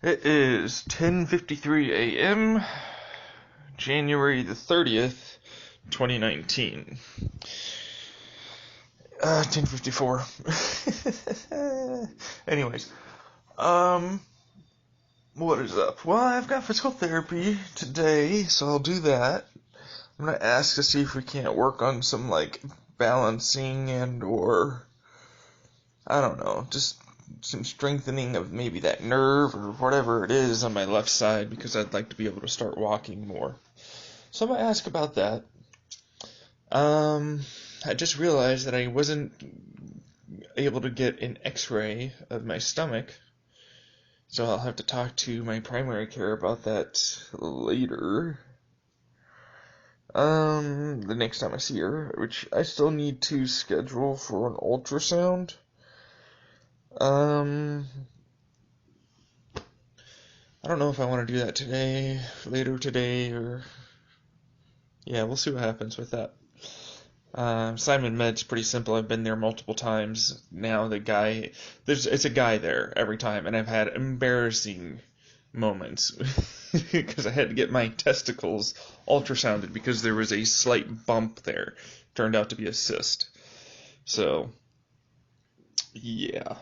It is 10:53 a.m., January the 30th, 2019. 10:54. Anyways, um, what is up? Well, I've got physical therapy today, so I'll do that. I'm gonna ask to see if we can't work on some, balancing or, I don't know, just some strengthening of maybe that nerve or whatever it is on my left side, because I'd like to be able to start walking more. So I'm gonna ask about that. I just realized that I wasn't able to get an x-ray of my stomach, so I'll have to talk to my primary care about that later. The next time I see her, which I still need to schedule for an ultrasound. I don't know if I want to do that today, later today, or yeah, we'll see what happens with that. Simon Med's pretty simple. I've been there multiple times now. It's a guy there every time, and I've had embarrassing moments because I had to get my testicles ultrasounded because there was a slight bump there. Turned out to be a cyst. So, yeah,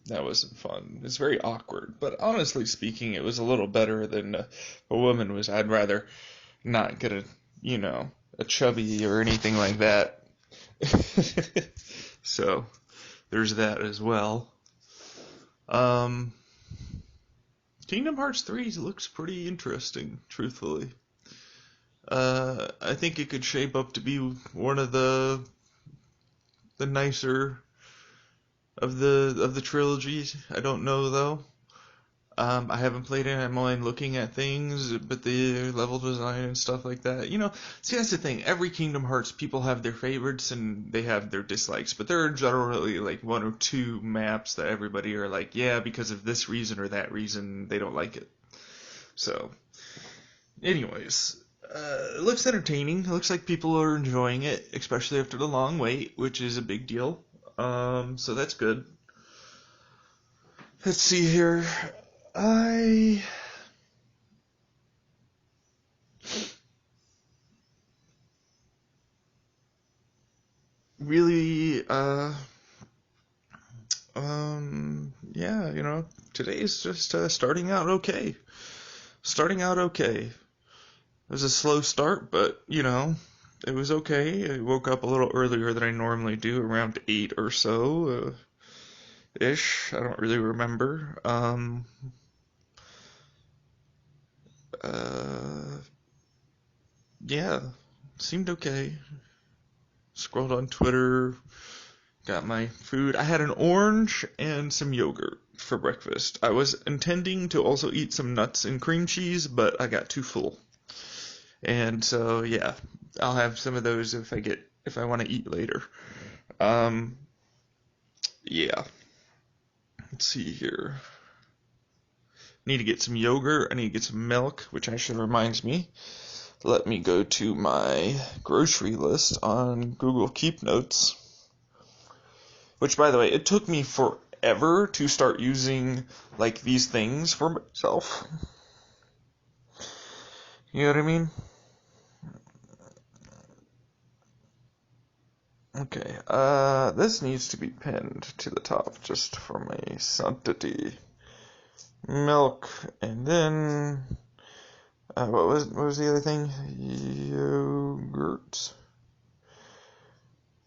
that wasn't fun. It's very awkward, but honestly speaking, it was a little better than a woman was. I'd rather not get a chubby or anything like that. So there's that as well. Um, Kingdom Hearts 3 looks pretty interesting, truthfully. I think it could shape up to be one of the nicer of the trilogies. I don't know though. I haven't played it. I'm only looking at things, but the level design and stuff like that. See, that's the thing. Every Kingdom Hearts, people have their favorites and they have their dislikes, but there are generally like one or two maps that everybody are like, yeah, because of this reason or that reason, they don't like it. So, anyways, it looks entertaining. It looks like people are enjoying it, especially after the long wait, which is a big deal. So that's good. Let's see here. I really, yeah, today's just starting out okay. Starting out okay. It was a slow start, but, it was okay. I woke up a little earlier than I normally do, around 8 or so, ish. I don't really remember. Uh, yeah, seemed okay. Scrolled on Twitter, got my food. I had an orange and some yogurt for breakfast. I was intending to also eat some nuts and cream cheese, but I got too full. And so, yeah, I'll have some of those if I want to eat later. Um, yeah. Let's see here. Need to get some yogurt. I need to get some milk, which actually reminds me. Let me go to my grocery list on Google Keep Notes. Which, by the way, it took me forever to start using, these things for myself. You know what I mean? Okay, this needs to be pinned to the top just for my sanctity. Milk, and then, what was the other thing? Yogurt.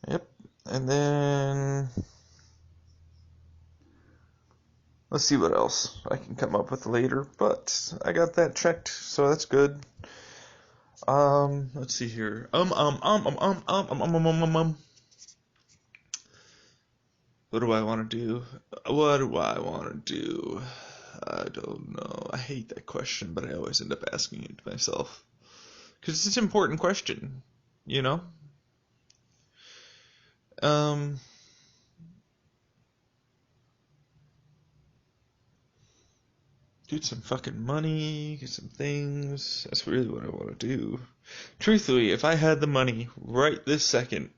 Yep, and then, let's see what else I can come up with later, but I got that checked, so that's good. Let's see here. What do I want to do? What do I want to do? I don't know. I hate that question, but I always end up asking it to myself. Because it's an important question, you know? Um, get some fucking money, get some things. That's really what I want to do. Truthfully, if I had the money right this second,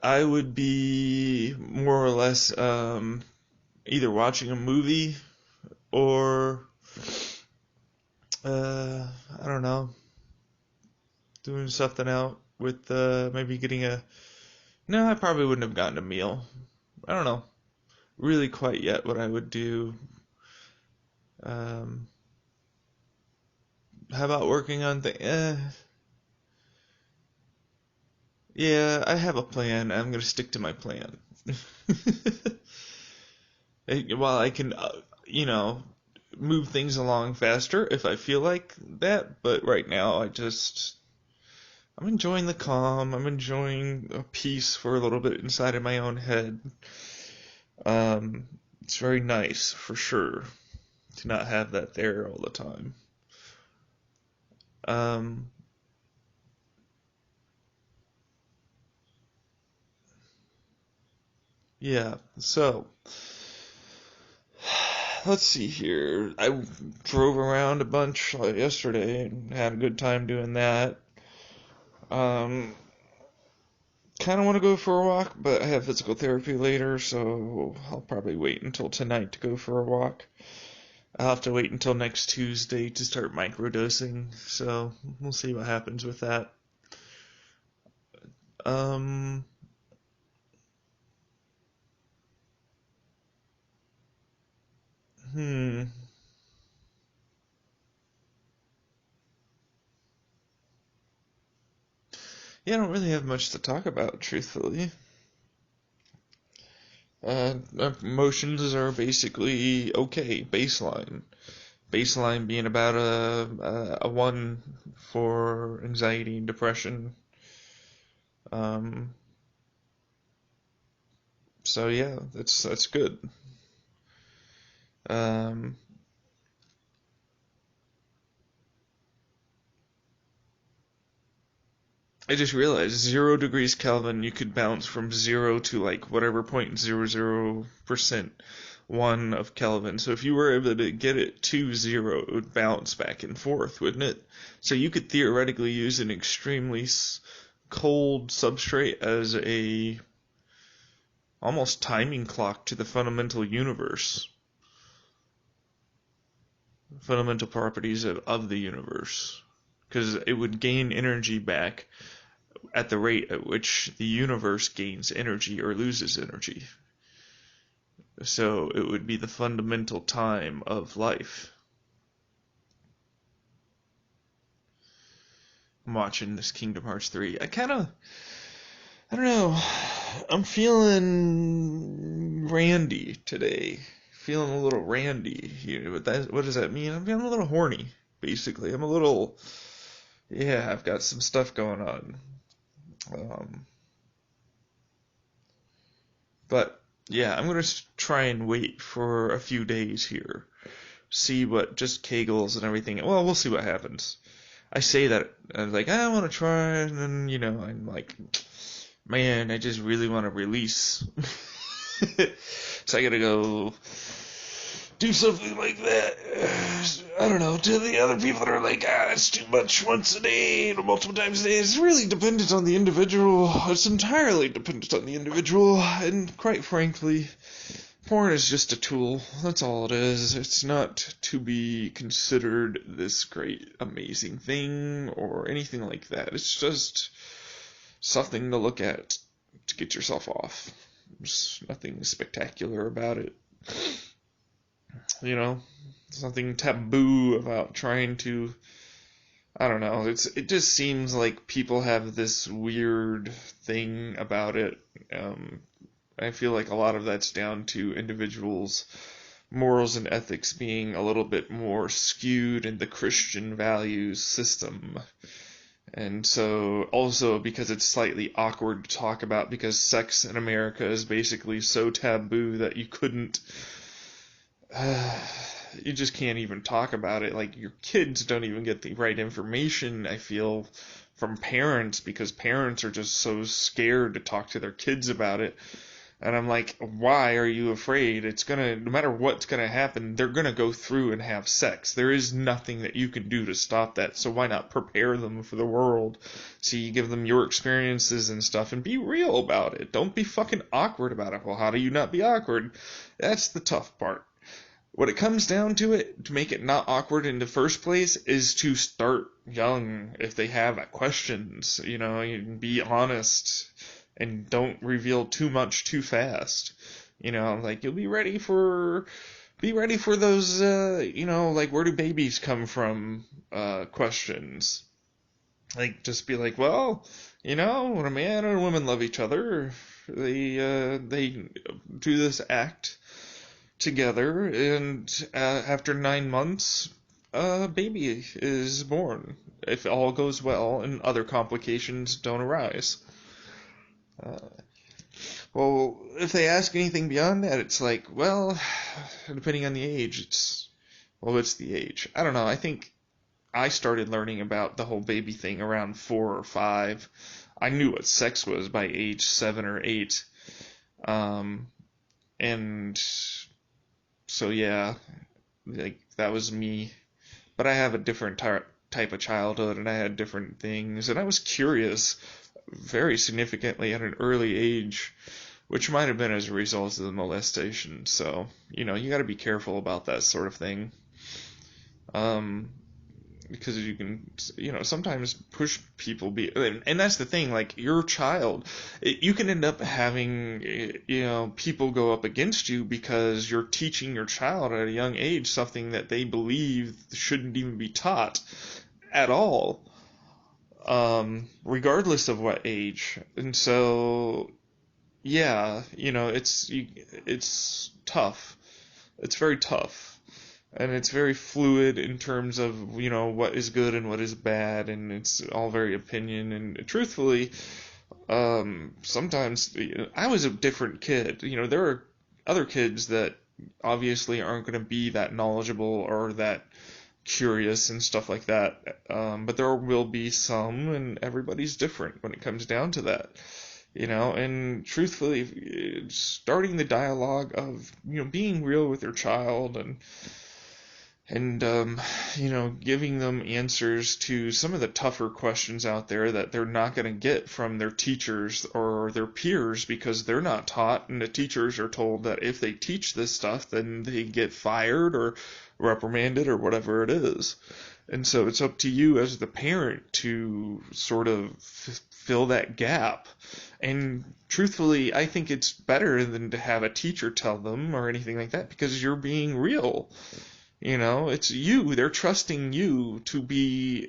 I would be more or less either watching a movie or I don't know, doing something out with maybe getting a. No, I probably wouldn't have gotten a meal. I don't know really quite yet what I would do. Um, how about working on the? Yeah, I have a plan. I'm gonna stick to my plan. While I can, move things along faster if I feel like that, but right now I'm enjoying the calm. I'm enjoying a peace for a little bit inside of my own head. Um, it's very nice for sure to not have that there all the time. Um, yeah, so let's see here. I drove around a bunch yesterday and had a good time doing that. Um, kind of want to go for a walk, but I have physical therapy later, so I'll probably wait until tonight to go for a walk. I'll have to wait until next Tuesday to start microdosing, so we'll see what happens with that. Um, hmm. Yeah, I don't really have much to talk about, truthfully. Emotions are basically okay, baseline. Baseline being about a 1 for anxiety and depression. Um, so yeah, that's good. Um, I just realized 0 degrees Kelvin, you could bounce from zero to like whatever 0.00% 1 of Kelvin. So if you were able to get it to zero, it would bounce back and forth, wouldn't it? So you could theoretically use an extremely cold substrate as a almost timing clock to the fundamental universe, fundamental properties of the universe, because it would gain energy back at the rate at which the universe gains energy or loses energy. So it would be the fundamental time of life. I'm watching this Kingdom Hearts 3. I don't know, I'm feeling randy today. Feeling a little randy. What does that mean? I'm feeling a little horny, basically. Yeah, I've got some stuff going on. Um, but yeah, I'm gonna try and wait for a few days here. See what just Kegels and everything. Well, we'll see what happens. I say that I'm like, I want to try, and then I'm like, man, I just really want to release. So I gotta go do something like that. I don't know. To the other people that are like, it's too much once a day, multiple times a day. It's really dependent on the individual. It's entirely dependent on the individual, and quite frankly, porn is just a tool. That's all it is. It's not to be considered this great, amazing thing or anything like that. It's just something to look at to get yourself off. There's nothing spectacular about it. There's nothing taboo about trying to. I don't know. It just seems like people have this weird thing about it. I feel like a lot of that's down to individuals' morals and ethics being a little bit more skewed in the Christian values system. And so also because it's slightly awkward to talk about because sex in America is basically so taboo that you just can't even talk about it. Like your kids don't even get the right information, I feel, from parents because parents are just so scared to talk to their kids about it. And I'm like, why are you afraid? No matter what's gonna happen, they're gonna go through and have sex. There is nothing that you can do to stop that, so why not prepare them for the world? So you give them your experiences and stuff and be real about it. Don't be fucking awkward about it. Well, how do you not be awkward? That's the tough part. what it comes down to it, to make it not awkward in the first place, is to start young if they have questions, you be honest and don't reveal too much too fast. Like you'll be ready for those, like where do babies come from, questions. Like just be like, well, when a man and a woman love each other, they do this act together, and after 9 months, a baby is born. If all goes well and other complications don't arise. Uh, well, if they ask anything beyond that, it's like, well, depending on the age, what's the age? I don't know. I think I started learning about the whole baby thing around 4 or 5. I knew what sex was by age 7 or 8. And so yeah, like that was me. But I have a different type of childhood, and I had different things, and I was curious very significantly at an early age, which might have been as a result of the molestation. So, you got to be careful about that sort of thing. Because you can, sometimes push people and that's the thing, like your child, you can end up having, people go up against you because you're teaching your child at a young age something that they believe shouldn't even be taught at all, regardless of what age. And so, yeah, it's tough. It's very tough. And it's very fluid in terms of, what is good and what is bad, and it's all very opinion. And truthfully, sometimes I was a different kid. There are other kids that obviously aren't going to be that knowledgeable or that curious and stuff like that. But there will be some, and everybody's different when it comes down to that. And truthfully, starting the dialogue of, being real with your child and giving them answers to some of the tougher questions out there that they're not going to get from their teachers or their peers because they're not taught, and the teachers are told that if they teach this stuff, then they get fired or reprimanded or whatever it is. And so it's up to you as the parent to sort of fill that gap. And truthfully, I think it's better than to have a teacher tell them or anything like that, because you're being real. It's you. They're trusting you to be,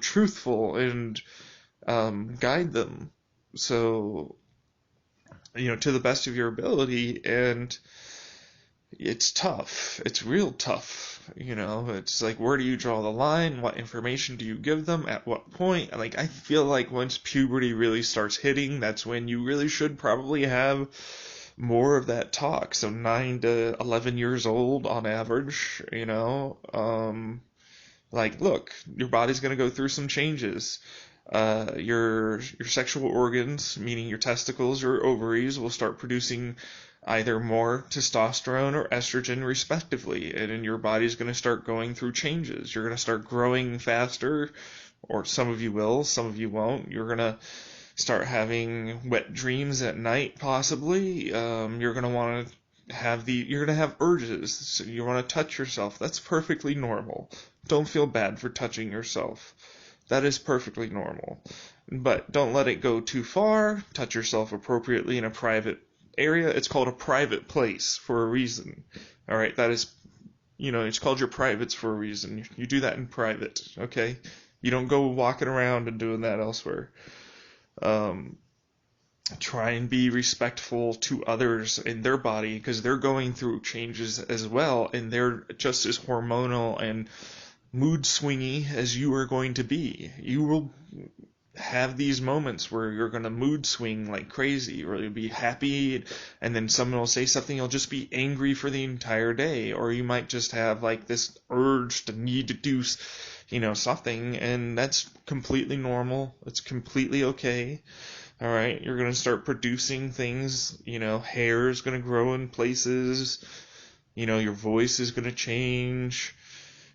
truthful and guide them. So, to the best of your ability. And it's tough. It's real tough. It's like, where do you draw the line? What information do you give them? At what point? Like, I feel like once puberty really starts hitting, that's when you really should probably have more of that talk. So 9 to 11 years old on average, like, look, your body's going to go through some changes. Your sexual organs, meaning your testicles or ovaries, will start producing either more testosterone or estrogen respectively, and then your body's going to start going through changes. You're going to start growing faster, or some of you will, some of you won't. You're going to start having wet dreams at night, possibly. You're going to want to you're going to have urges. So you want to touch yourself. That's perfectly normal. Don't feel bad for touching yourself. That is perfectly normal. But don't let it go too far. Touch yourself appropriately in a private area. It's called a private place for a reason. All right, that is, it's called your privates for a reason. You do that in private, okay? You don't go walking around and doing that elsewhere. Try and be respectful to others in their body, because they're going through changes as well, and they're just as hormonal and mood swingy as you are going to be. You will have these moments where you're going to mood swing like crazy, or you'll be happy and then someone will say something, you'll just be angry for the entire day, or you might just have like this urge to need to do something, and that's completely normal. It's completely okay. All right, you're going to start producing things, hair is going to grow in places, your voice is going to change,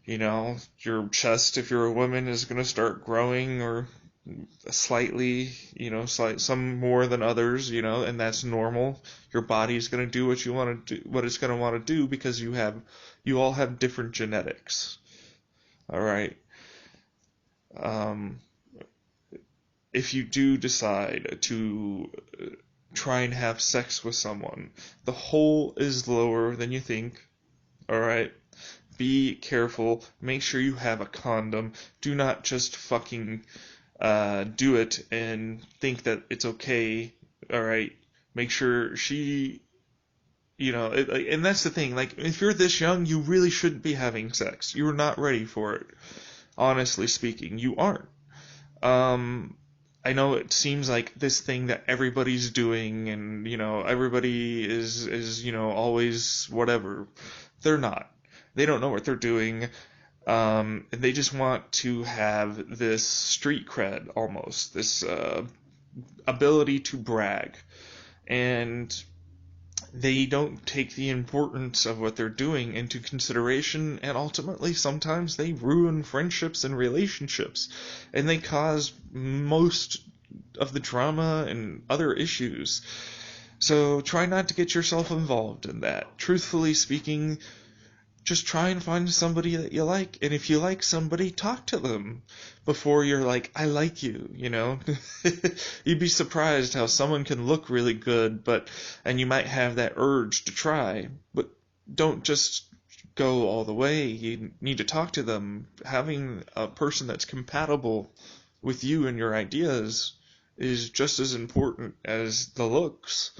your chest, if you're a woman, is going to start growing, or slightly, some more than others, and that's normal. Your body's going to do what you want to do, what it's going to want to do, because you all have different genetics. All right. Um, if you do decide to try and have sex with someone, the hole is lower than you think. All right. Be careful. Make sure you have a condom. Do not just fucking do it and think that it's okay. All right. Make sure she, and that's the thing. Like, if you're this young, you really shouldn't be having sex. You're not ready for it. Honestly speaking, you aren't. Um, I know it seems like this thing that everybody's doing, and everybody is always whatever. They're not. They don't know what they're doing. And they just want to have this street cred, almost this ability to brag, and they don't take the importance of what they're doing into consideration, and ultimately sometimes they ruin friendships and relationships, and they cause most of the drama and other issues. So try not to get yourself involved in that. Truthfully speaking, just try and find somebody that you like, and if you like somebody, talk to them before you're like, I like you, You'd be surprised how someone can look really good, and you might have that urge to try, but don't just go all the way. You need to talk to them. Having a person that's compatible with you and your ideas is just as important as the looks,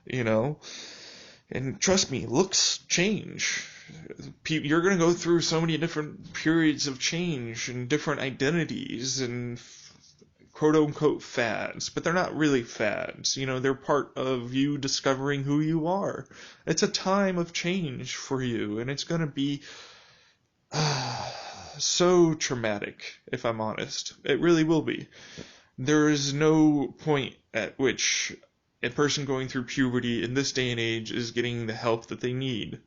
and trust me, looks change. You're going to go through so many different periods of change and different identities and quote unquote fads, but they're not really fads. They're part of you discovering who you are. It's a time of change for you, and it's going to be so traumatic, if I'm honest. It really will be. There is no point at which a person going through puberty in this day and age is getting the help that they need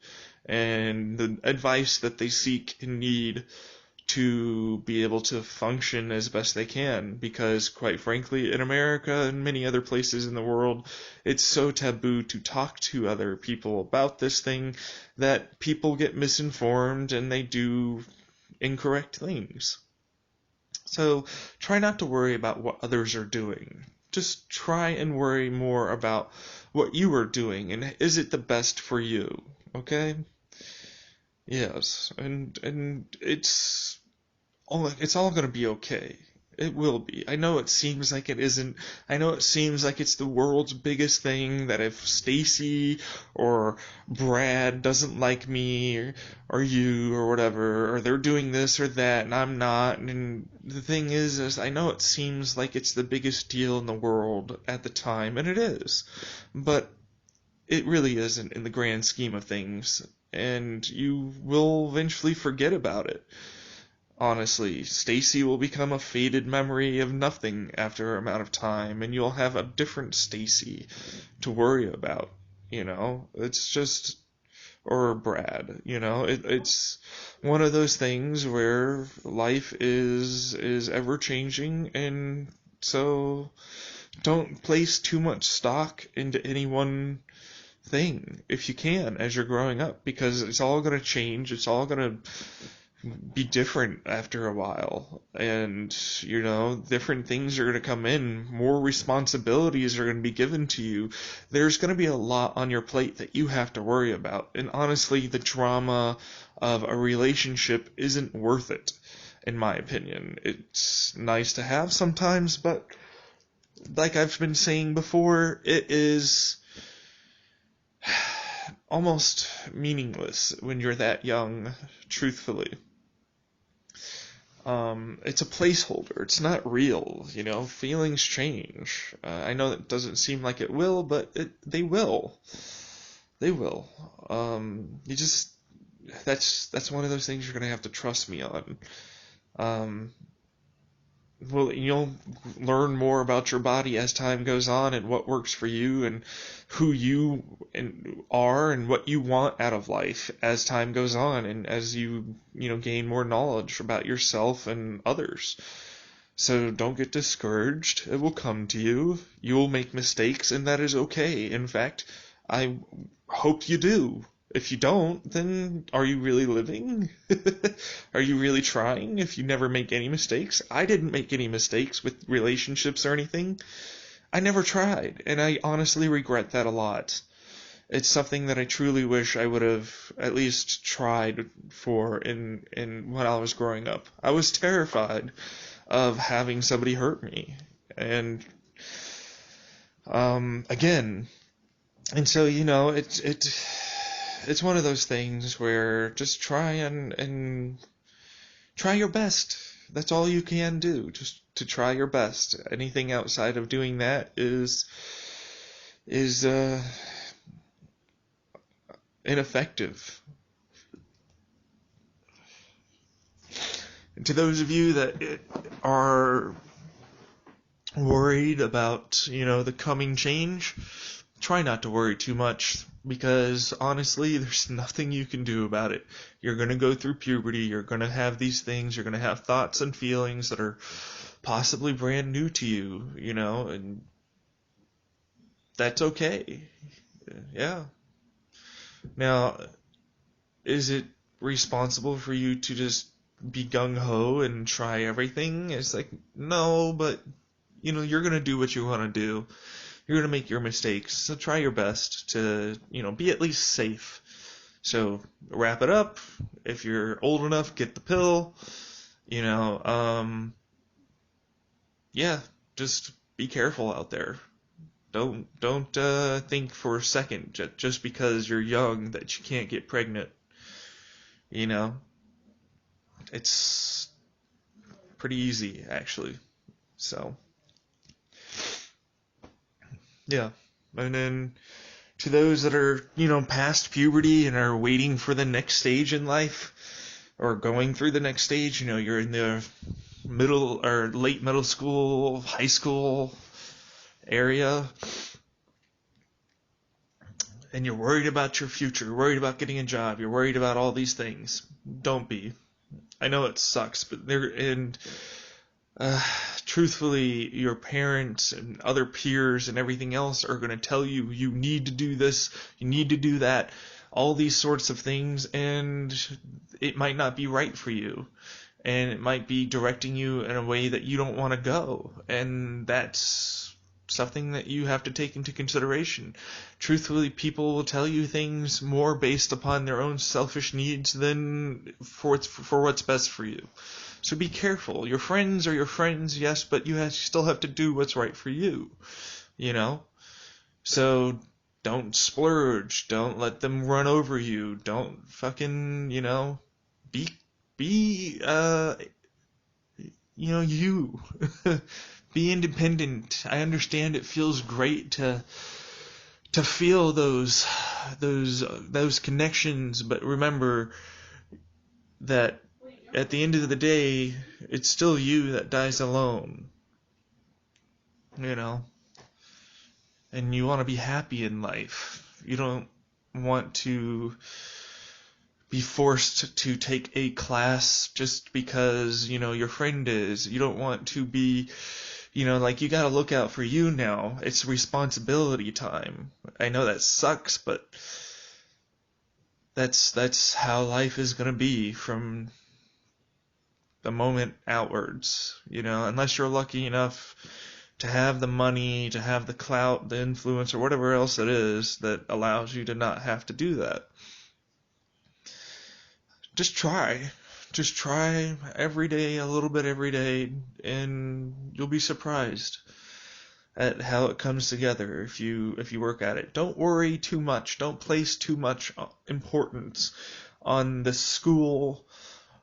and the advice that they seek and need to be able to function as best they can, because quite frankly, in America and many other places in the world, it's so taboo to talk to other people about this thing that people get misinformed and they do incorrect things. So try not to worry about what others are doing. Just try and worry more about what you are doing and is it the best for you, okay? Yes, and it's all going to be okay. It will be. I know it seems like it isn't. I know it seems like it's the world's biggest thing, that if Stacy or Brad doesn't like me or you or whatever, or they're doing this or that and I'm not, and the thing is I know it seems like it's the biggest deal in the world at the time, and it is. But it really isn't in the grand scheme of things, and you will eventually forget about it. Honestly, Stacy will become a faded memory of nothing after an amount of time, and you'll have a different Stacy to worry about. It's just, or Brad. It's one of those things where life is ever changing, and so don't place too much stock into any one thing if you can as you're growing up, because it's all going to change. It's all going to be different after a while, and different things are going to come in, more responsibilities are going to be given to you. There's going to be a lot on your plate that you have to worry about, and honestly, the drama of a relationship isn't worth it, in my opinion. It's nice to have sometimes, but like I've been saying before, it is almost meaningless when you're that young, truthfully. It's a placeholder. It's not real, Feelings change. I know that doesn't seem like it will, but they will. They will. That's one of those things you're gonna have to trust me on. Um, well, you'll learn more about your body as time goes on, and what works for you, and who you are, and what you want out of life as time goes on, and as you gain more knowledge about yourself and others. So don't get discouraged. It will come to you. You will make mistakes, and that is okay. In fact, I hope you do. If you don't, then are you really living? Are you really trying if you never make any mistakes? I didn't make any mistakes with relationships or anything. I never tried, and I honestly regret that a lot. It's something that I truly wish I would have at least tried for in when I was growing up. I was terrified of having somebody hurt me. And again, and so it's one of those things where just try and try your best. That's all you can do, just to try your best. Anything outside of doing that is ineffective. And to those of you that are worried about, the coming change, try not to worry too much, because honestly, there's nothing you can do about it. You're going to go through puberty, you're going to have these things, you're going to have thoughts and feelings that are possibly brand new to you, and that's okay. Yeah. Now, is it responsible for you to just be gung-ho and try everything? It's like, no, but, you're going to do what you want to do. You're going to make your mistakes, so try your best to, be at least safe. So, wrap it up. If you're old enough, get the pill. Yeah, just be careful out there. Don't think for a second just because you're young that you can't get pregnant. It's pretty easy, actually. So, yeah. And then to those that are, past puberty and are waiting for the next stage in life, or going through the next stage, you're in the middle or late middle school, high school area, and you're worried about your future, you're worried about getting a job, you're worried about all these things. Don't be. I know it sucks, but truthfully, your parents and other peers and everything else are going to tell you, you need to do this, you need to do that, all these sorts of things, and it might not be right for you. And it might be directing you in a way that you don't want to go. And that's something that you have to take into consideration. Truthfully, people will tell you things more based upon their own selfish needs than for what's best for you. So be careful. Your friends are your friends, yes, but you still have to do what's right for you. So don't splurge. Don't let them run over you. Don't fucking, be you. Be independent. I understand it feels great to feel those connections, but remember that at the end of the day, it's still you that dies alone. And you want to be happy in life. You don't want to be forced to take a class just because, your friend is. You don't want to be, you gotta look out for you now. It's responsibility time. I know that sucks, but that's how life is gonna be from the moment outwards, unless you're lucky enough to have the money, to have the clout, the influence, or whatever else it is that allows you to not have to do that. Just try every day, a little bit every day, and you'll be surprised at how it comes together if you work at it. Don't worry too much. Don't place too much importance on the school,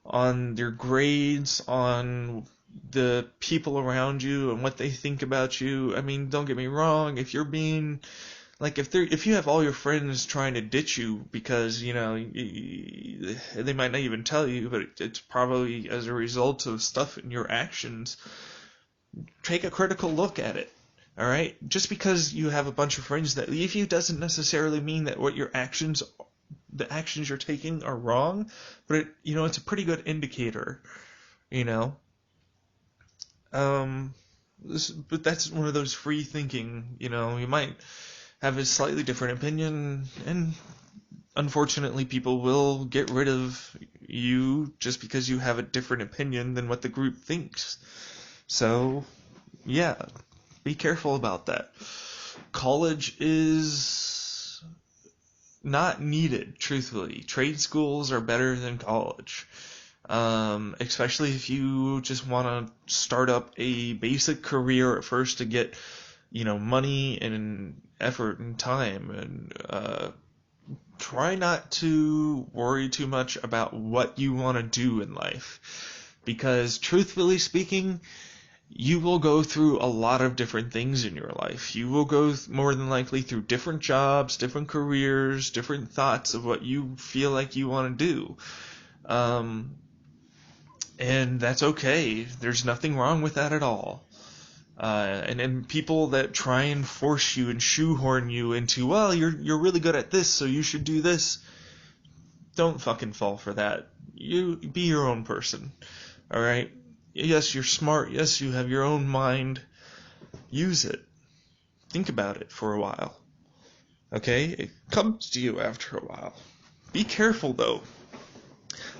on your grades, on the people around you and what they think about you. I mean, don't get me wrong, if you're being if you have all your friends trying to ditch you because, they might not even tell you, but it's probably as a result of stuff in your actions, take a critical look at it. All right? Just because you have a bunch of friends that leave you doesn't necessarily mean that the actions you're taking are wrong, but it's a pretty good indicator, Um, but that's one of those free thinking, you might have a slightly different opinion, and unfortunately, people will get rid of you just because you have a different opinion than what the group thinks. So, yeah, be careful about that. College is not needed, truthfully. Trade schools are better than college. Especially if you just want to start up a basic career at first to get, money and effort and time, and try not to worry too much about what you want to do in life. Because truthfully speaking, you will go through a lot of different things in your life. You will go more than likely through different jobs, different careers, different thoughts of what you feel like you want to do. Um, and that's okay. There's nothing wrong with that at all. And people that try and force you and shoehorn you into, well, you're really good at this, so you should do this. Don't fucking fall for that. You be your own person. All right. Yes, you're smart. Yes, you have your own mind. Use it. Think about it for a while. Okay? It comes to you after a while. Be careful though.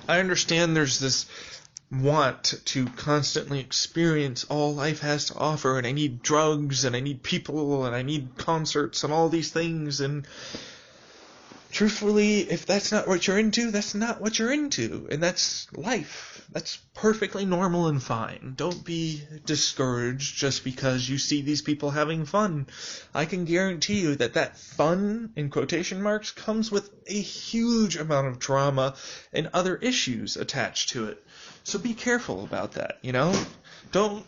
I understand there's this want to constantly experience all life has to offer, and I need drugs, and I need people, and I need concerts, and all these things, and truthfully, if that's not what you're into, that's not what you're into, and that's life. That's perfectly normal and fine. Don't be discouraged just because you see these people having fun. I can guarantee you that that fun, in quotation marks, comes with a huge amount of drama and other issues attached to it. So be careful about that, Don't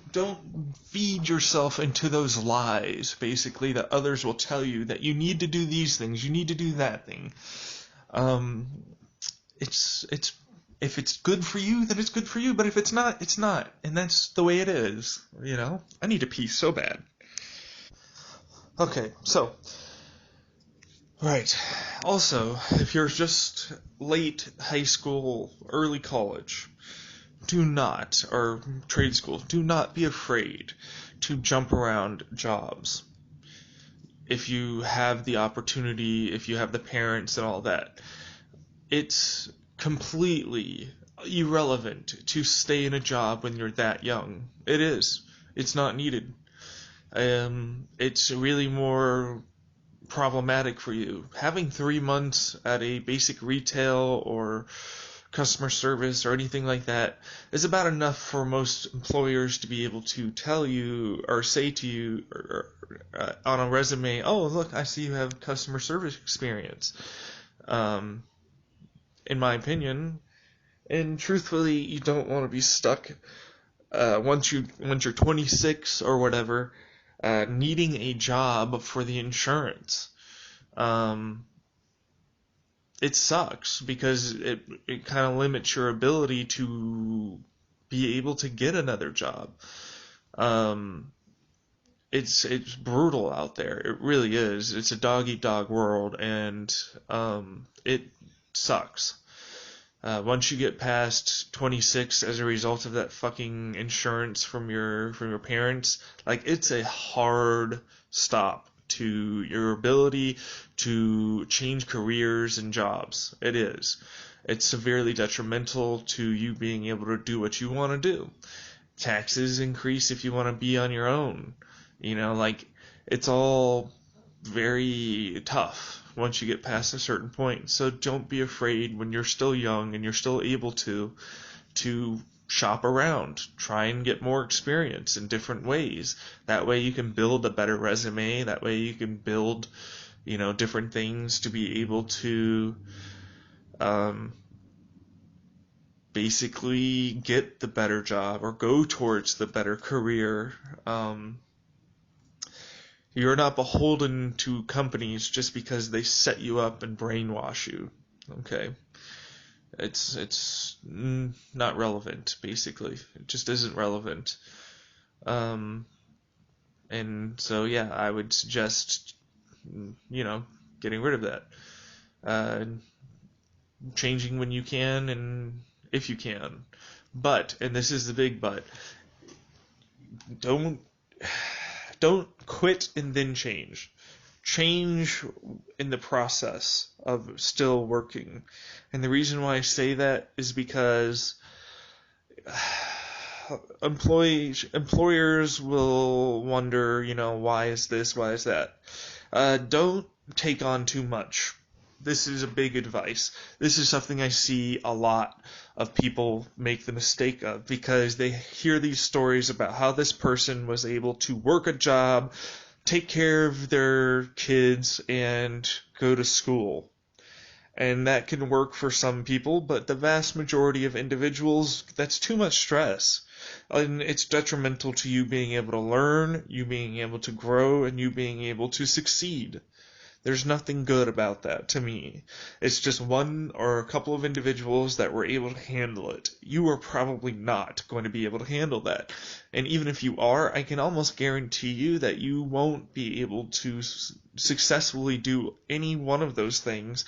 feed yourself into those lies, basically, that others will tell you that you need to do these things, you need to do that thing. Um, it's if it's good for you, then it's good for you. But if it's not, it's not, and that's the way it is. I need a pee so bad. Okay, so right. Also, if you're just late high school, early college, or trade school, do not be afraid to jump around jobs. If you have the opportunity, if you have the parents and all that, it's completely irrelevant to stay in a job when you're that young. It is. It's not needed. It's really more problematic for you. Having 3 months at a basic retail or customer service or anything like that is about enough for most employers to be able to tell you or say to you on a resume, oh, look, I see you have customer service experience. Um, in my opinion, and truthfully, you don't want to be stuck once you're 26 or whatever, needing a job for the insurance. Um, it sucks because it kind of limits your ability to be able to get another job. Um, it's brutal out there. It really is. It's a dog eat dog world, and it sucks. Once you get past 26 as a result of that fucking insurance from your parents, like it's a hard stop to your ability to change careers and jobs. It is. It's severely detrimental to you being able to do what you want to do. Taxes increase if you want to be on your own. Like it's all very tough once you get past a certain point. So don't be afraid when you're still young and you're still able to shop around, try and get more experience in different ways. That way you can build a better resume. That way you can build, different things to be able to um, basically get the better job or go towards the better career. You're not beholden to companies just because they set you up and brainwash you. Okay? It's not relevant, basically. It just isn't relevant. Um, and so yeah, I would suggest, getting rid of that. Uh, Changing when you can and if you can. But, and this is the big but, don't don't quit and then change. Change in the process of still working. And the reason why I say that is because employers will wonder, why is this, why is that? Don't take on too much. This is a big advice. This is something I see a lot of people make the mistake of because they hear these stories about how this person was able to work a job, take care of their kids, and go to school. And that can work for some people, but the vast majority of individuals, that's too much stress. And it's detrimental to you being able to learn, you being able to grow, and you being able to succeed. There's nothing good about that to me. It's just one or a couple of individuals that were able to handle it. You are probably not going to be able to handle that. And even if you are, I can almost guarantee you that you won't be able to successfully do any one of those things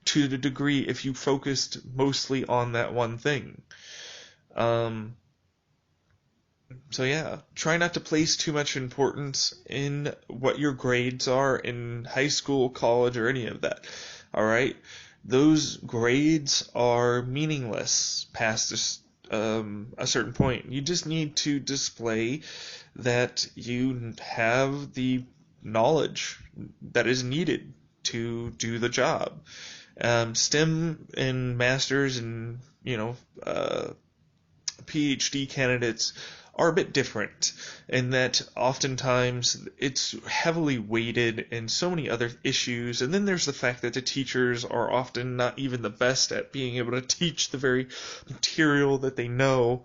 to the degree if you focused mostly on that one thing. So yeah, try not to place too much importance in what your grades are in high school, college, or any of that. Alright? Those grades are meaningless past a certain point. You just need to display that you have the knowledge that is needed to do the job. STEM and masters and, PhD candidates are a bit different in that oftentimes it's heavily weighted in so many other issues, and then there's the fact that the teachers are often not even the best at being able to teach the very material that they know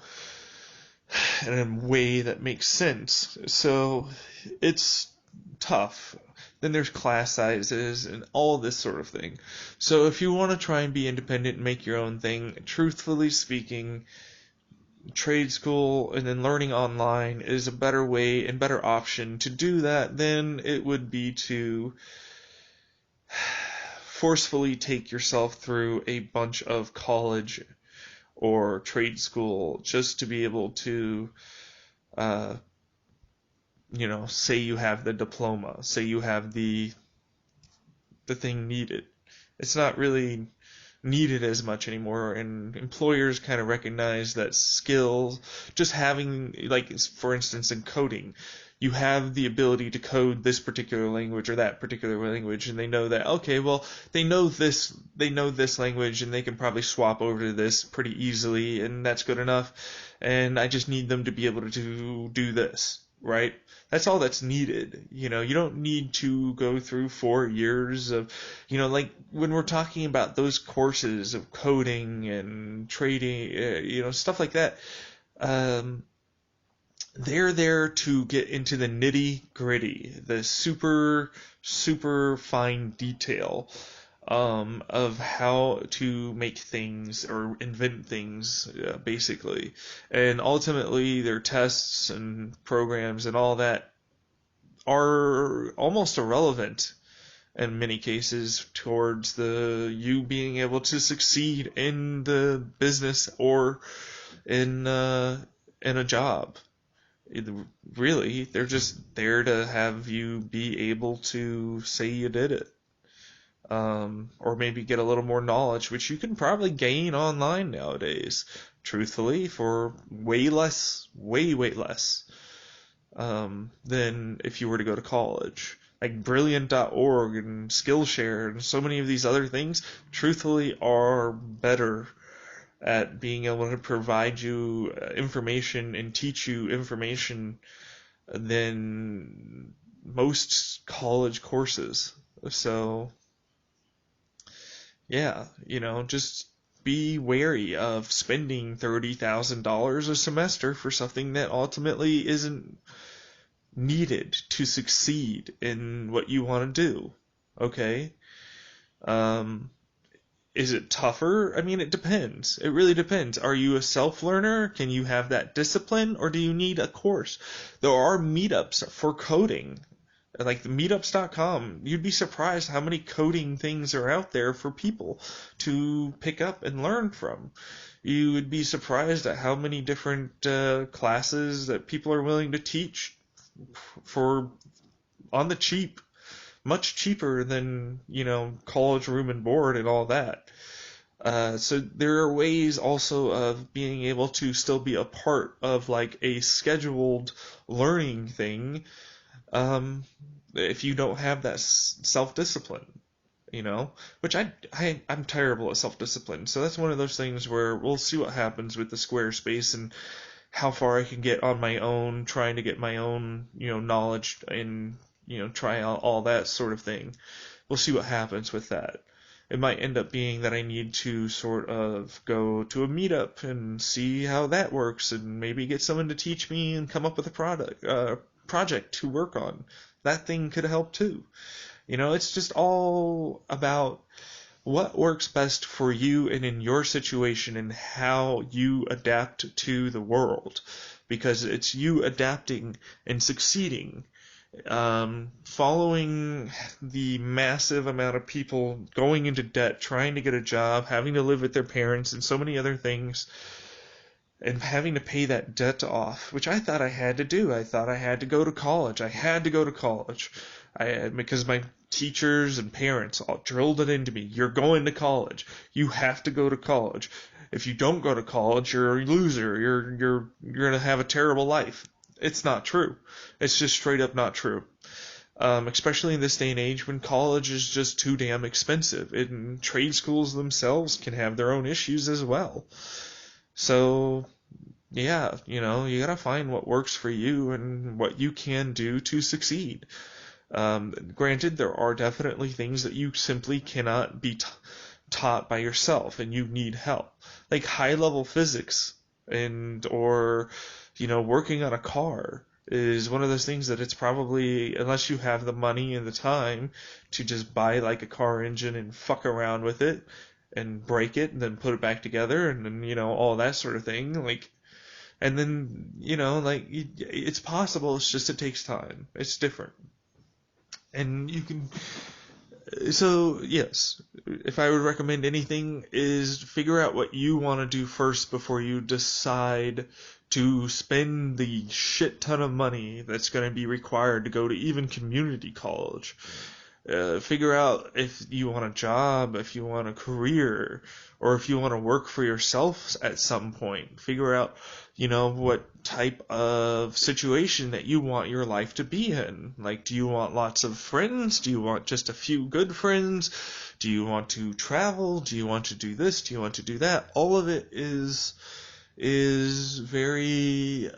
in a way that makes sense. So it's tough. Then there's class sizes and all this sort of thing. So if you want to try and be independent and make your own thing, truthfully speaking, trade school and then learning online is a better way and better option to do that than it would be to forcefully take yourself through a bunch of college or trade school just to be able to say you have the diploma, say you have the thing needed. It's not really needed as much anymore, and employers kind of recognize that skills, just having, like, for instance, in coding, you have the ability to code this particular language or that particular language, and they know that, okay, well, they know this language, and they can probably swap over to this pretty easily, and that's good enough, and I just need them to be able to do this, right? That's all that's needed. You don't need to go through 4 years of, like when we're talking about those courses of coding and trading, stuff like that. They're there to get into the nitty gritty, the super, super fine detail of how to make things or invent things, basically. And ultimately, their tests and programs and all that are almost irrelevant in many cases towards you being able to succeed in the business or in a job. Really, they're just there to have you be able to say you did it. Or maybe get a little more knowledge, which you can probably gain online nowadays, truthfully, for way less, way less, than if you were to go to college. Like Brilliant.org and Skillshare and so many of these other things, truthfully, are better at being able to provide you information and teach you information than most college courses. So yeah, just be wary of spending $30,000 a semester for something that ultimately isn't needed to succeed in what you want to do. Okay? Is it tougher? I mean, it depends. It really depends. Are you a self-learner? Can you have that discipline? Or do you need a course? There are meetups for coding. Like the meetups.com, you'd be surprised how many coding things are out there for people to pick up and learn from. You would be surprised at how many different classes that people are willing to teach for on the cheap, much cheaper than, college room and board and all that. So there are ways also of being able to still be a part of like a scheduled learning thing, if you don't have that self-discipline, which I'm terrible at self-discipline. So that's one of those things where we'll see what happens with the Squarespace and how far I can get on my own, trying to get my own, knowledge and, try out all that sort of thing. We'll see what happens with that. It might end up being that I need to sort of go to a meetup and see how that works and maybe get someone to teach me and come up with a project to work on. That thing could help too. It's just all about what works best for you and in your situation and how you adapt to the world. Because it's you adapting and succeeding. Following the massive amount of people going into debt, trying to get a job, having to live with their parents, and so many other things, and having to pay that debt off, which I thought I had to do. I thought I had to go to college. I had to go to college. Because my teachers and parents all drilled it into me. You're going to college. You have to go to college. If you don't go to college, you're a loser. You're going to have a terrible life. It's not true. It's just straight up not true. Especially in this day and age when college is just too damn expensive. And trade schools themselves can have their own issues as well. So, yeah, you gotta find what works for you and what you can do to succeed. Granted, there are definitely things that you simply cannot be taught by yourself and you need help. Like high-level physics or working on a car is one of those things that it's probably, unless you have the money and the time to just buy like a car engine and fuck around with it and break it and then put it back together and then, all that sort of thing. Like, and then, it's possible. It's just, it takes time. It's different. And you can, so yes, if I would recommend anything is figure out what you want to do first before you decide to spend the shit ton of money that's going to be required to go to even community college. Figure out if you want a job, if you want a career, or if you want to work for yourself at some point. Figure out, what type of situation that you want your life to be in. Like, do you want lots of friends? Do you want just a few good friends? Do you want to travel? Do you want to do this? Do you want to do that? All of it is very,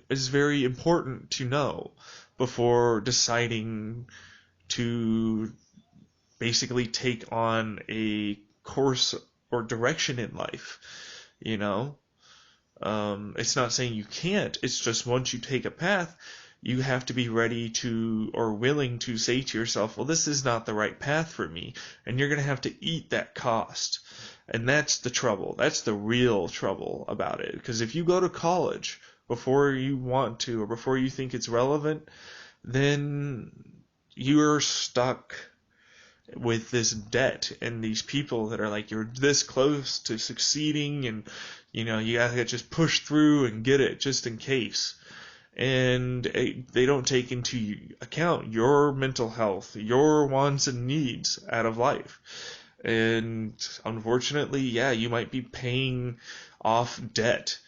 is very important to know before deciding to basically take on a course or direction in life. It's not saying you can't. It's just once you take a path, you have to be ready to or willing to say to yourself, well, this is not the right path for me. And you're going to have to eat that cost. And that's the trouble. That's the real trouble about it. Because if you go to college before you want to or before you think it's relevant, then you're stuck with this debt and these people that are like, you're this close to succeeding and, you gotta just push through and get it just in case. And they don't take into account your mental health, your wants and needs out of life. And unfortunately, yeah, you might be paying off debt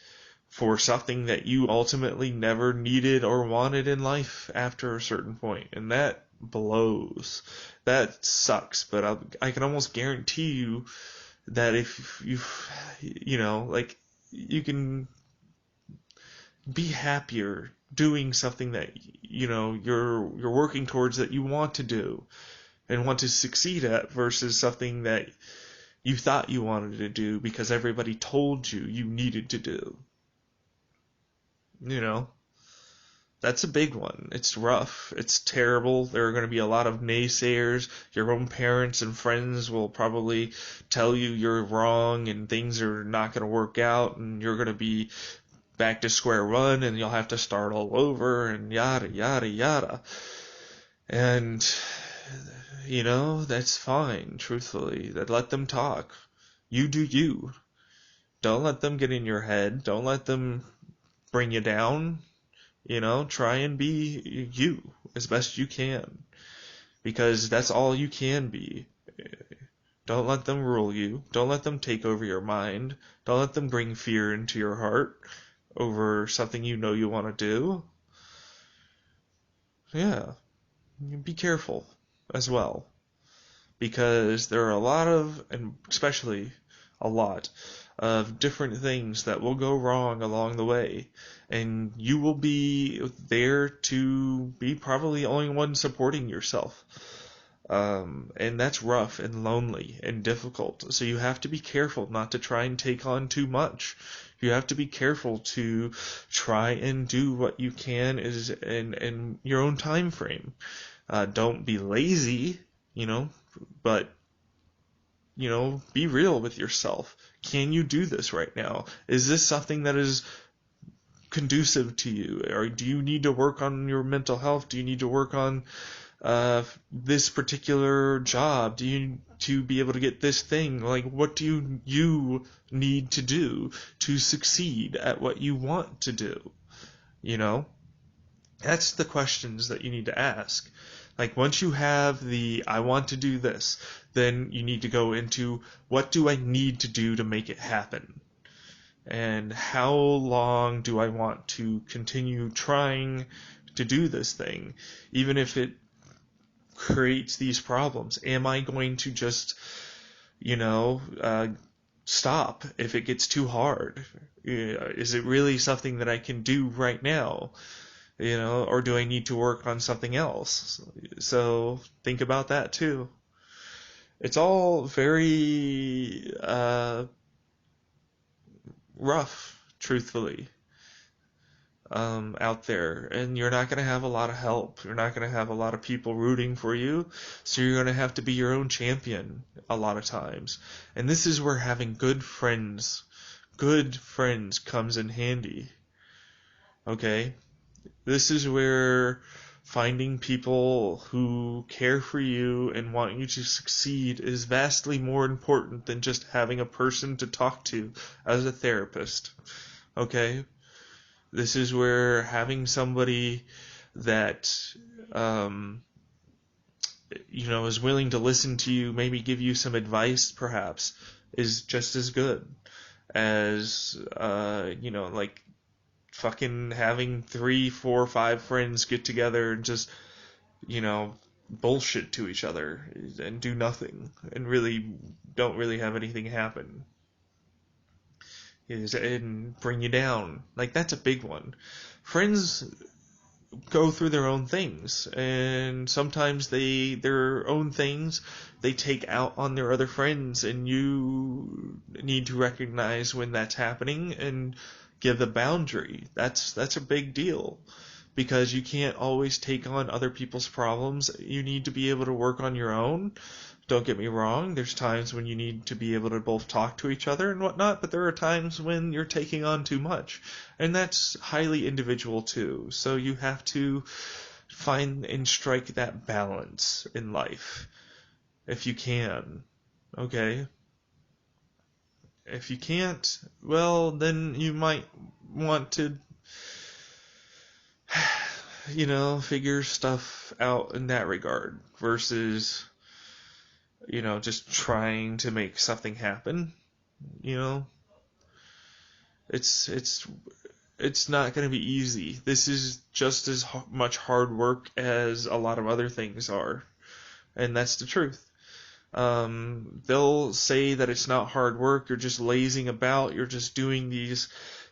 for something that you ultimately never needed or wanted in life after a certain point. And that blows. That sucks. But I can almost guarantee you that if you can be happier doing something that, you're working towards that you want to do and want to succeed at versus something that you thought you wanted to do because everybody told you needed to do. That's a big one. It's rough. It's terrible. There are going to be a lot of naysayers. Your own parents and friends will probably tell you you're wrong and things are not going to work out and you're going to be back to square one and you'll have to start all over and yada, yada, yada. And, that's fine, truthfully. Let them talk. You do you. Don't let them get in your head. Don't let them bring you down. Try and be you as best you can. Because that's all you can be. Don't let them rule you. Don't let them take over your mind. Don't let them bring fear into your heart over something you know you want to do. Yeah. Be careful as well. Because there are a lot of, and especially a lot, of different things that will go wrong along the way. And you will be there to be probably the only one supporting yourself. And that's rough and lonely and difficult. So you have to be careful not to try and take on too much. You have to be careful to try and do what you can is in your own time frame. Don't be lazy, but be real with yourself. Can you do this right now? Is this something that is conducive to you? Or do you need to work on your mental health? Do you need to work on this particular job? Do you to be able to get this thing? Like, what do you need to do to succeed at what you want to do? That's the questions that you need to ask. Like, once you have the I want to do this, then you need to go into what do I need to do to make it happen? And how long do I want to continue trying to do this thing, even if it creates these problems? Am I going to just, stop if it gets too hard? Is it really something that I can do right now? Or do I need to work on something else? So think about that too. It's all very rough, truthfully, out there, and you're not going to have a lot of help. You're not going to have a lot of people rooting for you, so you're going to have to be your own champion a lot of times. And this is where having good friends comes in handy. Okay? This is where finding people who care for you and want you to succeed is vastly more important than just having a person to talk to as a therapist. Okay? This is where having somebody that, is willing to listen to you, maybe give you some advice, perhaps, is just as good as, like fucking having 3, 4, 5 friends get together and just, bullshit to each other and do nothing and really don't really have anything happen. And bring you down. Like, that's a big one. Friends go through their own things, and sometimes their own things they take out on their other friends, and you need to recognize when that's happening and give the boundary. That's a big deal, because you can't always take on other people's problems. You need to be able to work on your own. Don't get me wrong, there's times when you need to be able to both talk to each other and whatnot, but there are times when you're taking on too much. And that's highly individual too. So you have to find and strike that balance in life, if you can. Okay? If you can't, well, then you might want to, figure stuff out in that regard versus just trying to make something happen. It's not going to be easy. This is just as much hard work as a lot of other things are, and that's the truth. They'll say that it's not hard work, you're just lazing about, you're just doing these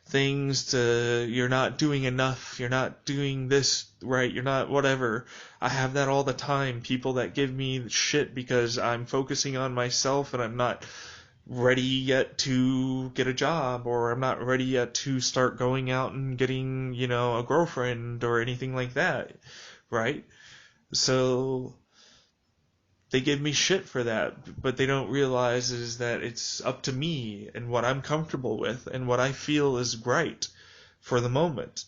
things you're not doing enough, you're not doing this right, you're not whatever. I have that all the time. People that give me shit because I'm focusing on myself and I'm not ready yet to get a job, or I'm not ready yet to start going out and getting, a girlfriend or anything like that, right? So they give me shit for that, but they don't realize is that it's up to me and what I'm comfortable with and what I feel is right for the moment,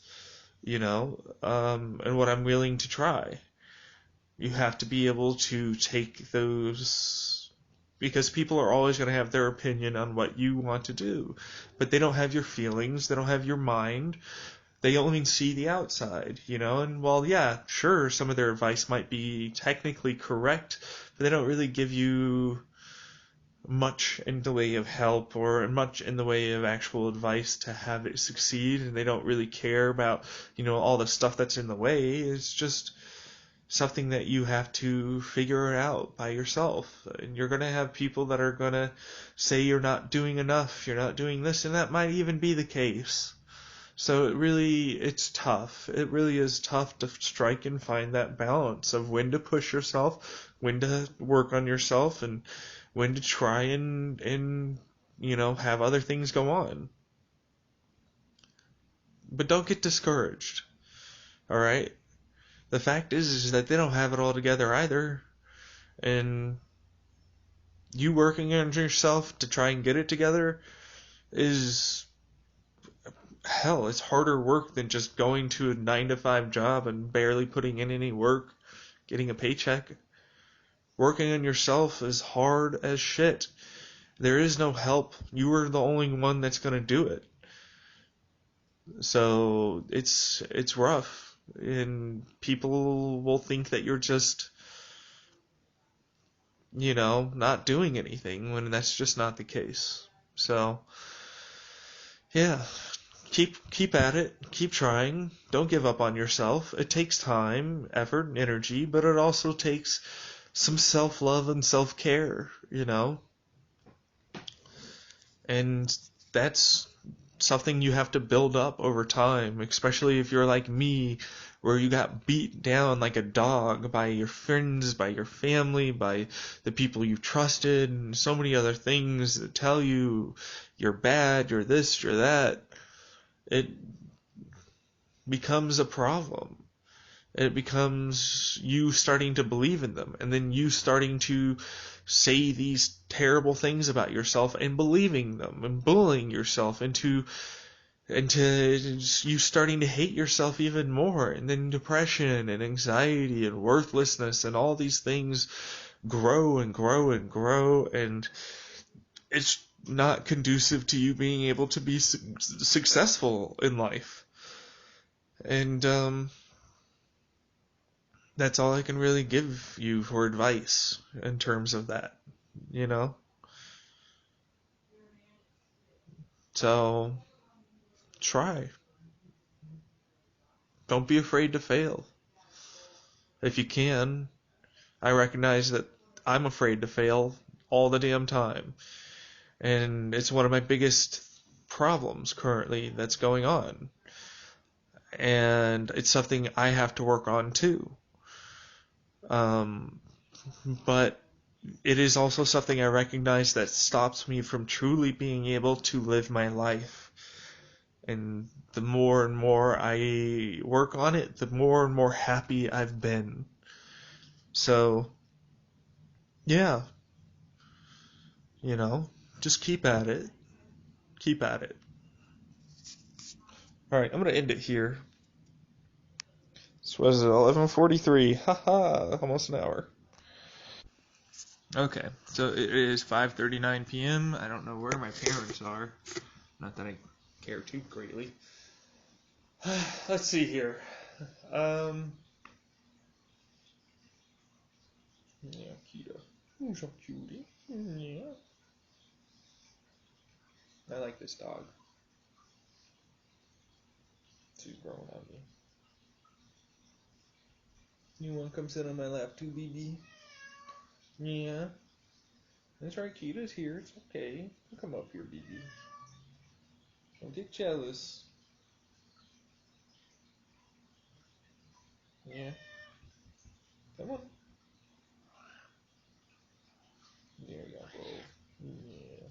and what I'm willing to try. You have to be able to take those, because people are always going to have their opinion on what you want to do, but they don't have your feelings, they don't have your mind, they only see the outside, and while, yeah, sure, some of their advice might be technically correct, but they don't really give you much in the way of help or much in the way of actual advice to have it succeed, and they don't really care about, all the stuff that's in the way. It's just something that you have to figure out by yourself. And you're going to have people that are going to say you're not doing enough, you're not doing this, and that might even be the case. So it's tough. It really is tough to strike and find that balance of when to push yourself, when to work on yourself, and when to try and have other things go on. But don't get discouraged. All right? The fact is that they don't have it all together either. And you working on yourself to try and get it together is, hell, it's harder work than just going to a 9 to 5 job and barely putting in any work, getting a paycheck. Working on yourself is hard as shit. There is no help. You are the only one that's going to do it. So it's rough, and people will think that you're just, not doing anything when that's just not the case. So, yeah, keep at it, keep trying. Don't give up on yourself. It takes time, effort, and energy, but it also takes some self-love and self-care. And that's something you have to build up over time, especially if you're like me, where you got beat down like a dog by your friends, by your family, by the people you trusted, and so many other things that tell you you're bad, you're this, you're that. It becomes a problem. It becomes you starting to believe in them, and then you starting to say these terrible things about yourself and believing them and bullying yourself into you starting to hate yourself even more, and then depression and anxiety and worthlessness and all these things grow and grow and grow, and it's not conducive to you being able to be successful in life. And that's all I can really give you for advice in terms of that, you know? So try. Don't be afraid to fail. If you can, I recognize that I'm afraid to fail all the damn time. And it's one of my biggest problems currently that's going on. And it's something I have to work on too. Um, but it is also something I recognize that stops me from truly being able to live my life. And the more and more I work on it, the more and more happy I've been. So, yeah, you know, just keep at it. Keep at it. Alright, I'm gonna end it here. This was 11:43. Haha, almost an hour. Okay, so it is 5:39 p.m. I don't know where my parents are. Not that I care too greatly. Let's see here. Um, yeah, Kita. Who's so cutie? Yeah, I like this dog. She's growing on me. You wanna come sit on my lap too, BB? Yeah. That's right, Kita's here. It's okay. Come up here, BB. Don't get jealous. Yeah. Come on. There you go. Yeah.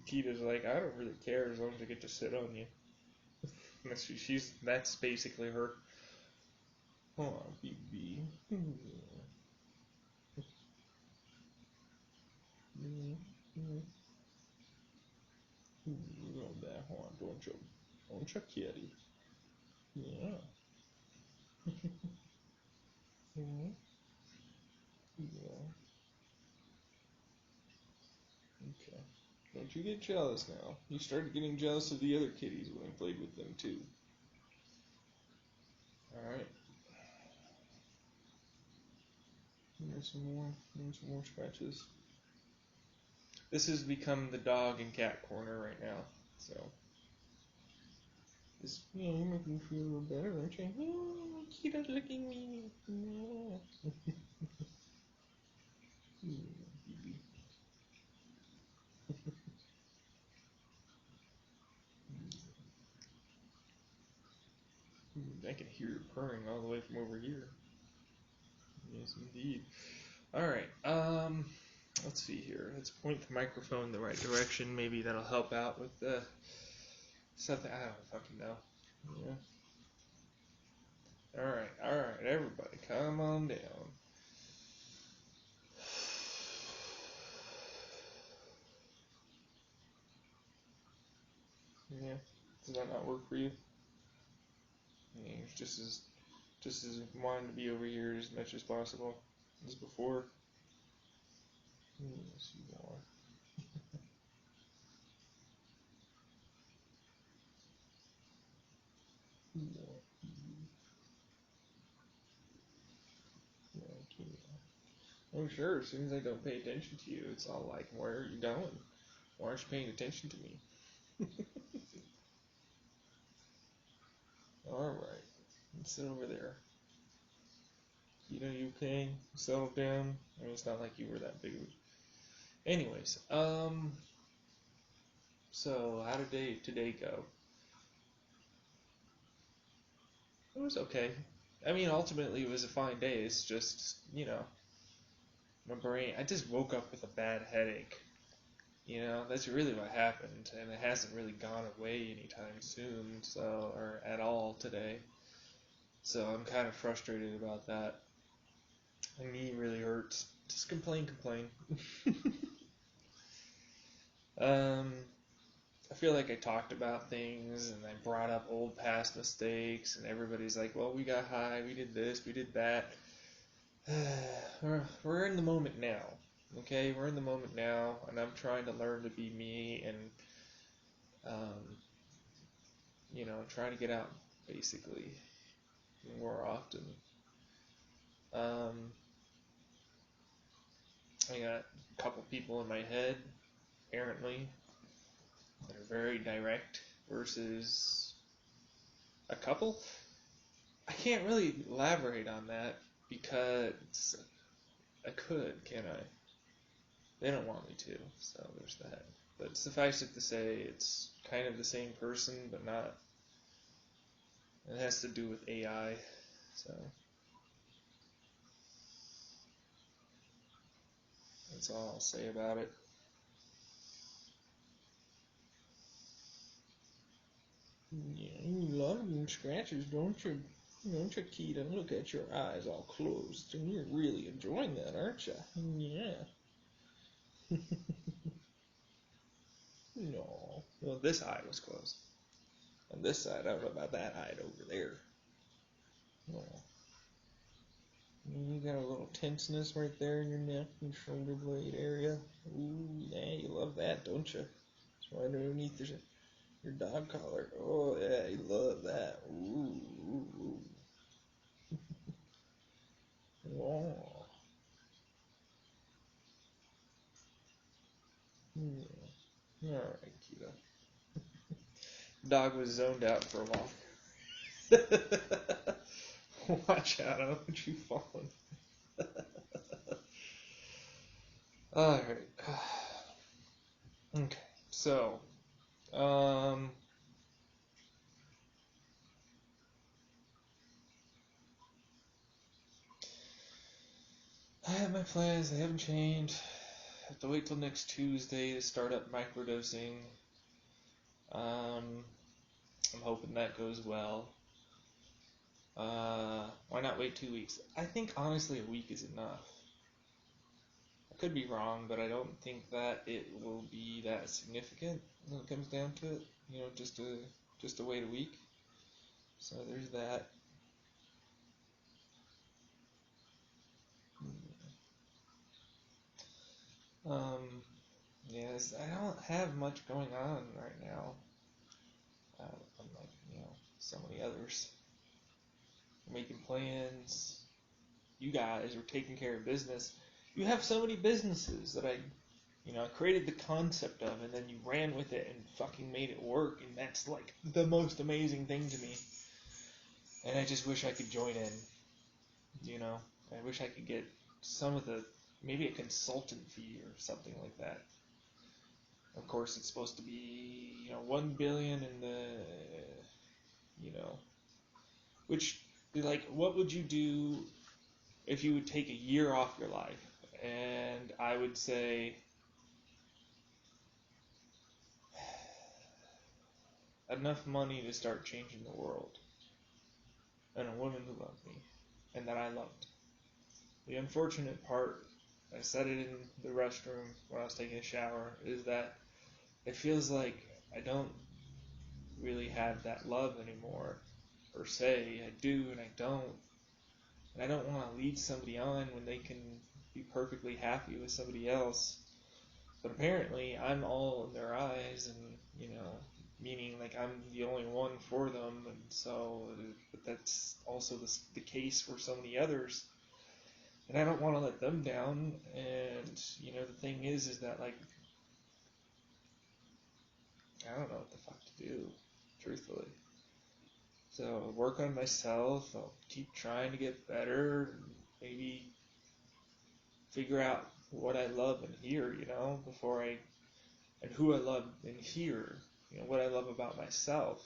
Kita's like, I don't really care as long as I get to sit on you. That's basically her. Hold on, BB. Love that. Hold on, don't you, kitty. Yeah. Yeah. Okay. Don't you get jealous now. You started getting jealous of the other kitties when I played with them too. Alright. Here's some more. Here's some more scratches. This has become the dog and cat corner right now. So this, yeah, you're making me feel a little better, aren't you? Oh, Kita's licking me. Yeah. I can hear you purring all the way from over here. Yes, indeed. All right. Let's see here. Let's point the microphone in the right direction. Maybe that'll help out with the something. I don't fucking know. Yeah. All right, everybody, calm on down. Yeah. Does that not work for you? Yeah, you're just as wanting to be over here as much as possible as before. Yes, you are. You are. Yeah, oh, sure. As soon as I don't pay attention to you, it's all like, where are you going? Why aren't you paying attention to me? Alright. Let's sit over there. You okay? Settle down? I mean, it's not like you were that big of a... Anyways, so how did today go? It was okay. I mean, ultimately, it was a fine day. It's just, my brain... I just woke up with a bad headache. That's really what happened, and it hasn't really gone away anytime soon, or at all today. So I'm kind of frustrated about that. My knee really hurts. Just complain. I feel like I talked about things and I brought up old past mistakes, and everybody's like, well, we got high, we did this, we did that. We're in the moment now, okay? We're in the moment now, and I'm trying to learn to be me and, trying to get out, basically, more often. I got a couple people in my head, apparently, that are very direct versus a couple. I can't really elaborate on that because I could, can I? They don't want me to, so there's that. But suffice it to say, it's kind of the same person, but not. It has to do with AI, so that's all I'll say about it. Yeah, you love them scratches, don't you? Don't you, Keita? Look at your eyes all closed, and you're really enjoying that, aren't you? Yeah. No. Well, this eye was closed. On this side, I don't know about that eye over there. No. You got a little tenseness right there in your neck and shoulder blade area. Ooh, yeah, you love that, don't you? It's right underneath your dog collar. Oh, yeah, you love that. Ooh, ooh, ooh. Oh. Yeah. Alright, Kita. Dog was zoned out for a while. Watch out, I don't want you falling. Alright. Okay, so, I have my plans, they haven't changed. I have to wait till next Tuesday to start up microdosing. I'm hoping that goes well. Why not wait 2 weeks? I think honestly a week is enough. I could be wrong, but I don't think that it will be that significant when it comes down to it. Just to wait a week. So there's that. Um, yes, I don't have much going on right now. Unlike so many others. We're making plans. You guys are taking care of business. You have so many businesses that I created the concept of, and then you ran with it and fucking made it work, and that's like the most amazing thing to me. And I just wish I could join in. I wish I could get some of maybe a consultant fee or something like that. Of course, it's supposed to be 1 billion in you know, which like what would you do if you would take a year off your life? And I would say enough money to start changing the world, and a woman who loved me, and that I loved. The unfortunate part, I said it in the restroom when I was taking a shower, is that it feels like I don't really have that love anymore, per se. I do and I don't. And I don't want to lead somebody on when they can be perfectly happy with somebody else. But apparently, I'm all in their eyes, and meaning like I'm the only one for them, and so, but that's also the case for so many others, and I don't want to let them down. And the thing is that like I don't know what the fuck to do, truthfully. So I'll work on myself. I'll keep trying to get better, and maybe figure out what I love in here, before and who I love in here, what I love about myself,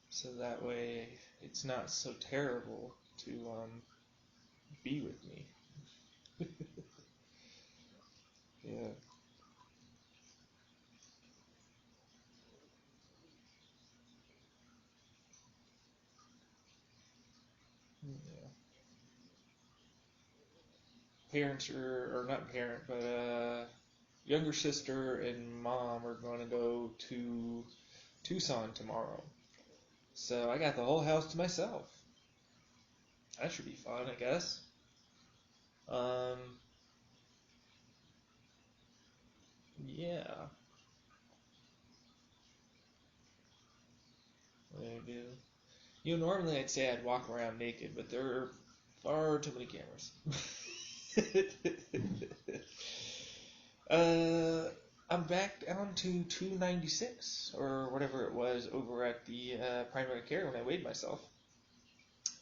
so that way it's not so terrible to be with me. Yeah. Yeah. Parents or not parent, but younger sister and mom are going to go to Tucson tomorrow. So I got the whole house to myself. That should be fun, I guess. Um, yeah, I do. Normally I'd say I'd walk around naked, but there are far too many cameras. uh, I'm back down to 296 or whatever it was over at the primary care when I weighed myself.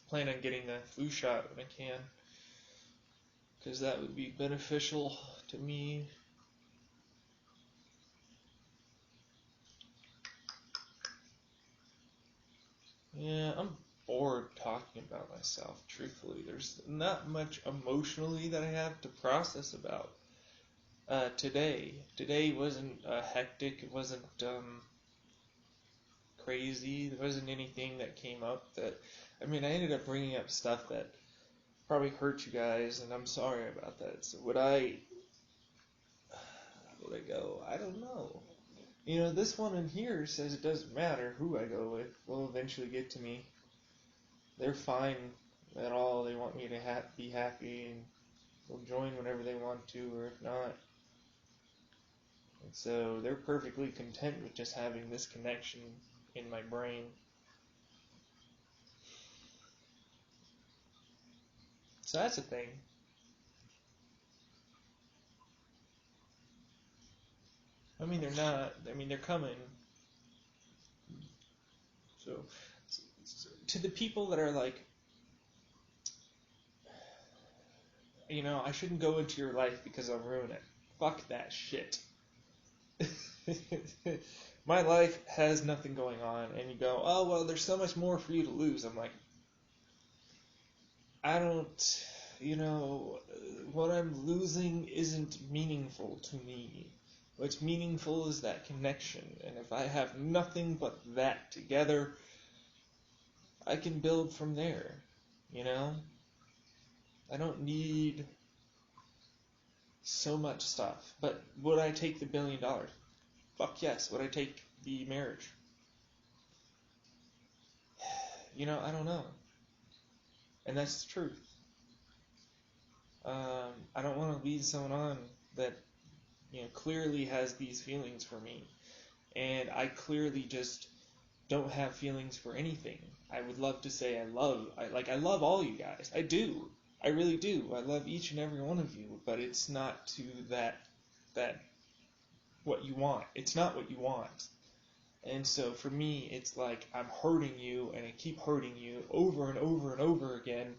Plan on getting the flu shot when I can, because that would be beneficial to me. Yeah, I'm bored talking about myself, truthfully. There's not much emotionally that I have to process about. Today wasn't hectic. It wasn't crazy. There wasn't anything that came up that. I mean, I ended up bringing up stuff that probably hurt you guys, and I'm sorry about that. So would I? Would I go? I don't know. This one in here says it doesn't matter who I go with. Will eventually get to me. They're fine at all. They want me to be happy, and they'll join whenever they want to, or if not. And so they're perfectly content with just having this connection in my brain. So that's a thing. I mean, they're not. I mean, they're coming. So, to the people that are like, I shouldn't go into your life because I'll ruin it. Fuck that shit. My life has nothing going on, and you go, oh, well, there's so much more for you to lose. I'm like, I don't, what I'm losing isn't meaningful to me. What's meaningful is that connection. And if I have nothing but that together, I can build from there. You know? I don't need so much stuff. But would I take the $1 billion? Fuck yes. Would I take the marriage? I don't know. And that's the truth. I don't want to lead someone on that, clearly has these feelings for me. And I clearly just don't have feelings for anything. I would love to say I love all you guys. I do. I really do. I love each and every one of you, but it's not to that what you want. It's not what you want. And so for me, it's like I'm hurting you and I keep hurting you over and over and over again,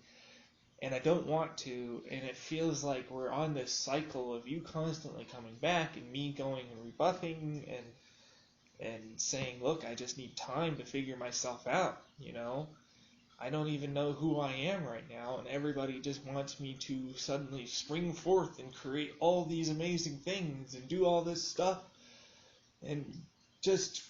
and I don't want to, and it feels like we're on this cycle of you constantly coming back and me going and rebuffing and saying, look, I just need time to figure myself out, I don't even know who I am right now, and everybody just wants me to suddenly spring forth and create all these amazing things and do all this stuff and just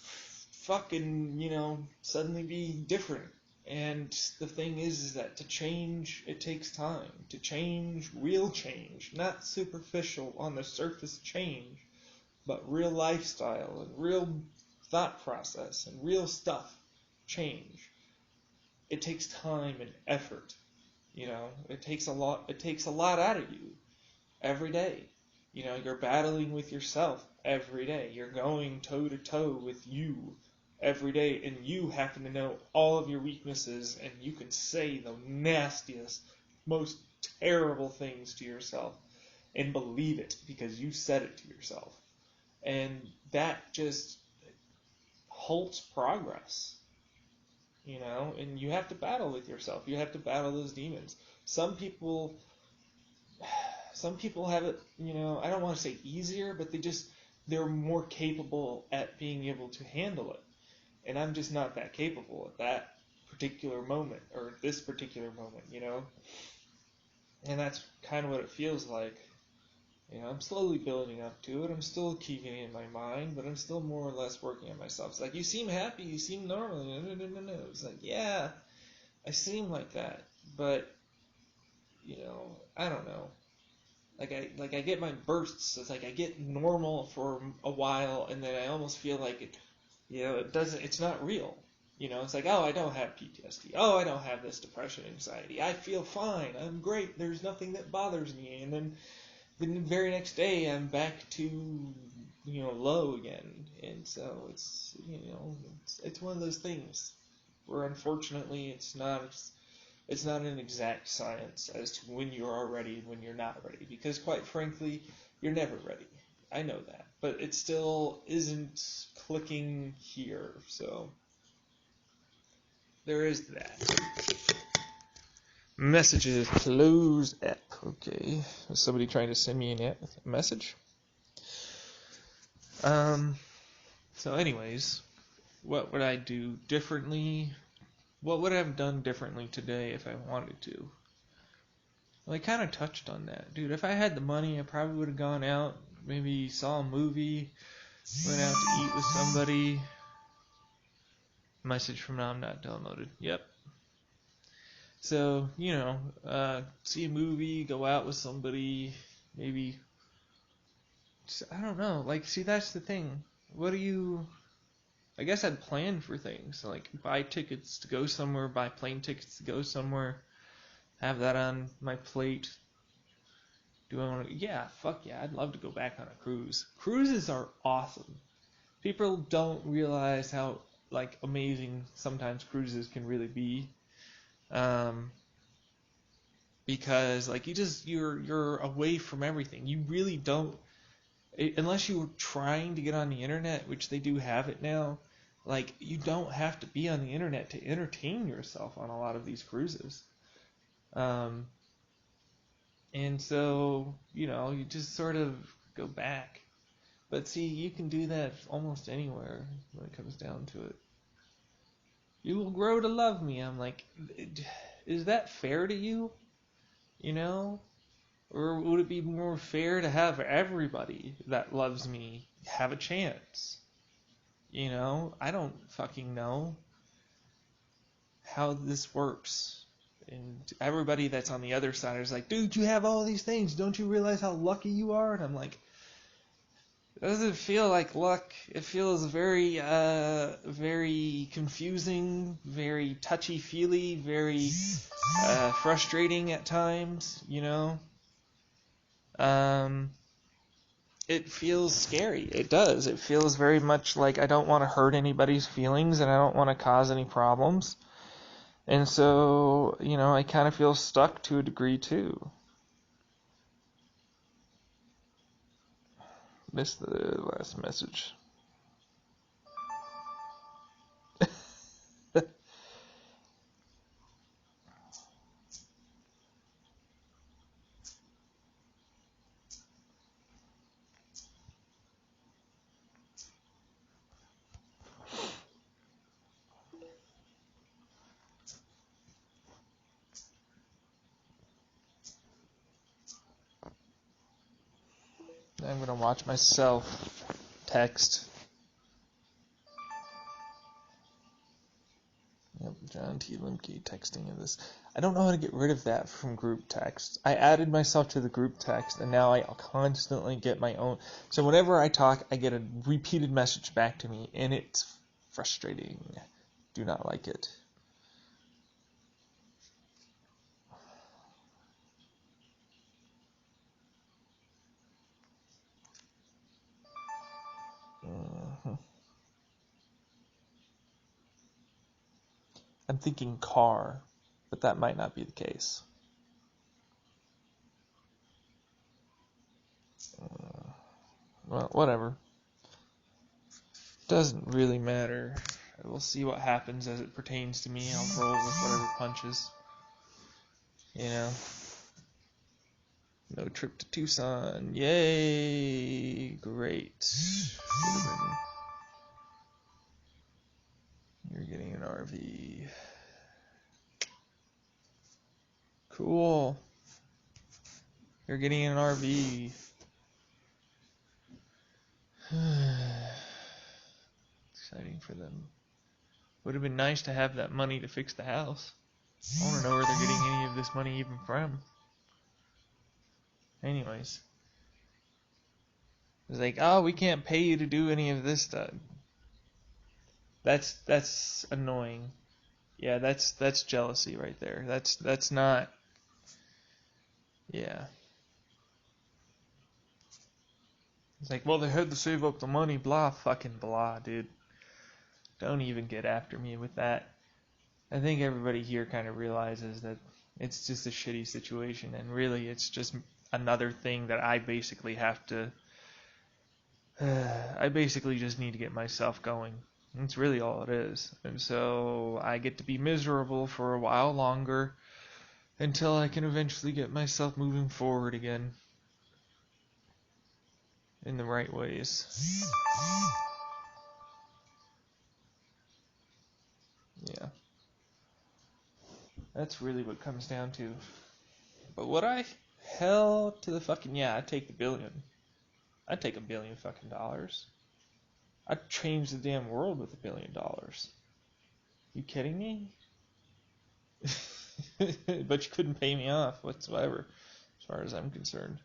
fucking, suddenly be different. And the thing is that to change, it takes time. To change, real change, not superficial on the surface change, but real lifestyle and real thought process and real stuff change. It takes time and effort. It takes a lot out of you every day. You're battling with yourself every day. You're going toe to toe with you every day, and you happen to know all of your weaknesses, and you can say the nastiest, most terrible things to yourself and believe it because you said it to yourself. And that just halts progress, and you have to battle with yourself. You have to battle those demons. Some people have it, I don't want to say easier, but they're more capable at being able to handle it. And I'm just not that capable at that particular moment, or this particular moment, And that's kind of what it feels like. I'm slowly building up to it. I'm still keeping it in my mind, but I'm still more or less working on myself. It's like, you seem happy, you seem normal. No. It's like, yeah, I seem like that, but, I don't know. Like I get my bursts. It's like I get normal for a while, and then I almost feel like it's not real. It's like, oh, I don't have PTSD. Oh, I don't have this depression, anxiety. I feel fine. I'm great. There's nothing that bothers me. And then the very next day, I'm back to, low again. And so it's one of those things where unfortunately it's not an exact science as to when you are ready and when you're not ready. Because quite frankly, you're never ready. I know that. But it still isn't clicking here. So there is that. Messages, close app. Okay. Is somebody trying to send me a message? So anyways, what would I do differently? What would I have done differently today if I wanted to? Well, I kind of touched on that. Dude, if I had the money, I probably would have gone out, maybe saw a movie, went out to eat with somebody. Message from now, I'm not downloaded. Yep. So, see a movie, go out with somebody, maybe, I don't know, see, that's the thing. I guess I'd plan for things, like buy tickets to go somewhere, buy plane tickets to go somewhere, have that on my plate. Do I want to? Yeah, fuck yeah, I'd love to go back on a cruise. Cruises are awesome. People don't realize how, amazing sometimes cruises can really be. Because you're away from everything. You really don't, unless you were trying to get on the internet, which they do have it now. You don't have to be on the internet to entertain yourself on a lot of these cruises. And so, you just sort of go back. But see, you can do that almost anywhere when it comes down to it. You will grow to love me. I'm like, is that fair to you? Or would it be more fair to have everybody that loves me have a chance. You know, I don't fucking know how this works. And everybody that's on the other side is like, dude, you have all these things. Don't you realize how lucky you are? And I'm like, it doesn't feel like luck. It feels very, very confusing, very touchy-feely, very frustrating at times, you know? It feels scary. It does. It feels very much like I don't want to hurt anybody's feelings and I don't want to cause any problems. And so, you know, I kind of feel stuck to a degree too. Missed the last message. I'm going to watch myself text. Yep, John T. Limke texting of this. I don't know how to get rid of that from group text. I added myself to the group text, and now I constantly get my own. So whenever I talk, I get a repeated message back to me, and it's frustrating. Do not like it. I'm thinking car, but that might not be the case. Well, whatever. Doesn't really matter. We'll see what happens as it pertains to me. I'll roll with whatever punches. You know? No trip to Tucson. Yay! Great. You're getting an RV. Cool. You're getting an RV. Exciting for them. Would have been nice to have that money to fix the house. I want to know where they're getting any of this money even from. Anyways. It's like, oh, we can't pay you to do any of this stuff. That's annoying. Yeah, that's jealousy right there. That's not. Yeah. It's like, well, they had to save up the money, blah, fucking blah, dude. Don't even get after me with that. I think everybody here kind of realizes that it's just a shitty situation, and really it's just another thing that I basically have to. I basically just need to get myself going. That's really all it is. And so I get to be miserable for a while longer until I can eventually get myself moving forward again in the right ways. Yeah. That's really what it comes down to. But would I? Hell to the fucking yeah, I'd take the billion. I'd take $1 billion fucking dollars. I'd change the damn world with $1 billion. You kidding me? But you couldn't pay me off whatsoever, as far as I'm concerned.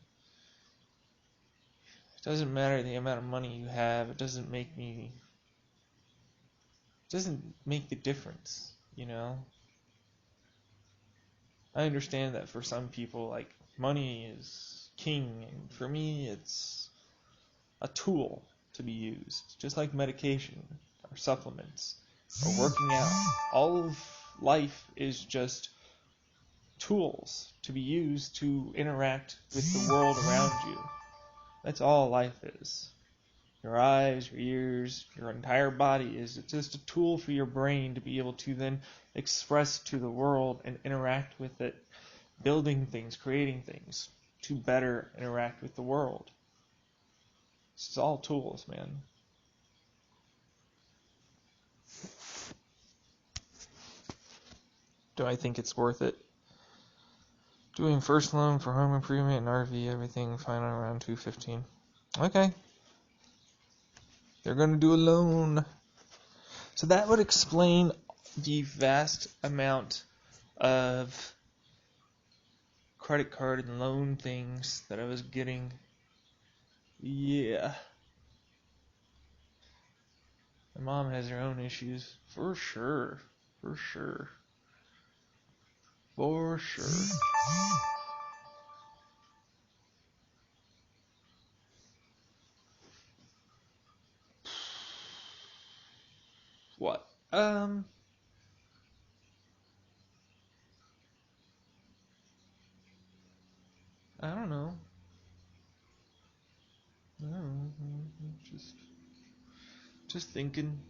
It doesn't matter the amount of money you have. It doesn't make me. It doesn't make the difference, you know. I understand that for some people, like, money is king, and for me, it's a tool to be used, just like medication or supplements or working out. All of life is just tools to be used to interact with the world around you. That's all life is. Your eyes, your ears, your entire body is just a tool for your brain to be able to then express to the world and interact with it, building things, creating things to better interact with the world. It's all tools, man. Do I think it's worth it? Doing first loan for home improvement and RV, everything fine around $215. Okay. They're going to do a loan. So that would explain the vast amount of credit card and loan things that I was getting. Yeah. My mom has her own issues. For sure. For sure. For sure. What? I don't know. No, just thinking.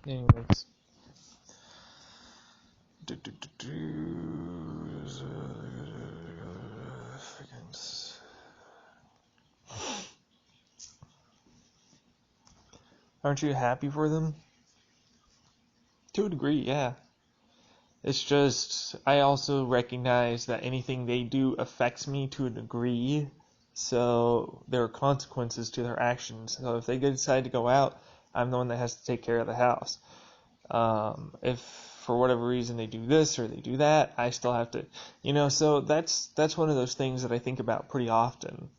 Anyways. Aren't you happy for them? To a degree, yeah. It's just, I also recognize that anything they do affects me to a degree, so there are consequences to their actions. So if they decide to go out, I'm the one that has to take care of the house. If for whatever reason they do this or they do that, I still have to, so that's one of those things that I think about pretty often.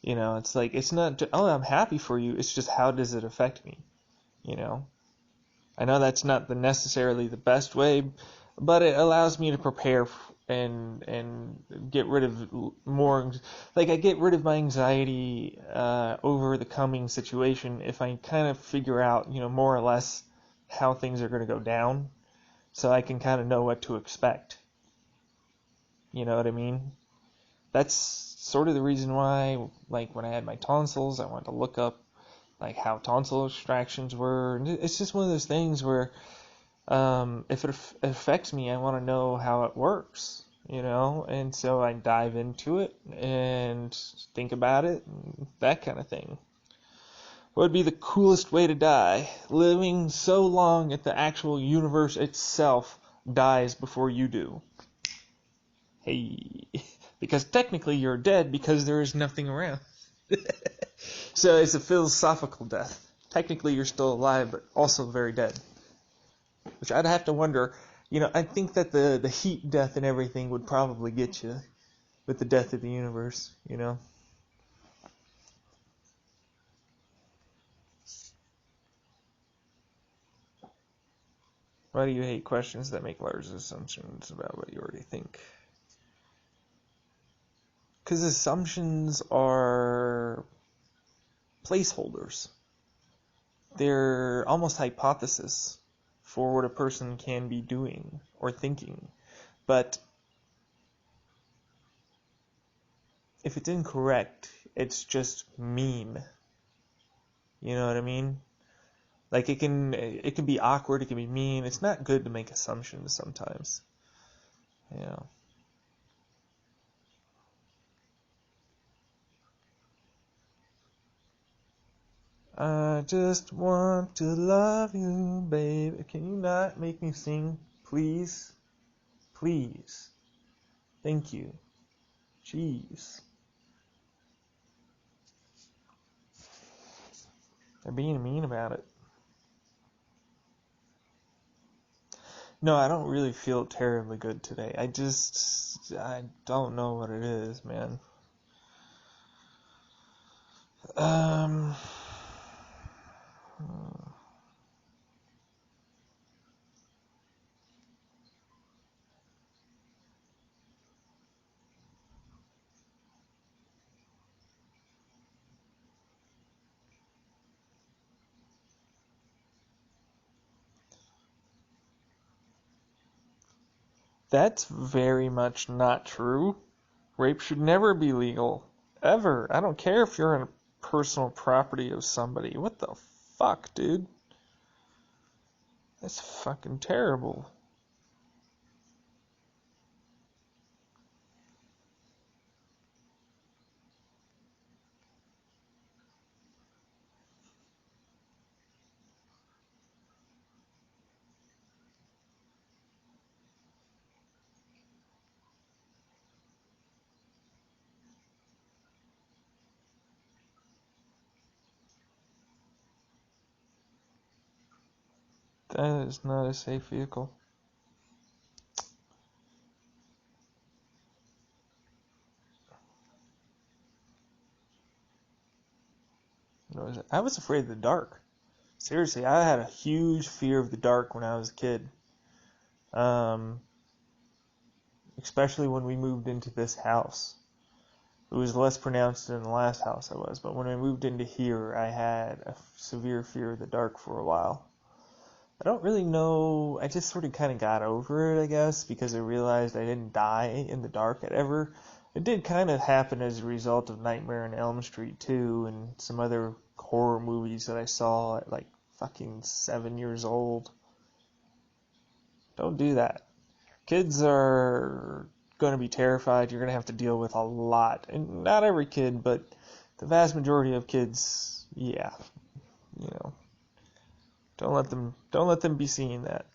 It's like, it's not, oh, I'm happy for you, it's just how does it affect me, I know that's not necessarily the best way, but it allows me to prepare and get rid of more, like I get rid of my anxiety over the coming situation if I kind of figure out, more or less how things are going to go down, so I can kind of know what to expect. You know what I mean? That's sort of the reason why, like when I had my tonsils, I wanted to look up like how tonsil extractions were. And it's just one of those things where if it affects me, I want to know how it works, and so I dive into it and think about it, and that kind of thing. What would be the coolest way to die? Living so long that the actual universe itself dies before you do. Hey, because technically you're dead because there is nothing around. So it's a philosophical death. Technically you're still alive, but also very dead. Which I'd have to wonder, I think that the heat death and everything would probably get you with the death of the universe, Why do you hate questions that make large assumptions about what you already think? Because assumptions are placeholders. They're almost hypotheses for what a person can be doing or thinking. But if it's incorrect, it's just mean. You know what I mean? Like it can be awkward, it can be mean. It's not good to make assumptions sometimes. I just want to love you, babe. Can you not make me sing, please? Please. Thank you. Jeez. They're being mean about it. No, I don't really feel terribly good today. I don't know what it is, man. That's very much not true. Rape should never be legal. Ever. I don't care if you're in personal property of somebody. What the fuck, dude? That's fucking terrible. That is not a safe vehicle. I was afraid of the dark. Seriously, I had a huge fear of the dark when I was a kid. Um, Especially when we moved into this house. It was less pronounced than the last house I was, but when I moved into here, I had a severe fear of the dark for a while. I don't really know, I just sort of kind of got over it, I guess, because I realized I didn't die in the dark ever. It did kind of happen as a result of Nightmare on Elm Street 2 and some other horror movies that I saw at like fucking 7 years old. Don't do that. Kids are going to be terrified. You're going to have to deal with a lot. And not every kid, but the vast majority of kids, yeah. You know, don't let them be seeing that.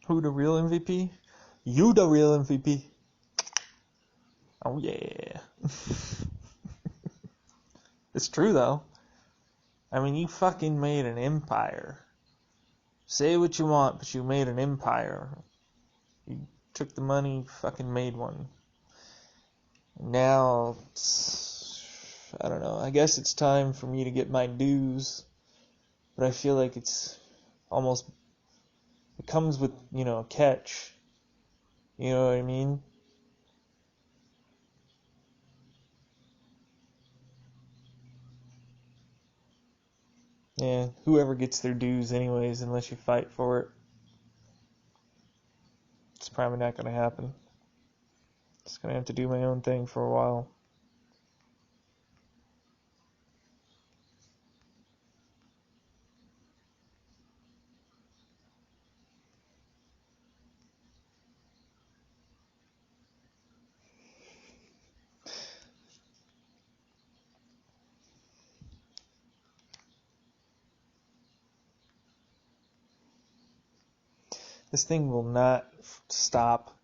Who the real MVP? You the real MVP. Oh yeah. It's true though. I mean, you fucking made an empire. Say what you want, but you made an empire. You took the money, fucking made one. Now, I don't know. I guess it's time for me to get my dues, but I feel like it's almost, it comes with, a catch. You know what I mean? Yeah, whoever gets their dues anyways, unless you fight for it. It's probably not going to happen. Just going to have to do my own thing for a while. This thing will not stop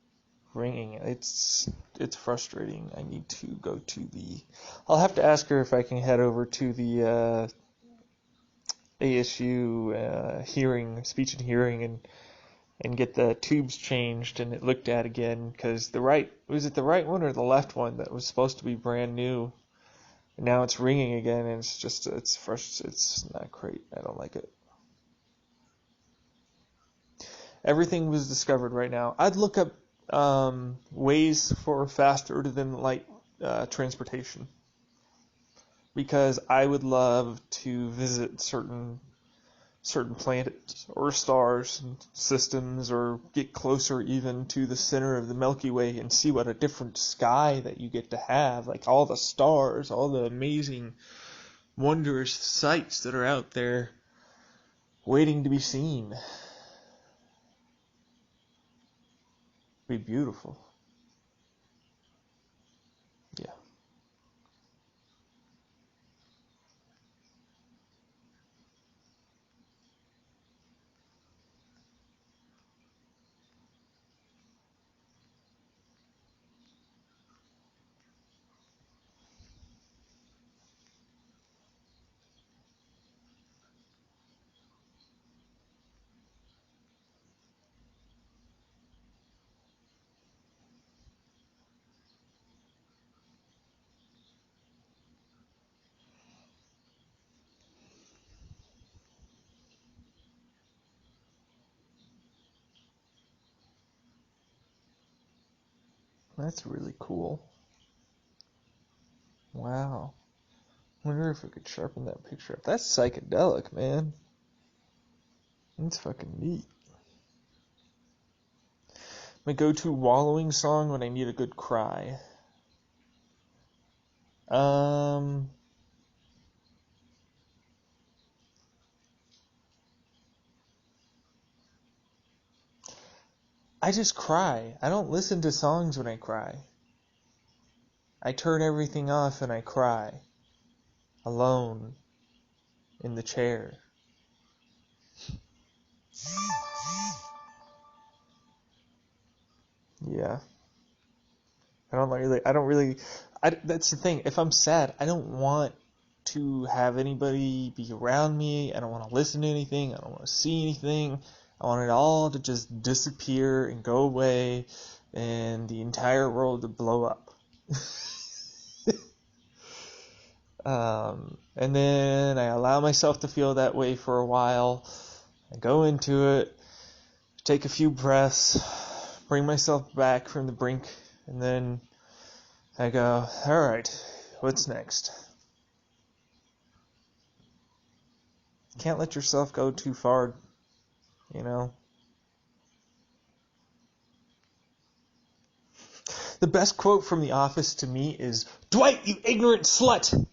ringing. It's frustrating. I need to go to the. I'll have to ask her if I can head over to the ASU speech and hearing, and get the tubes changed and it looked at again, because was it the right one or the left one that was supposed to be brand new? And now it's ringing again, and it's not great. I don't like it. Everything was discovered right now. I'd look up ways for faster than light transportation, because I would love to visit certain planets or stars and systems, or get closer even to the center of the Milky Way and see what a different sky that you get to have, like all the stars, all the amazing, wondrous sights that are out there waiting to be seen. Be beautiful. Yeah. That's really cool. Wow. Wonder if I could sharpen that picture up. That's psychedelic, man. That's fucking neat. My go-to wallowing song when I need a good cry. I just cry. I don't listen to songs when I cry. I turn everything off and I cry. Alone. In the chair. Yeah. That's the thing. If I'm sad, I don't want to have anybody be around me. I don't want to listen to anything. I don't want to see anything. I want it all to just disappear and go away and the entire world to blow up. And then I allow myself to feel that way for a while. I go into it, take a few breaths, bring myself back from the brink, and then I go, alright, what's next? Can't let yourself go too far, you know? The best quote from The Office to me is, "Dwight, you ignorant slut!"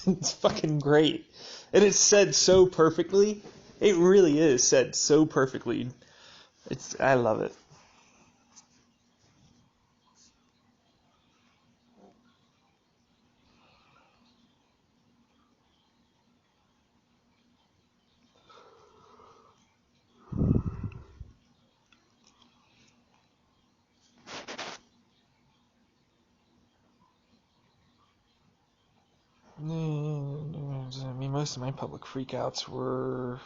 It's fucking great. And it's said so perfectly. It really is said so perfectly. I love it. I mean, most of my public freakouts were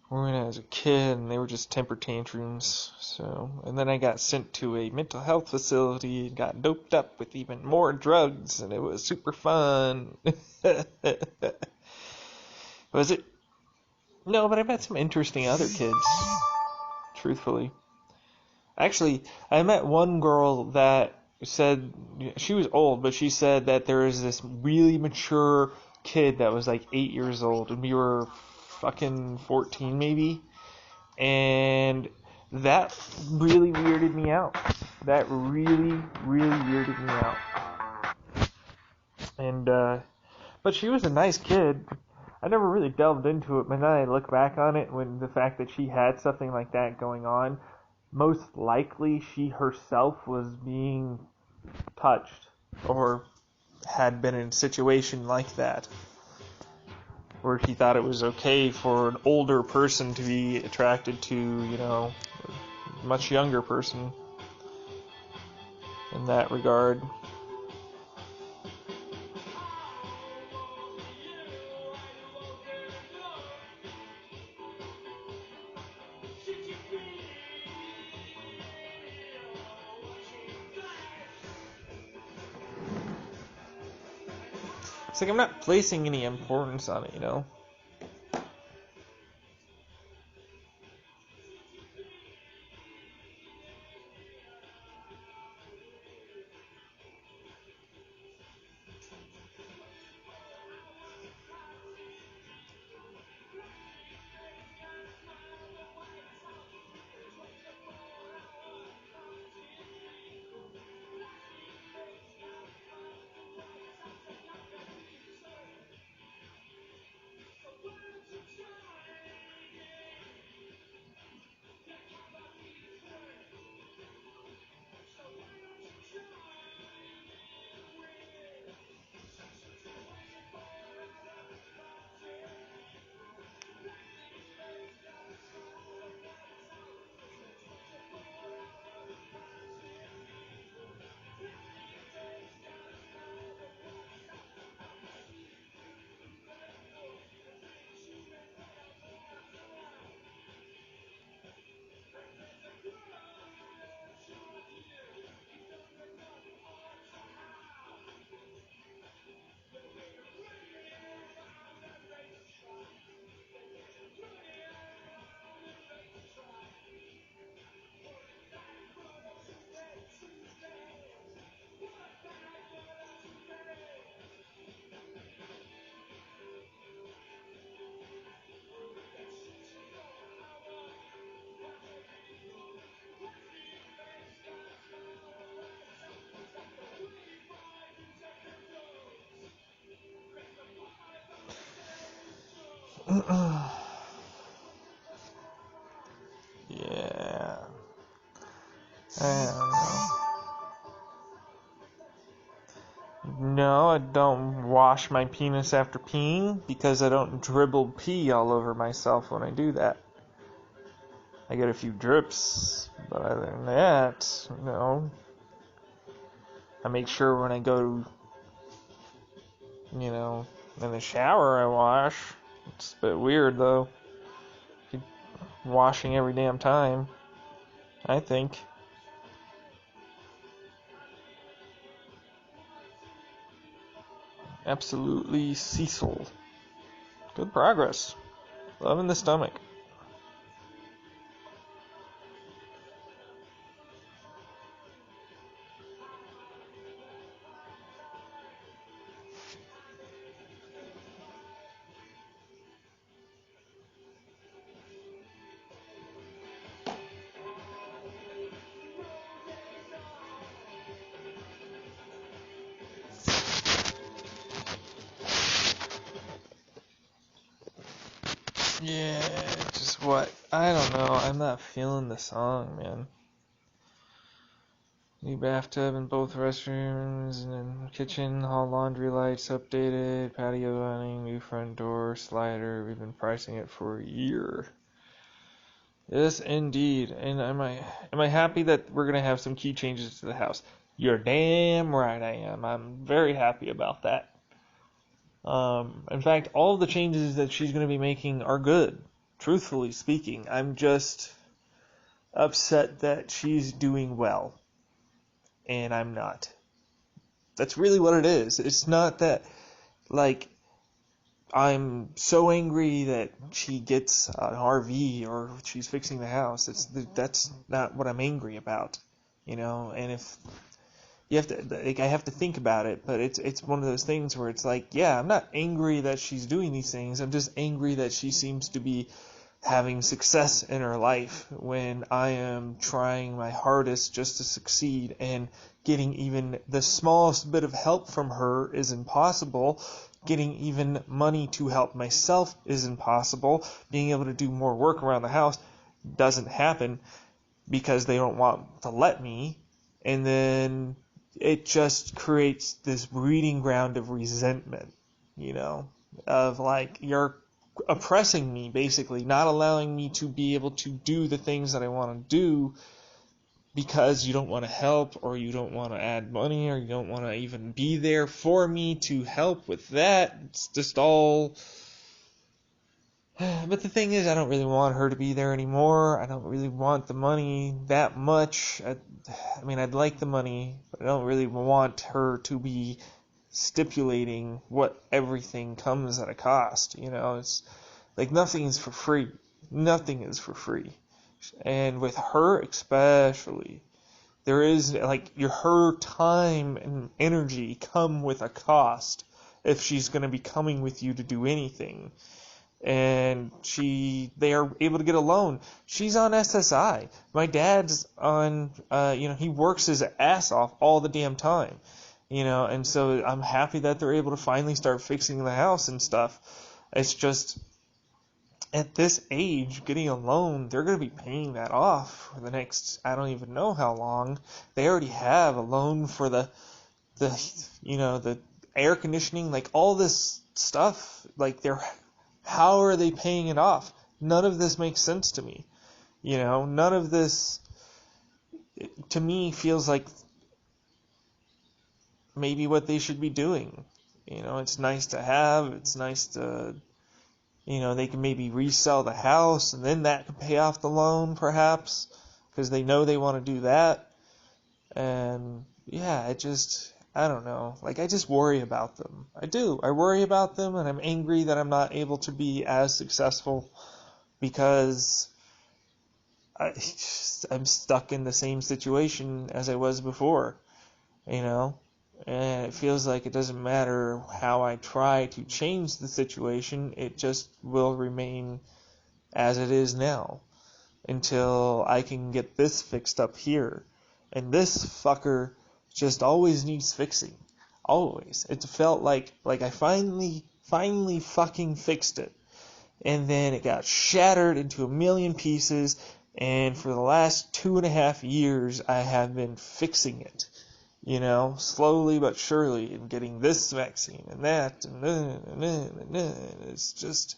when I was a kid, and they were just temper tantrums. So, and then I got sent to a mental health facility and got doped up with even more drugs, and it was super fun. Was it? No, but I met some interesting other kids, truthfully. Actually, I met one girl that said, she was old, but she said that there was this really mature kid that was like 8 years old, and we were fucking 14 maybe, and that really weirded me out. That really, really weirded me out. And, but she was a nice kid. I never really delved into it, but now I look back on it, when the fact that she had something like that going on, most likely she herself was being touched or had been in a situation like that, where she thought it was okay for an older person to be attracted to, a much younger person in that regard. It's like I'm not placing any importance on it. Yeah. I don't know. No, I don't wash my penis after peeing because I don't dribble pee all over myself when I do that. I get a few drips, but other than that, I make sure when I go, in the shower I wash. It's a bit weird though. Washing every damn time, I think. Absolutely Cecil. Good progress. Loving the stomach. Yeah, just what? I don't know. I'm not feeling the song, man. New bathtub in both restrooms, and then kitchen, hall laundry lights updated, patio awning, new front door, slider. We've been pricing it for a year. Yes, indeed. And am I happy that we're gonna have some key changes to the house? You're damn right I am. I'm very happy about that. In fact, all of the changes that she's going to be making are good, truthfully speaking. I'm just upset that she's doing well, and I'm not. That's really what it is. It's not that, like, I'm so angry that she gets an RV or she's fixing the house. That's not what I'm angry about, and if you have to, like, I have to think about it, but it's one of those things where it's like, yeah, I'm not angry that she's doing these things. I'm just angry that she seems to be having success in her life when I am trying my hardest just to succeed, and getting even the smallest bit of help from her is impossible. Getting even money to help myself is impossible. Being able to do more work around the house doesn't happen because they don't want to let me. And then it just creates this breeding ground of resentment, of like, you're oppressing me, basically, not allowing me to be able to do the things that I want to do because you don't want to help, or you don't want to add money, or you don't want to even be there for me to help with that. It's just all... But the thing is, I don't really want her to be there anymore. I don't really want the money that much. I mean, I'd like the money, but I don't really want her to be stipulating what everything comes at a cost. It's like nothing is for free. Nothing is for free. And with her especially, there is, like, her time and energy come with a cost if she's going to be coming with you to do anything. And they are able to get a loan. She's on SSI. My dad's on, he works his ass off all the damn time, and so I'm happy that they're able to finally start fixing the house and stuff. It's just, at this age, getting a loan, they're going to be paying that off for the next, I don't even know how long. They already have a loan for the air conditioning, like all this stuff, like how are they paying it off? None of this makes sense to me. None of this, to me, feels like maybe what they should be doing. It's nice to have. It's nice to, they can maybe resell the house, and then that can pay off the loan, perhaps, because they know they want to do that. And, yeah, I don't know. Like, I just worry about them. I do. I worry about them, and I'm angry that I'm not able to be as successful because I'm stuck in the same situation as I was before, and it feels like it doesn't matter how I try to change the situation, it just will remain as it is now until I can get this fixed up here. And this fucker just always needs fixing. Always. It felt like I finally fucking fixed it. And then it got shattered into a million pieces, and for the last 2.5 years I have been fixing it. slowly but surely, and getting this vaccine and that, and it's just,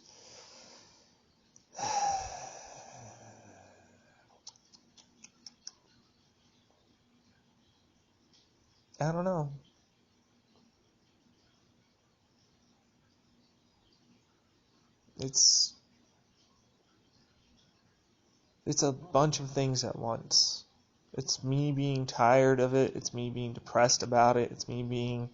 I don't know. It's a bunch of things at once. It's me being tired of it. It's me being depressed about it. It's me being,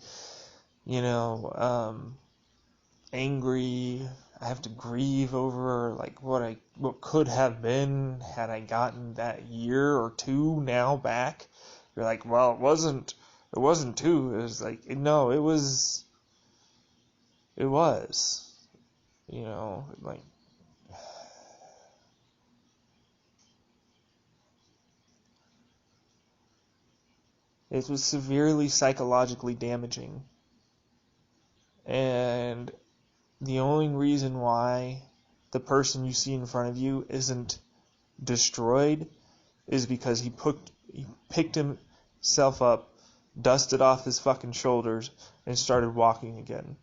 angry. I have to grieve over like what could have been had I gotten that year or two now back. You're like, well, it wasn't 2. It was like, no, it was, like, it was severely psychologically damaging. And the only reason why the person you see in front of you isn't destroyed is because he picked himself up, dusted off his fucking shoulders, and started walking again.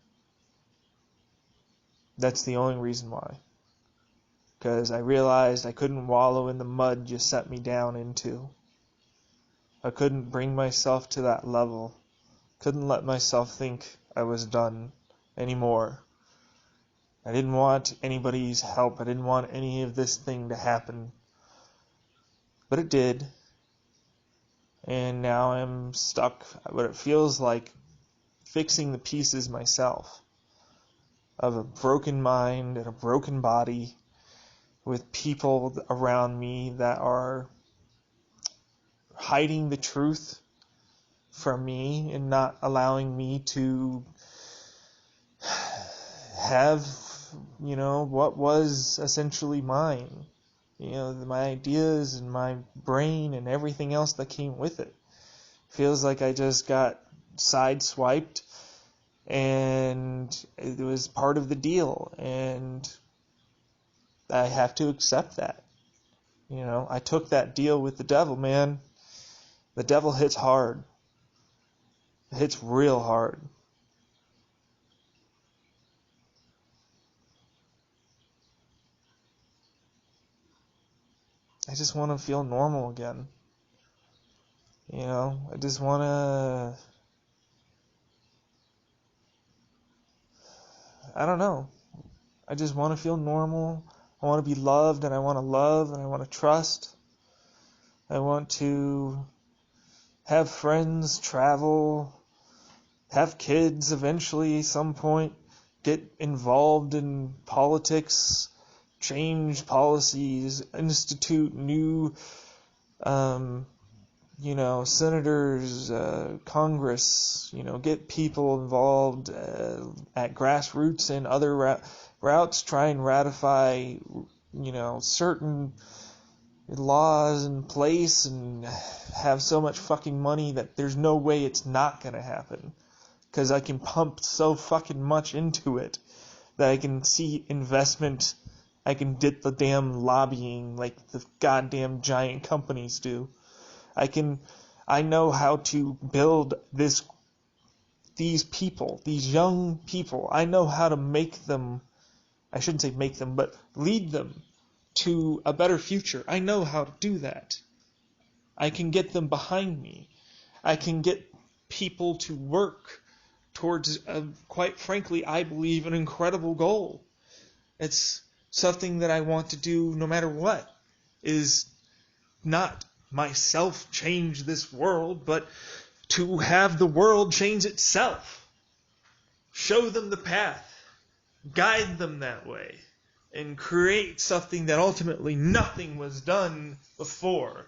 That's the only reason why. Because I realized I couldn't wallow in the mud you set me down into. I couldn't bring myself to that level. Couldn't let myself think I was done anymore. I didn't want anybody's help. I didn't want any of this thing to happen. But it did. And now I'm stuck, what it feels like, fixing the pieces myself. Of a broken mind and a broken body, with people around me that are hiding the truth from me and not allowing me to have, what was essentially mine. My ideas and my brain and everything else that came with it. Feels like I just got sideswiped, and it was part of the deal, and I have to accept that. I took that deal with the devil, man. The devil hits hard. It hits real hard. I just want to feel normal again. I just want to... I don't know. I just want to feel normal. I want to be loved, and I want to love, and I want to trust. I want to have friends, travel, have kids eventually, some point, get involved in politics, change policies, institute new, senators, Congress, get people involved at grassroots and other routes, try and ratify, certain laws in place and have so much fucking money that there's no way it's not going to happen. Because I can pump so fucking much into it that I can see investment. I can dip the damn lobbying like the goddamn giant companies do. I know how to build these people, these young people. I know how to make them, I shouldn't say make them, but lead them to a better future. I know how to do that. I can get them behind me. I can get people to work towards, quite frankly, I believe, an incredible goal. It's something that I want to do no matter what. Is not myself change this world, but to have the world change itself. Show them the path. Guide them that way. And create something that ultimately nothing was done before.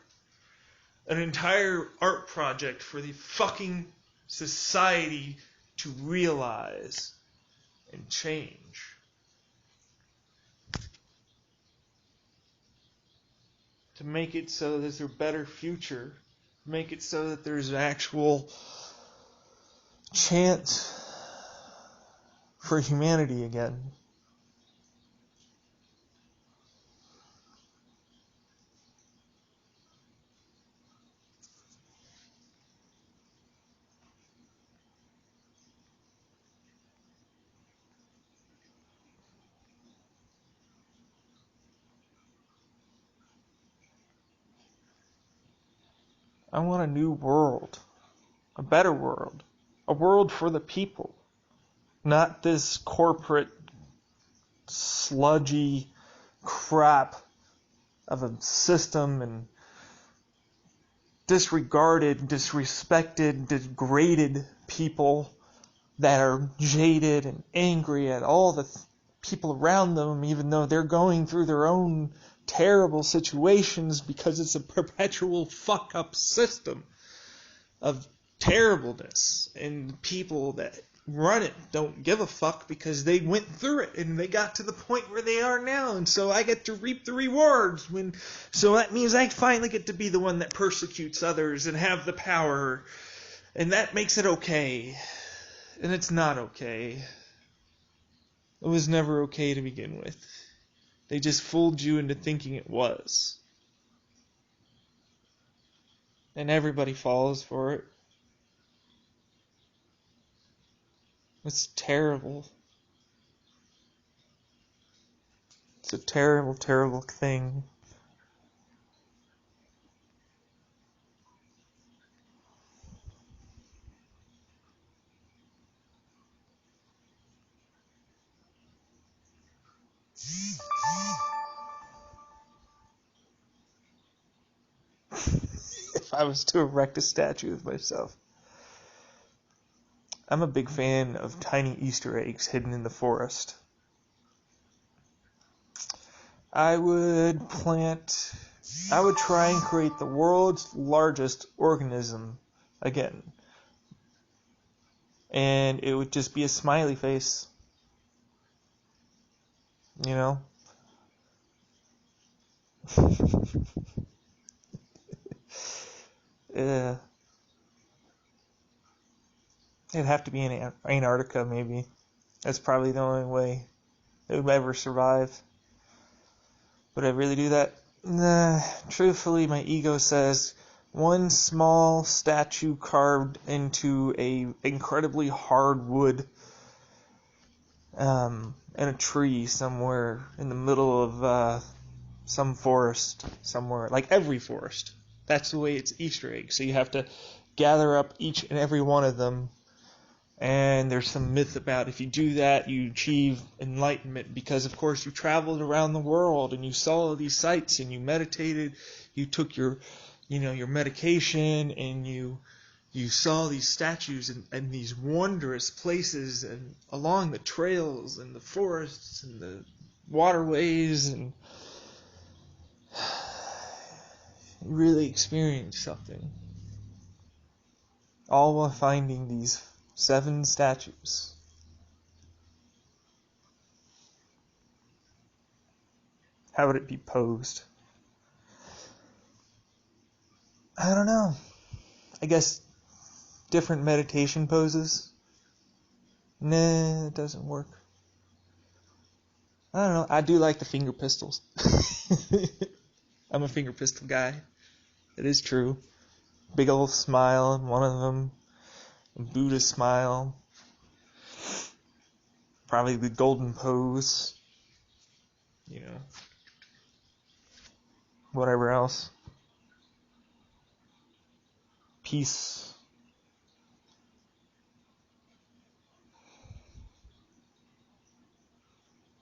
An entire art project for the fucking society to realize and change. To make it so there's a better future. Make it so that there's an actual chance for humanity again. I want a new world. A better world. A world for the people. Not this corporate, sludgy crap of a system and disregarded, disrespected, degraded people that are jaded and angry at all the people around them, even though they're going through their own terrible situations because it's a perpetual fuck-up system of terribleness, and people that run it don't give a fuck because they went through it and they got to the point where they are now, and so I get to reap the rewards so that means I finally get to be the one that persecutes others and have the power, and that makes it okay. And it's not okay. It was never okay to begin with. They just fooled you into thinking it was. And everybody falls for it. It's terrible. It's a terrible, terrible thing. If I was to erect a statue of myself. I'm a big fan of tiny Easter eggs hidden in the forest. I would try and create the world's largest organism again. And it would just be a smiley face. You know? Yeah. It'd have to be in Antarctica, maybe. That's probably the only way it would ever survive. Would I really do that? Nah. Truthfully, my ego says one small statue carved into a incredibly hard wood in a tree somewhere in the middle of some forest somewhere, like every forest. That's the way it's Easter egg. So you have to gather up each and every one of them. And there's some myth about if you do that, you achieve enlightenment because, of course, you traveled around the world and you saw all these sights and you meditated. You took your medication and you saw these statues and these wondrous places and along the trails and the forests and the waterways, and you really experienced something. All while finding these 7 statues. How would it be posed? I don't know. I guess different meditation poses. Nah, it doesn't work. I don't know. I do like the finger pistols. I'm a finger pistol guy. It is true. Big old smile on one of them. A Buddha smile. Probably the golden pose. Whatever else. Peace.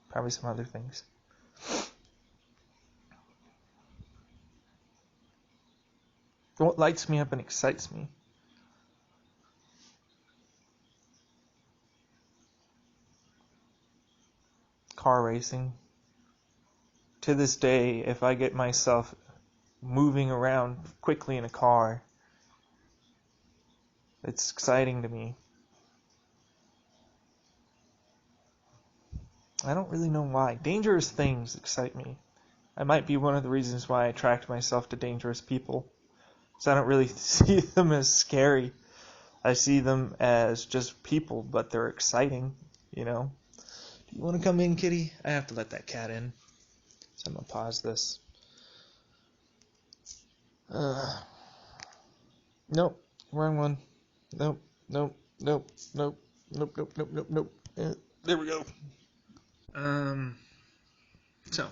Probably some other things. What lights me up and excites me? Car racing. To this day, if I get myself moving around quickly in a car, it's exciting to me. I don't really know why. Dangerous things excite me. I might be one of the reasons why I attract myself to dangerous people. So I don't really see them as scary. I see them as just people, but they're exciting, Do you want to come in, kitty? I have to let that cat in. So I'm going to pause this. Nope. Wrong one. Nope. Nope. Nope. Nope. Nope. Nope. Nope. Nope. Nope. There we go. So.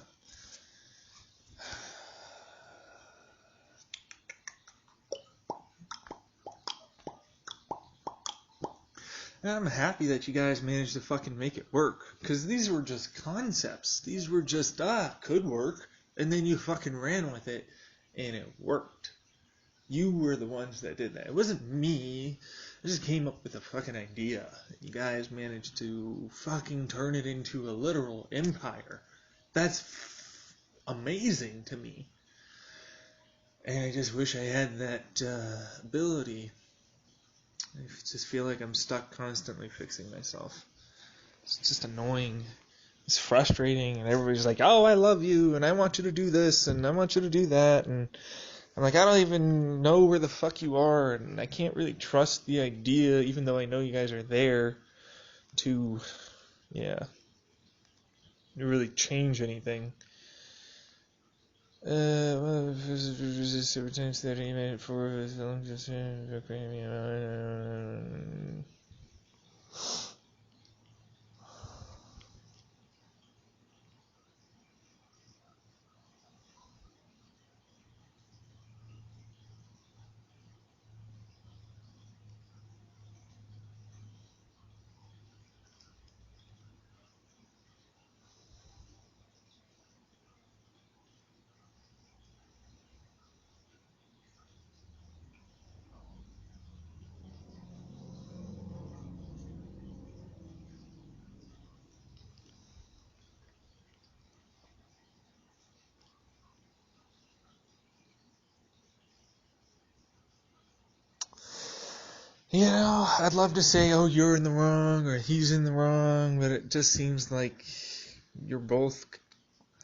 happy that you guys managed to fucking make it work. Because these were just concepts. These were just, could work. And then you fucking ran with it. And it worked. You were the ones that did that. It wasn't me. I just came up with a fucking idea. You guys managed to fucking turn it into a literal empire. That's amazing to me. And I just wish I had that ability. I just feel like I'm stuck constantly fixing myself. It's just annoying. It's frustrating, and everybody's like, oh, I love you, and I want you to do this, and I want you to do that, and I'm like, I don't even know where the fuck you are, and I can't really trust the idea, even though I know you guys are there, to, really change anything. Well, returns that he made for just I'd love to say, oh, you're in the wrong, or he's in the wrong, but it just seems like you're both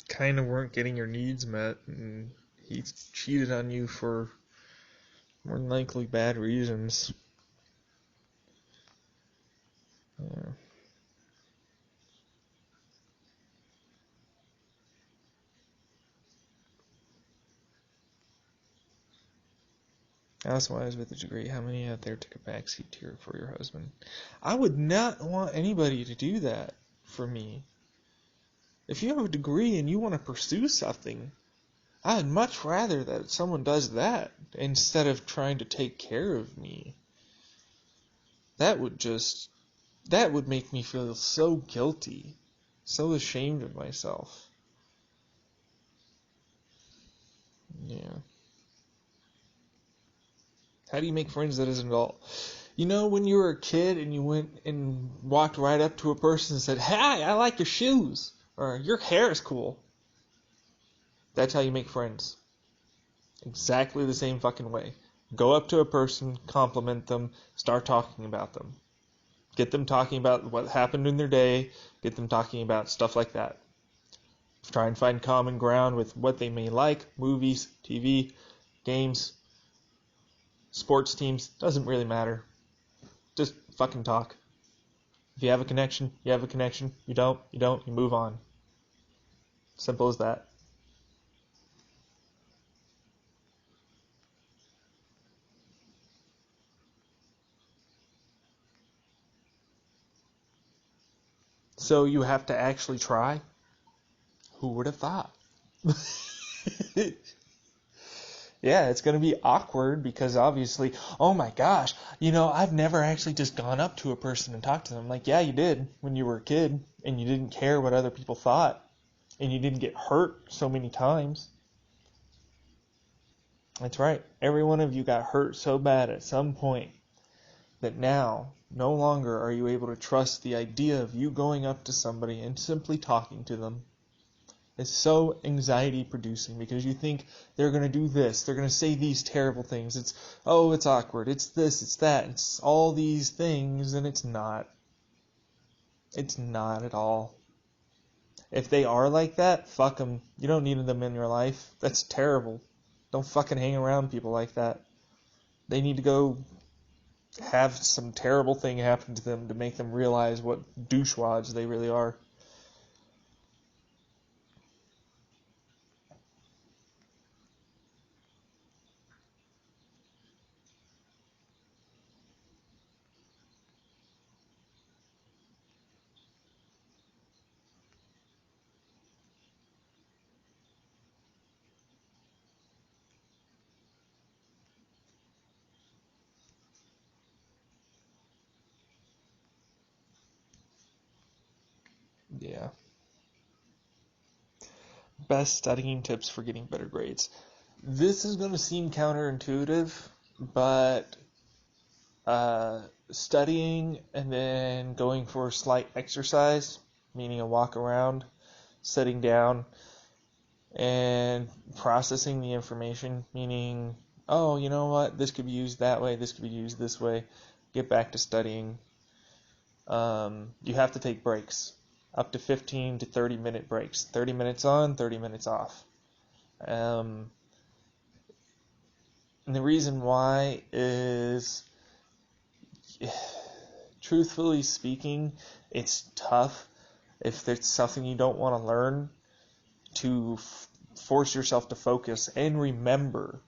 kind of weren't getting your needs met, and he cheated on you for more than likely bad reasons. Yeah. Housewives with a degree, how many out there took a backseat to for your husband? I would not want anybody to do that for me. If you have a degree and you want to pursue something, I'd much rather that someone does that instead of trying to take care of me. That would make me feel so guilty, so ashamed of myself. Yeah. How do you make friends that as an adult? You know, when you were a kid and you went and walked right up to a person and said, hey, I like your shoes, or your hair is cool. That's how you make friends. Exactly the same fucking way. Go up to a person, compliment them, start talking about them. Get them talking about what happened in their day, get them talking about stuff like that. Try and find common ground with what they may like, movies, TV, games, sports teams, doesn't really matter. Just fucking talk. If you have a connection, you have a connection. You don't, you move on. Simple as that. So you have to actually try? Who would have thought? Yeah, it's going to be awkward because obviously, oh my gosh, I've never actually just gone up to a person and talked to them. Like, yeah, you did when you were a kid and you didn't care what other people thought and you didn't get hurt so many times. That's right. Every one of you got hurt so bad at some point that now no longer are you able to trust the idea of you going up to somebody and simply talking to them. It's so anxiety producing because you think they're going to do this, they're going to say these terrible things. It's awkward, it's this, it's that, it's all these things, and it's not. It's not at all. If they are like that, fuck them. You don't need them in your life. That's terrible. Don't fucking hang around people like that. They need to go have some terrible thing happen to them to make them realize what douchewads they really are. Yeah. Best studying tips for getting better grades. This is going to seem counterintuitive, but studying and then going for a slight exercise, meaning a walk around, sitting down, and processing the information, meaning, oh, you know what, this could be used that way, this could be used this way, get back to studying. You have to take breaks, up to 15 to 30 minute breaks, 30 minutes on, 30 minutes off. And the reason why is, truthfully speaking, it's tough if there's something you don't want to learn to force yourself to focus and remember.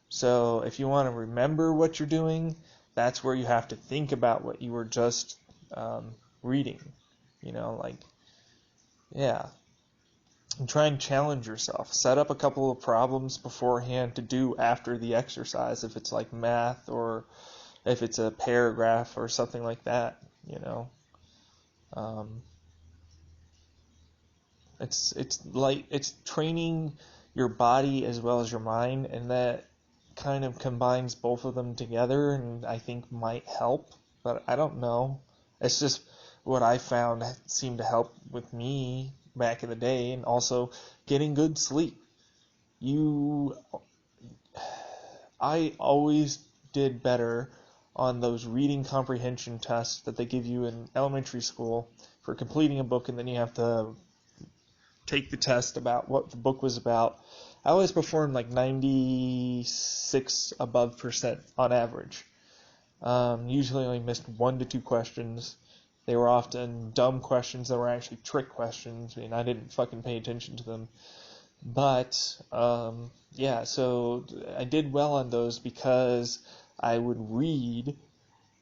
So if you want to remember what you're doing, that's where you have to think about what you were just reading. And try and challenge yourself. Set up a couple of problems beforehand to do after the exercise, if it's like math or if it's a paragraph or something like that, It's training your body as well as your mind, and that kind of combines both of them together, and I think might help, but I don't know. It's just what I found seemed to help with me back in the day, and also getting good sleep. I always did better on those reading comprehension tests that they give you in elementary school for completing a book, and then you have to take the test about what the book was about. I always performed like 96 above percent on average. Usually only missed 1 to 2 questions. They were often dumb questions that were actually trick questions. I mean, I didn't fucking pay attention to them. But, so I did well on those because I would read,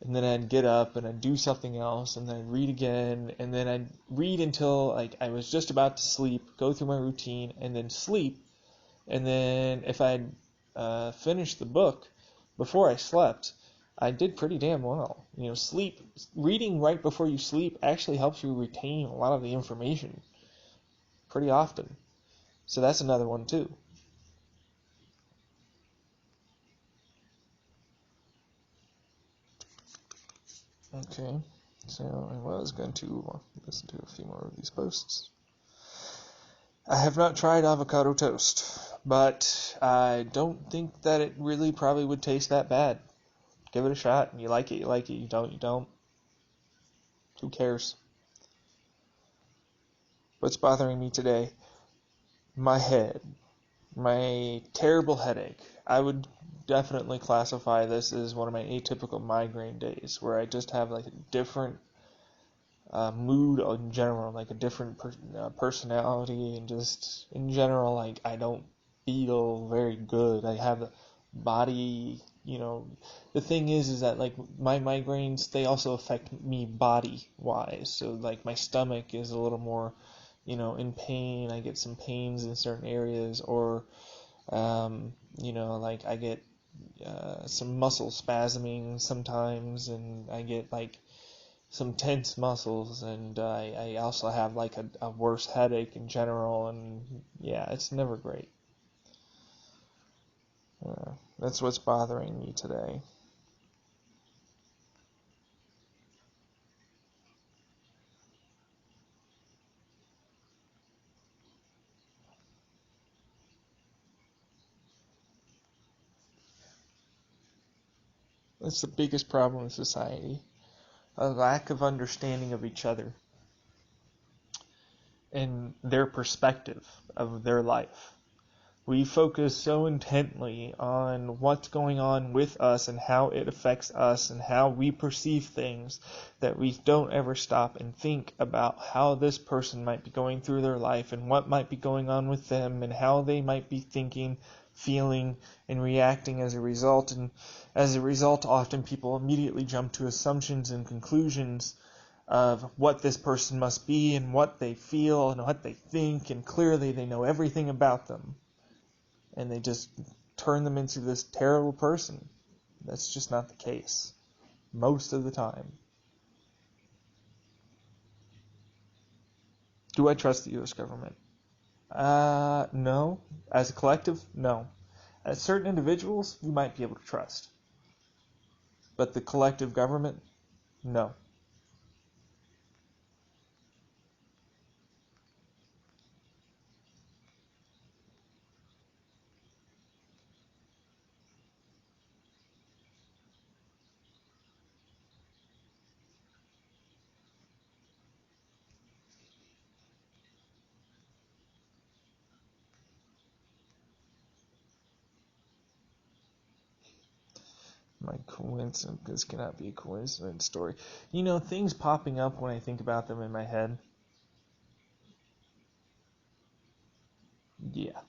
and then I'd get up and I'd do something else, and then I'd read again, and then I'd read until like I was just about to sleep, go through my routine, and then sleep. And then if I'd finished the book before I slept, I did pretty damn well. Reading right before you sleep actually helps you retain a lot of the information pretty often. So that's another one too. Okay, so I was going to listen to a few more of these posts. I have not tried avocado toast, but I don't think that it really probably would taste that bad. Give it a shot. You like it, you like it. You don't, you don't. Who cares? What's bothering me today? My head. My terrible headache. I would definitely classify this as one of my atypical migraine days, where I just have like a different mood in general, like a different personality, and just in general, like I don't feel very good. I have a body, the thing is that like my migraines, they also affect me body wise. So like my stomach is a little more, in pain. I get some pains in certain areas, or like I get some muscle spasming sometimes, and I get like some tense muscles, and I also have like a worse headache in general, and yeah, it's never great. That's what's bothering me today. That's the biggest problem in society. A lack of understanding of each other and their perspective of their life. We focus so intently on what's going on with us and how it affects us and how we perceive things that we don't ever stop and think about how this person might be going through their life and what might be going on with them and how they might be thinking, feeling, and reacting as a result. And as a result, often people immediately jump to assumptions and conclusions of what this person must be and what they feel and what they think, and clearly they know everything about them. And they just turn them into this terrible person. That's just not the case most of the time. Do I trust the U.S. government? No. As a collective, no. As certain individuals, you might be able to trust. But the collective government, no. My coincidence. This cannot be a coincidence story. You know, things popping up when I think about them in my head. Yeah.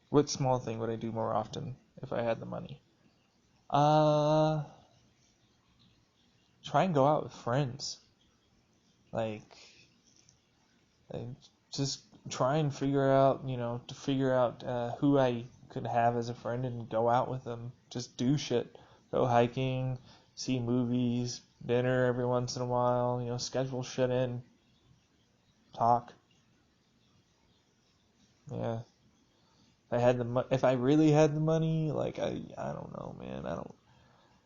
What small thing would I do more often if I had the money? Uh, Try and go out with friends. Like, like just try and figure out, who I could have as a friend and go out with them. Just do shit. Go hiking, see movies, dinner every once in a while, schedule shit in, talk. Yeah. If I really had the money, like I don't know, man.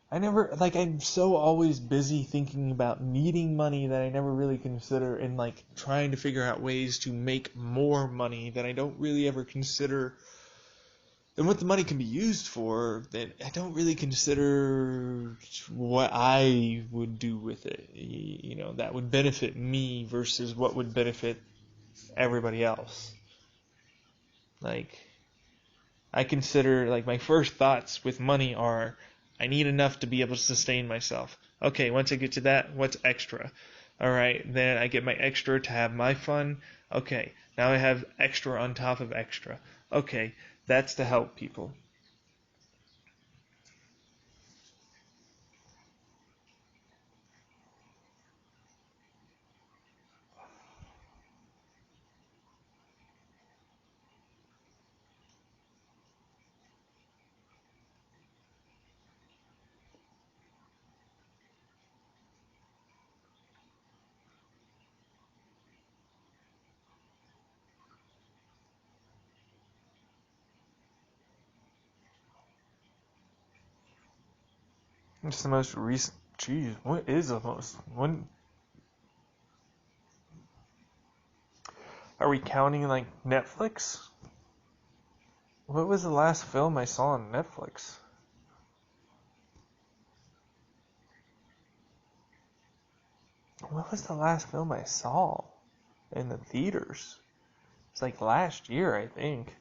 I never, like, I'm so always busy thinking about needing money that I never really consider, and like trying to figure out ways to make more money that I don't really ever consider, and what the money can be used for, that I don't really consider what I would do with it, that would benefit me versus what would benefit everybody else. Like, I consider, like, my first thoughts with money are, I need enough to be able to sustain myself. Okay, once I get to that, what's extra? Alright, then I get my extra to have my fun. Okay, now I have extra on top of extra. Okay, that's to help people. What's the most recent? Geez, what is the most? When are we counting, like, Netflix? What was the last film I saw on Netflix? What was the last film I saw in the theaters? It's like last year, I think.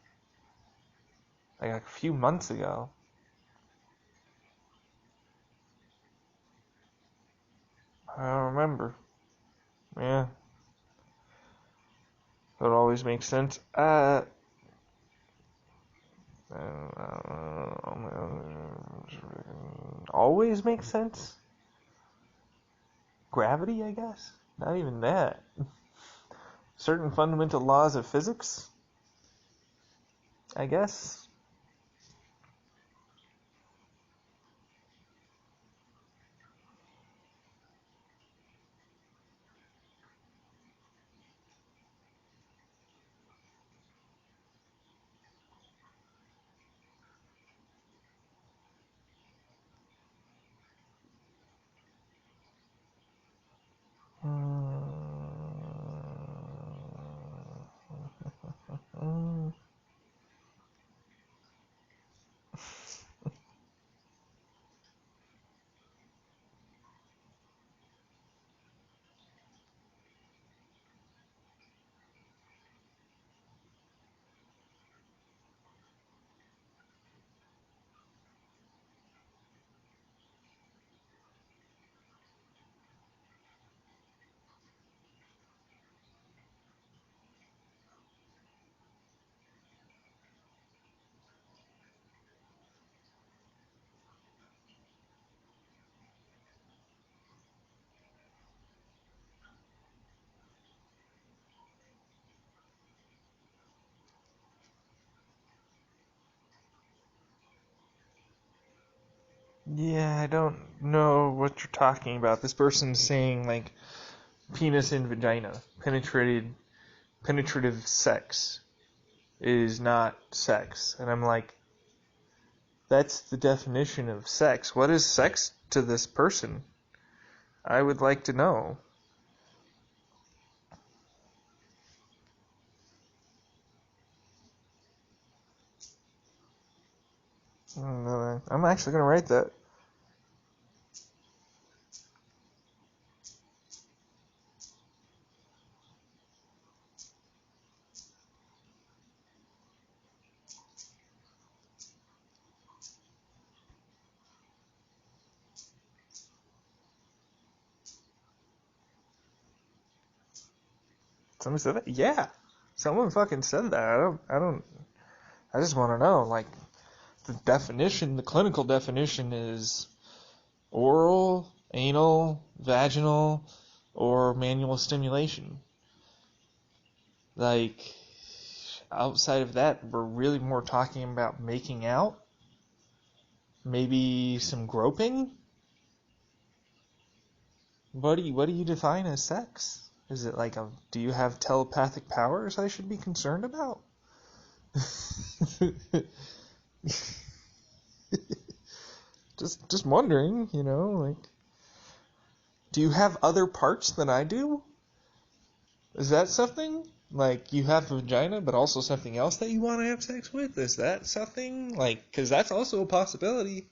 Like a few months ago. I don't remember. Yeah, that always makes sense. Always makes sense? Gravity, I guess? Not even that. Certain fundamental laws of physics, I guess? Yeah, I don't know what you're talking about. This person's saying like penis and vagina, penetrative sex is not sex, and I'm like, that's the definition of sex. What is sex to this person? I would like to know. I'm actually gonna write that. Somebody said that? Yeah. Someone fucking said that. I just want to know, like, the clinical definition is oral, anal, vaginal, or manual stimulation. Like, outside of that, we're really more talking about making out. Maybe some groping. What do you define as sex? Is it like do you have telepathic powers I should be concerned about? just wondering, like, do you have other parts than I do? Is that something? Like, you have a vagina, but also something else that you want to have sex with? Is that something? Like, because that's also a possibility.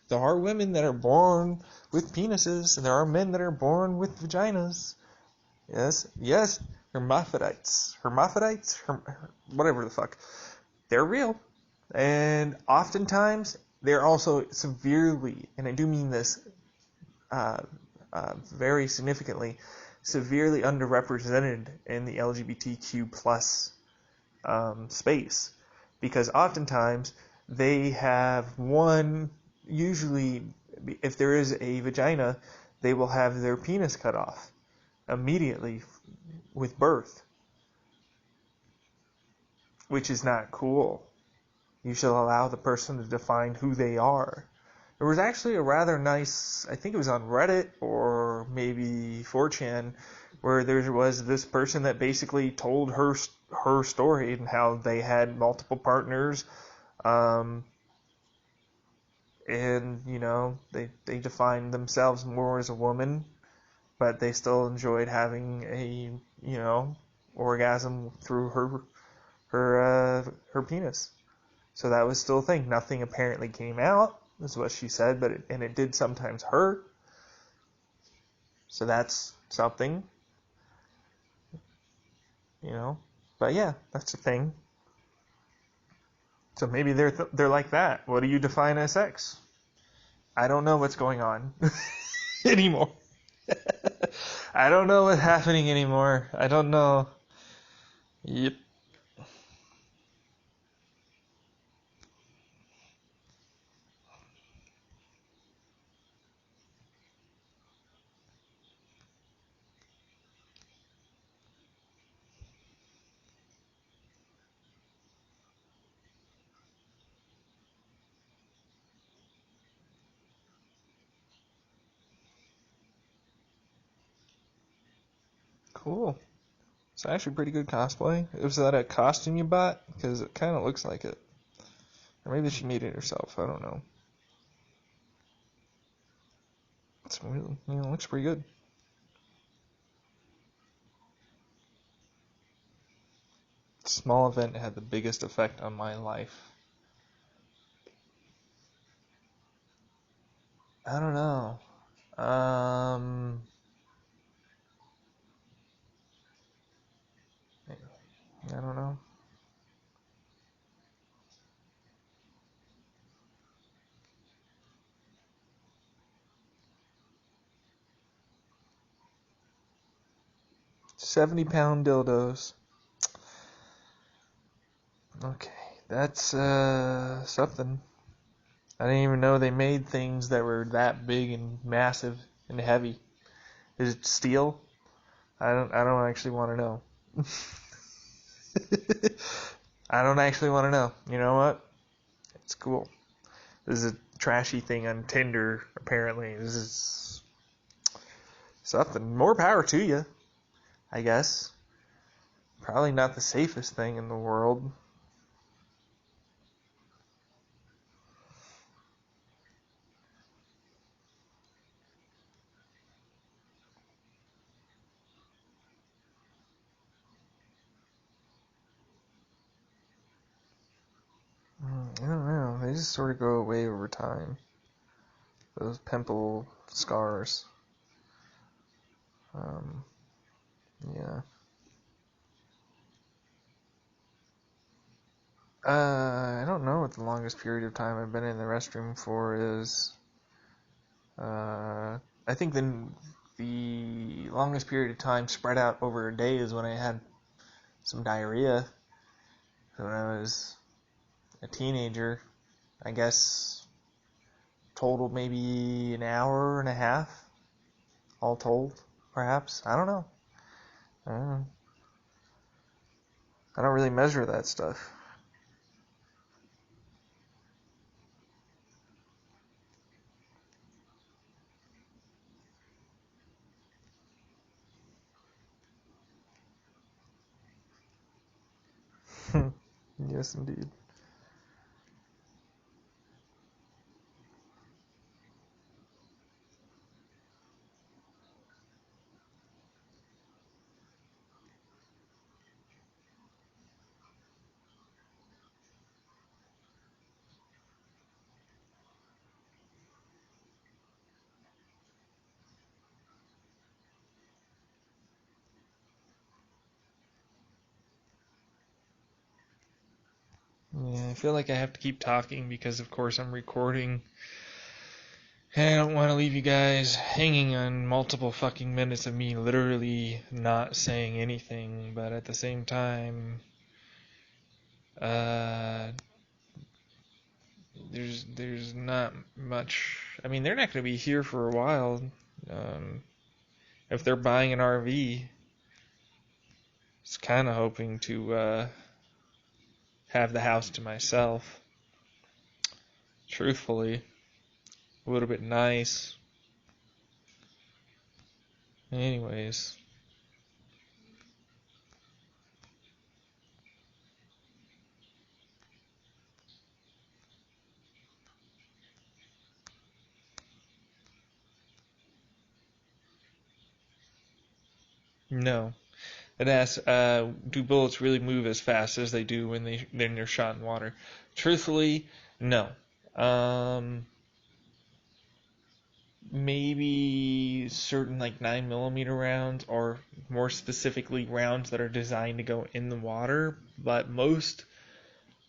There are women that are born with penises, and there are men that are born with vaginas. Yes, hermaphrodites, whatever the fuck. They're real. And oftentimes, they're also severely, and I do mean this very significantly, severely underrepresented in the LGBTQ plus space, because oftentimes they have usually if there is a vagina, they will have their penis cut off immediately with birth, which is not cool. You should allow the person to define who they are. There was actually a rather nice, I think it was on Reddit or maybe 4chan, where there was this person that basically told her story and how they had multiple partners, and they defined themselves more as a woman, but they still enjoyed having a orgasm through her penis. So that was still a thing. Nothing apparently came out, is what she said, but it did sometimes hurt. So that's something, But yeah, that's a thing. So maybe they're like that. What do you define as sex? I don't know what's going on anymore. I don't know what's happening anymore. I don't know. Yep. Cool. It's actually pretty good cosplay. Was that a costume you bought? Because it kind of looks like it. Or maybe she made it herself. I don't know. It's really, looks pretty good. Small event had the biggest effect on my life. I don't know. I don't know. £70 dildos. Okay, that's something. I didn't even know they made things that were that big and massive and heavy. Is it steel? I don't actually want to know. I don't actually want to know. You know what? It's cool. Is it trashy thing on Tinder, apparently. This is something. More power to you, I guess. Probably not the safest thing in the world. I don't know. They just sort of go away over time. Those pimple scars. Yeah. I don't know what the longest period of time I've been in the restroom for is. I think the longest period of time spread out over a day is when I had some diarrhea. So when I was a teenager, I guess totaled maybe an hour and a half, all told, perhaps. I don't know. I don't know. I don't really measure that stuff. Yes, indeed. Yeah, I feel like I have to keep talking because, of course, I'm recording. And I don't want to leave you guys hanging on multiple fucking minutes of me literally not saying anything, but at the same time, uh, there's not much. I mean, they're not going to be here for a while. Um, if they're buying an RV, it's kind of hoping to have the house to myself. Truthfully, a little bit nice. Anyways. No. It asks, do bullets really move as fast as they do when they're shot in water? Truthfully, no. Maybe certain like 9mm rounds, or more specifically rounds that are designed to go in the water, but most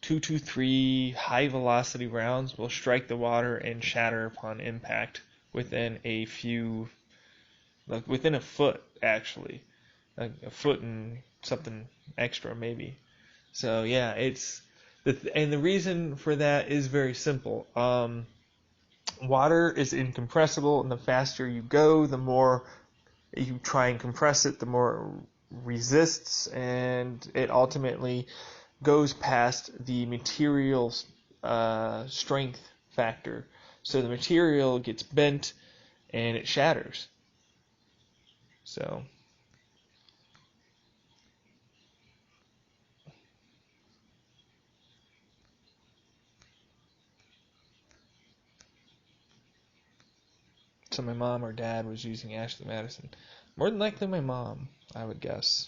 223 high velocity rounds will strike the water and shatter upon impact within within a foot actually. Like a foot and something extra maybe. So yeah, and the reason for that is very simple. Water is incompressible, and the faster you go, the more you try and compress it, the more it resists, and it ultimately goes past the material's strength factor. So the material gets bent and it shatters. So my mom or dad was using Ashley Madison. More than likely my mom, I would guess.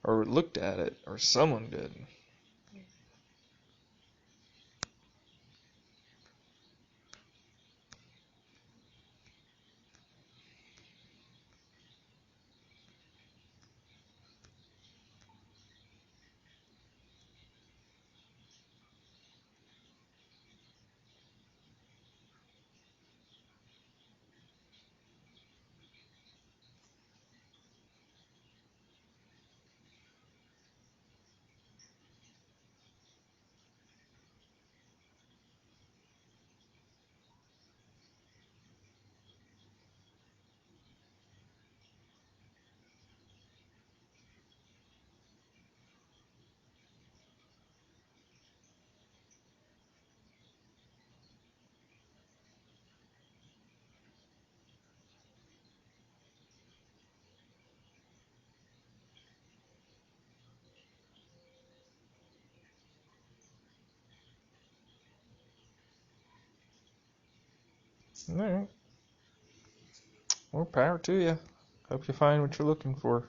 Or looked at it, or someone did. Alright. More power to you. Hope you find what you're looking for.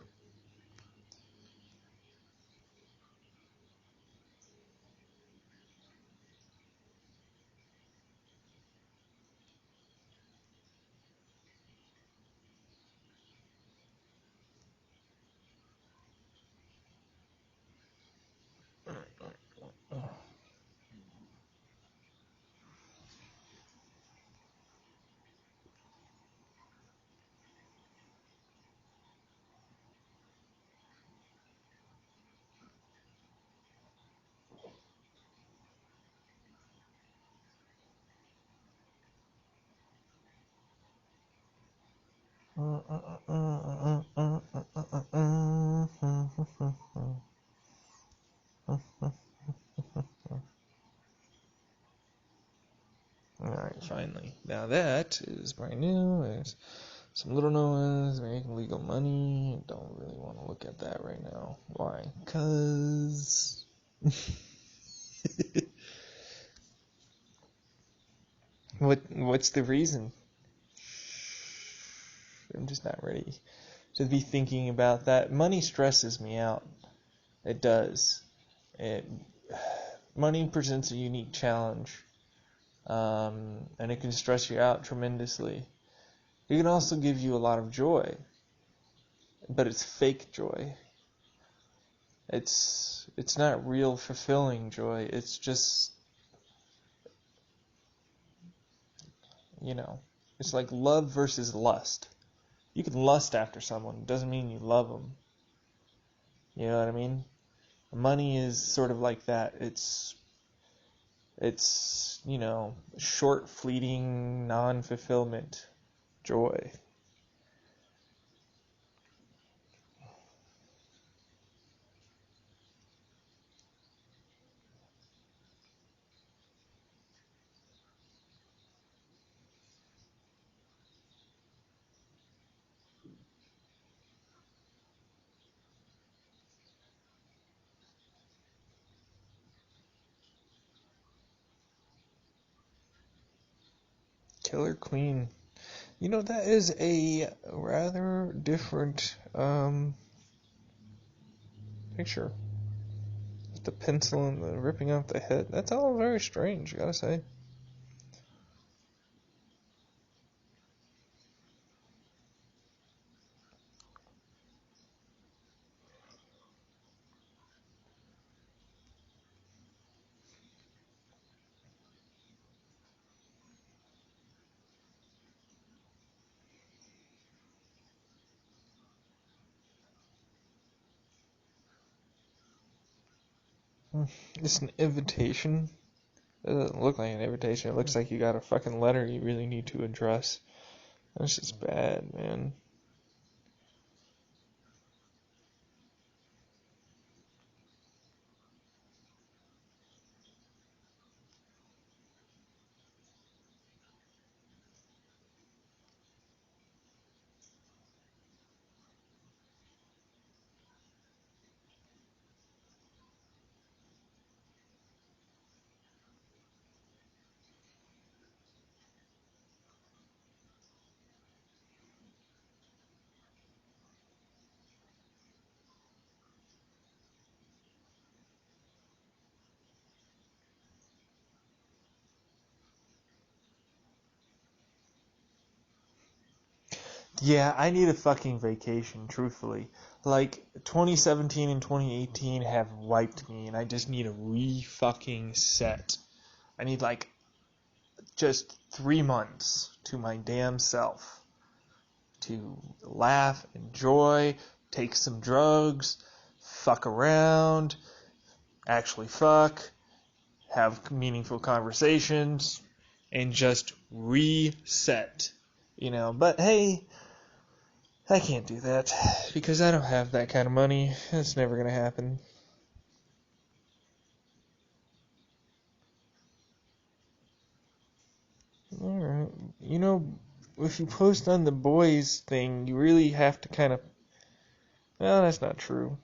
Alright, finally. Now that is brand new. There's some little known making legal money. Don't really want to look at that right now. Why? Because... What's the reason? I'm just not ready to be thinking about that. Money stresses me out. It does. Money presents a unique challenge, and it can stress you out tremendously. It can also give you a lot of joy, but it's fake joy. It's not real fulfilling joy. It's just, it's like love versus lust. You can lust after someone. It doesn't mean you love them. You know what I mean? Money is sort of like that. It's short, fleeting, non-fulfillment joy. Killer Queen. That is a rather different picture. With the pencil and the ripping off the head. That's all very strange, gotta say. It's an invitation. It doesn't look like an invitation. It looks like you got a fucking letter you really need to address. That's just bad, man. Yeah, I need a fucking vacation, truthfully. Like, 2017 and 2018 have wiped me, and I just need a re-fucking set. I need, just 3 months to my damn self. To laugh, enjoy, take some drugs, fuck around, actually fuck, have meaningful conversations, and just reset. But hey, I can't do that because I don't have that kind of money. It's never going to happen. Alright. If you post on the boys thing, you really have to kind of... Well, that's not true.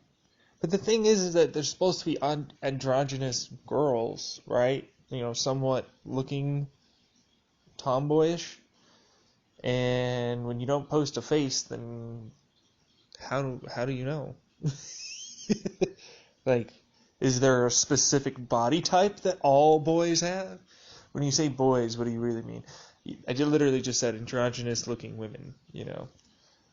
But the thing is that they're supposed to be androgynous girls, right? Somewhat looking tomboyish. And when you don't post a face, then how do you know? Like, is there a specific body type that all boys have? When you say boys, what do you really mean? I literally just said androgynous looking women, you know.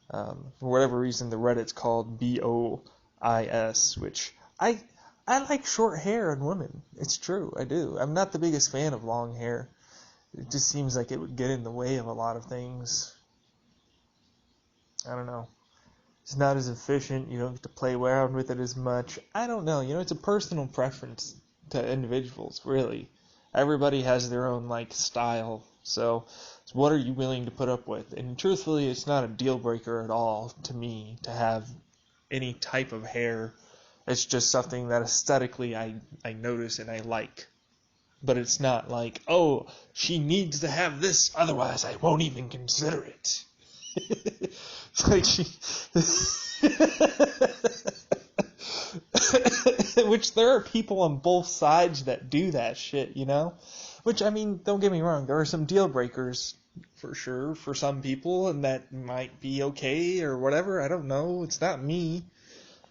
For whatever reason, the Reddit's called BOIS, which I like short hair in women. It's true, I do. I'm not the biggest fan of long hair. It just seems like it would get in the way of a lot of things. I don't know. It's not as efficient. You don't get to play around with it as much. I don't know. You know, it's a personal preference to individuals, really. Everybody has their own, like, style. So what are you willing to put up with? And truthfully, it's not a deal breaker at all to me to have any type of hair. It's just something that aesthetically I notice and I like. But it's not like, oh, she needs to have this, otherwise I won't even consider it. It's like she... Which there are people on both sides that do that shit, you know? Which, I mean, don't get me wrong, there are some deal breakers for sure for some people, and that might be okay or whatever. I don't know. It's not me,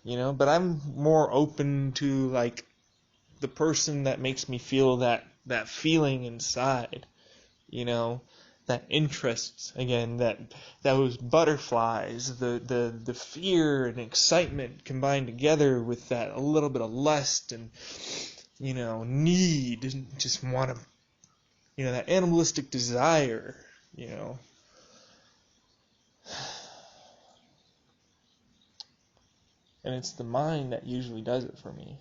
you know? But I'm more open to, like, the person that makes me feel that feeling inside, you know? That interest, again, those butterflies, the fear and excitement combined together with that a little bit of lust and, you know, need, and just want to, you know, that animalistic desire, you know. And it's the mind that usually does it for me.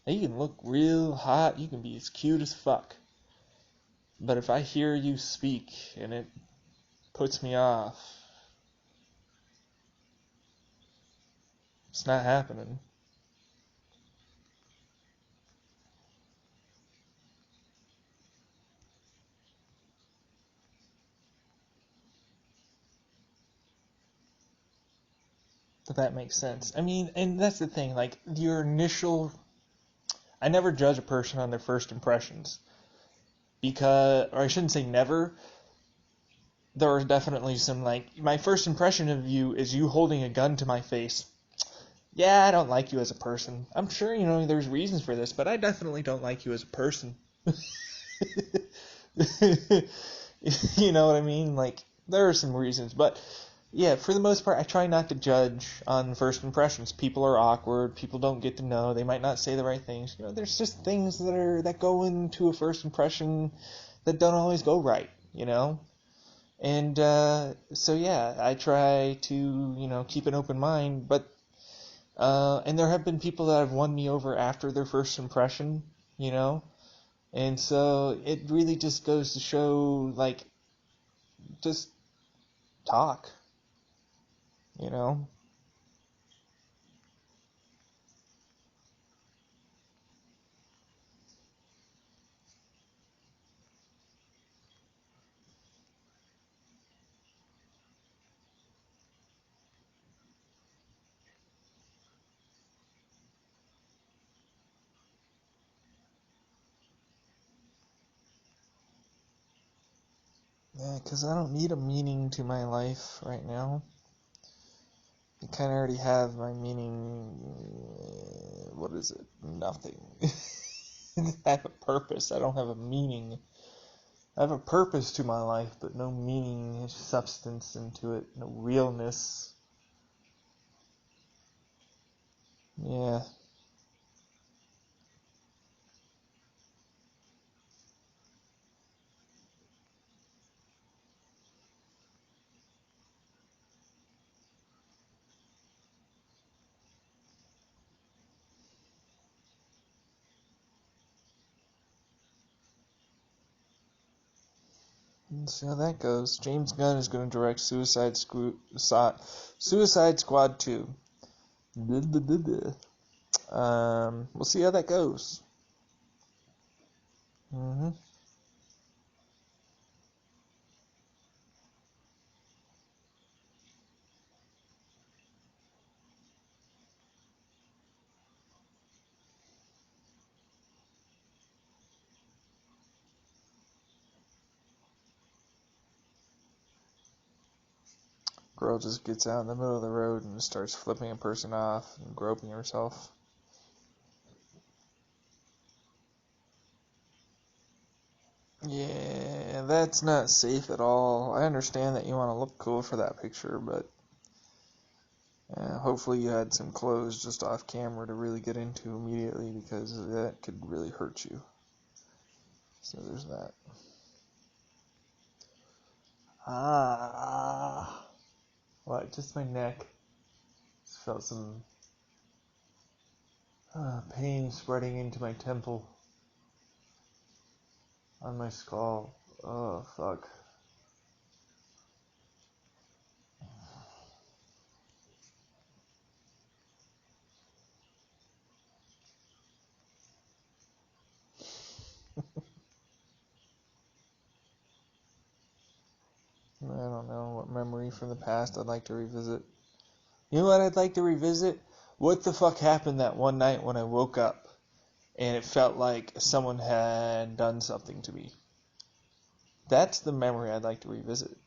Now, you can look real hot, you can be as cute as fuck, but if I hear you speak and it puts me off, it's not happening. If that makes sense. I mean, and that's the thing, like, your initial... I never judge a person on their first impressions. Because, or I shouldn't say never, there are definitely some, like, my first impression of you is you holding a gun to my face. Yeah, I don't like you as a person. I'm sure, you know, there's reasons for this, but I definitely don't like you as a person. You know what I mean? Like, there are some reasons, but yeah, for the most part, I try not to judge on first impressions. People are awkward. People don't get to know. They might not say the right things. You know, there's just things that go into a first impression that don't always go right. You know, and so yeah, I try to, you know, keep an open mind. But and there have been people that have won me over after their first impression. You know, and so it really just goes to show, like, just talk. You know. Yeah, because I don't need a meaning to my life right now. I kind of already have my meaning. What is it? Nothing. I have a purpose. I don't have a meaning. I have a purpose to my life, but no meaning, substance into it, no realness. Yeah. Let's see how that goes. James Gunn is going to direct Suicide Squad 2. We'll see how that goes. Mm-hmm. Girl just gets out in the middle of the road and just starts flipping a person off and groping herself. Yeah, that's not safe at all. I understand that you want to look cool for that picture, but hopefully you had some clothes just off camera to really get into immediately, because that could really hurt you. So there's that. What? Just my neck. Just felt some pain spreading into my temple on my skull. Oh, fuck. I don't know what memory from the past I'd like to revisit. You know what I'd like to revisit? What the fuck happened that one night when I woke up and it felt like someone had done something to me? That's the memory I'd like to revisit.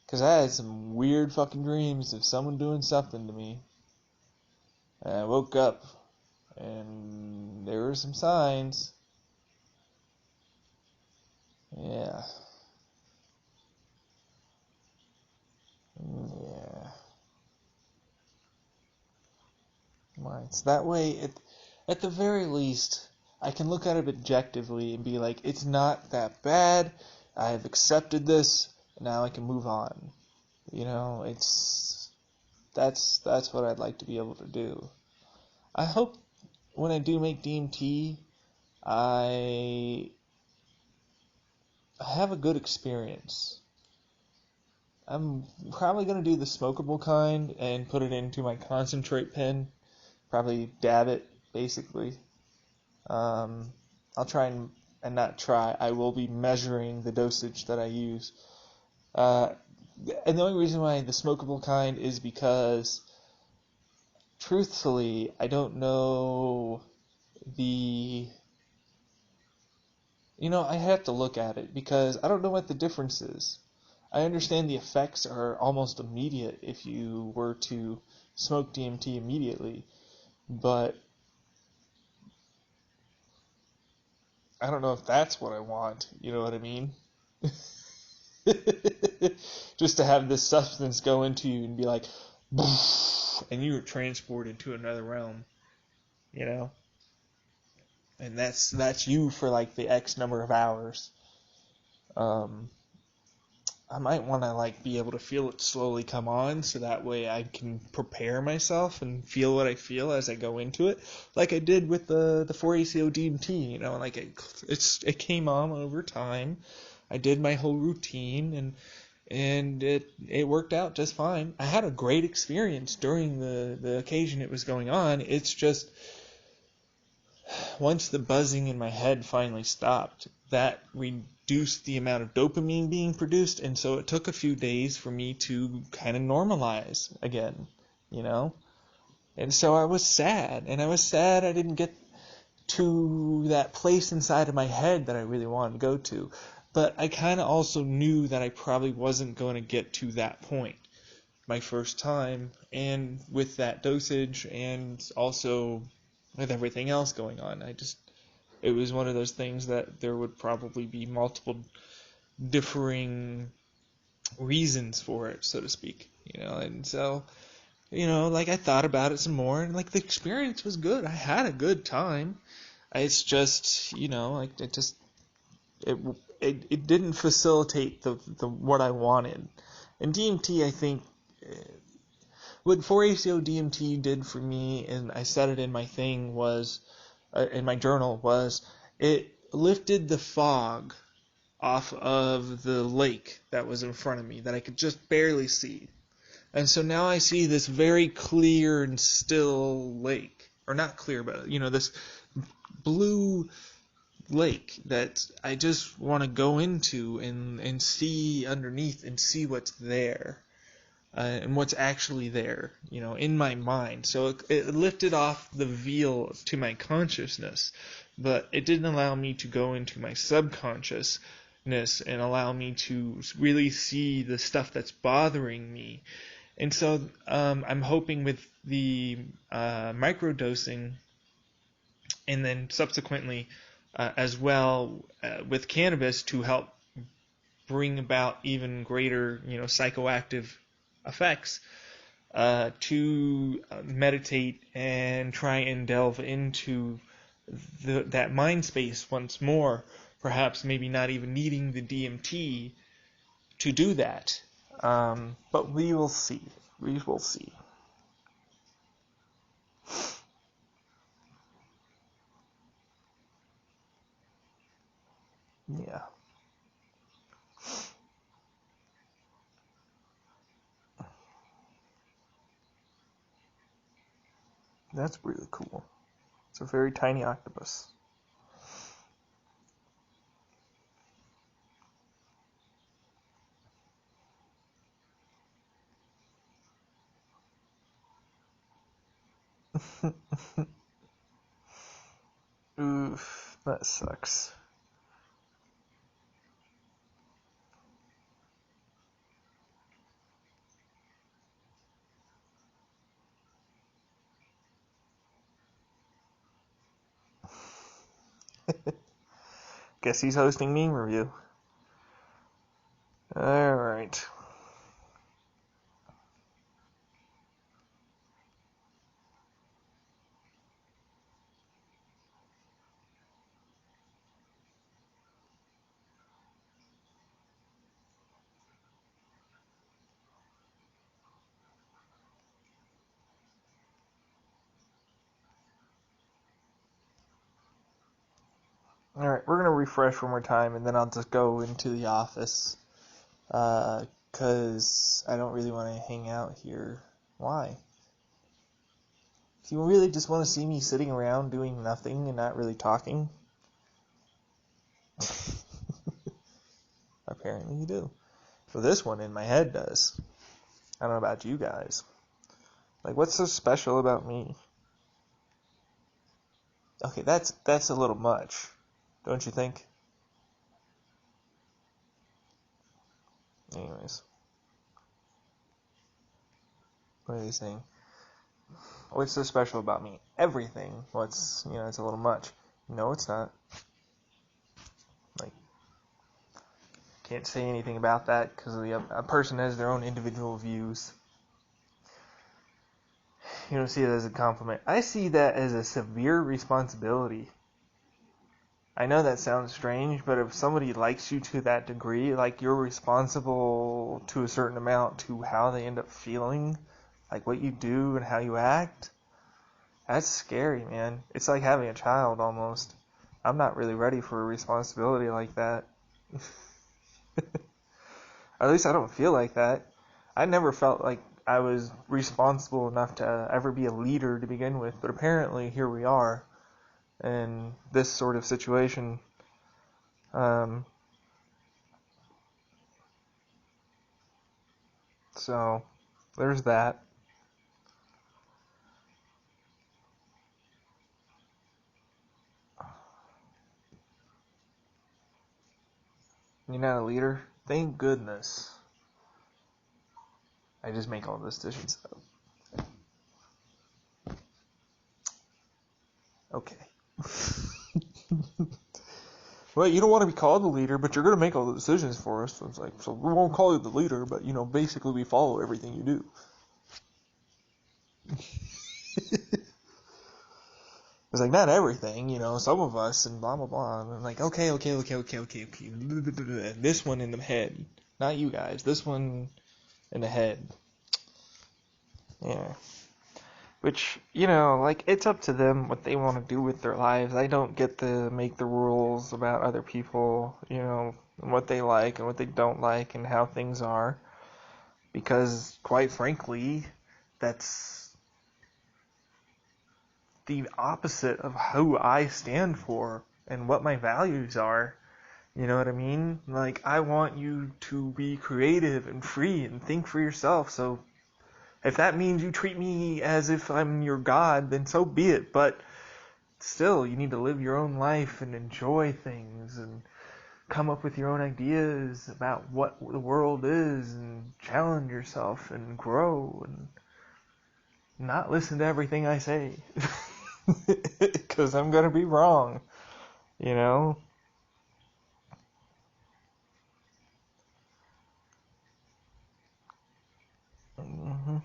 Because I had some weird fucking dreams of someone doing something to me. And I woke up and there were some signs. Yeah. Yeah. Right. So that way, at the very least, I can look at it objectively and be like, it's not that bad. I have accepted this. Now I can move on. You know, that's what I'd like to be able to do. I hope when I do make DMT, I have a good experience. I'm probably going to do the smokable kind and put it into my concentrate pen. Probably dab it, basically. I'll try and not try. I will be measuring the dosage that I use. And the only reason why the smokable kind is because, truthfully, I don't know I have to look at it because I don't know what the difference is. I understand the effects are almost immediate if you were to smoke DMT immediately, but I don't know if that's what I want, you know what I mean? Just to have this substance go into you and be like, and you were transported to another realm, you know? And that's you for like the X number of hours. I might want to be able to feel it slowly come on, so that way I can prepare myself and feel what I feel as I go into it, like I did with the 4-ACO DMT. It came on over time. I did my whole routine and it worked out just fine. I had a great experience during the occasion it was going on. It's just once the buzzing in my head finally stopped, that reduced the amount of dopamine being produced, and so it took a few days for me to kind of normalize again, you know? And so I was sad I didn't get to that place inside of my head that I really wanted to go to. But I kind of also knew that I probably wasn't going to get to that point my first time, and with that dosage and also with everything else going on, it was one of those things that there would probably be multiple differing reasons for it, so to speak, and so, I thought about it some more, and the experience was good. I had a good time. It's just, it didn't facilitate the what I wanted. And DMT, I think, what 4-ACO DMT did for me, and I said it in my thing, was, in my journal, was it lifted the fog off of the lake that was in front of me that I could just barely see. And so now I see this very clear and still lake. Or not clear, but, this blue lake that I just want to go into and see underneath and see what's there. And what's actually there, in my mind. So it lifted off the veil to my consciousness, but it didn't allow me to go into my subconscious and allow me to really see the stuff that's bothering me. And so I'm hoping with the microdosing, and then subsequently as well with cannabis, to help bring about even greater, psychoactive effects, to meditate and try and delve into that mind space once more, perhaps maybe not even needing the DMT to do that. But we will see. We will see. Yeah. That's really cool. It's a very tiny octopus. Oof, that sucks. Guess he's hosting Meme Review. Alright. Alright, we're going to refresh one more time, and then I'll just go into the office. Because I don't really want to hang out here. Why? Do you really just want to see me sitting around doing nothing and not really talking? Apparently you do. So this one in my head does. I don't know about you guys. Like, what's so special about me? Okay, that's a little much, don't you think? Anyways. What are they saying? What's so special about me? Everything. It's a little much. No, it's not. Like, can't say anything about that because a person has their own individual views. You don't see it as a compliment. I see that as a severe responsibility. I know that sounds strange, but if somebody likes you to that degree, like, you're responsible to a certain amount to how they end up feeling, like what you do and how you act. That's scary, man. It's like having a child almost. I'm not really ready for a responsibility like that. At least I don't feel like that. I never felt like I was responsible enough to ever be a leader to begin with, but apparently here we are in this sort of situation. So there's that. You're not a leader? Thank goodness. I just make all the decisions. Okay. Well, you don't want to be called the leader, but you're going to make all the decisions for us. So it's like, so we won't call you the leader, but, basically we follow everything you do. It's like, not everything, some of us, and blah, blah, blah. And I'm like, okay. This one in the head. Not you guys. This one in the head. Yeah. Which, it's up to them what they want to do with their lives. I don't get to make the rules about other people, and what they like and what they don't like and how things are. Because, quite frankly, that's the opposite of who I stand for and what my values are. You know what I mean? Like, I want you to be creative and free and think for yourself. So if that means you treat me as if I'm your god, then so be it. But still, you need to live your own life and enjoy things and come up with your own ideas about what the world is and challenge yourself and grow and not listen to everything I say. Because I'm going to be wrong, you know? Mm-hmm.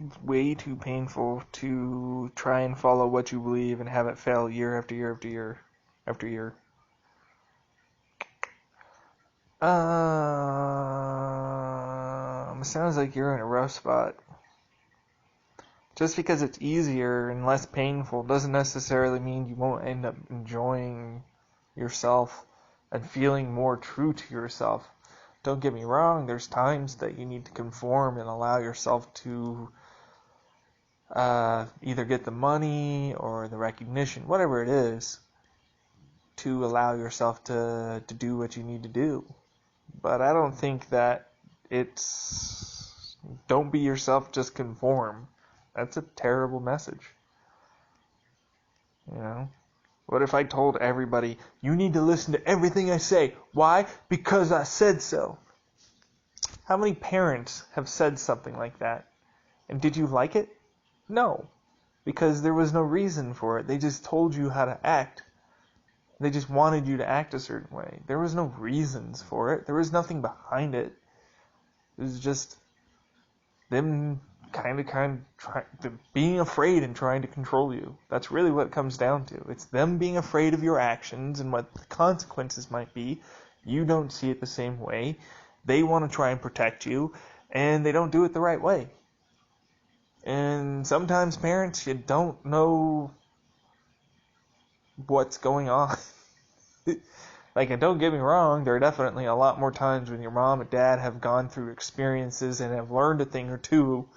It's way too painful to try and follow what you believe and have it fail year after year after year after year. Sounds like you're in a rough spot. Just because it's easier and less painful doesn't necessarily mean you won't end up enjoying yourself and feeling more true to yourself. Don't get me wrong, there's times that you need to conform and allow yourself to either get the money or the recognition, whatever it is, to allow yourself to do what you need to do. But I don't think that it's don't be yourself, just conform. That's a terrible message. You know? What if I told everybody, you need to listen to everything I say? Why? Because I said so. How many parents have said something like that? And did you like it? No. Because there was no reason for it. They just told you how to act. They just wanted you to act a certain way. There was no reasons for it. There was nothing behind it. It was just them being afraid and trying to control you. That's really what it comes down to. It's them being afraid of your actions and what the consequences might be. You don't see it the same way. They want to try and protect you, and they don't do it the right way. And sometimes parents, you don't know what's going on. Like, and don't get me wrong, there are definitely a lot more times when your mom and dad have gone through experiences and have learned a thing or two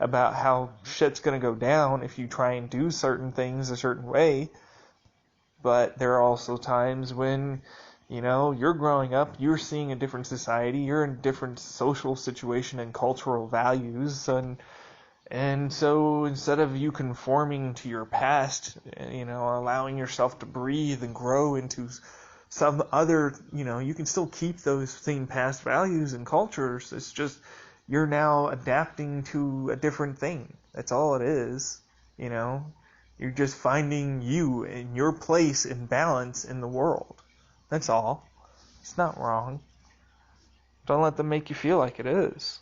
about how shit's going to go down if you try and do certain things a certain way. But there are also times when, you know, you're growing up, you're seeing a different society, you're in a different social situation and cultural values, and so instead of you conforming to your past, you know, allowing yourself to breathe and grow into some other, you know, you can still keep those same past values and cultures. It's just you're now adapting to a different thing. That's all it is, you know. You're just finding you and your place and balance in the world. That's all. It's not wrong. Don't let them make you feel like it is.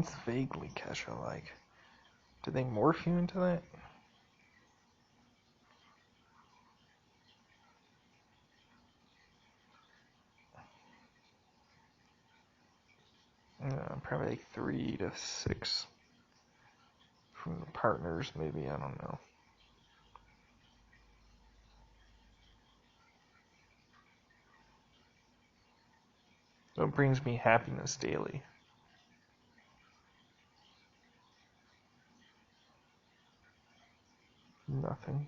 It's vaguely Kesha-like. Did they morph you into that? Probably like 3 to 6 from the partners, maybe. I don't know. What brings me happiness daily? Nothing.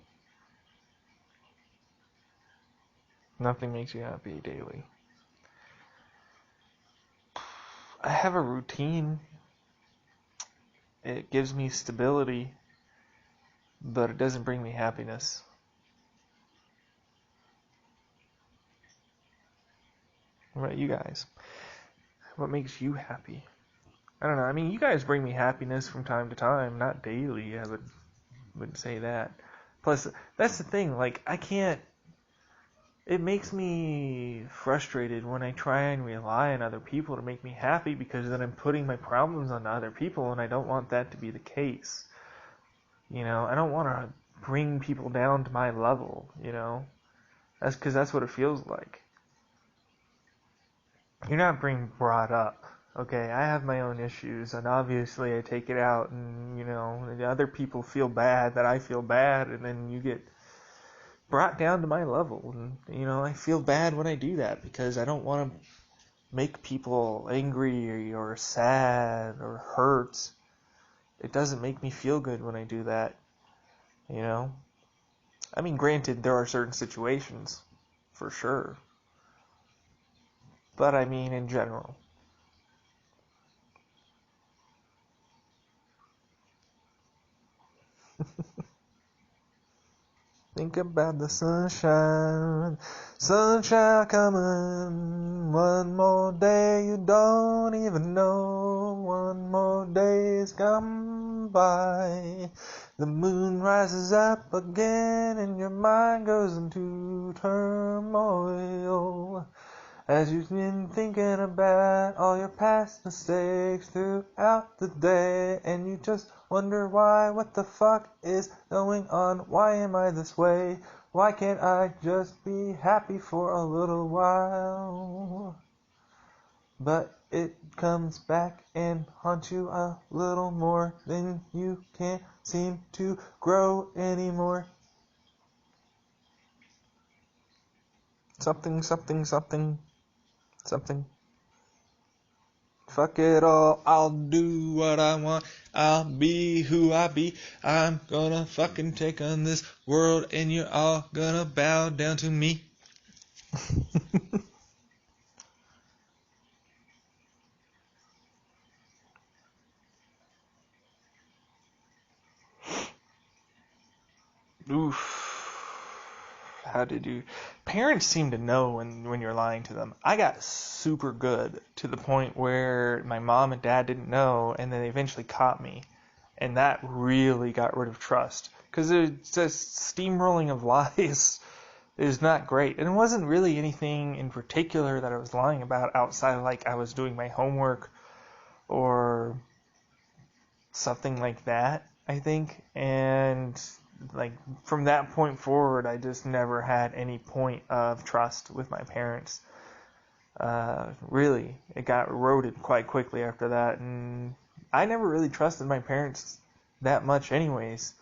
Nothing makes you happy daily. I have a routine. It gives me stability, but it doesn't bring me happiness. What about you guys? What makes you happy? I don't know. I mean, you guys bring me happiness from time to time, not daily. I wouldn't say that. Plus, that's the thing. Like, I can't. It makes me frustrated when I try and rely on other people to make me happy, because then I'm putting my problems on other people, and I don't want that to be the case. You know, I don't want to bring people down to my level, you know? That's because that's what it feels like. You're not being brought up, okay? I have my own issues, and obviously I take it out, and, you know, the other people feel bad that I feel bad, and then you get brought down to my level, and, you know, I feel bad when I do that, because I don't want to make people angry or sad or hurt. It doesn't make me feel good when I do that, you know? I mean, granted, there are certain situations, for sure. But I mean, in general. Think about the sunshine, sunshine coming. One more day you don't even know. One more day is gone by. The moon rises up again and your mind goes into turmoil. As you've been thinking about all your past mistakes throughout the day, and you just wonder why, what the fuck is going on, why am I this way, why can't I just be happy for a little while? But it comes back and haunts you a little more, then you can't seem to grow anymore. Something, something, something. Something. Fuck it all, I'll do what I want, I'll be who I be, I'm gonna fucking take on this world and you're all gonna bow down to me. Oof. How did you... Parents seem to know when you're lying to them. I got super good to the point where my mom and dad didn't know, and then they eventually caught me. And that really got rid of trust. Because it's just steamrolling of lies is not great. And it wasn't really anything in particular that I was lying about outside of like I was doing my homework or something like that, I think. And like from that point forward, I just never had any point of trust with my parents. Really, it got eroded quite quickly after that, and I never really trusted my parents that much, anyways.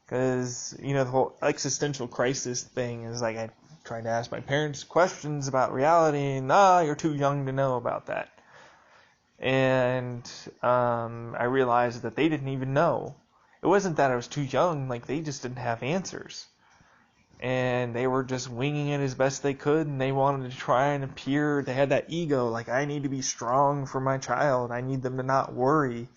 Because you know the whole existential crisis thing is like I tried to ask my parents questions about reality, and you're too young to know about that. And I realized that they didn't even know. It wasn't that I was too young, like they just didn't have answers. And they were just winging it as best they could, and they wanted to try and appear, they had that ego, like I need to be strong for my child, I need them to not worry.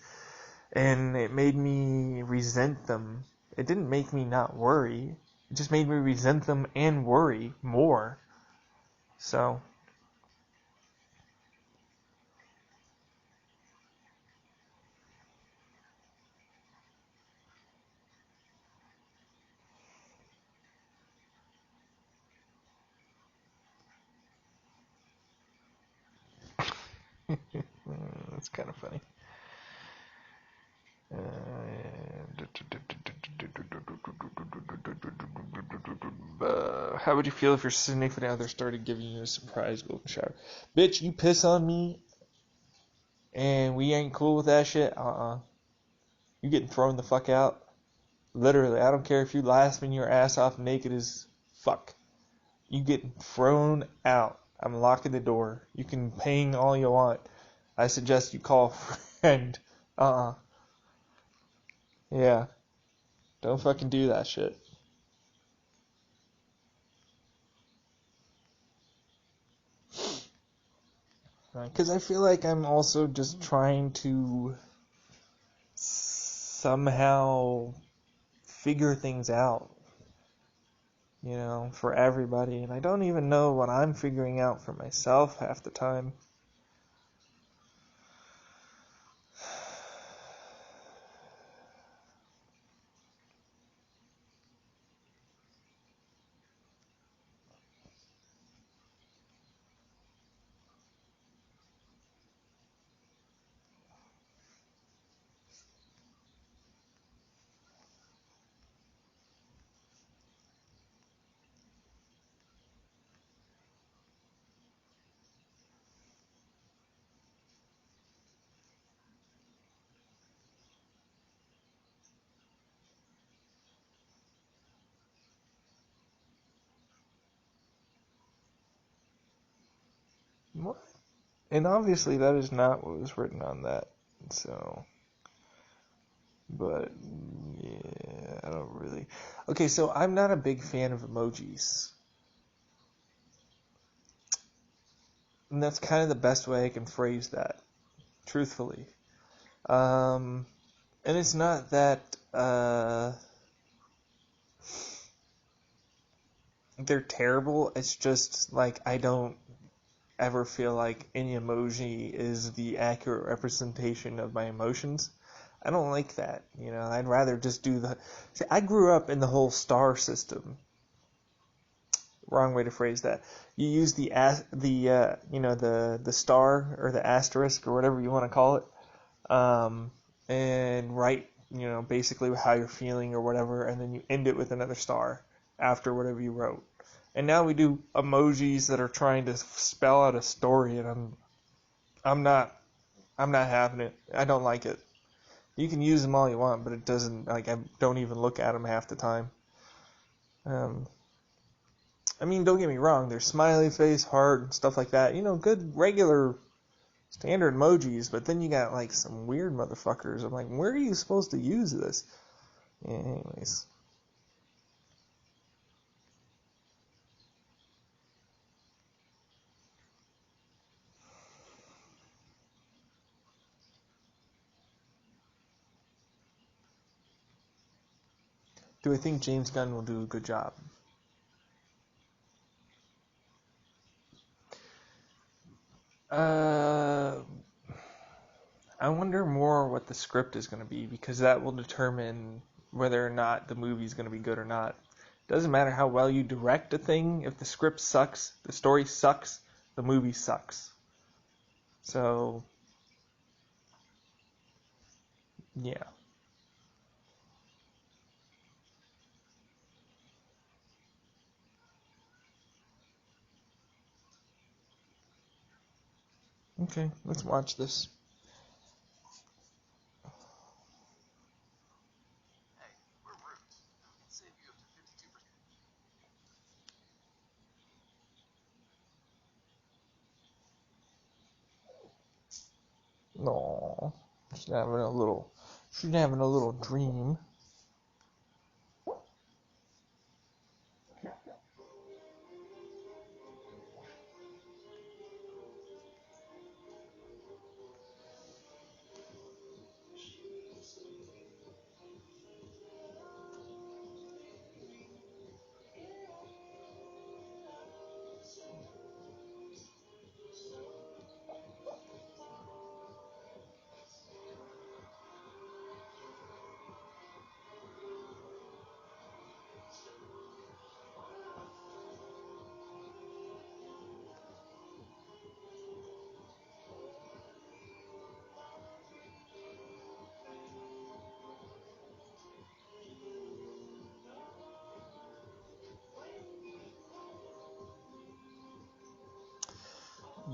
And it made me resent them. It didn't make me not worry, it just made me resent them and worry more. So... that's kind of funny. How would you feel if your significant other started giving you a surprise golden shower? Bitch, you piss on me and we ain't cool with that shit? You getting thrown the fuck out. Literally, I don't care if you laughing your ass off naked as fuck. You getting thrown out. I'm locking the door. You can ping all you want. I suggest you call a friend. Yeah. Don't fucking do that shit. Because I feel like I'm also just trying to somehow figure things out, you know, for everybody. And I don't even know what I'm figuring out for myself half the time. What? And obviously that is not what was written on that. So But yeah, I don't really. Okay, so I'm not a big fan of emojis. And that's kind of the best way I can phrase that, truthfully. And it's not that they're terrible. It's just like I don't ever feel like any emoji is the accurate representation of my emotions. I don't like that. I'd rather just do the. See, I grew up in the whole star system. Wrong way to phrase that. You use the star or the asterisk or whatever you want to call it, and write basically how you're feeling or whatever, and then you end it with another star after whatever you wrote. And now we do emojis that are trying to spell out a story, and I'm not having it. I don't like it. You can use them all you want, but it doesn't, like, I don't even look at them half the time. I mean, don't get me wrong, there's smiley face, heart, and stuff like that. Good regular standard emojis, but then you got like some weird motherfuckers. I'm like, where are you supposed to use this? Yeah, anyways. Do I think James Gunn will do a good job? I wonder more what the script is going to be, because that will determine whether or not the movie is going to be good or not. Doesn't matter how well you direct a thing. If the script sucks, the story sucks, the movie sucks. So, yeah. Okay, let's watch this. No, she's having a little dream.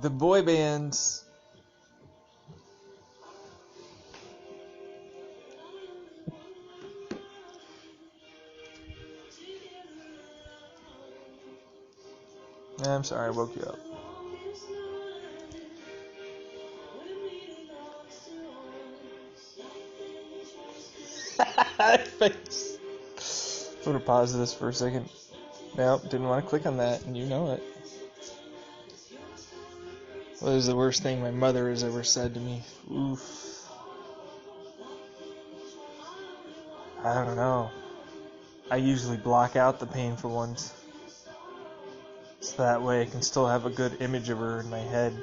The boy bands. I'm sorry, I woke you up. Face. I'm gonna pause this for a second. Nope, didn't want to click on that, and you know it. What is the worst thing my mother has ever said to me? Oof. I don't know. I usually block out the painful ones, so that way I can still have a good image of her in my head.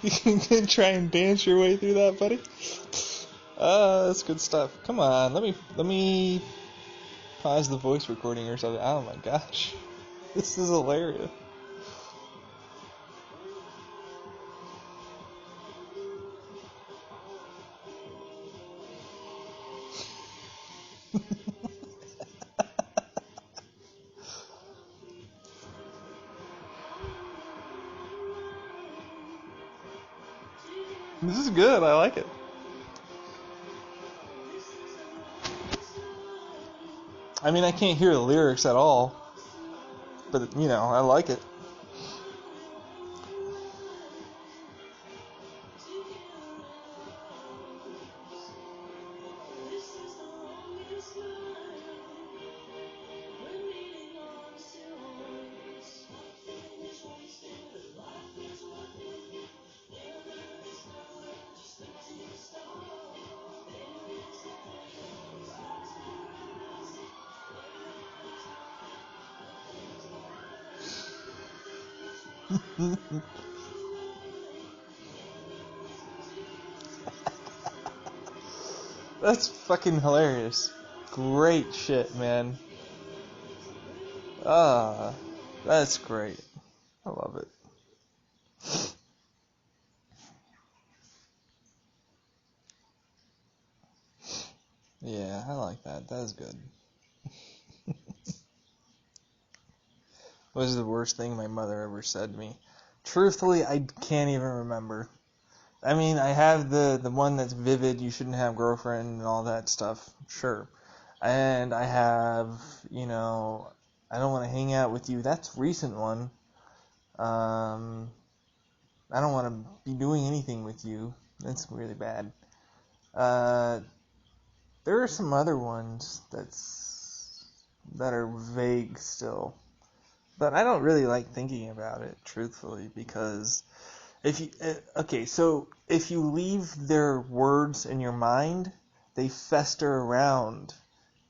You can try and dance your way through that, buddy. That's good stuff. Come on, let me pause the voice recording or something. Oh my gosh, this is hilarious. This is good. I like it. I mean, I can't hear the lyrics at all, but I like it. That's fucking hilarious. Great shit, man. Ah, that's great. I love it. Yeah, I like that. That's good. What was the worst thing my mother ever said to me? Truthfully, I can't even remember. I mean, I have the one that's vivid, you shouldn't have girlfriend and all that stuff, sure. And I have, I don't want to hang out with you. That's a recent one. I don't want to be doing anything with you. That's really bad. There are some other ones that are vague still. But I don't really like thinking about it, truthfully, because if you leave their words in your mind, they fester around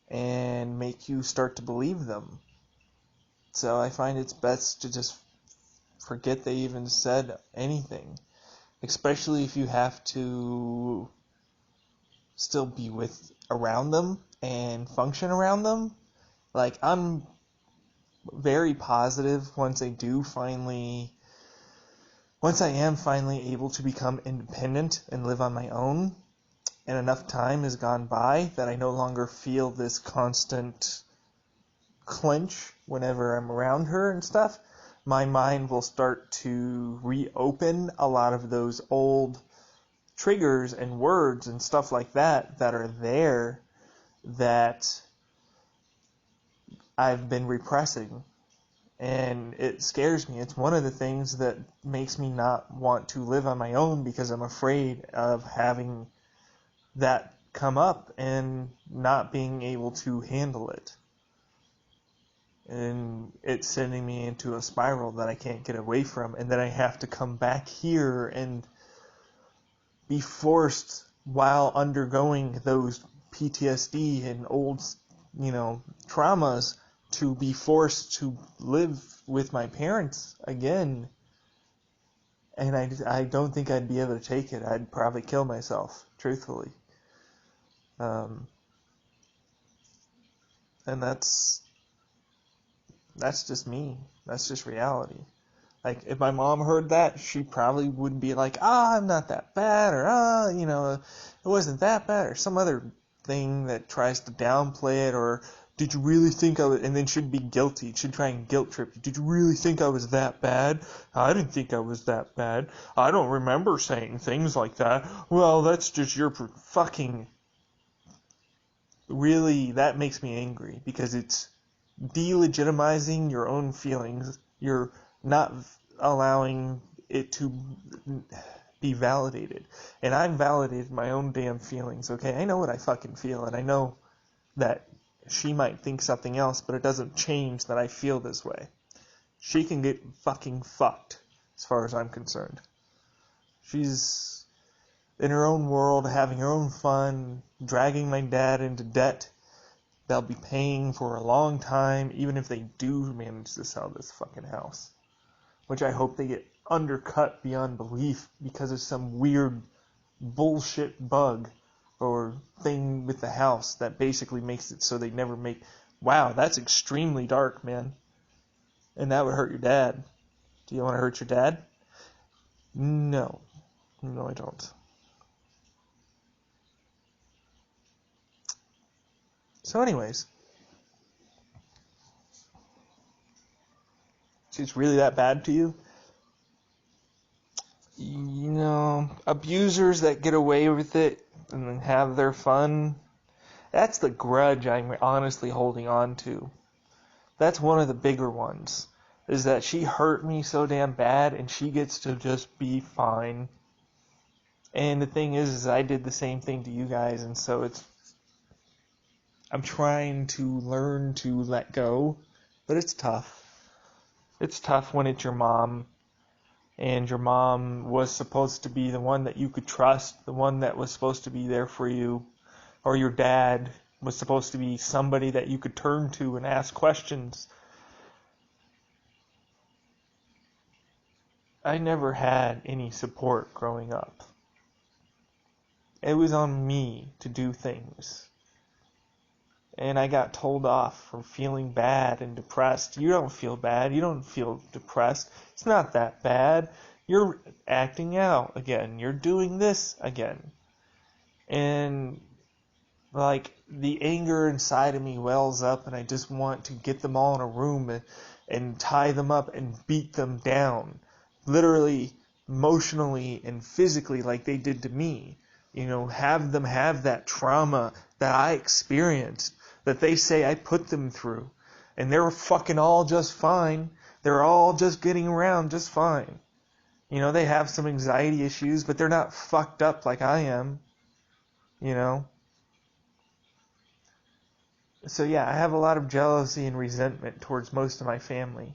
and make you start to believe them. So I find it's best to just forget they even said anything, especially if you have to still be around them and function around them. Like, I'm very positive once I am finally able to become independent and live on my own, and enough time has gone by that I no longer feel this constant clench whenever I'm around her and stuff, my mind will start to reopen a lot of those old triggers and words and stuff like that are there that I've been repressing. And it scares me. It's one of the things that makes me not want to live on my own, because I'm afraid of having that come up and not being able to handle it. And it's sending me into a spiral that I can't get away from, and then I have to come back here and be forced, while undergoing those PTSD and old, traumas, to be forced to live with my parents again. And I don't think I'd be able to take it. I'd probably kill myself, truthfully. And that's just me. That's just reality. Like, if my mom heard that, she probably would be like, I'm not that bad, or, it wasn't that bad, or some other thing that tries to downplay it, or, did you really think I was, and then she'd be guilty. She'd try and guilt trip you. Did you really think I was that bad? I didn't think I was that bad. I don't remember saying things like that. Well, that's just your fucking... Really, that makes me angry, because it's delegitimizing your own feelings. You're not allowing it to be validated. And I've validated my own damn feelings, okay? I know what I fucking feel, and I know that she might think something else, but it doesn't change that I feel this way. She can get fucking fucked, as far as I'm concerned. She's in her own world, having her own fun, dragging my dad into debt they'll be paying for a long time, even if they do manage to sell this fucking house. Which I hope they get undercut beyond belief because of some weird bullshit bug or thing with the house that basically makes it so they never make... Wow, that's extremely dark, man. And that would hurt your dad. Do you want to hurt your dad? No. No, I don't. So anyways, it's really that bad to you? abusers that get away with it and have their fun, that's the grudge I'm honestly holding on to. That's one of the bigger ones, is that she hurt me so damn bad and she gets to just be fine. And the thing is I did the same thing to you guys, and so I'm trying to learn to let go, but it's tough. It's tough when it's your mom, and your mom was supposed to be the one that you could trust, the one that was supposed to be there for you, or your dad was supposed to be somebody that you could turn to and ask questions. I never had any support growing up. It was on me to do things. And I got told off for feeling bad and depressed. You don't feel bad. You don't feel depressed. It's not that bad. You're acting out again. You're doing this again. And like the anger inside of me wells up, and I just want to get them all in a room and tie them up and beat them down. Literally, emotionally, and physically, like they did to me. Have them have that trauma that I experienced, that they say I put them through. And they're fucking all just fine. They're all just getting around just fine. They have some anxiety issues, but they're not fucked up like I am. So yeah, I have a lot of jealousy and resentment towards most of my family,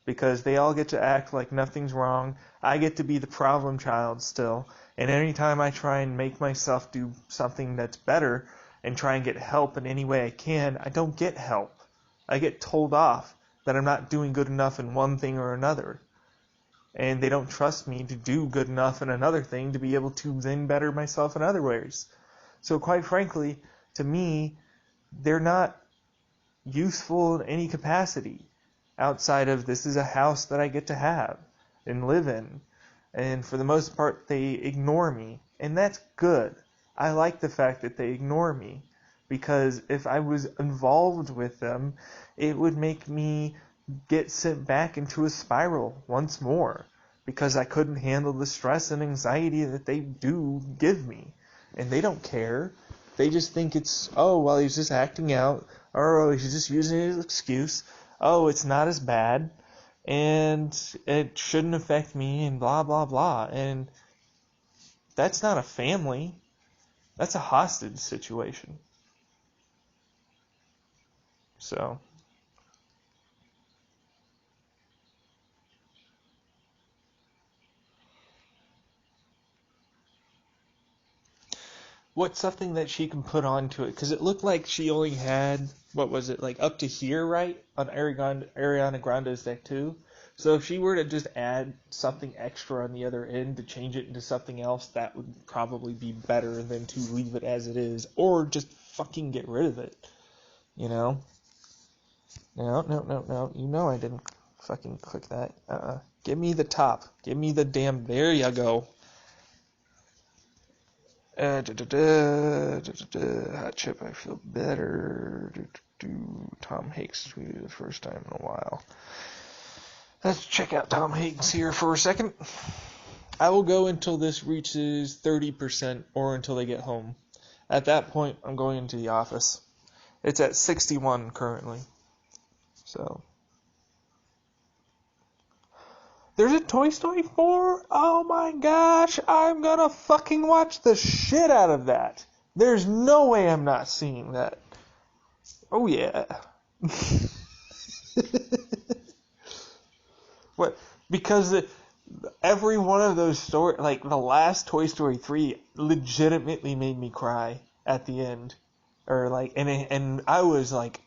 because they all get to act like nothing's wrong. I get to be the problem child still. And anytime I try and make myself do something that's better and try and get help in any way I can, I don't get help. I get told off that I'm not doing good enough in one thing or another. And they don't trust me to do good enough in another thing to be able to then better myself in other ways. So quite frankly, to me, they're not useful in any capacity outside of this is a house that I get to have and live in. And for the most part, they ignore me. And that's good. I like the fact that they ignore me, because if I was involved with them, it would make me get sent back into a spiral once more, because I couldn't handle the stress and anxiety that they do give me. And they don't care. They just think it's, oh, well, he's just acting out, or oh, he's just using his excuse. Oh, it's not as bad, and it shouldn't affect me, and blah, blah, blah. And that's not a family. That's a hostage situation. So what's something that she can put onto it? Because it looked like she only had, what was it, like up to here, right? On Ariana Grande's deck too. So if she were to just add something extra on the other end to change it into something else, that would probably be better than to leave it as it is, or just fucking get rid of it. No. I didn't fucking click that. Give me the top. Give me the damn, there you go. Hot chip, I feel better. Tom Hanks tweeted the first time in a while. Let's check out Tom Hanks here for a second. I will go until this reaches 30% or until they get home. At that point, I'm going into the office. It's at 61 currently. So there's a Toy Story 4? Oh my gosh, I'm gonna fucking watch the shit out of that. There's no way I'm not seeing that. Oh yeah. What? Because every one of those stories, like the last Toy Story 3, legitimately made me cry at the end. Or like, and I was like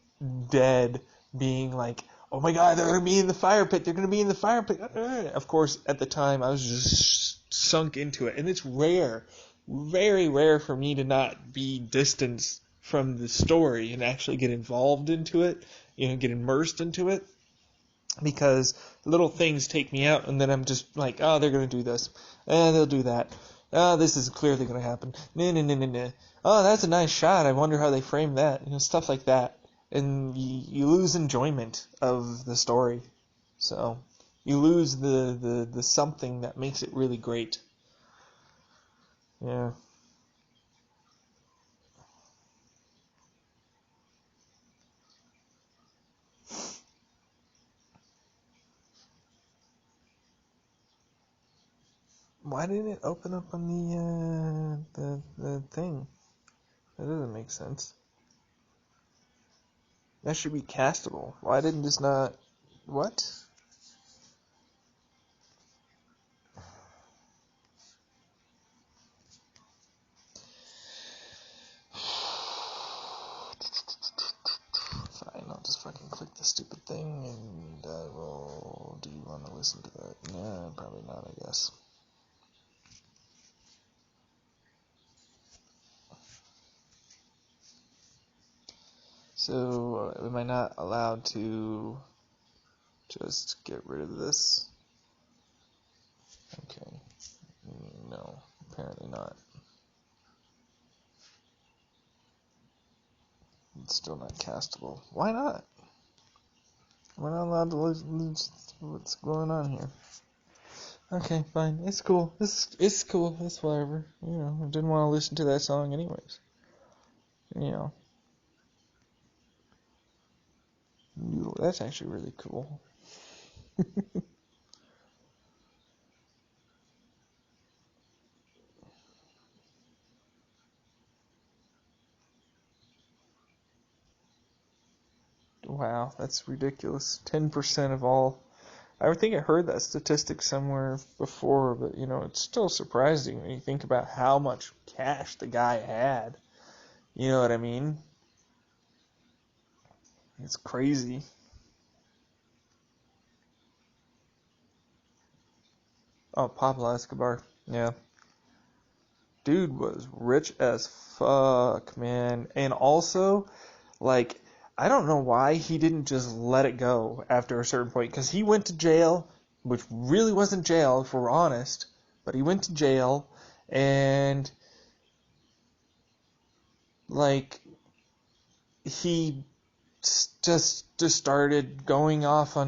dead, being like, oh my god, they're going to be in the fire pit. They're going to be in the fire pit. Of course, at the time, I was just sunk into it. And it's rare, very rare for me to not be distanced from the story and actually get involved into it, get immersed into it. Because little things take me out, and then I'm just like, oh, they're going to do this. They'll do that. Oh, this is clearly going to happen. Nah. Oh, that's a nice shot. I wonder how they framed that. Stuff like that. And you lose enjoyment of the story. So you lose the something that makes it really great. Yeah. Why didn't it open up on the thing? That doesn't make sense. That should be castable. Why didn't this not? What? Fine, I'll just fucking click the stupid thing and I will. Do you want to listen to that? Nah, probably not, I guess. So, am I not allowed to just get rid of this? Okay. No, apparently not. It's still not castable. Why not? We're not allowed to listen. What's going on here? Okay, fine. It's cool. It's cool. It's whatever. You know, I didn't want to listen to that song anyways. You know. That's actually really cool. Wow, that's ridiculous. 10% of all. I think I heard that statistic somewhere before, but you know, it's still surprising when you think about how much cash the guy had. You know what I mean? It's crazy. Oh, Pablo Escobar. Yeah. Dude was rich as fuck, man. And also, like, I don't know why he didn't just let it go after a certain point. Because he went to jail, which really wasn't jail, if we're honest. But he went to jail, and, like, he just started going off on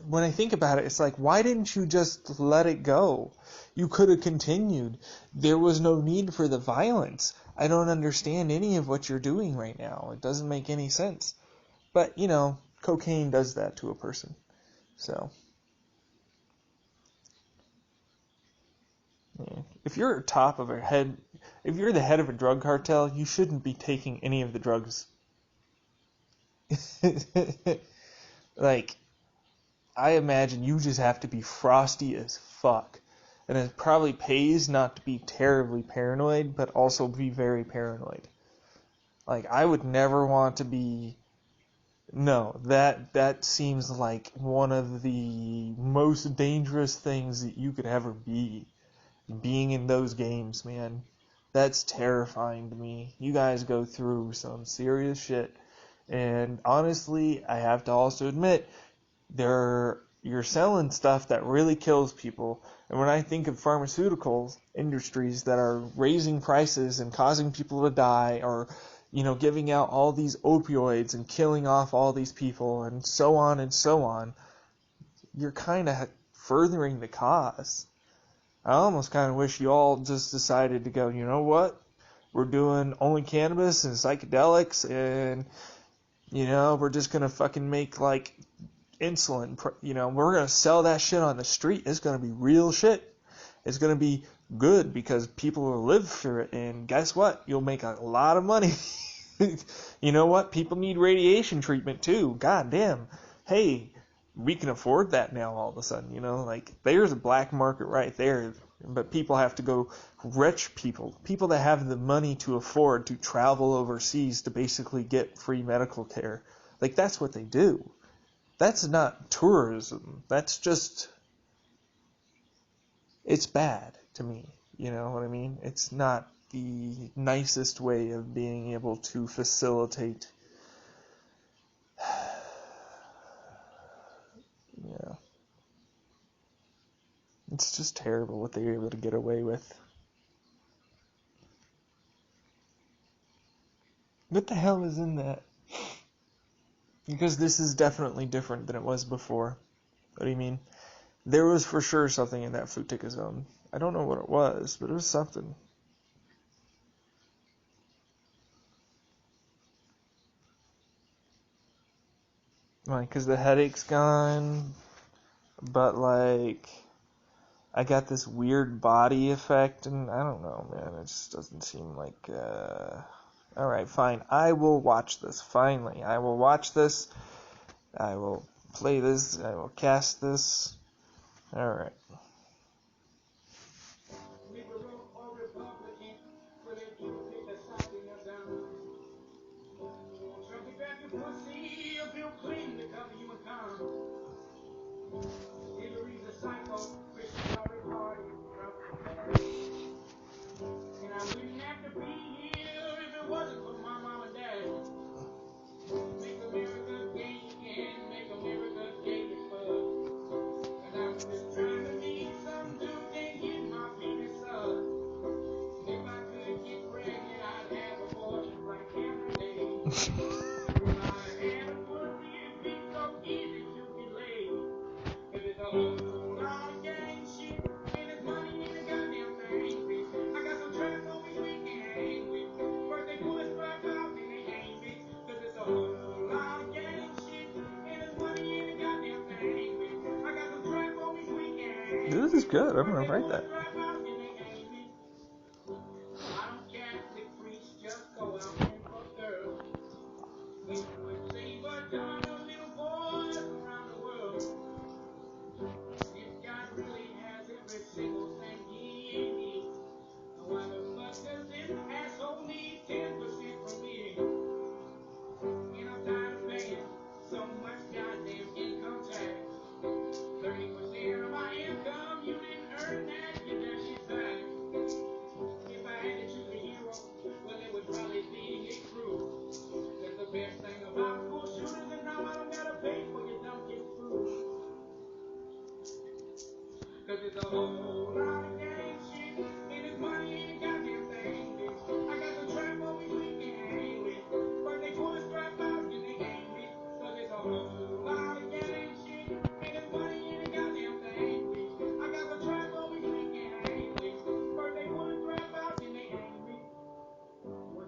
when I think about it, it's like, why didn't you just let it go? You could have continued. There was no need for the violence. I don't understand any of what you're doing right now. It doesn't make any sense. But, you know, cocaine does that to a person. So, yeah. If you're if you're the head of a drug cartel, you shouldn't be taking any of the drugs. Like, I imagine you just have to be frosty as fuck. And it probably pays not to be terribly paranoid, but also be very paranoid. Like, I would never want to be. No, that seems like one of the most dangerous things that you could ever be. Being in those games, man. That's terrifying to me. You guys go through some serious shit. And honestly, I have to also admit, you're selling stuff that really kills people. And when I think of pharmaceutical industries that are raising prices and causing people to die, or, you know, giving out all these opioids and killing off all these people and so on, you're kind of furthering the cause. I almost kind of wish you all just decided to go, you know what? We're doing only cannabis and psychedelics, and, you know, we're just going to fucking make, like, insulin. You know, we're going to sell that shit on the street. It's going to be real shit. It's going to be good because people will live through it. And guess what? You'll make a lot of money. You know what? People need radiation treatment too. God damn. Hey, we can afford that now all of a sudden. You know, like, there's a black market right there. But people have to go, rich people that have the money to afford to travel overseas to basically get free medical care. Like, that's what they do. That's not tourism. That's just, it's bad to me. You know what I mean? It's not the nicest way of being able to facilitate. Yeah. It's just terrible what they're able to get away with. What the hell is in that? Because this is definitely different than it was before. What do you mean? There was for sure something in that fluticasone. I don't know what it was, but it was something. Like, 'cause the headache's gone, but like, I got this weird body effect, and I don't know, man. It just doesn't seem like. Alright, fine. I will watch this. Finally, I will watch this. I will play this. I will cast this. Alright. This is good. I'm gonna write that.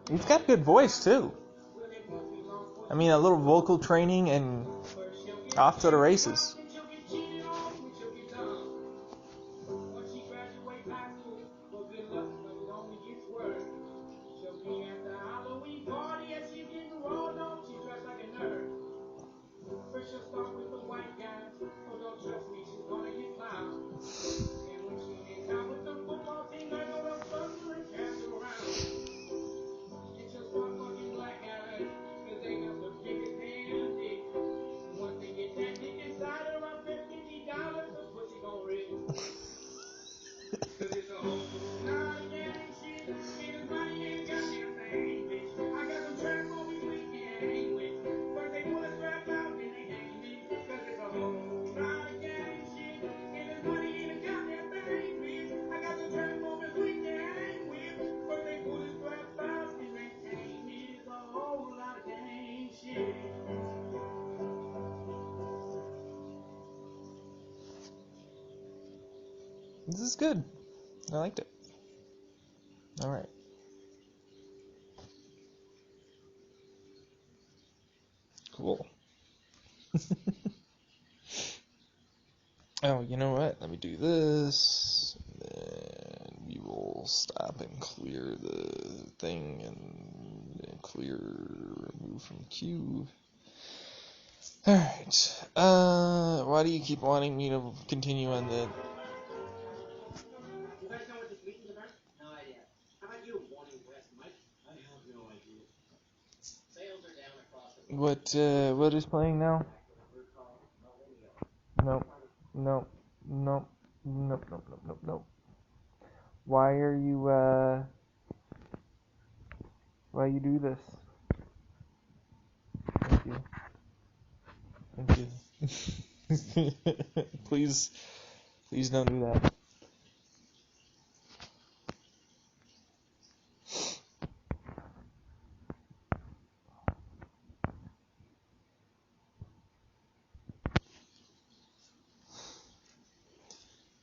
He's got good voice too. I mean, a little vocal training and off to the races. This is good. I liked it. Alright. Cool. Oh, you know what? Let me do this. And then we will stop and clear the thing and clear, remove from queue. Alright. Why do you keep wanting me to continue on the... What is playing now? Nope. Why are you, why you do this? Thank you. Please don't do that.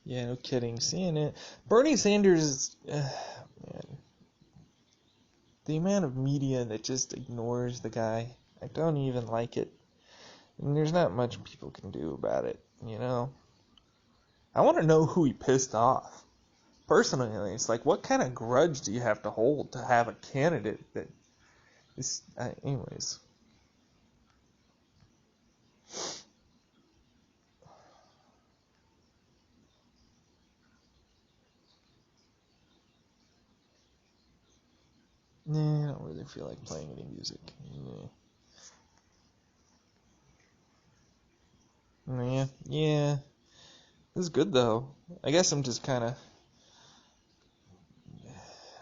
Yeah, no kidding. Seeing it. Bernie Sanders, man. The amount of media that just ignores the guy, I don't even like it. And there's not much people can do about it, you know? I want to know who he pissed off. Personally, it's like, what kind of grudge do you have to hold to have a candidate that is... anyways. Nah, I don't really feel like playing any music. Nah. Yeah. This is good, though. I guess I'm just kind of...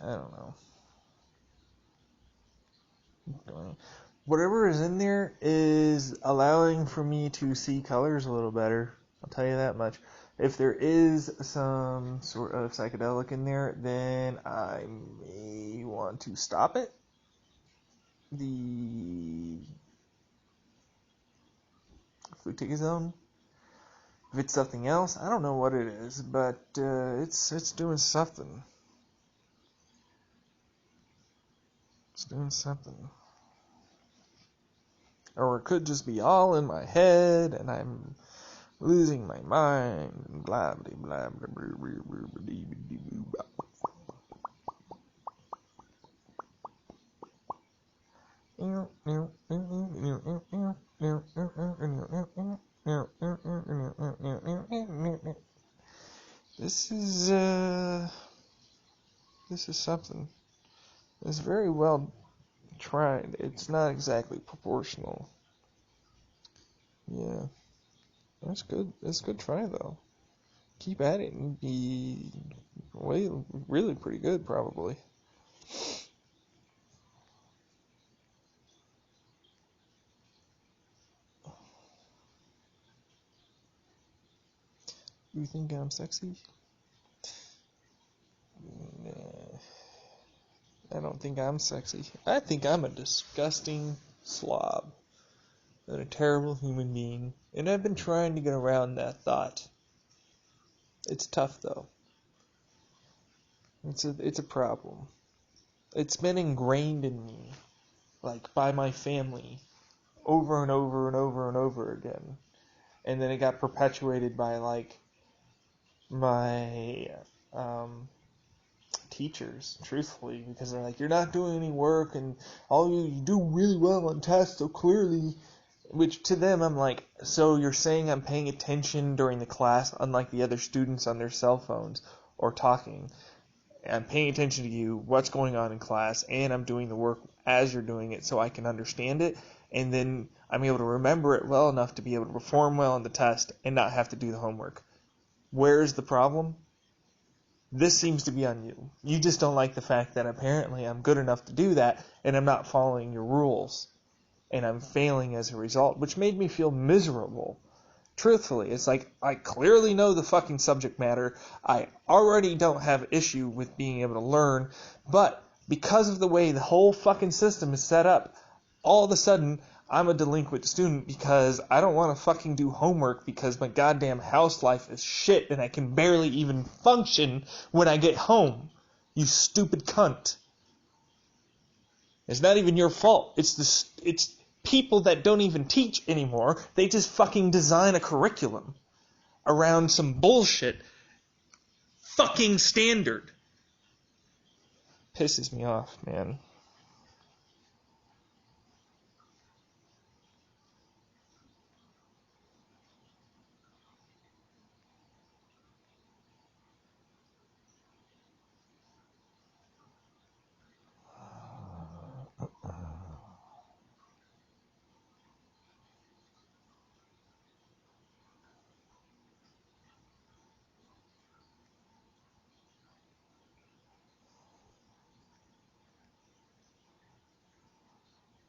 I don't know. Whatever is in there is allowing for me to see colors a little better. I'll tell you that much. If there is some sort of psychedelic in there, then I may want to stop it. The fluticasone. If it's something else, I don't know what it is, but it's doing something. It's doing something. Or it could just be all in my head, and I'm losing my mind, and blah blah blah blah blah blah blah blah. This is something. It's very well tried. It's not exactly proportional. Yeah, that's good. That's a good try though. Keep at it and be really pretty good probably. You think I'm sexy? Nah, I don't think I'm sexy. I think I'm a disgusting slob and a terrible human being. And I've been trying to get around that thought. It's tough though. It's a problem. It's been ingrained in me, like by my family, over and over and over and over again. And then it got perpetuated by like my teachers, truthfully, because they're like, you're not doing any work, and you do really well on tests, so clearly, which to them I'm like, so you're saying I'm paying attention during the class, unlike the other students on their cell phones or talking. I'm paying attention to you, what's going on in class, and I'm doing the work as you're doing it so I can understand it, and then I'm able to remember it well enough to be able to perform well on the test and not have to do the homework. Where's the problem? This seems to be on you. You just don't like the fact that apparently I'm good enough to do that, and I'm not following your rules, and I'm failing as a result, which made me feel miserable. Truthfully, it's like, I clearly know the fucking subject matter. I already don't have issue with being able to learn, but because of the way the whole fucking system is set up, all of a sudden, I'm a delinquent student because I don't want to fucking do homework because my goddamn house life is shit and I can barely even function when I get home. You stupid cunt. It's not even your fault. It's people that don't even teach anymore. They just fucking design a curriculum around some bullshit fucking standard. Pisses me off, man.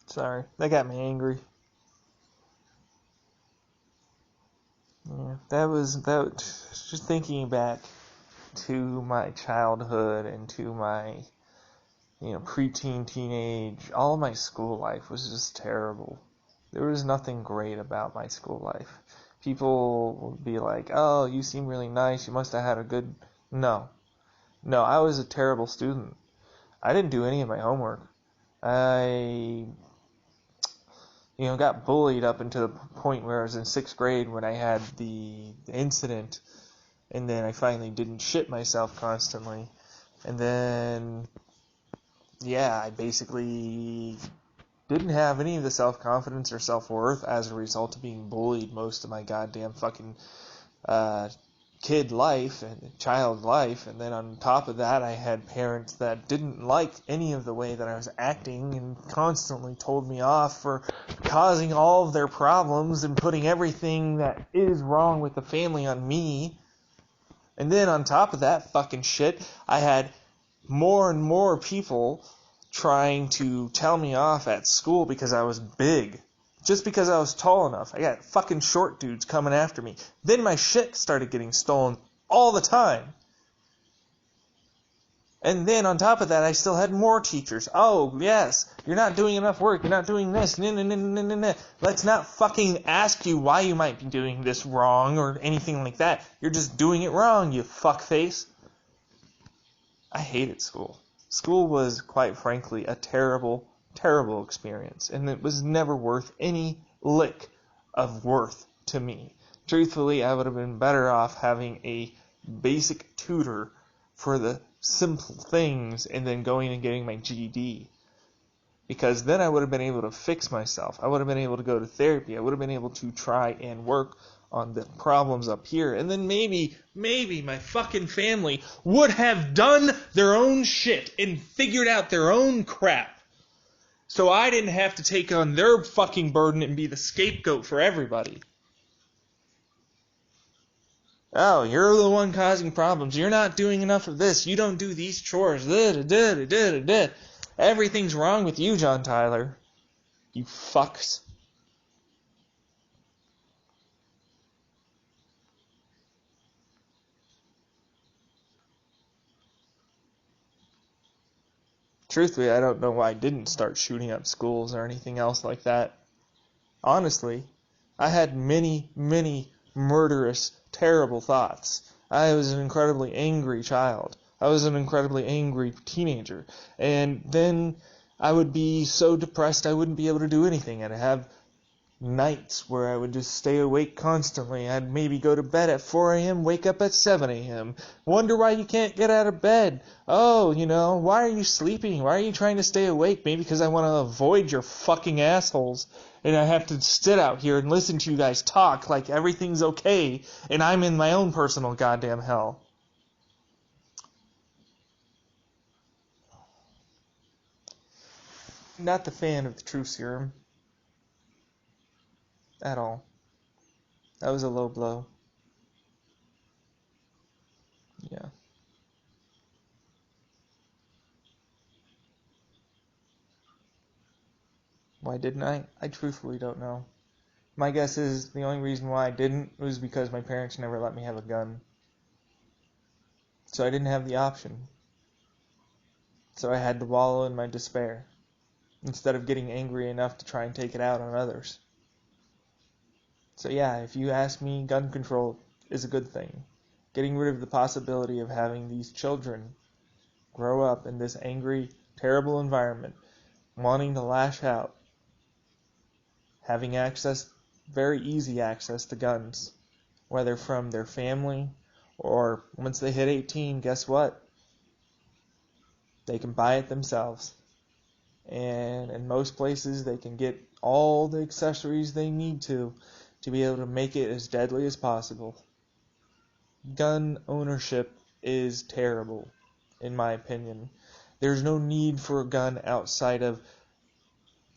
Sorry, that got me angry. Yeah, just thinking back to my childhood and to my, preteen, teenage, all my school life was just terrible. There was nothing great about my school life. People would be like, oh, you seem really nice, you must have had a good... No. No, I was a terrible student. I didn't do any of my homework. I got bullied up until the point where I was in 6th grade when I had the incident, and then I finally didn't shit myself constantly. And then, yeah, I basically didn't have any of the self-confidence or self-worth as a result of being bullied most of my goddamn fucking kid life and child life. And then on top of that, I had parents that didn't like any of the way that I was acting and constantly told me off for causing all of their problems and putting everything that is wrong with the family on me. And then on top of that fucking shit, I had more and more people trying to tell me off at school because I was big. Just because I was tall enough. I got fucking short dudes coming after me. Then my shit started getting stolen all the time. And then on top of that, I still had more teachers. Oh, yes, you're not doing enough work. You're not doing this. Let's not fucking ask you why you might be doing this wrong or anything like that. You're just doing it wrong, you fuckface. I hated school. School was, quite frankly, a terrible, terrible experience, and it was never worth any lick of worth to me. Truthfully, I would have been better off having a basic tutor for the simple things and then going and getting my GED. Because then I would have been able to fix myself. I would have been able to go to therapy. I would have been able to try and work on the problems up here. And then maybe my fucking family would have done their own shit and figured out their own crap. So I didn't have to take on their fucking burden and be the scapegoat for everybody. Oh, you're the one causing problems. You're not doing enough of this. You don't do these chores. Everything's wrong with you, John Tyler. You fucks. Truthfully, I don't know why I didn't start shooting up schools or anything else like that. Honestly, I had many, many murderous, terrible thoughts. I was an incredibly angry child. I was an incredibly angry teenager. And then I would be so depressed I wouldn't be able to do anything. I'd have nights where I would just stay awake constantly. I'd maybe go to bed at 4 a.m., wake up at 7 a.m. Wonder why you can't get out of bed. Oh, why are you sleeping? Why are you trying to stay awake? Maybe because I want to avoid your fucking assholes. And I have to sit out here and listen to you guys talk like everything's okay, and I'm in my own personal goddamn hell. Not the fan of the truth serum. At all. That was a low blow. Yeah. Why didn't I? I truthfully don't know. My guess is the only reason why I didn't was because my parents never let me have a gun. So I didn't have the option. So I had to wallow in my despair, instead of getting angry enough to try and take it out on others. So yeah, if you ask me, gun control is a good thing. Getting rid of the possibility of having these children grow up in this angry, terrible environment, wanting to lash out, having access, very easy access to guns, whether from their family or once they hit 18, guess what? They can buy it themselves. And in most places, they can get all the accessories they need to be able to make it as deadly as possible. Gun ownership is terrible, in my opinion. There's no need for a gun outside of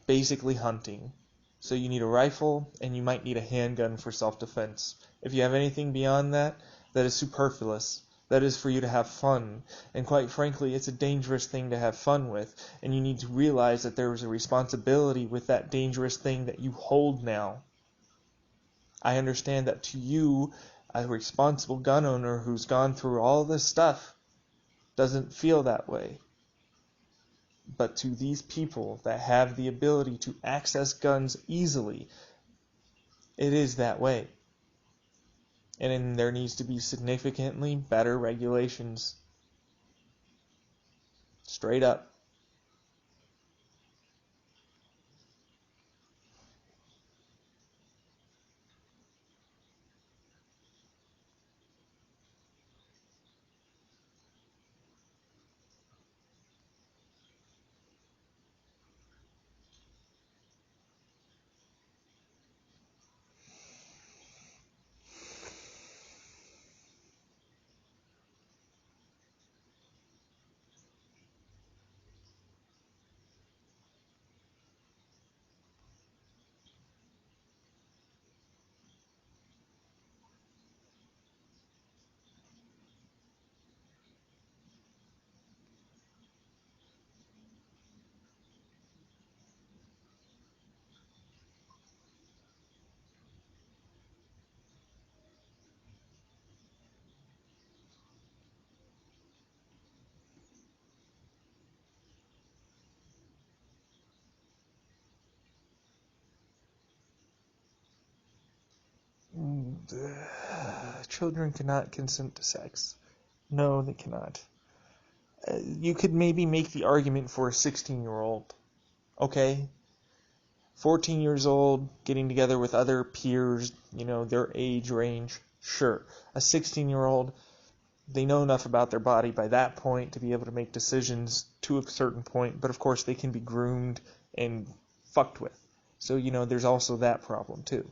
basically hunting. So you need a rifle, and you might need a handgun for self-defense. If you have anything beyond that, that is superfluous. That is for you to have fun. And quite frankly, it's a dangerous thing to have fun with. And you need to realize that there is a responsibility with that dangerous thing that you hold now. I understand that to you, a responsible gun owner who's gone through all this stuff, doesn't feel that way. But to these people that have the ability to access guns easily, it is that way. And there needs to be significantly better regulations. Straight up. children cannot consent to sex. No, they cannot. You could maybe make the argument for a 16-year-old. Okay? 14 years old, getting together with other peers, their age range. Sure. A 16-year-old, they know enough about their body by that point to be able to make decisions to a certain point, but of course they can be groomed and fucked with. So, there's also that problem too.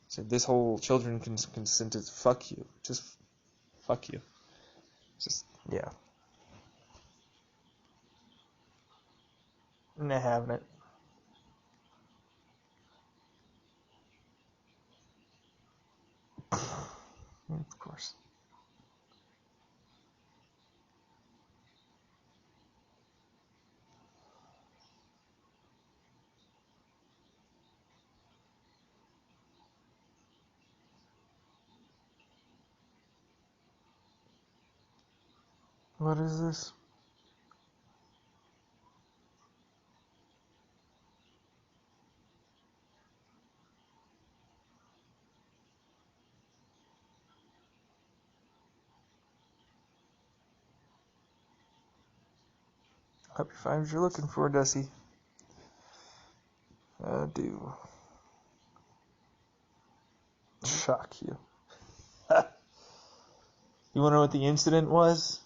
So this whole children can consent to fuck you. Just fuck you. Just, yeah. I'm not having it. Of course. What is this? Hope you find what you're looking for, Dusty. I do. Shock you. You wanna know what the incident was?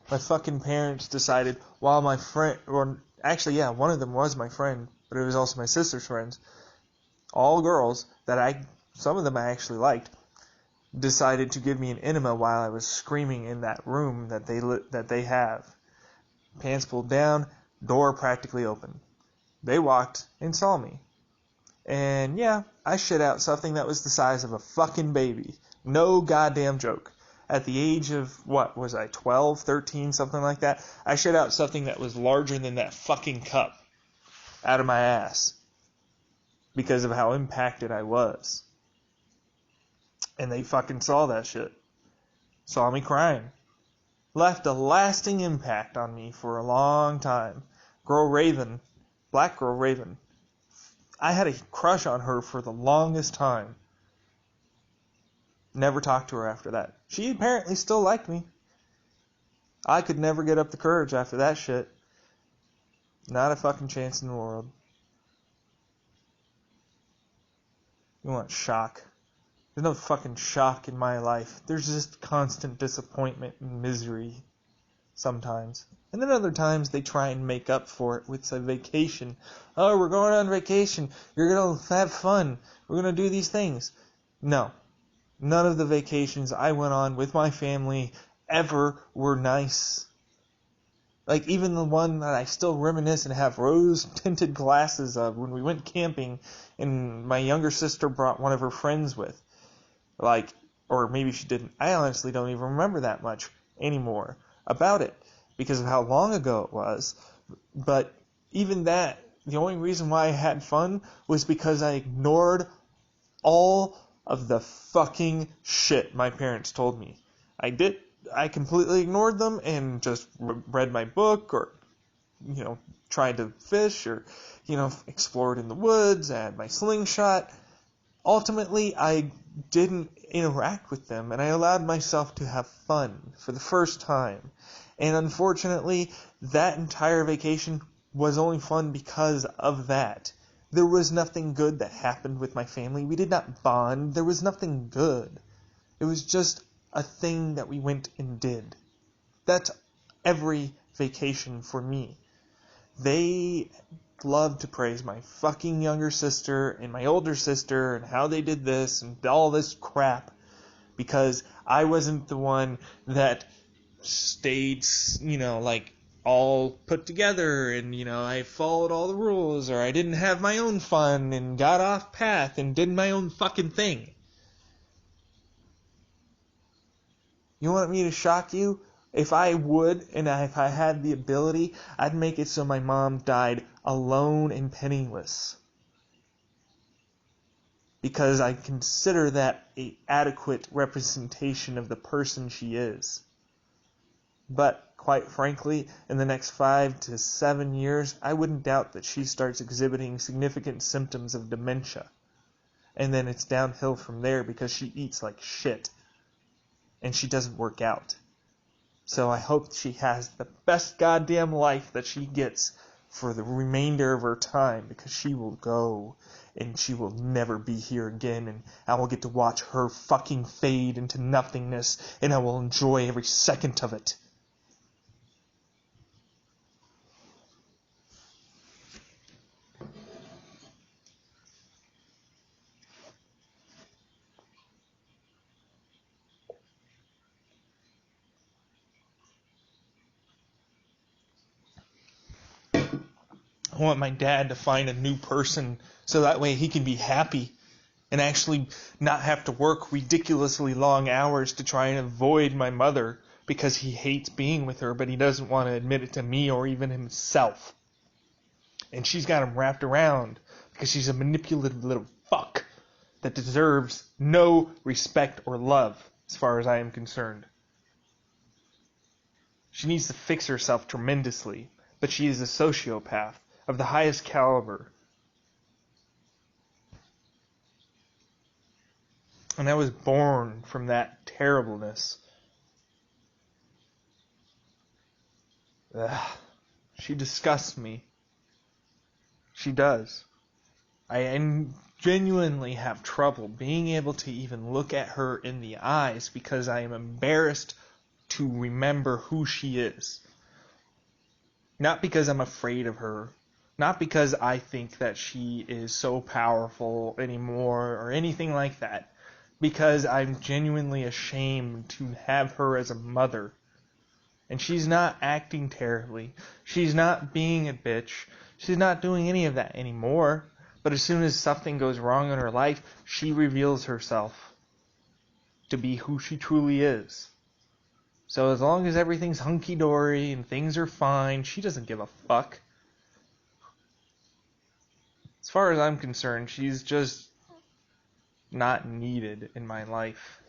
My fucking parents decided while my friend, or actually, yeah, one of them was my friend, but it was also my sister's friends, all girls that some of them I actually liked, decided to give me an enema while I was screaming in that room that they have. Pants pulled down, door practically open. They walked and saw me. And yeah, I shit out something that was the size of a fucking baby. No goddamn joke. At the age of, what was I, 12, 13, something like that, I shit out something that was larger than that fucking cup out of my ass because of how impacted I was. And they fucking saw that shit. Saw me crying. Left a lasting impact on me for a long time. Girl Raven, Black Girl Raven. I had a crush on her for the longest time. Never talked to her after that. She apparently still liked me. I could never get up the courage after that shit. Not a fucking chance in the world. You want shock? There's no fucking shock in my life. There's just constant disappointment and misery sometimes. And then other times they try and make up for it with a vacation. Oh, we're going on vacation. You're going to have fun. We're going to do these things. No. None of the vacations I went on with my family ever were nice. Like, even the one that I still reminisce and have rose-tinted glasses of when we went camping and my younger sister brought one of her friends with. Like, or maybe she didn't. I honestly don't even remember that much anymore about it because of how long ago it was. But even that, the only reason why I had fun was because I ignored all of the fucking shit my parents told me. I completely ignored them and just read my book or, tried to fish or, explored in the woods, I had my slingshot. Ultimately, I didn't interact with them and I allowed myself to have fun for the first time. And unfortunately, that entire vacation was only fun because of that. There was nothing good that happened with my family. We did not bond. There was nothing good. It was just a thing that we went and did. That's every vacation for me. They loved to praise my fucking younger sister and my older sister and how they did this and all this crap because I wasn't the one that stayed, all put together and, I followed all the rules or I didn't have my own fun and got off path and did my own fucking thing. You want me to shock you? If I would, and if I had the ability, I'd make it so my mom died alone and penniless. Because I consider that an adequate representation of the person she is. But, quite frankly, in the next 5 to 7 years, I wouldn't doubt that she starts exhibiting significant symptoms of dementia. and then it's downhill from there because she eats like shit and she doesn't work out. So I hope she has the best goddamn life that she gets for the remainder of her time, because she will go and she will never be here again, and I will get to watch her fucking fade into nothingness, and I will enjoy every second of it. I want my dad to find a new person so that way he can be happy and actually not have to work ridiculously long hours to try and avoid my mother because he hates being with her, but he doesn't want to admit it to me or even himself. And she's got him wrapped around because she's a manipulative little fuck that deserves no respect or love as far as I am concerned. She needs to fix herself tremendously, but she is a sociopath of the highest caliber. And I was born from that terribleness. Ugh. She disgusts me. She does. I genuinely have trouble being able to even look at her in the eyes because I am embarrassed to remember who she is. Not because I'm afraid of her. Not because I think that she is so powerful anymore or anything like that. Because I'm genuinely ashamed to have her as a mother. And she's not acting terribly. She's not being a bitch. She's not doing any of that anymore. But as soon as something goes wrong in her life, she reveals herself to be who she truly is. So as long as everything's hunky-dory and things are fine, she doesn't give a fuck. As far as I'm concerned, she's just not needed in my life.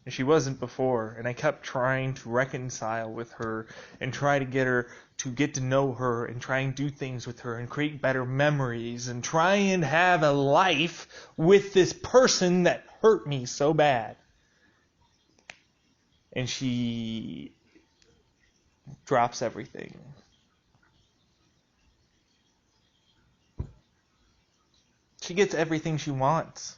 And she wasn't before, and I kept trying to reconcile with her and try to get her to get to know her and try and do things with her and create better memories and try and have a life with this person that hurt me so bad. And she drops everything. She gets everything she wants.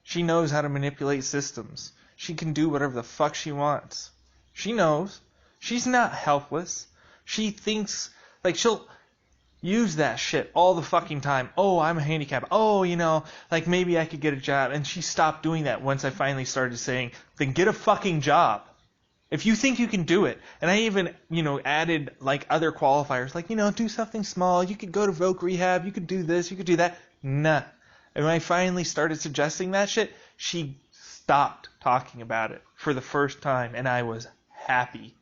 She knows how to manipulate systems. She can do whatever the fuck she wants. She knows. She's not helpless. She thinks, like, she'll use that shit all the fucking time. Oh, I'm handicapped. Oh, like maybe I could get a job. And she stopped doing that once I finally started saying, then get a fucking job. If you think you can do it. And I even, added like other qualifiers, like, do something small. You could go to Voc Rehab. You could do this. You could do that. Nah. And when I finally started suggesting that shit, she stopped talking about it for the first time, and I was happy.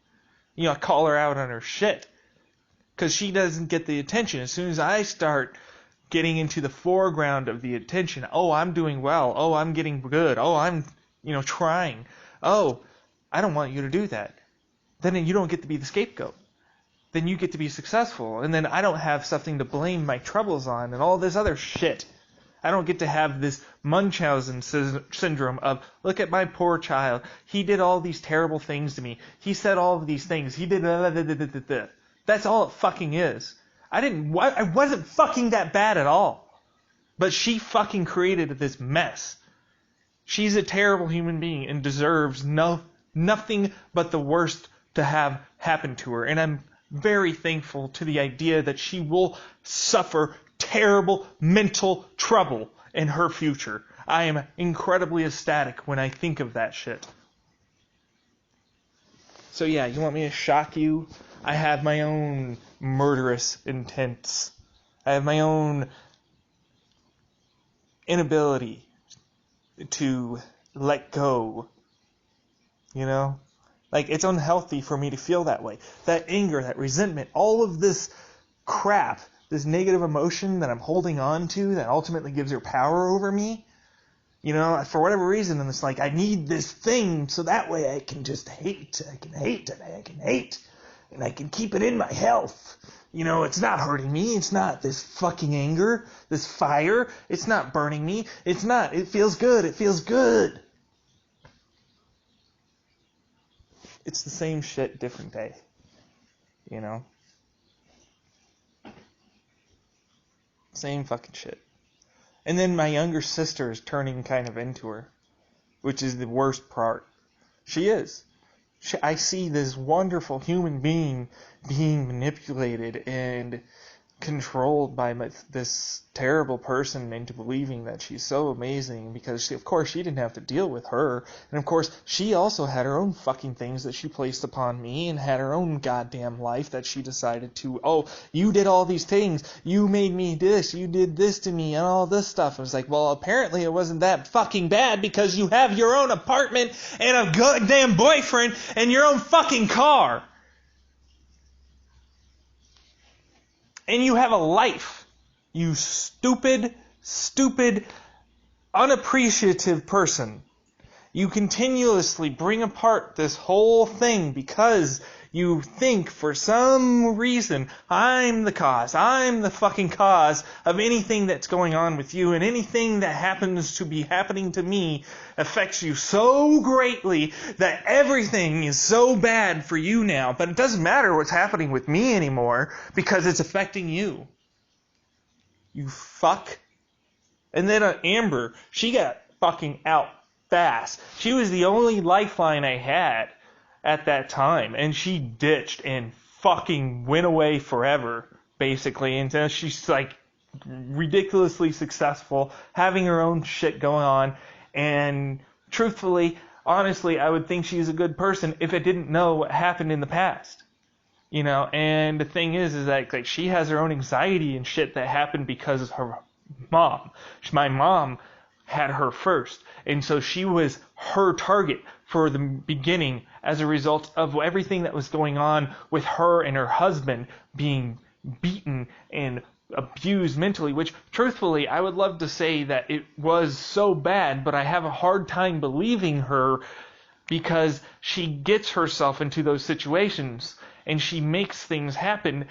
I call her out on her shit because she doesn't get the attention. As soon as I start getting into the foreground of the attention, oh, I'm doing well. Oh, I'm getting good. Oh, I'm, trying. Oh, I don't want you to do that. Then you don't get to be the scapegoat. Then you get to be successful, and then I don't have something to blame my troubles on and all this other shit. I don't get to have this Munchausen syndrome of, look at my poor child. He did all these terrible things to me. He said all of these things. He did That's all it fucking is. I wasn't fucking that bad at all. But she fucking created this mess. She's a terrible human being and deserves nothing but the worst to have happen to her. And I'm very thankful to the idea that she will suffer terrible mental trouble in her future. I am incredibly ecstatic when I think of that shit. So yeah, you want me to shock you? I have my own murderous intents. I have my own inability to let go. Like, it's unhealthy for me to feel that way. That anger, that resentment, all of this crap, this negative emotion that I'm holding on to that ultimately gives her power over me, for whatever reason, and it's like, I need this thing so that way I can just hate. I can hate. and I can keep it in my health. You know, it's not hurting me. It's not this fucking anger, this fire. It's not burning me. It's not. It feels good. It feels good. It's the same shit, different day. You know? Same fucking shit. And then my younger sister is turning kind of into her, which is the worst part. She is. I see this wonderful human being being manipulated and controlled by this terrible person into believing that she's so amazing, because of course she didn't have to deal with her, and of course she also had her own fucking things that she placed upon me, and had her own goddamn life that she decided to, oh, you did all these things, you made me this, you did this to me, and all this stuff. I was like, well, apparently it wasn't that fucking bad, because you have your own apartment and a goddamn boyfriend and your own fucking car. And you have a life, you stupid, unappreciative person. You continuously bring apart this whole thing because you think for some reason, I'm the cause. I'm the fucking cause of anything that's going on with you, and anything that happens to be happening to me affects you so greatly that everything is so bad for you now. But it doesn't matter what's happening with me anymore because it's affecting you. You fuck. And then Amber, she got fucking out fast. She was the only lifeline I had at that time, and she ditched and fucking went away forever, basically, until she's like ridiculously successful, having her own shit going on, and truthfully, honestly, I would think she's a good person if I didn't know what happened in the past. You know, and the thing is that like she has her own anxiety and shit that happened because of her mom. My mom had her first, and so she was her target for the beginning as a result of everything that was going on with her and her husband being beaten and abused mentally, which truthfully I would love to say that it was so bad, but I have a hard time believing her because she gets herself into those situations and she makes things happen.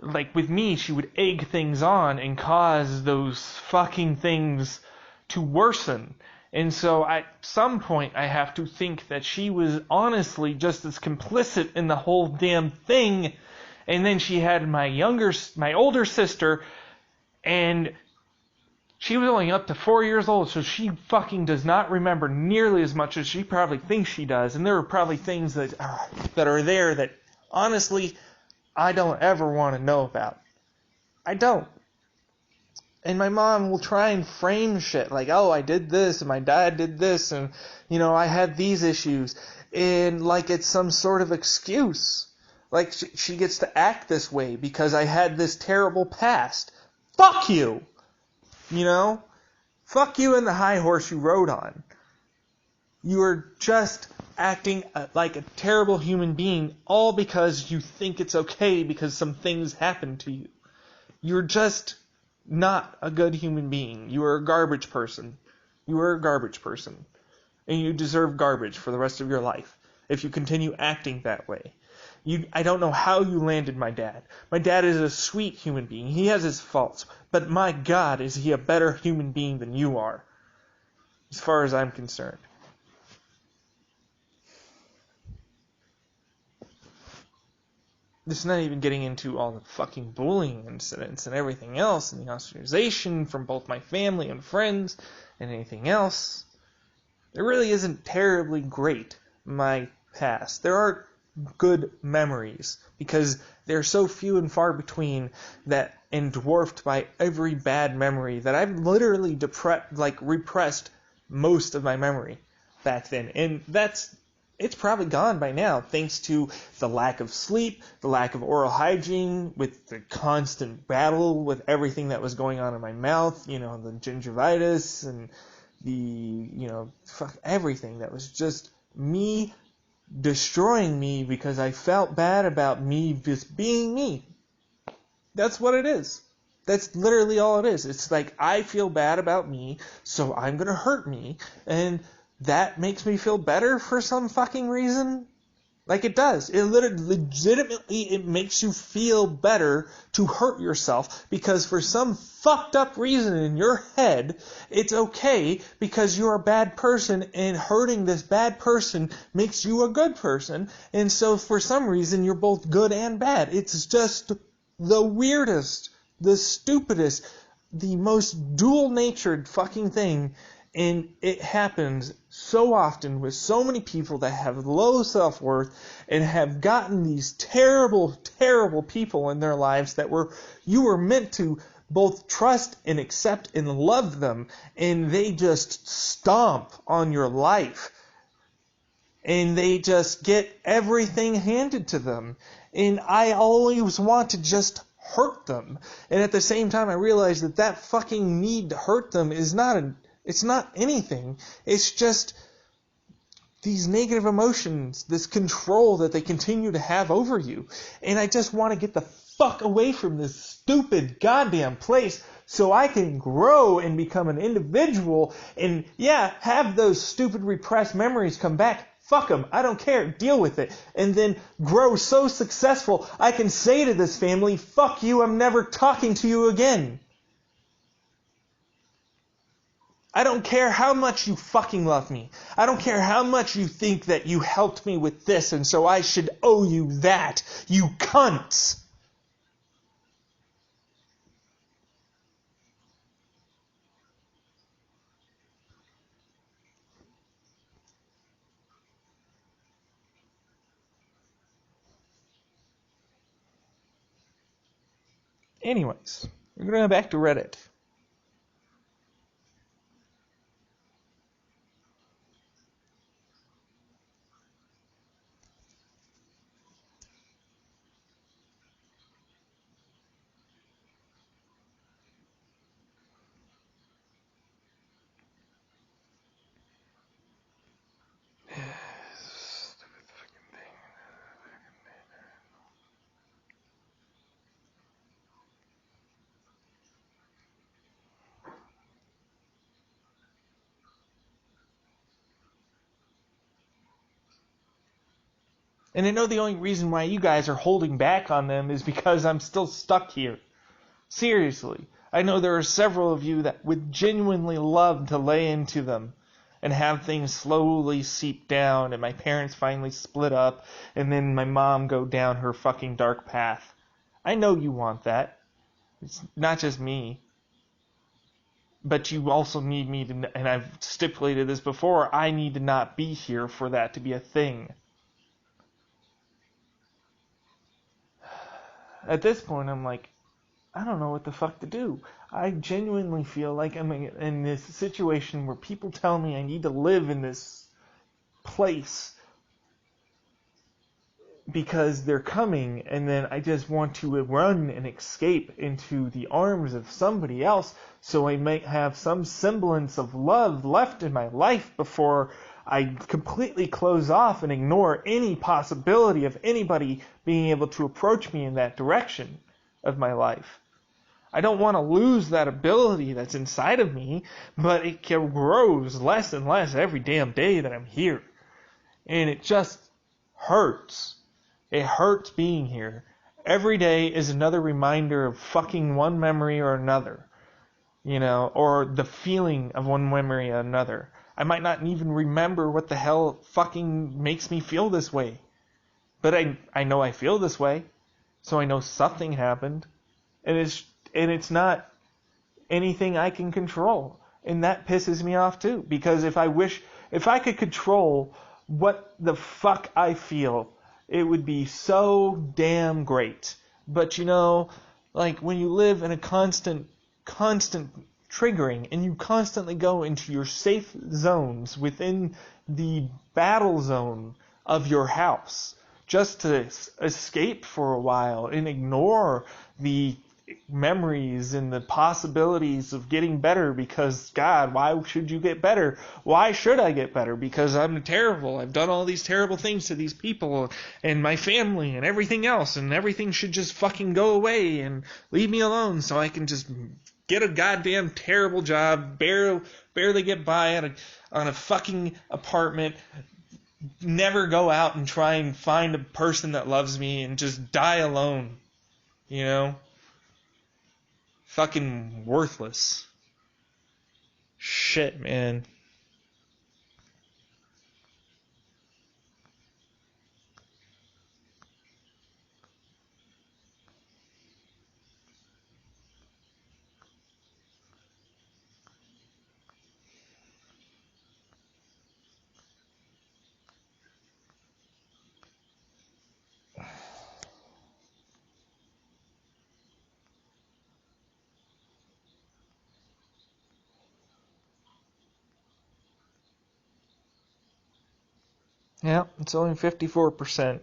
Like with me, she would egg things on and cause those fucking things to worsen. And so at some point I have to think that she was honestly just as complicit in the whole damn thing. And then she had my older sister, and she was only up to 4 years old, so she fucking does not remember nearly as much as she probably thinks she does. And there are probably things that are there that honestly I don't ever want to know about. I don't. And my mom will try and frame shit like, oh, I did this, and my dad did this, and, you know, I had these issues, and like it's some sort of excuse. Like she gets to act this way because I had this terrible past. Fuck you! You know? Fuck you and the high horse you rode on. You are just acting like a terrible human being all because you think it's okay because some things happened to you. You're just not a good human being. You are a garbage person. You are a garbage person. And you deserve garbage for the rest of your life if you continue acting that way. I don't know how you landed my dad. My dad is a sweet human being. He has his faults. But my God, is he a better human being than you are, as far as I'm concerned. It's not even getting into all the fucking bullying incidents and everything else, and the ostracization from both my family and friends and anything else. It really isn't terribly great, my past. There are good memories, because they're so few and far between that, and dwarfed by every bad memory, that I've literally repressed most of my memory back then. And it's probably gone by now, thanks to the lack of sleep, the lack of oral hygiene, with the constant battle with everything that was going on in my mouth, you know, the gingivitis and everything that was just me destroying me because I felt bad about me just being me. That's what it is. That's literally all it is. It's like, I feel bad about me, so I'm going to hurt me, and that makes me feel better for some fucking reason. Like it does. It legitimately, it makes you feel better to hurt yourself because for some fucked up reason in your head, it's okay because you're a bad person and hurting this bad person makes you a good person. And so for some reason, you're both good and bad. It's just the weirdest, the stupidest, the most dual-natured fucking thing. And it happens so often with so many people that have low self-worth and have gotten these terrible, terrible people in their lives that you were meant to both trust and accept and love them, and they just stomp on your life. And they just get everything handed to them. And I always want to just hurt them. And at the same time, I realize that fucking need to hurt them is it's not anything. It's just these negative emotions, this control that they continue to have over you. And I just want to get the fuck away from this stupid goddamn place so I can grow and become an individual and, yeah, have those stupid repressed memories come back. Fuck them. I don't care. Deal with it. And then grow so successful I can say to this family, fuck you, I'm never talking to you again. I don't care how much you fucking love me. I don't care how much you think that you helped me with this and so I should owe you that. You cunts. Anyways, we're going to go back to Reddit. And I know the only reason why you guys are holding back on them is because I'm still stuck here. Seriously. I know there are several of you that would genuinely love to lay into them and have things slowly seep down and my parents finally split up and then my mom go down her fucking dark path. I know you want that. It's not just me. But you also need me to, and I've stipulated this before, I need to not be here for that to be a thing. At this point, I'm like, I don't know what the fuck to do. I genuinely feel like I'm in this situation where people tell me I need to live in this place because they're coming, and then I just want to run and escape into the arms of somebody else so I might have some semblance of love left in my life before I completely close off and ignore any possibility of anybody being able to approach me in that direction of my life. I don't want to lose that ability that's inside of me, but it grows less and less every damn day that I'm here. And it just hurts. It hurts being here. Every day is another reminder of fucking one memory or another. You know, or the feeling of one memory or another. I might not even remember what the hell fucking makes me feel this way. But I know I feel this way. So I know something happened. And it's not anything I can control. And that pisses me off too. Because if I could control what the fuck I feel, it would be so damn great. But you know, like when you live in a constant triggering and you constantly go into your safe zones within the battle zone of your house just to escape for a while and ignore the memories and the possibilities of getting better because, God, why should you get better? Why should I get better? Because I'm terrible. I've done all these terrible things to these people and my family and everything else, and everything should just fucking go away and leave me alone so I can just get a goddamn terrible job, barely get by on a fucking apartment, never go out and try and find a person that loves me and just die alone. You know? Fucking worthless. Shit, man. Yeah, it's only 54%.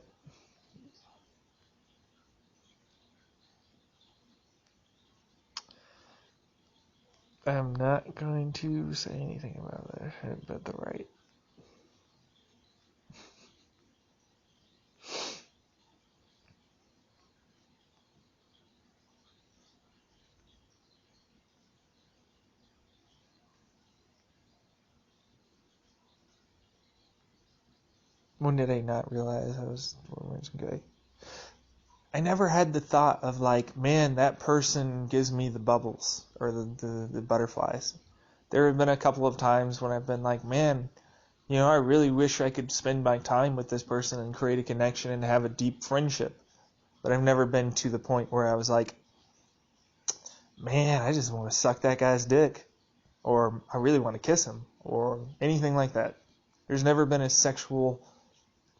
I'm not going to say anything about that, but the right. When did I not realize I was gay? I never had the thought of like, man, that person gives me the bubbles or the butterflies. There have been a couple of times when I've been like, man, you know, I really wish I could spend my time with this person and create a connection and have a deep friendship. But I've never been to the point where I was like, man, I just want to suck that guy's dick. Or I really want to kiss him. Or anything like that. There's never been a sexual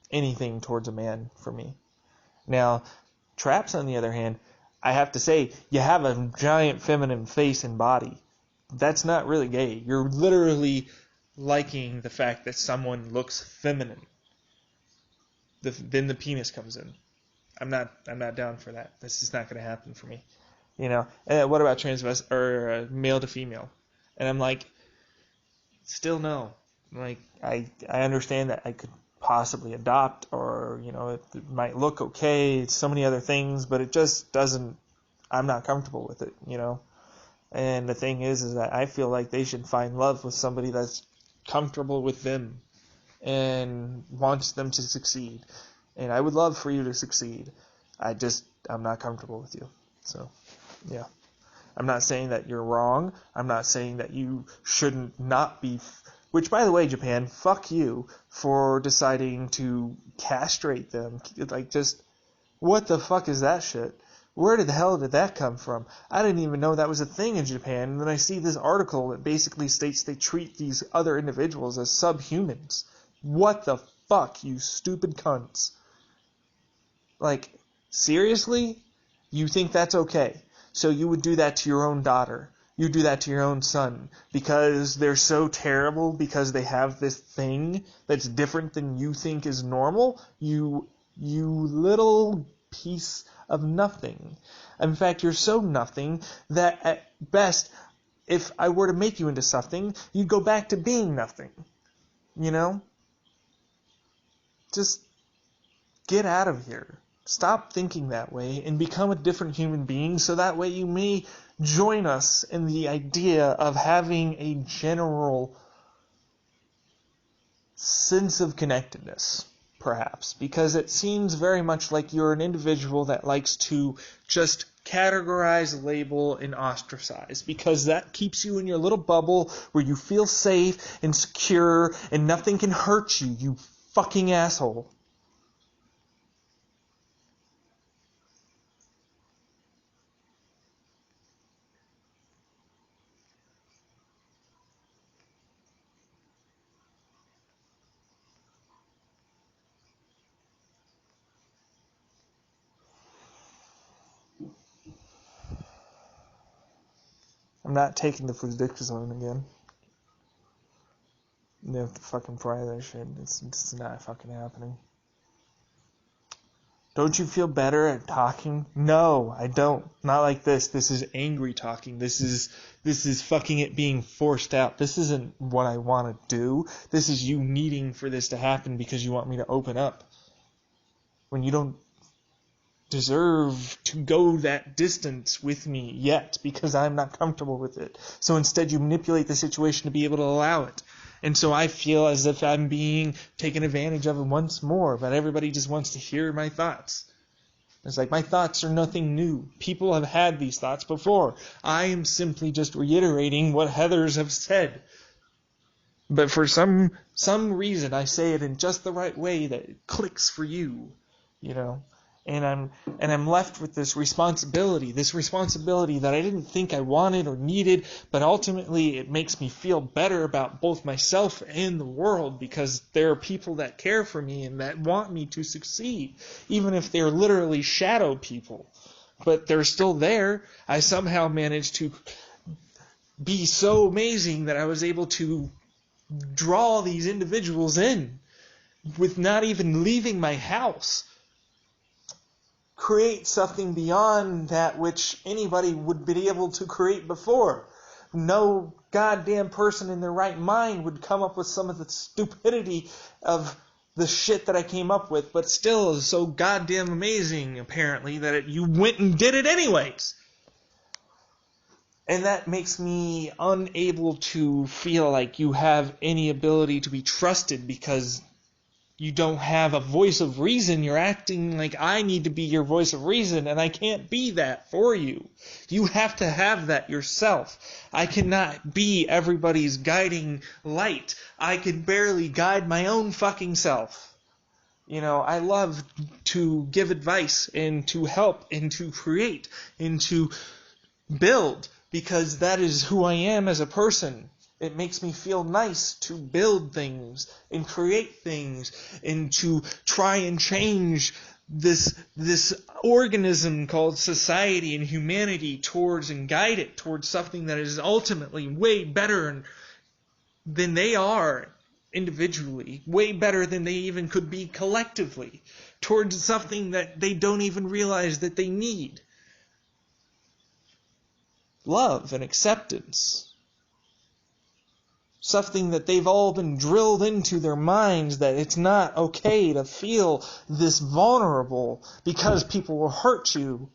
anything towards a man for me. Now, Traps, on the other hand, I have to say, you have a giant feminine face and body. That's not really gay. You're literally liking the fact that someone looks feminine. Then the penis comes in. I'm not down for that. This is not going to happen for me. You know. What about male to female? And I'm like, still no. Like I understand that I could possibly adopt, or you know, it might look okay. It's so many other things, but it just doesn't. I'm not comfortable with it. You know. And the thing is that I feel like they should find love with somebody that's comfortable with them and wants them to succeed. And I would love for you to succeed. I'm not comfortable with you. So, yeah. I'm not saying that you're wrong. I'm not saying that you shouldn't not be. Which, by the way, Japan, fuck you for deciding to castrate them. Like, just, what the fuck is that shit? Where the hell did that come from? I didn't even know that was a thing in Japan. And then I see this article that basically states they treat these other individuals as subhumans. What the fuck, you stupid cunts? Like, seriously? You think that's okay? So you would do that to your own daughter. You do that to your own son. Because they're so terrible, because they have this thing that's different than you think is normal? You little piece of nothing. In fact, you're so nothing that at best, if I were to make you into something, you'd go back to being nothing. You know? Just get out of here. Stop thinking that way and become a different human being, so that way you may join us in the idea of having a general sense of connectedness, perhaps, because it seems very much like you're an individual that likes to just categorize, label, and ostracize, because that keeps you in your little bubble where you feel safe and secure and nothing can hurt you, you fucking asshole. I'm not taking the fluticasone again. They have to fucking fry that shit. It's not fucking happening. Don't you feel better at talking? No, I don't. Not like this. This is angry talking. This is fucking it being forced out. This isn't what I want to do. This is you needing for this to happen because you want me to open up. When you don't deserve to go that distance with me yet, because I'm not comfortable with it. So instead you manipulate the situation to be able to allow it. And so I feel as if I'm being taken advantage of once more, but everybody just wants to hear my thoughts. It's like my thoughts are nothing new. People have had these thoughts before. I am simply just reiterating what Heathers have said. But for some reason, I say it in just the right way that it clicks for you, you know. And I'm left with this responsibility that I didn't think I wanted or needed, but ultimately it makes me feel better about both myself and the world, because there are people that care for me and that want me to succeed, even if they're literally shadow people. But they're still there. I somehow managed to be so amazing that I was able to draw these individuals in with not even leaving my house. Create something beyond that which anybody would be able to create before. No goddamn person in their right mind would come up with some of the stupidity of the shit that I came up with, but still is so goddamn amazing, apparently, that you went and did it anyways. And that makes me unable to feel like you have any ability to be trusted, because you don't have a voice of reason. You're acting like I need to be your voice of reason, and I can't be that for you. You have to have that yourself. I cannot be everybody's guiding light. I can barely guide my own fucking self. You know, I love to give advice and to help and to create and to build, because that is who I am as a person. It makes me feel nice to build things and create things and to try and change this organism called society and humanity towards and guide it towards something that is ultimately way better than they are individually, way better than they even could be collectively, towards something that they don't even realize that they need. Love and acceptance. Something that they've all been drilled into their minds, that it's not okay to feel this vulnerable because people will hurt you.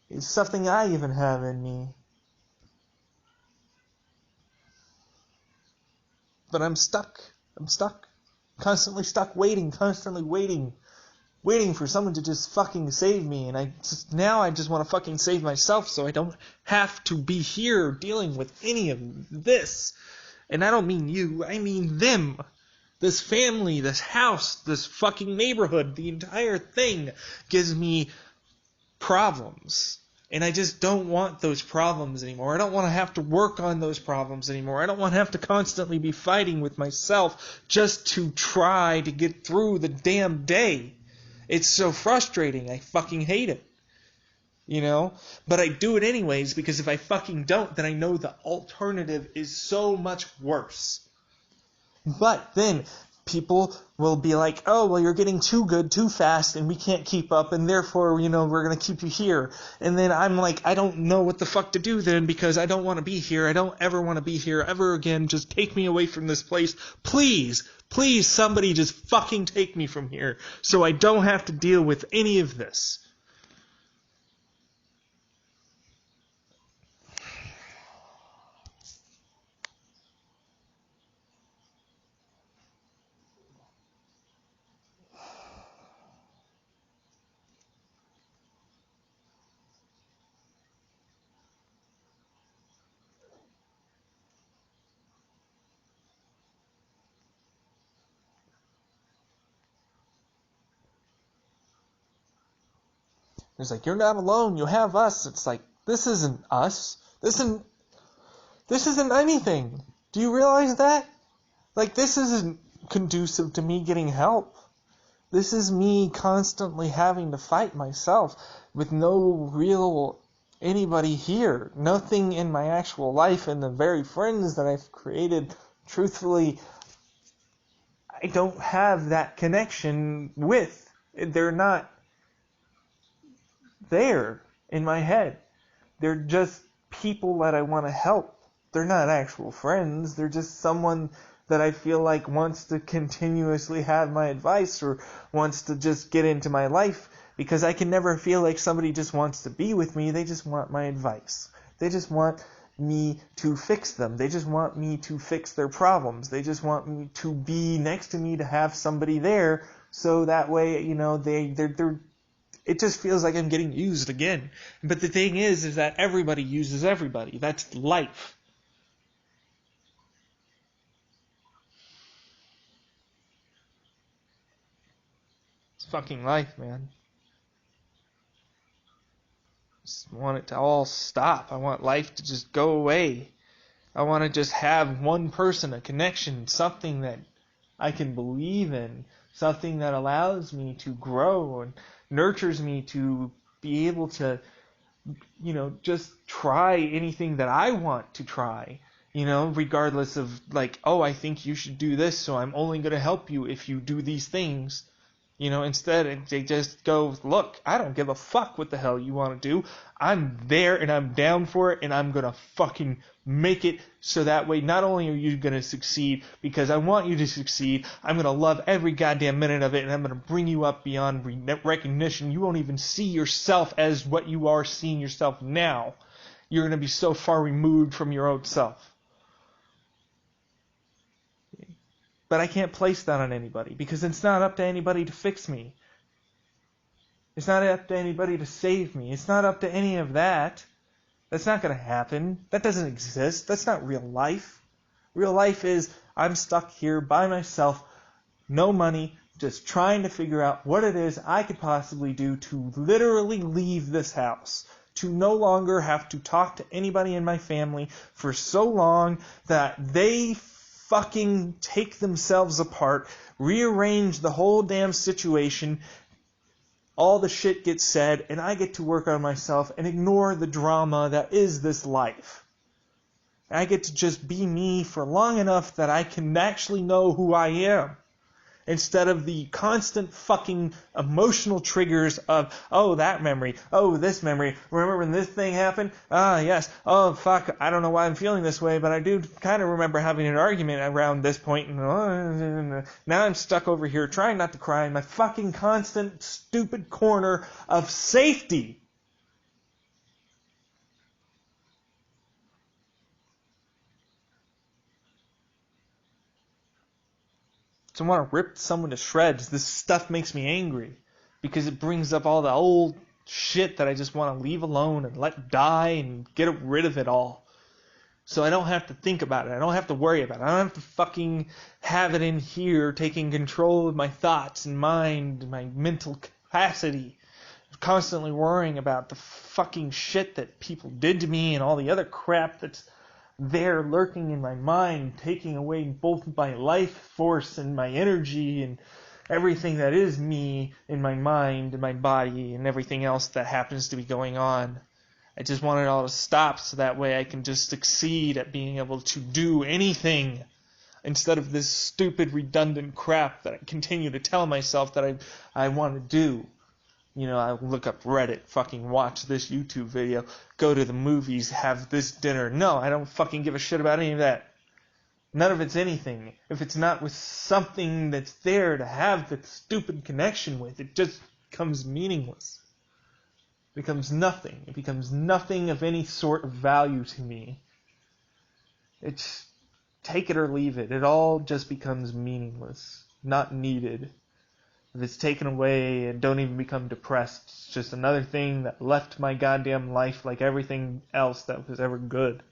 It's something I even have in me. But I'm stuck. Constantly stuck constantly waiting for someone to just fucking save me. And I just want to fucking save myself so I don't have to be here dealing with any of this. And I don't mean you, I mean them. This family, this house, this fucking neighborhood, the entire thing gives me problems. And I just don't want those problems anymore. I don't want to have to work on those problems anymore. I don't want to have to constantly be fighting with myself just to try to get through the damn day. It's so frustrating. I fucking hate it. You know? But I do it anyways, because if I fucking don't, then I know the alternative is so much worse. But then people will be like, oh, well, you're getting too good too fast and we can't keep up, and therefore, you know, we're going to keep you here. And then I'm like, I don't know what the fuck to do then, because I don't want to be here. I don't ever want to be here ever again. Just take me away from this place. Please, somebody just fucking take me from here so I don't have to deal with any of this. It's like, you're not alone, you have us. It's like, this isn't us. This isn't anything. Do you realize that? Like, this isn't conducive to me getting help. This is me constantly having to fight myself with no real anybody here. Nothing in my actual life and the very friends that I've created, truthfully, I don't have that connection with. They're not there in my head. They're just people that I want to help. They're not actual friends. They're just someone that I feel like wants to continuously have my advice or wants to just get into my life, because I can never feel like somebody just wants to be with me. They just want my advice. They just want me to fix them. They just want me to fix their problems. They just want me to be next to me, to have somebody there, so that way, they're it just feels like I'm getting used again. But the thing is that everybody uses everybody. That's life. It's fucking life, man. Just want it to all stop. I want life to just go away. I want to just have one person, a connection, something that I can believe in, something that allows me to grow and nurtures me to be able to, just try anything that I want to try, regardless of like, oh, I think you should do this, so I'm only going to help you if you do these things. Instead they just go, look, I don't give a fuck what the hell you want to do. I'm there and I'm down for it, and I'm going to fucking make it so that way not only are you going to succeed because I want you to succeed, I'm going to love every goddamn minute of it, and I'm going to bring you up beyond recognition. You won't even see yourself as what you are seeing yourself now. You're going to be so far removed from your own self. But I can't place that on anybody because it's not up to anybody to fix me. It's not up to anybody to save me. It's not up to any of that. That's not going to happen. That doesn't exist. That's not real life. Real life is I'm stuck here by myself, no money, just trying to figure out what it is I could possibly do to literally leave this house. To no longer have to talk to anybody in my family for so long that they fucking take themselves apart, rearrange the whole damn situation, all the shit gets said, and I get to work on myself and ignore the drama that is this life. And I get to just be me for long enough that I can actually know who I am. Instead of the constant fucking emotional triggers of, oh, that memory, oh, this memory, remember when this thing happened? Ah, yes, oh, fuck, I don't know why I'm feeling this way, but I do kind of remember having an argument around this point, and now I'm stuck over here trying not to cry in my fucking constant, stupid corner of safety. So I want to rip someone to shreds. This stuff makes me angry because it brings up all the old shit that I just want to leave alone and let die and get rid of it all. So I don't have to think about it. I don't have to worry about it. I don't have to fucking have it in here taking control of my thoughts and mind, my mental capacity. Constantly worrying about the fucking shit that people did to me and all the other crap that's there lurking in my mind, taking away both my life force and my energy and everything that is me in my mind and my body and everything else that happens to be going on. I just want it all to stop so that way I can just succeed at being able to do anything instead of this stupid redundant crap that I continue to tell myself that I want to do. I look up Reddit, fucking watch this YouTube video, go to the movies, have this dinner. No, I don't fucking give a shit about any of that. None of it's anything. If it's not with something that's there to have the stupid connection with, it just becomes meaningless. It becomes nothing. It becomes nothing of any sort of value to me. It's take it or leave it. It all just becomes meaningless, not needed. If it's taken away and don't even become depressed, it's just another thing that left my goddamn life like everything else that was ever good.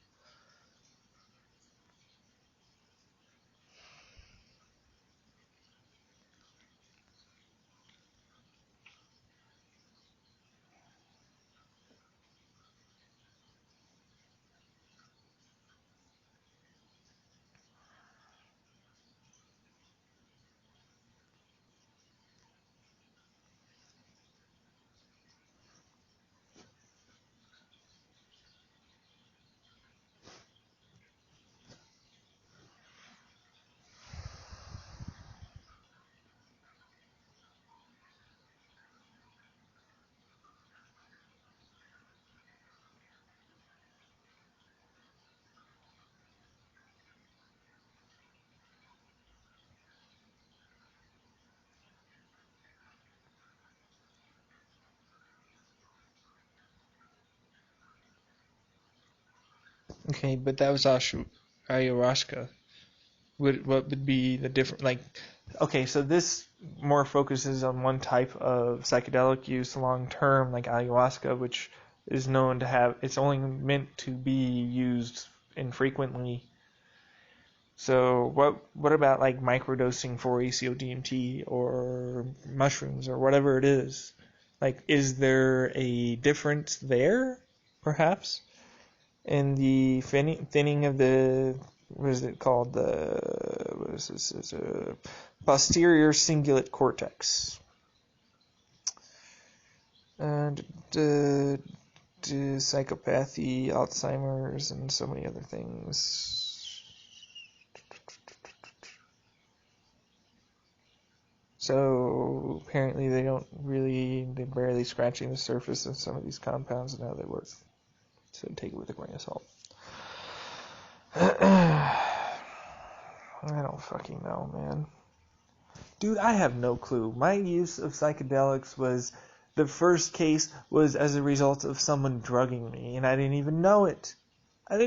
Okay, but that was ayahuasca. What would be the different, like, okay, so this more focuses on one type of psychedelic use long term, like ayahuasca, which is known to have, it's only meant to be used infrequently. So what about like microdosing for ACO-DMT or mushrooms or whatever it is? Like, is there a difference there, perhaps, in the thinning of the, what is it called? What is this? It's a posterior cingulate cortex. And psychopathy, Alzheimer's, and so many other things. So apparently they're barely scratching the surface of some of these compounds and how they work. So take it with a grain of salt. I don't fucking know, man. Dude, I have no clue. My use of psychedelics was, the first case was as a result of someone drugging me, and I didn't even know it. I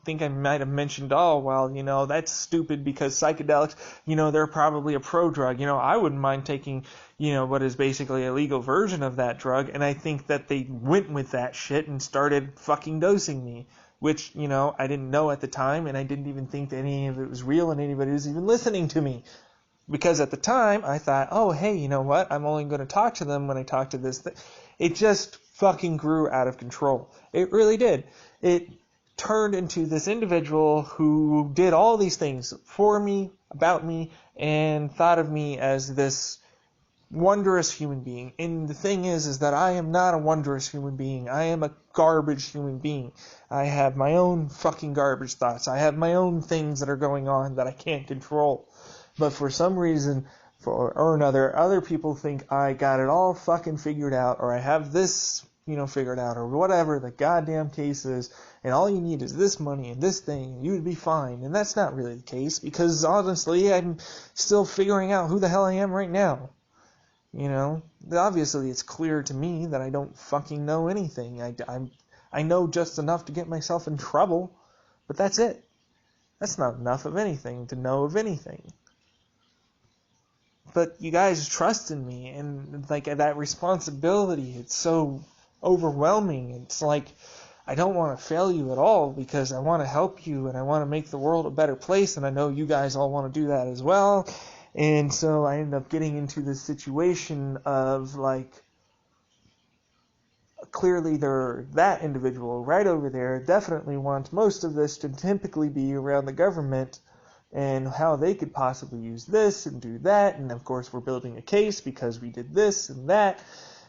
think I might have mentioned, that's stupid because psychedelics, they're probably a pro-drug. I wouldn't mind taking, what is basically a legal version of that drug, and I think that they went with that shit and started fucking dosing me, which, I didn't know at the time, and I didn't even think that any of it was real and anybody was even listening to me. Because at the time, I thought, oh, hey, you know what? I'm only going to talk to them when I talk to this thing. It just fucking grew out of control. It really did. It turned into this individual who did all these things for me, about me, and thought of me as this wondrous human being. And the thing is that I am not a wondrous human being. I am a garbage human being. I have my own fucking garbage thoughts. I have my own things that are going on that I can't control. But for some reason or another, other people think I got it all fucking figured out, or I have this, figured out, or whatever the goddamn case is, and all you need is this money and this thing, and you would be fine. And that's not really the case, because honestly, I'm still figuring out who the hell I am right now. Obviously it's clear to me that I don't fucking know anything. I know just enough to get myself in trouble, but that's it. That's not enough of anything to know of anything. But you guys trust in me, and like that responsibility, it's so overwhelming. It's like, I don't want to fail you at all because I want to help you and I want to make the world a better place, and I know you guys all want to do that as well. And so I end up getting into this situation of like, clearly that individual right over there definitely wants most of this to typically be around the government and how they could possibly use this and do that. And of course we're building a case because we did this and that.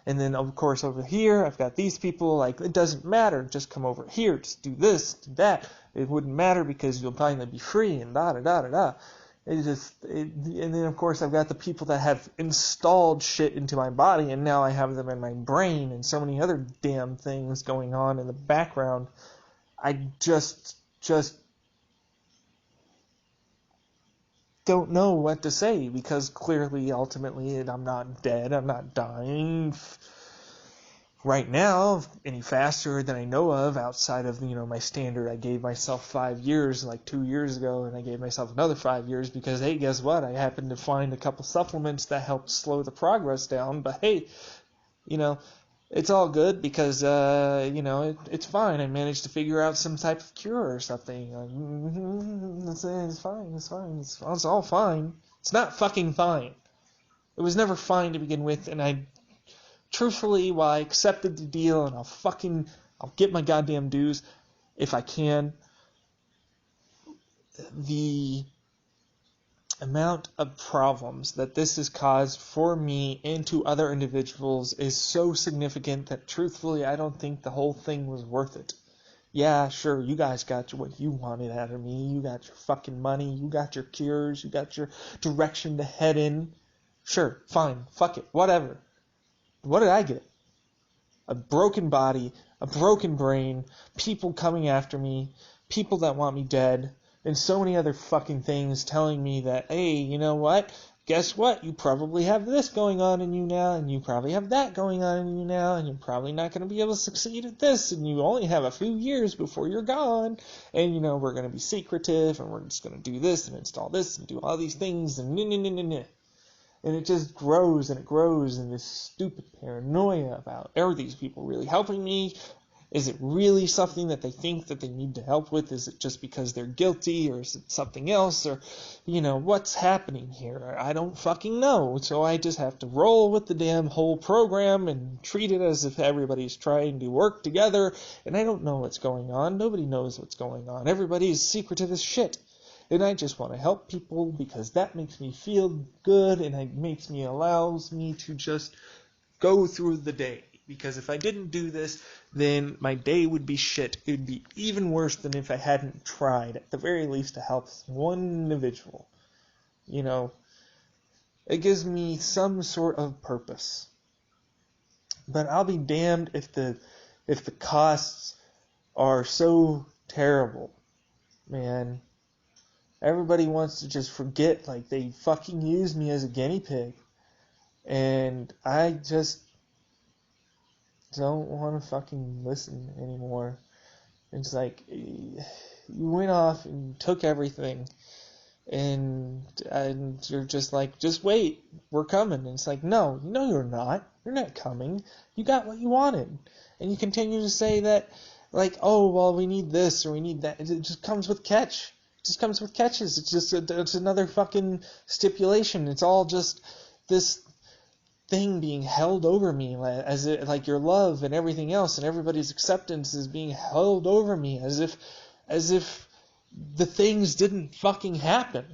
And then of course over here I've got these people like, it doesn't matter, just come over here, just do this, do that. It wouldn't matter because you'll finally be free and da-da-da-da-da. And then of course I've got the people that have installed shit into my body, and now I have them in my brain and so many other damn things going on in the background. I just don't know what to say, because clearly, ultimately, I'm not dead. I'm not dying right now any faster than I know of, outside of, my standard. I gave myself 5 years like 2 years ago, and I gave myself another 5 years because, hey, guess what? I happened to find a couple supplements that helped slow the progress down. But hey, it's all good because, it's fine. I managed to figure out some type of cure or something. It's fine. It's all fine. It's not fucking fine. It was never fine to begin with, and truthfully, while I accepted the deal, and I'll get my goddamn dues if I can, the amount of problems that this has caused for me and to other individuals is so significant that truthfully I don't think the whole thing was worth it. Yeah, sure, you guys got what you wanted out of me. You got your fucking money, you got your cures, you got your direction to head in. Sure, fine, fuck it, whatever. What did I get? A broken body, a broken brain, people coming after me, people that want me dead, and so many other fucking things telling me that, hey, you know what? guess what? You probably have this going on in you now, and you probably have that going on in you now, and you're probably not going to be able to succeed at this, and you only have a few years before you're gone, and, we're going to be secretive, and we're just going to do this, and install this, and do all these things, and and it just grows, and it grows, and this stupid paranoia about, are these people really helping me? Is it really something that they think that they need to help with? Is it just because they're guilty, or is it something else? Or, what's happening here? I don't fucking know. So I just have to roll with the damn whole program and treat it as if everybody's trying to work together. And I don't know what's going on. Nobody knows what's going on. Everybody's secretive as shit. And I just want to help people because that makes me feel good, and it allows me to just go through the day. Because if I didn't do this, then my day would be shit. It would be even worse than if I hadn't tried, at the very least, to help one individual. It gives me some sort of purpose. But I'll be damned if the costs are so terrible, man. Everybody wants to just forget, like they fucking used me as a guinea pig. And I just don't want to fucking listen anymore. It's like, you went off and took everything, and you're just like, just wait, we're coming. And it's like, no, you're not. You're not coming. You got what you wanted. And you continue to say that, like, oh, well, we need this or we need that. It just comes with catch. It just comes with catches. It's another fucking stipulation. It's all just this thing being held over me, as it, like your love and everything else and everybody's acceptance is being held over me as if the things didn't fucking happen.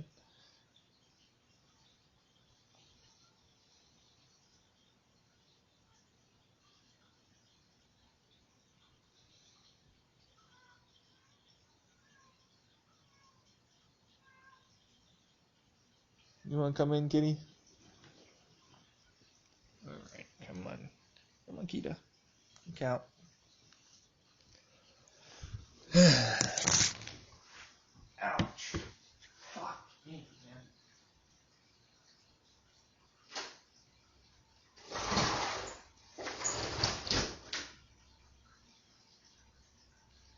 You want to come in, kitty? Alright, come on. Come on, Kita. Look out. Ouch. Fuck me, man.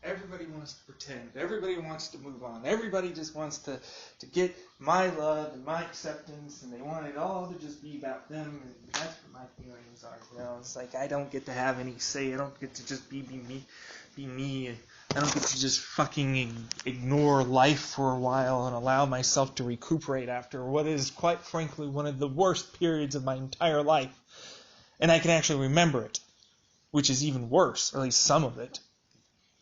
Everybody wants to pretend. Everybody wants to move on. Everybody just wants to get my love and my acceptance, and they want it all to just be about them, and that's what my feelings are. It's like I don't get to have any say. I don't get to just be me. I don't get to just fucking ignore life for a while and allow myself to recuperate after what is, quite frankly, one of the worst periods of my entire life. And I can actually remember it, which is even worse, or at least some of it.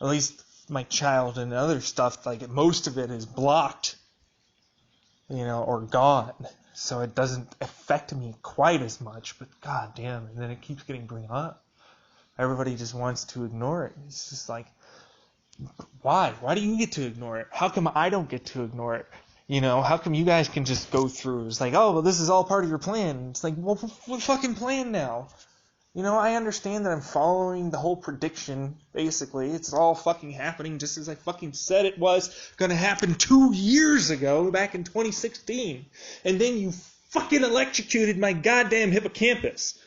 At least my child and other stuff, like most of it is blocked, or gone. So it doesn't affect me quite as much, but god damn, and then it keeps getting brought up. Everybody just wants to ignore it. It's just like, why? Why do you get to ignore it? How come I don't get to ignore it? How come you guys can just go through? It's like, oh, well, this is all part of your plan. It's like, well, what fucking plan now? I understand that I'm following the whole prediction, basically. It's all fucking happening just as I fucking said it was going to happen 2 years ago, back in 2016. And then you fucking electrocuted my goddamn hippocampus.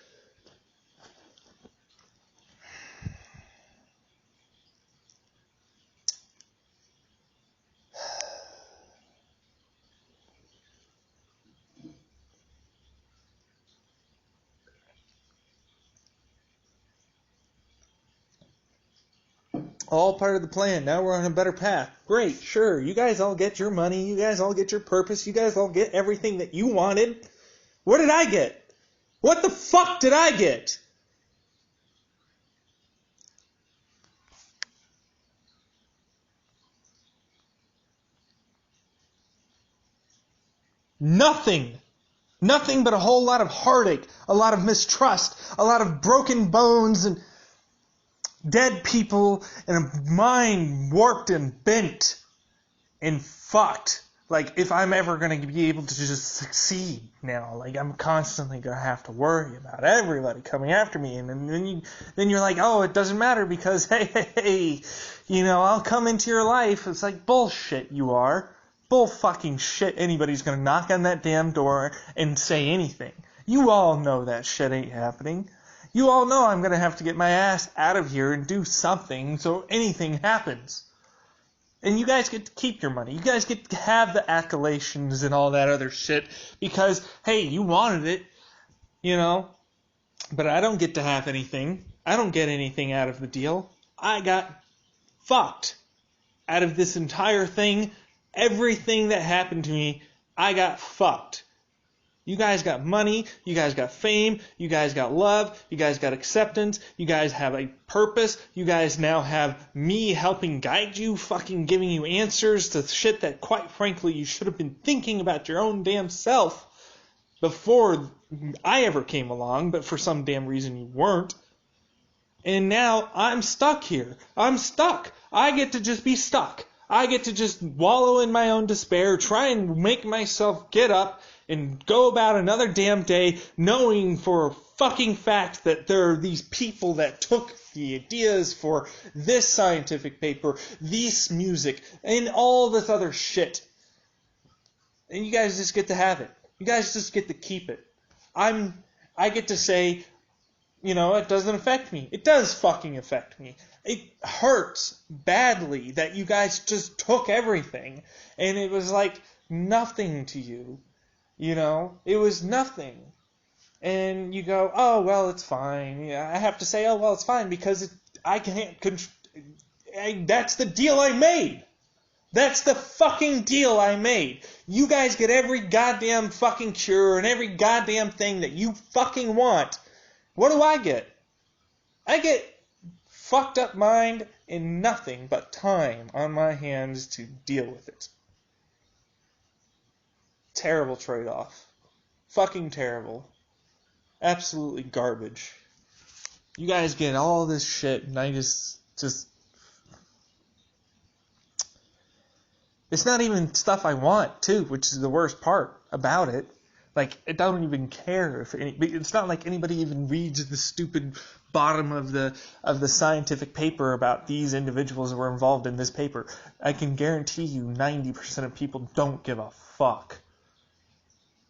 All part of the plan. Now we're on a better path. Great, sure. You guys all get your money. You guys all get your purpose. You guys all get everything that you wanted. What did I get? What the fuck did I get? Nothing. Nothing but a whole lot of heartache, a lot of mistrust, a lot of broken bones and dead people, and a mind warped and bent and fucked. Like, if I'm ever going to be able to just succeed now, like, I'm constantly going to have to worry about everybody coming after me. And then you're like, oh, it doesn't matter because, hey, I'll come into your life. It's like, bullshit, you are. bull fucking shit anybody's gonna knock on that damn door and say anything. You all know that shit ain't happening. You all know I'm gonna have to get my ass out of here and do something so anything happens. And you guys get to keep your money. You guys get to have the accolations and all that other shit because, hey, you wanted it, you know. But I don't get to have anything. I don't get anything out of the deal. I got fucked out of this entire thing. Everything that happened to me, I got fucked. You guys got money, you guys got fame, you guys got love, you guys got acceptance, you guys have a purpose, you guys now have me helping guide you, fucking giving you answers to shit that quite frankly you should have been thinking about your own damn self before I ever came along, but for some damn reason you weren't. And now I'm stuck here. I'm stuck. I get to just be stuck. I get to just wallow in my own despair, try and make myself get up and go about another damn day knowing for a fucking fact that there are these people that took the ideas for this scientific paper, this music, and all this other shit. And you guys just get to have it. You guys just get to keep it. I get to say, you know, it doesn't affect me. It does fucking affect me. It hurts badly that you guys just took everything and it was like nothing to you. You know, it was nothing. And you go, oh, well, it's fine. Yeah, I have to say, oh, well, it's fine because I can't, that's the deal I made. That's the fucking deal I made. You guys get every goddamn fucking cure and every goddamn thing that you fucking want. What do I get? I get fucked up mind and nothing but time on my hands to deal with it. Terrible trade-off. Fucking terrible. Absolutely garbage. You guys get all this shit and I just it's not even stuff I want too, which is the worst part about it. Like, I don't even care if it's not like anybody even reads the stupid bottom of the scientific paper about these individuals who were involved in this paper. I can guarantee you 90% of people don't give a fuck.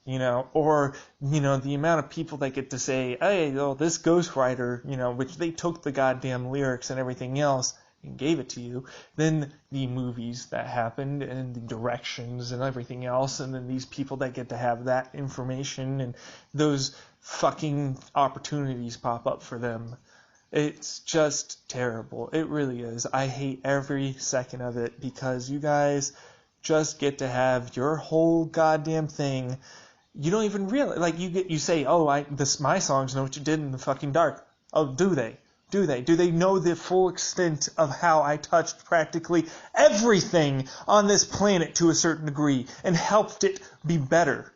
You know, or, you know, the amount of people that get to say, hey, well, this ghostwriter, you know, which they took the goddamn lyrics and everything else and gave it to you, then the movies that happened and the directions and everything else, and then these people that get to have that information and those fucking opportunities pop up for them. It's just terrible. It really is. I hate every second of it because you guys just get to have your whole goddamn thing. You don't even realize, like, you say, oh, my songs know what you did in the fucking dark. Oh, do they? Do they know the full extent of how I touched practically everything on this planet to a certain degree and helped it be better?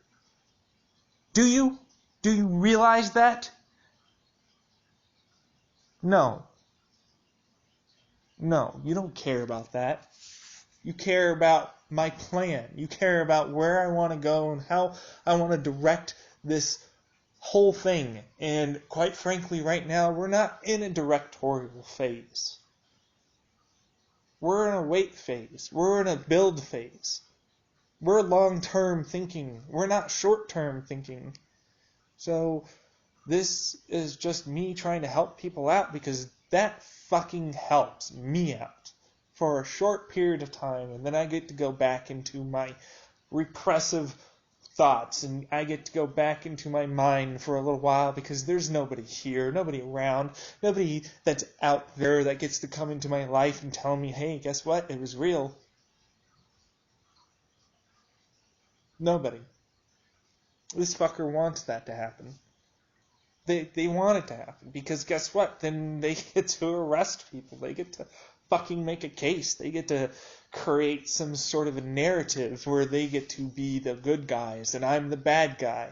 Do you? Do you realize that? No. No, you don't care about that. You care about my plan. You care about where I want to go and how I want to direct this whole thing. And quite frankly, right now, we're not in a directorial phase. We're in a wait phase. We're in a build phase. We're long-term thinking. We're not short-term thinking. So this is just me trying to help people out because that fucking helps me out for a short period of time, and then I get to go back into my repressive thoughts, and I get to go back into my mind for a little while because there's nobody here, nobody around, nobody that's out there that gets to come into my life and tell me, hey, guess what? It was real. Nobody. This fucker wants that to happen. They want it to happen because guess what? Then they get to arrest people. They get to fucking make a case. They get to create some sort of a narrative where they get to be the good guys and I'm the bad guy.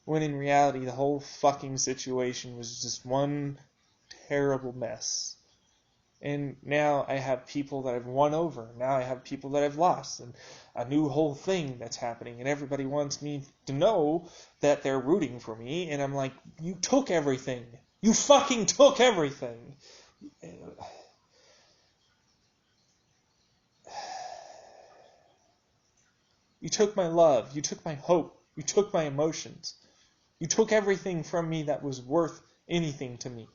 When in reality, the whole fucking situation was just one terrible mess. And now I have people that I've won over. Now I have people that I've lost. And a new whole thing that's happening. And everybody wants me to know that they're rooting for me. And I'm like, you took everything. You fucking took everything. You took my love. You took my hope. You took my emotions. You took everything from me that was worth anything to me.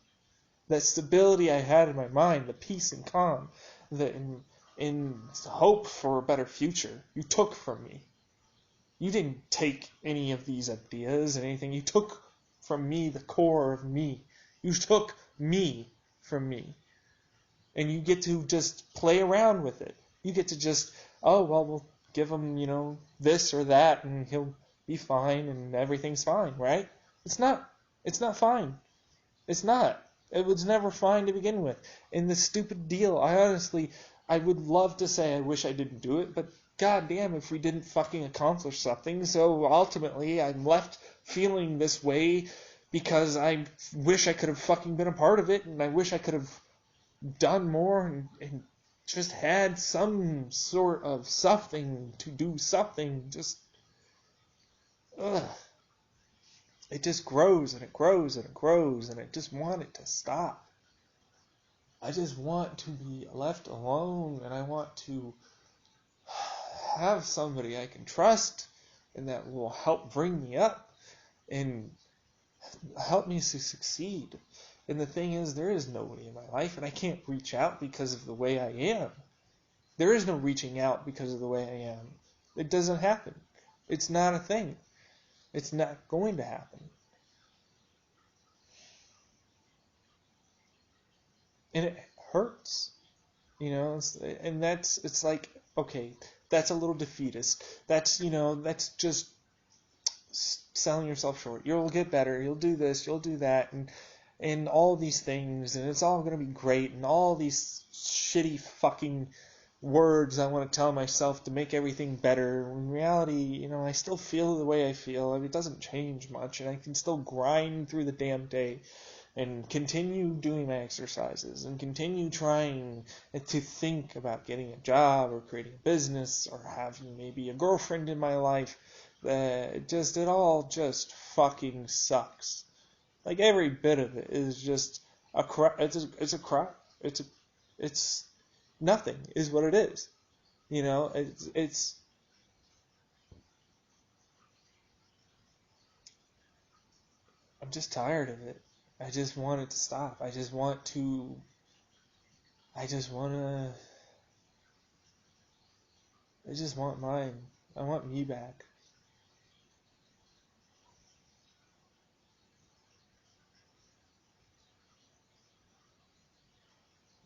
That stability I had in my mind, the peace and calm, in hope for a better future, you took from me. You didn't take any of these ideas and anything. You took from me the core of me. You took me from me. And you get to just play around with it. You get to just, oh, well, we'll give him, this or that, and he'll be fine, and everything's fine, right? It's not. It's not fine. It's not. It was never fine to begin with. And the stupid deal, I would love to say I wish I didn't do it, but goddamn if we didn't fucking accomplish something. So ultimately, I'm left feeling this way because I wish I could have fucking been a part of it, and I wish I could have done more and just had some sort of something to do something. Just, ugh. It just grows and it grows and it grows, and I just want it to stop. I just want to be left alone, and I want to have somebody I can trust and that will help bring me up and help me to succeed. And the thing is, there is nobody in my life, and I can't reach out because of the way I am. There is no reaching out because of the way I am. It doesn't happen. It's not a thing. It's not going to happen. And it hurts. And it's like, okay, that's a little defeatist. That's just selling yourself short. You'll get better. You'll do this. You'll do that. And all these things. And it's all going to be great. And all these shitty fucking words I want to tell myself to make everything better. In reality, I still feel the way I feel. It doesn't change much. And I can still grind through the damn day and continue doing my exercises and continue trying to think about getting a job or creating a business or having maybe a girlfriend in my life. It all just fucking sucks. Like every bit of it is just a crap. It's a crap. It's nothing is what it is. It's I'm just tired of it. I just want it to stop. I just want mine. I want me back.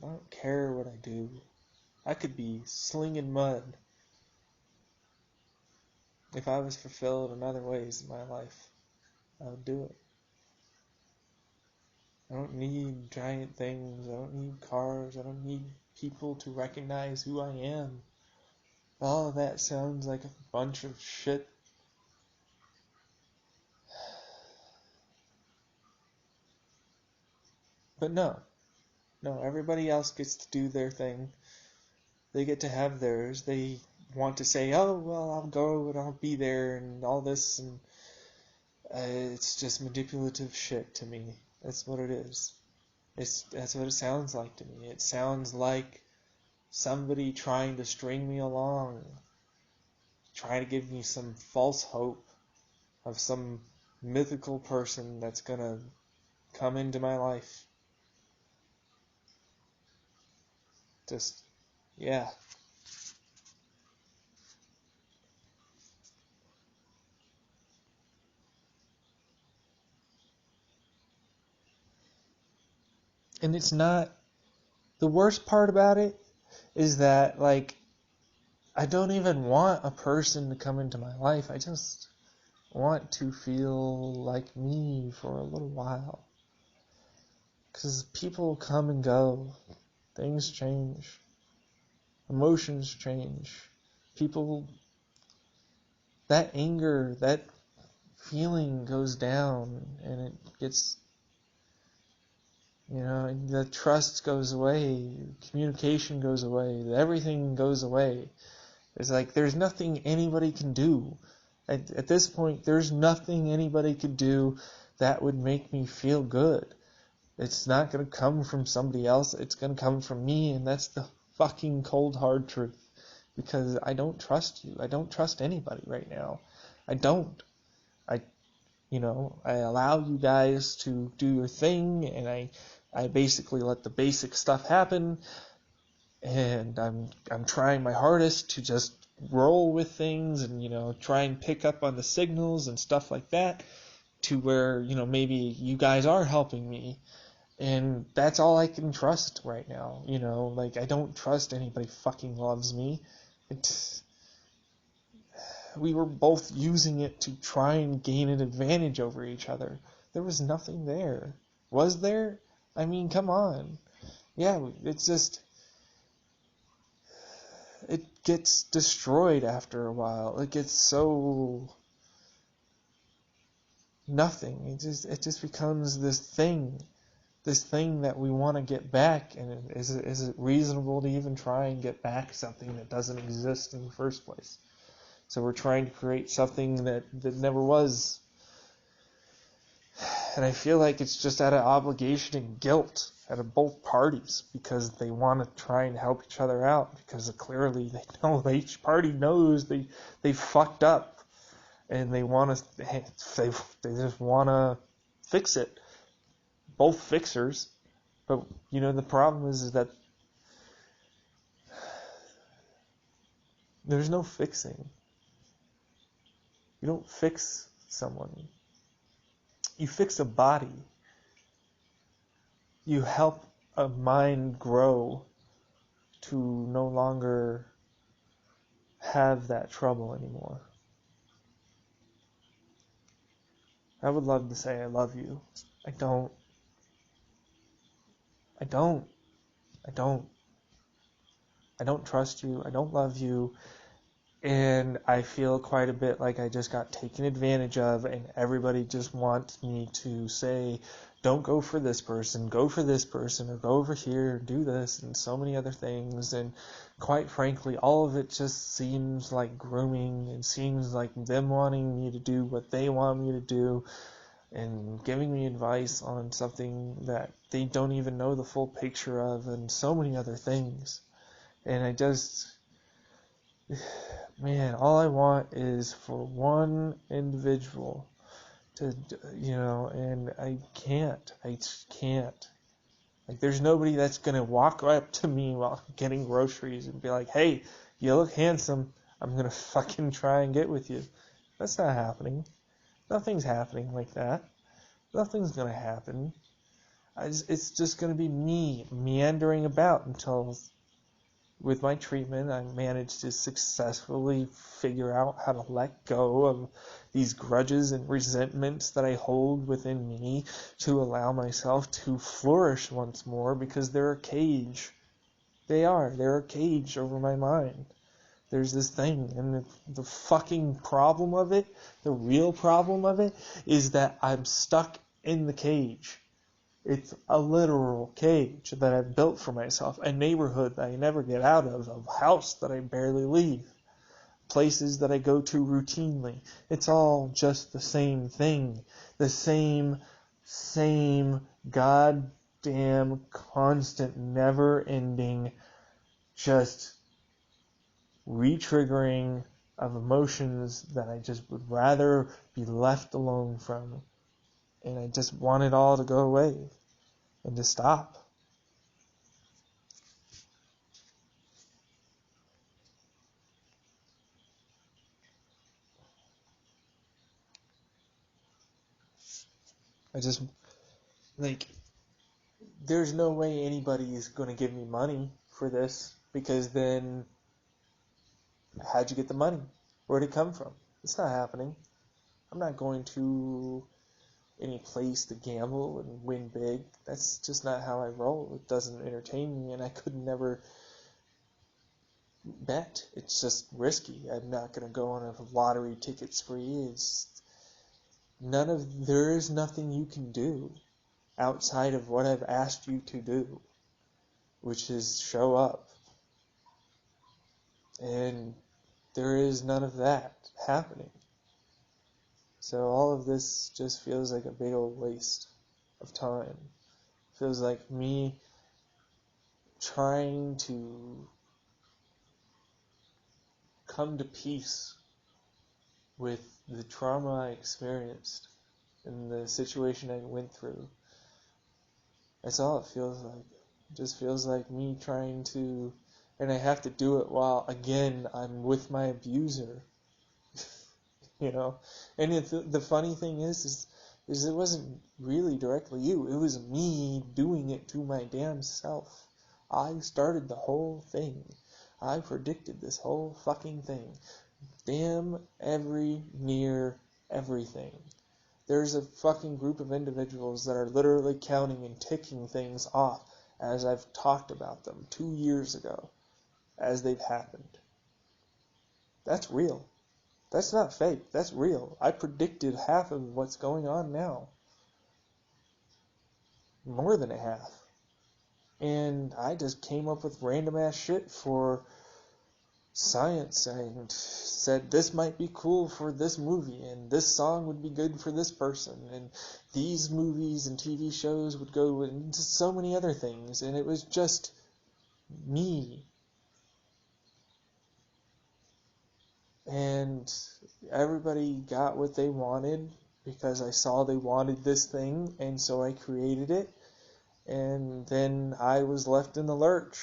I don't care what I do. I could be slinging mud if I was fulfilled in other ways in my life. I would do it. I don't need giant things. I don't need cars. I don't need people to recognize who I am. All of that sounds like a bunch of shit. But no, everybody else gets to do their thing. They get to have theirs. They want to say, oh, well, I'll go and I'll be there and all this, and it's just manipulative shit to me. That's what it is. That's what it sounds like to me. It sounds like somebody trying to string me along, trying to give me some false hope of some mythical person that's gonna come into my life. Just, yeah. And it's not, the worst part about it is that, like, I don't even want a person to come into my life. I just want to feel like me for a little while. Because people come and go. Things change. Emotions change. People, that anger, that feeling goes down, and it gets, the trust goes away, communication goes away, everything goes away. It's like there's nothing anybody can do. At this point, there's nothing anybody could do that would make me feel good. It's not going to come from somebody else. It's going to come from me, and that's the fucking cold hard truth. because I don't trust you. I don't trust anybody right now. I don't. I allow you guys to do your thing, and I basically let the basic stuff happen, and I'm trying my hardest to just roll with things and try and pick up on the signals and stuff like that to where maybe you guys are helping me, and that's all I can trust right now. Like, I don't trust anybody fucking loves me. We were both using it to try and gain an advantage over each other. There was nothing there. Was there? I mean, come on. Yeah, it's just, it gets destroyed after a while. It gets so nothing. It just becomes this thing that we want to get back. And is it reasonable to even try and get back something that doesn't exist in the first place? So we're trying to create something that never was. And I feel like it's just out of obligation and guilt out of both parties, because they want to try and help each other out, because clearly they know, each party knows they fucked up, and they want to, they just want to fix it. Both fixers. But the problem is that there's no fixing. You don't fix someone. You fix a body. You help a mind grow to no longer have that trouble anymore. I would love to say I love you. I don't. I don't trust you. I don't love you. And I feel quite a bit like I just got taken advantage of, and everybody just wants me to say, don't go for this person, go for this person, or go over here and do this, and so many other things. And quite frankly, all of it just seems like grooming, and seems like them wanting me to do what they want me to do, and giving me advice on something that they don't even know the full picture of, and so many other things. And I just... Man, all I want is for one individual to, and I just can't. Like, there's nobody that's going to walk up to me while getting groceries and be like, hey, you look handsome, I'm going to fucking try and get with you. That's not happening. Nothing's happening like that. Nothing's going to happen. It's just going to be me meandering about until... With my treatment, I managed to successfully figure out how to let go of these grudges and resentments that I hold within me, to allow myself to flourish once more, because they're a cage. They're a cage over my mind. There's this thing, and the fucking problem of it, the real problem of it, is that I'm stuck in the cage. It's a literal cage that I've built for myself, a neighborhood that I never get out of, a house that I barely leave, places that I go to routinely. It's all just the same thing, the same goddamn constant, never-ending, just re-triggering of emotions that I just would rather be left alone from. And I just want it all to go away and to stop. I just, like, there's no way anybody is going to give me money for this, because then how'd you get the money? Where'd it come from? It's not happening. I'm not going to any place to gamble and win big. That's just not how I roll. It doesn't entertain me, and I could never bet. It's just risky. I'm not going to go on a lottery ticket spree. There is nothing you can do outside of what I've asked you to do, which is show up. And there is none of that happening. So all of this just feels like a big old waste of time. Feels like me trying to come to peace with the trauma I experienced and the situation I went through. That's all it feels like. It just feels like me trying to, and I have to do it while, again, I'm with my abuser. And the funny thing is it wasn't really directly you. It was me doing it to my damn self. I started the whole thing. I predicted this whole fucking thing. Damn near everything. There's a fucking group of individuals that are literally counting and ticking things off as I've talked about them 2 years ago, as they've happened. That's real. That's not fake. That's real. I predicted half of what's going on now. More than a half. And I just came up with random ass shit for science and said this might be cool for this movie and this song would be good for this person and these movies and TV shows would go into so many other things, and it was just me. And everybody got what they wanted because I saw they wanted this thing, and so I created it. And then I was left in the lurch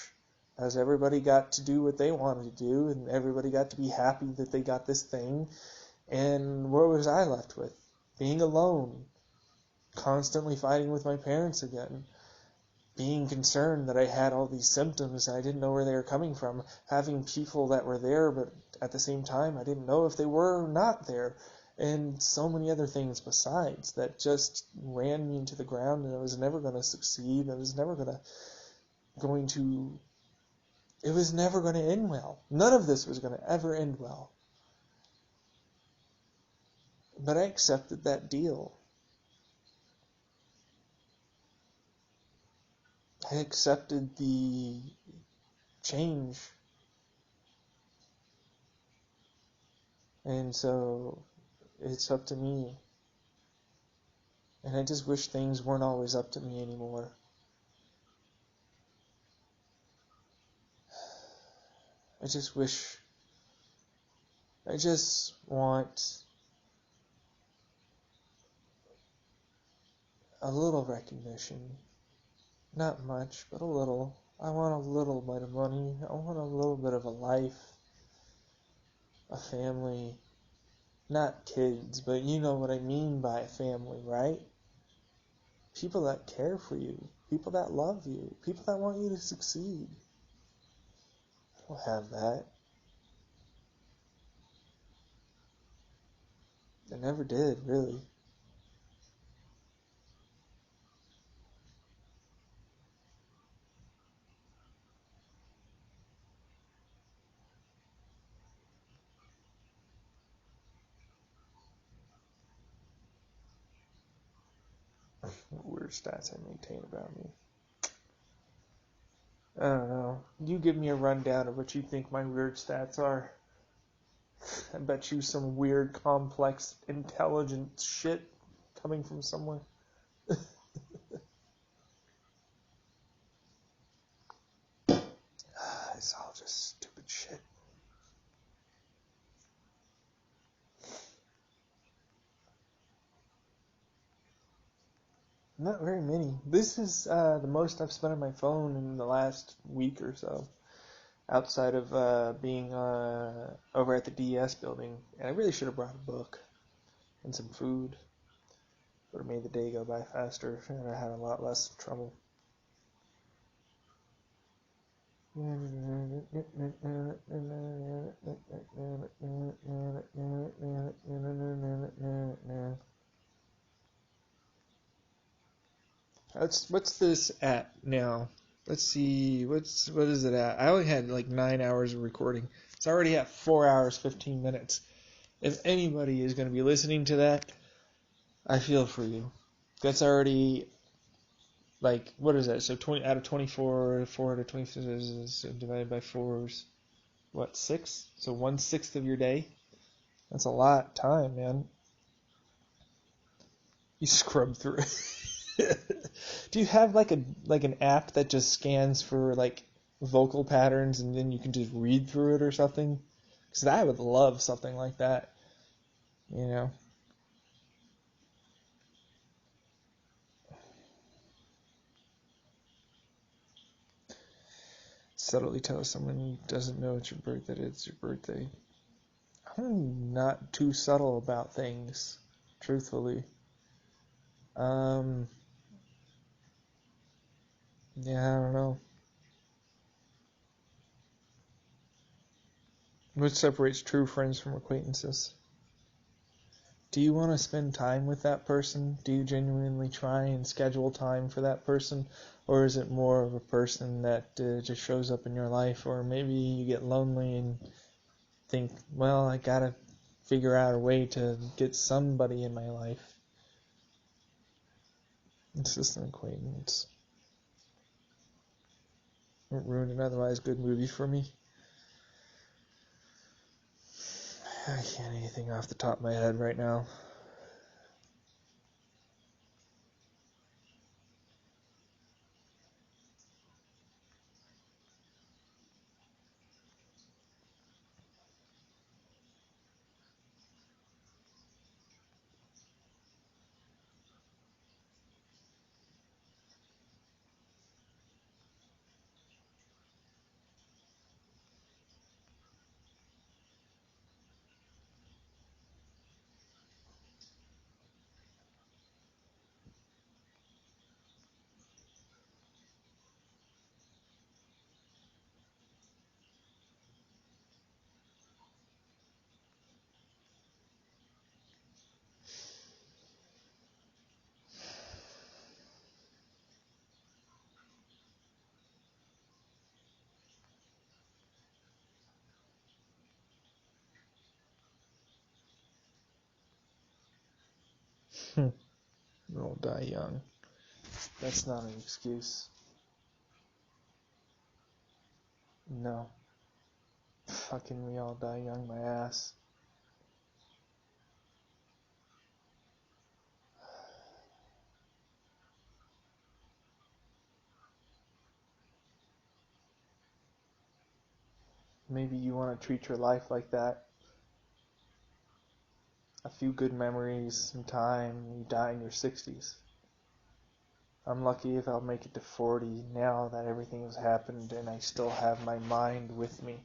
as everybody got to do what they wanted to do, and everybody got to be happy that they got this thing. And what was I left with? Being alone, constantly fighting with my parents again, being concerned that I had all these symptoms and I didn't know where they were coming from, having people that were there, but at the same time I didn't know if they were or not there, and so many other things besides that just ran me into the ground, and I was never going to succeed. I was never going to it was never going to end well. None of this was going to ever end well. But I accepted that deal. I accepted the change. And so it's up to me. And I just wish things weren't always up to me anymore. I just want a little recognition. Not much, but a little. I want a little bit of money. I want a little bit of a life. A family. Not kids, but you know what I mean by a family, right? People that care for you. People that love you. People that want you to succeed. I don't have that. I never did, really. What weird stats I maintain about me. I don't know. You give me a rundown of what you think my weird stats are. I bet you some weird, complex, intelligent shit coming from somewhere. It's all just stupid shit. Not very many. This is the most I've spent on my phone in the last week or so, outside of being over at the DS building. And I really should have brought a book and some food. Would have made the day go by faster, and I had a lot less trouble. What's this at now? Let's see, what is it at? I only had like 9 hours of recording. It's already at 4 hours, 15 minutes. If anybody is going to be listening to that, I feel for you. That's already, like, what is that? So 20 out of 24, 4 out of 26 divided by 4 is, what, 6? So 1/6 of your day? That's a lot of time, man. You scrub through it. Do you have like an app that just scans for like vocal patterns and then you can just read through it or something? Because I would love something like that, you know. Subtly tell someone who doesn't know it's your birthday that it's your birthday. I'm not too subtle about things, truthfully. Yeah, I don't know. What separates true friends from acquaintances? Do you want to spend time with that person? Do you genuinely try and schedule time for that person? Or is it more of a person that just shows up in your life? Or maybe you get lonely and think, well, I gotta figure out a way to get somebody in my life. It's just an acquaintance. Won't ruin an otherwise good movie for me. I can't anything off the top of my head right now. We'll die young. That's not an excuse. No. Fucking we all die young, my ass. Maybe you want to treat your life like that. A few good memories, some time, you die in your 60s. I'm lucky if I'll make it to 40 now that everything has happened and I still have my mind with me.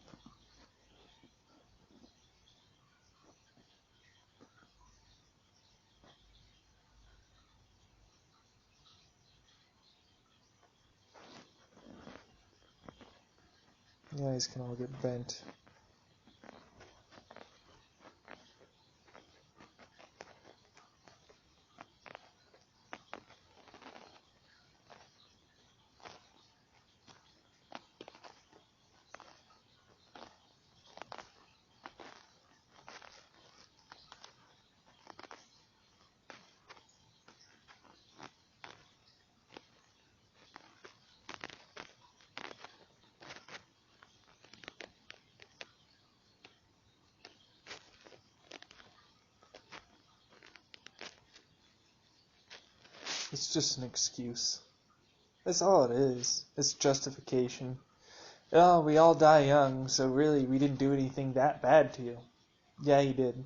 You guys can all get bent. It's just an excuse. That's all it is. It's justification. Oh, we all die young, so really we didn't do anything that bad to you. Yeah, you did.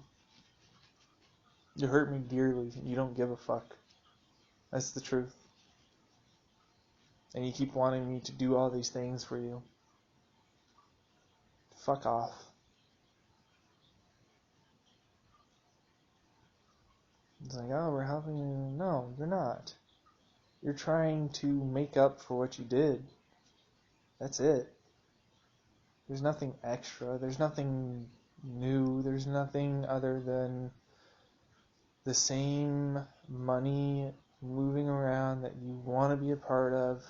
You hurt me dearly. You don't give a fuck. That's the truth. And you keep wanting me to do all these things for you. Fuck off. It's like, oh, we're helping you. No, you're not. You're trying to make up for what you did. That's it. There's nothing extra. There's nothing new. There's nothing other than the same money moving around that you want to be a part of.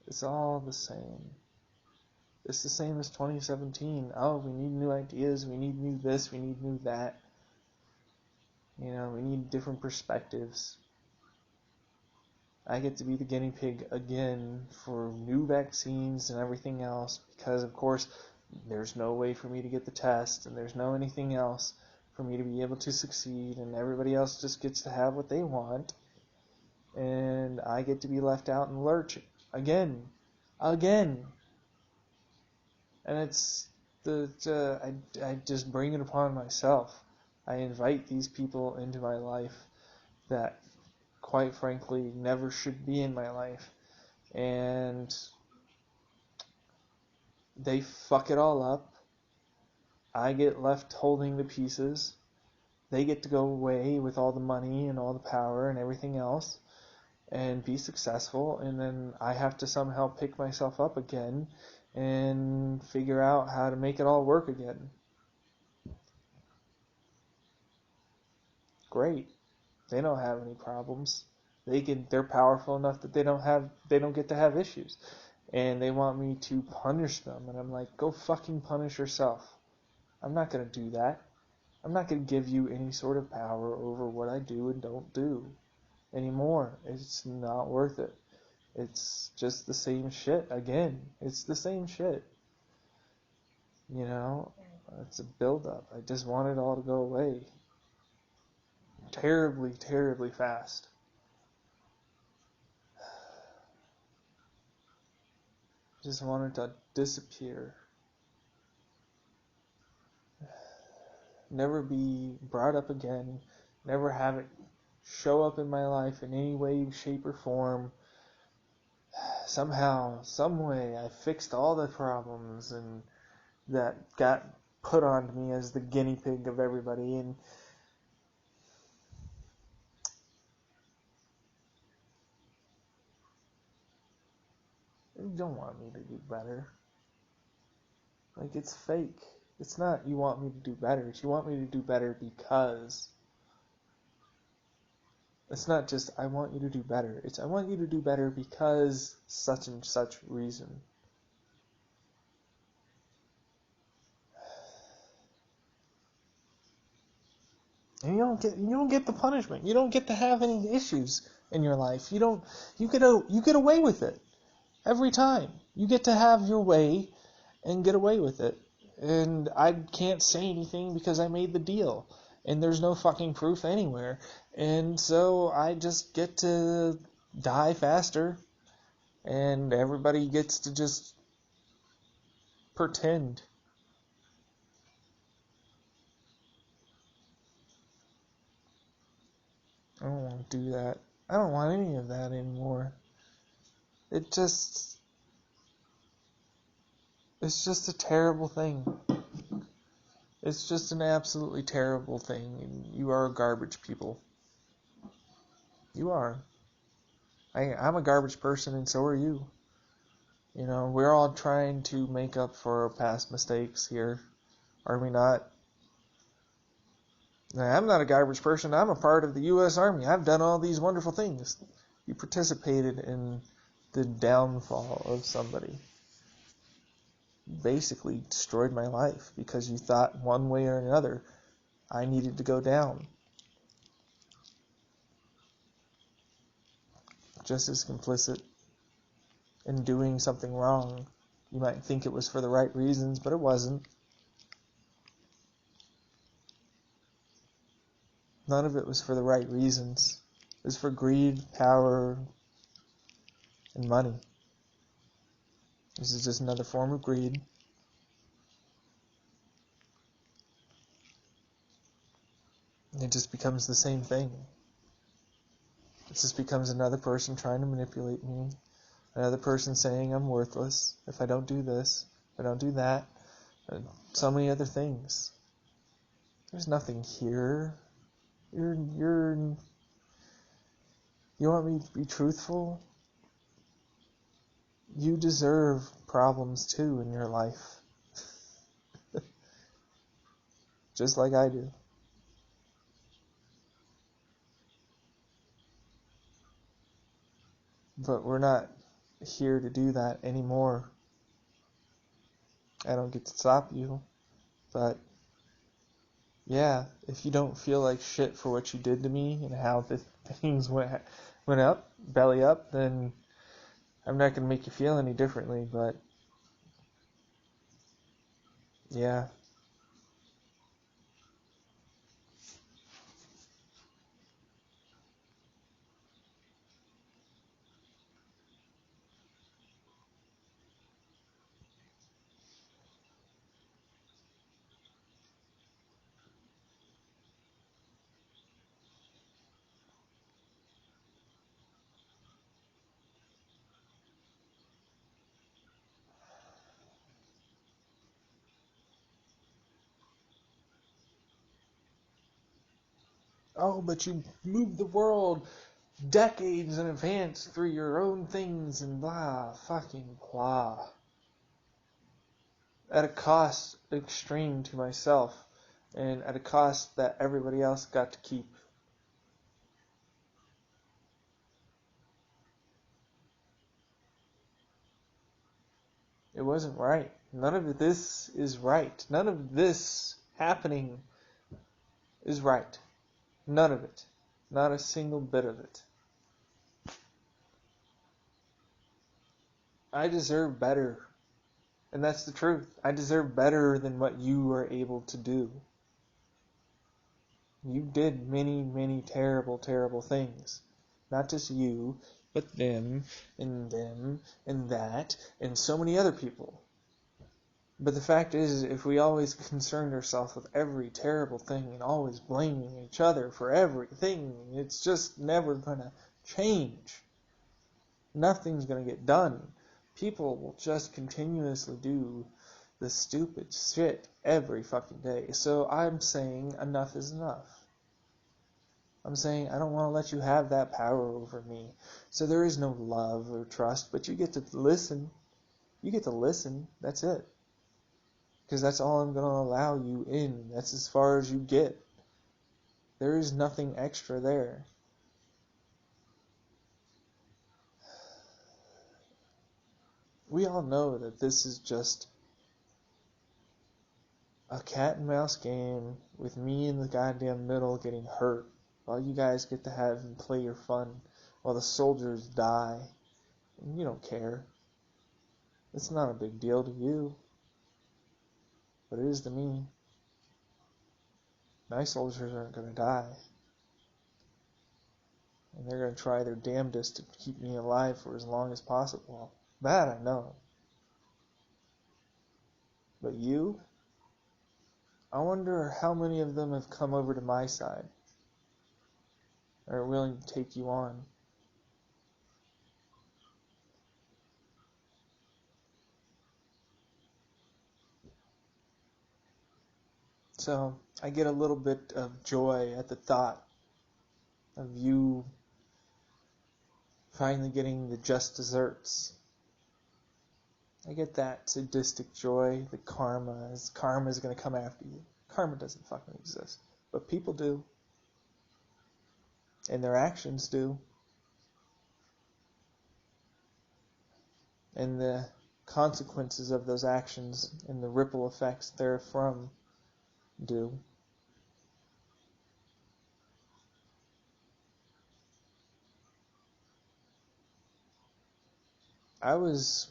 It's all the same. It's the same as 2017. Oh, we need new ideas. We need new this. We need new that. You know, we need different perspectives. I get to be the guinea pig again for new vaccines and everything else because, of course, there's no way for me to get the test and there's no anything else for me to be able to succeed, and everybody else just gets to have what they want, and I get to be left out in the lurch again. And I just bring it upon myself. I invite these people into my life that, quite frankly, never should be in my life. And they fuck it all up. I get left holding the pieces. They get to go away with all the money and all the power and everything else and be successful, and then I have to somehow pick myself up again and figure out how to make it all work again. Great. They don't have any problems. They're powerful enough that they don't get to have issues. And they want me to punish them, and I'm like, go fucking punish yourself. I'm not going to do that. I'm not going to give you any sort of power over what I do and don't do anymore. It's not worth it. It's just the same shit again. It's the same shit. You know, it's a build-up. I just want it all to go away. Terribly, terribly fast. Just want it to disappear. Never be brought up again. Never have it show up in my life in any way, shape, or form. Somehow, some way, I fixed all the problems and that got put on me as the guinea pig of everybody, and you don't want me to do better. Like, it's fake. It's not you want me to do better. It's you want me to do better because. It's not just I want you to do better. It's I want you to do better because such and such reason. And you don't get the punishment. You don't get to have any issues in your life. You get away with it every time. You get to have your way and get away with it. And I can't say anything because I made the deal. And there's no fucking proof anywhere. And so I just get to die faster. And everybody gets to just pretend. I don't want to do that. I don't want any of that anymore. It's just a terrible thing. It's just an absolutely terrible thing. And you are garbage people. You are. I'm a garbage person, and so are you. You know, we're all trying to make up for our past mistakes here. Are we not? Now, I'm not a garbage person. I'm a part of the U.S. Army. I've done all these wonderful things. You participated in the downfall of somebody. Basically destroyed my life because you thought one way or another I needed to go down. Just as complicit in doing something wrong. You might think it was for the right reasons, but it wasn't. None of it was for the right reasons. It was for greed, power, and money. This is just another form of greed. It just becomes the same thing. It just becomes another person trying to manipulate me. Another person saying I'm worthless if I don't do this, if I don't do that, and so many other things. There's nothing here. You want me to be truthful? You deserve problems too in your life. Just like I do. But we're not here to do that anymore. I don't get to stop you. But yeah, if you don't feel like shit for what you did to me and how the things went up, belly up, then I'm not going to make you feel any differently, but yeah. Oh, but you moved the world decades in advance through your own things and blah, fucking blah. At a cost extreme to myself, and at a cost that everybody else got to keep. It wasn't right. None of this is right. None of this happening is right. None of it. Not a single bit of it. I deserve better. And that's the truth. I deserve better than what you were able to do. You did many, many terrible, terrible things. Not just you, but them, and that, and so many other people. But the fact is, if we always concerned ourselves with every terrible thing and always blaming each other for everything, it's just never going to change. Nothing's going to get done. People will just continuously do the stupid shit every fucking day. So I'm saying enough is enough. I'm saying I don't want to let you have that power over me. So there is no love or trust, but you get to listen. You get to listen. That's it. Because that's all I'm going to allow you in. That's as far as you get. There is nothing extra there. We all know that this is just a cat and mouse game with me in the goddamn middle getting hurt while you guys get to have and play your fun while the soldiers die. And you don't care. It's not a big deal to you. But it is to me. My soldiers aren't going to die. And they're going to try their damnedest to keep me alive for as long as possible. That I know. But you? I wonder how many of them have come over to my side. Are willing to take you on. So, I get a little bit of joy at the thought of you finally getting the just desserts. I get that sadistic joy, the karma is going to come after you. Karma doesn't fucking exist. But people do. And their actions do. And the consequences of those actions and the ripple effects therefrom do. I was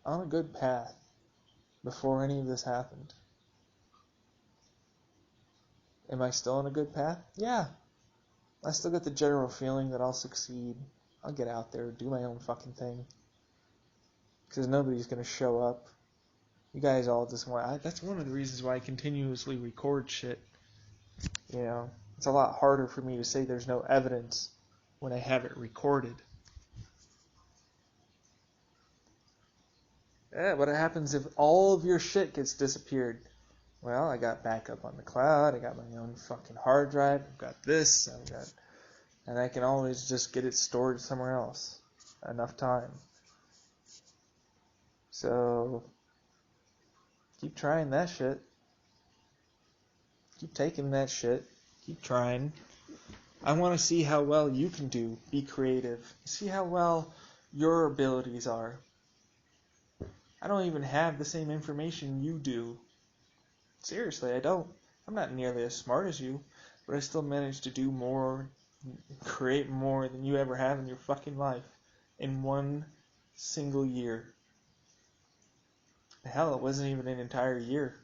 on a good path before any of this happened. Am I still on a good path? Yeah. I still get the general feeling that I'll succeed. I'll get out there, do my own fucking thing. Because nobody's going to show up. You guys all just want... That's one of the reasons why I continuously record shit. You know, it's a lot harder for me to say there's no evidence when I have it recorded. Yeah, what happens if all of your shit gets disappeared? Well, I got backup on the cloud, I got my own fucking hard drive, I've got this, and I can always just get it stored somewhere else. Enough time. So, keep trying that shit. Keep taking that shit. Keep trying. I want to see how well you can do. Be creative. See how well your abilities are. I don't even have the same information you do. Seriously, I don't. I'm not nearly as smart as you, but I still manage to do more, create more than you ever have in your fucking life in one single year. Hell, it wasn't even an entire year.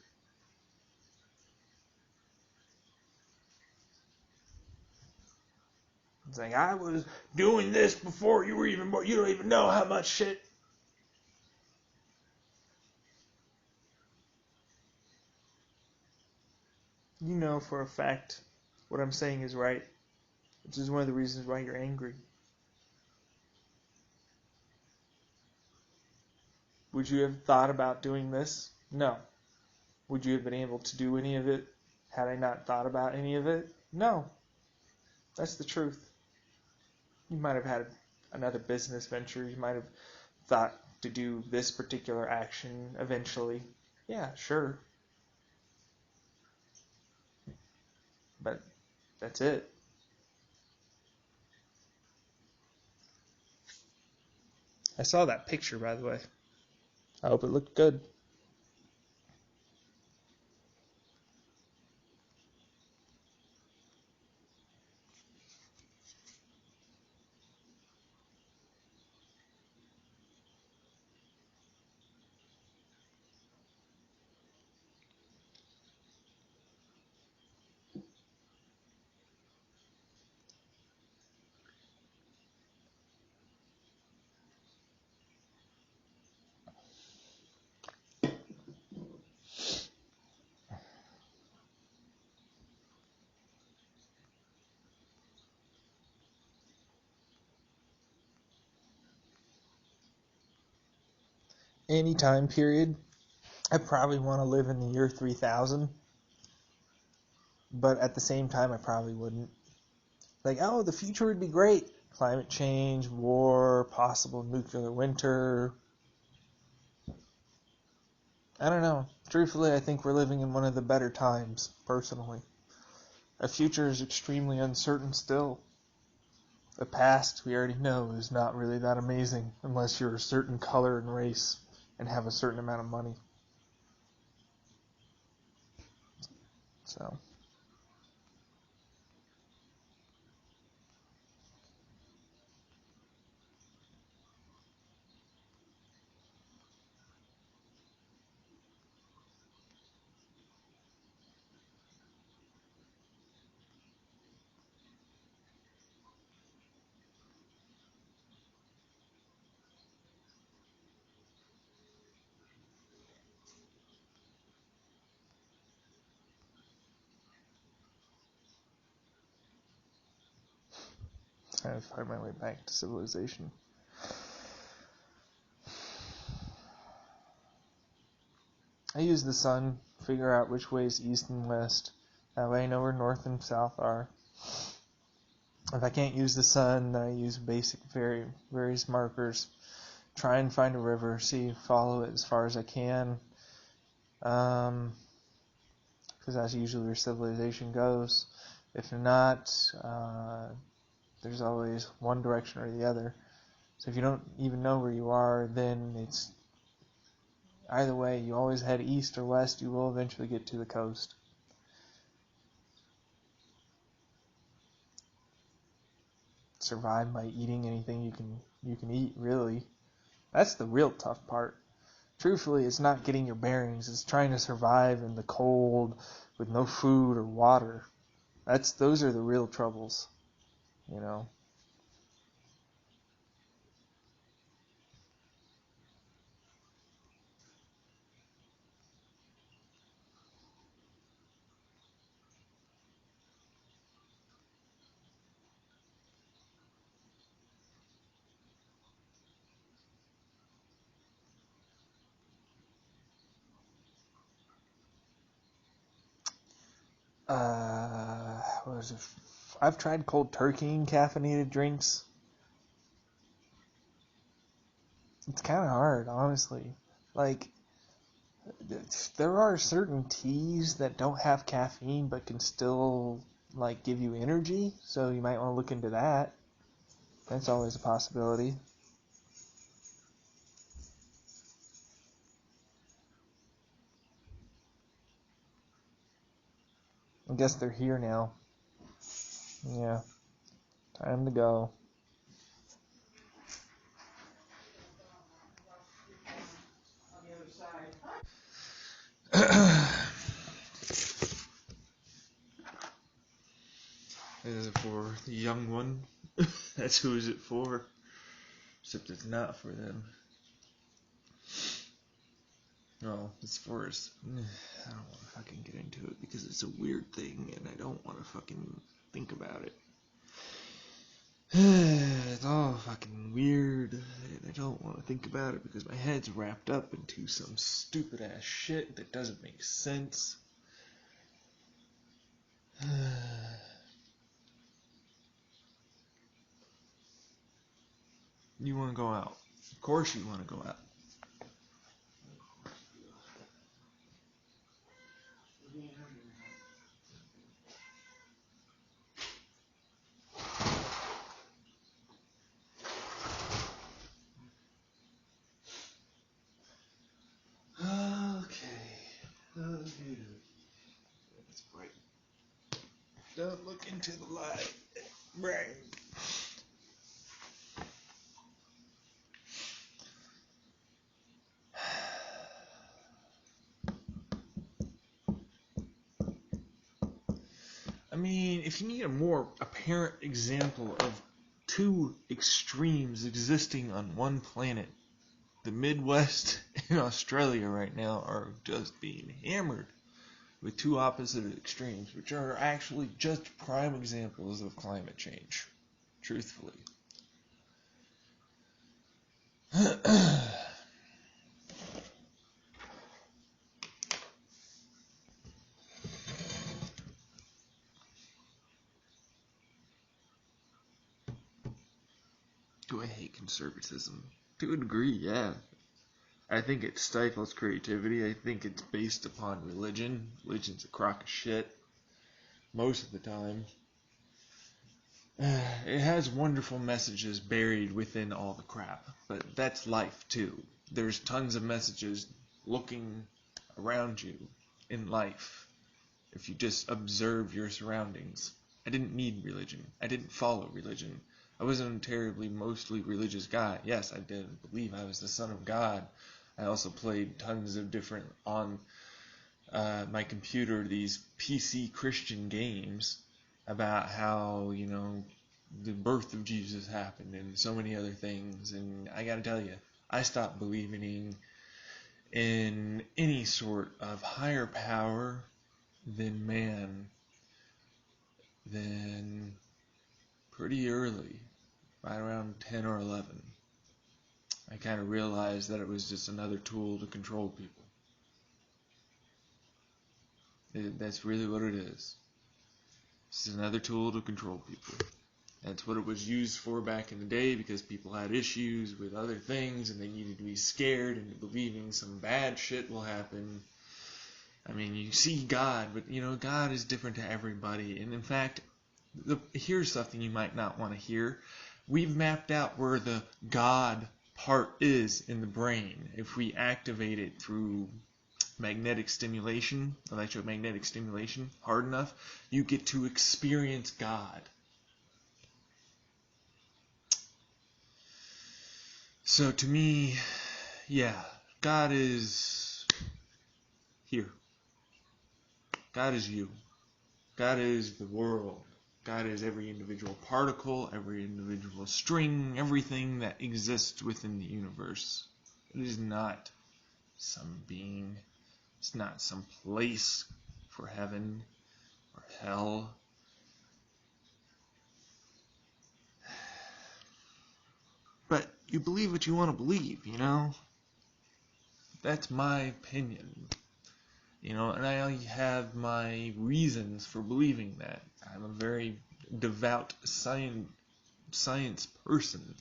It's like, I was doing this before you were even born. You don't even know how much shit. You know for a fact what I'm saying is right, which is one of the reasons why you're angry. Would you have thought about doing this? No. Would you have been able to do any of it had I not thought about any of it? No. That's the truth. You might have had another business venture. You might have thought to do this particular action eventually. Yeah, sure. But that's it. I saw that picture, by the way. I hope it looked good. Any time period, I probably want to live in the year 3000, but at the same time, I probably wouldn't. Like, oh, the future would be great. Climate change, war, possible nuclear winter. I don't know. Truthfully, I think we're living in one of the better times, personally. The future is extremely uncertain still. The past, we already know, is not really that amazing unless you're a certain color and race and have a certain amount of money. So, trying to find my way back to civilization. I use the sun, figure out which way is east and west. That way I know where north and south are. If I can't use the sun, then I use basic various markers. Try and find a river, follow it as far as I can. Because that's usually where civilization goes. If not, there's always one direction or the other. So if you don't even know where you are, then it's either way, you always head east or west, you will eventually get to the coast. Survive by eating anything you can eat, really. That's the real tough part. Truthfully, it's not getting your bearings, it's trying to survive in the cold with no food or water. Those are the real troubles, you know. What was it? I've tried cold turkey and caffeinated drinks. It's kind of hard, honestly. Like, there are certain teas that don't have caffeine but can still, like, give you energy, so you might want to look into that. That's always a possibility. I guess they're here now. Yeah. Time to go. Is it for the young one? That's who is it for. Except it's not for them. No, it's for us. I don't want to fucking get into it because it's a weird thing and I don't want to fucking think about it. It's all fucking weird and I don't want to think about it because my head's wrapped up into some stupid ass shit that doesn't make sense. You want to go out. Of course you want to go out. Okay. It's bright. Don't look into the light. Right. I mean, if you need a more apparent example of two extremes existing on one planet, the Midwest and Australia right now are just being hammered with two opposite extremes, which are actually just prime examples of climate change, truthfully. Do I hate conservatism? To a degree, yeah. I think it stifles creativity. I think it's based upon religion. Religion's a crock of shit. Most of the time. It has wonderful messages buried within all the crap. But that's life, too. There's tons of messages looking around you in life. If you just observe your surroundings. I didn't need religion. I didn't follow religion. I wasn't a terribly mostly religious guy. Yes, I did believe I was the son of God. I also played tons of different, on my computer, these PC Christian games about how, the birth of Jesus happened and so many other things. And I gotta tell you, I stopped believing in any sort of higher power than man then pretty early, right around 10 or 11. I kind of realized that it was just another tool to control people. That's really what it is. It's another tool to control people. That's what it was used for back in the day, because people had issues with other things and they needed to be scared into believing some bad shit will happen. I mean, you see God, but God is different to everybody. And in fact, here's something you might not want to hear. We've mapped out where the God part is in the brain. If we activate it through magnetic stimulation, electromagnetic stimulation, hard enough, you get to experience God. So to me, yeah, God is here. God is you. God is the world. God is every individual particle, every individual string, everything that exists within the universe. It is not some being. It's not some place for heaven or hell. But you believe what you want to believe, That's my opinion. And I have my reasons for believing that. I'm a very devout science person.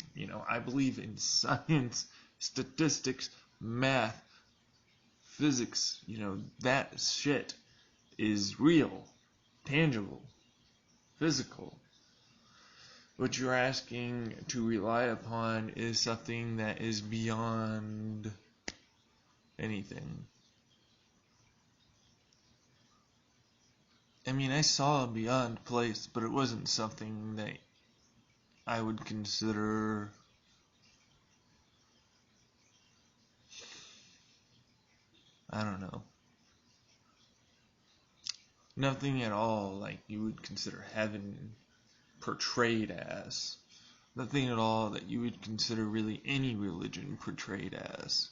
I believe in science, statistics, math, physics. That shit is real, tangible, physical. What you're asking to rely upon is something that is beyond anything. I mean, I saw a beyond place, but it wasn't something that I would consider I don't know. Nothing at all like you would consider heaven portrayed as. Nothing at all that you would consider really any religion portrayed as.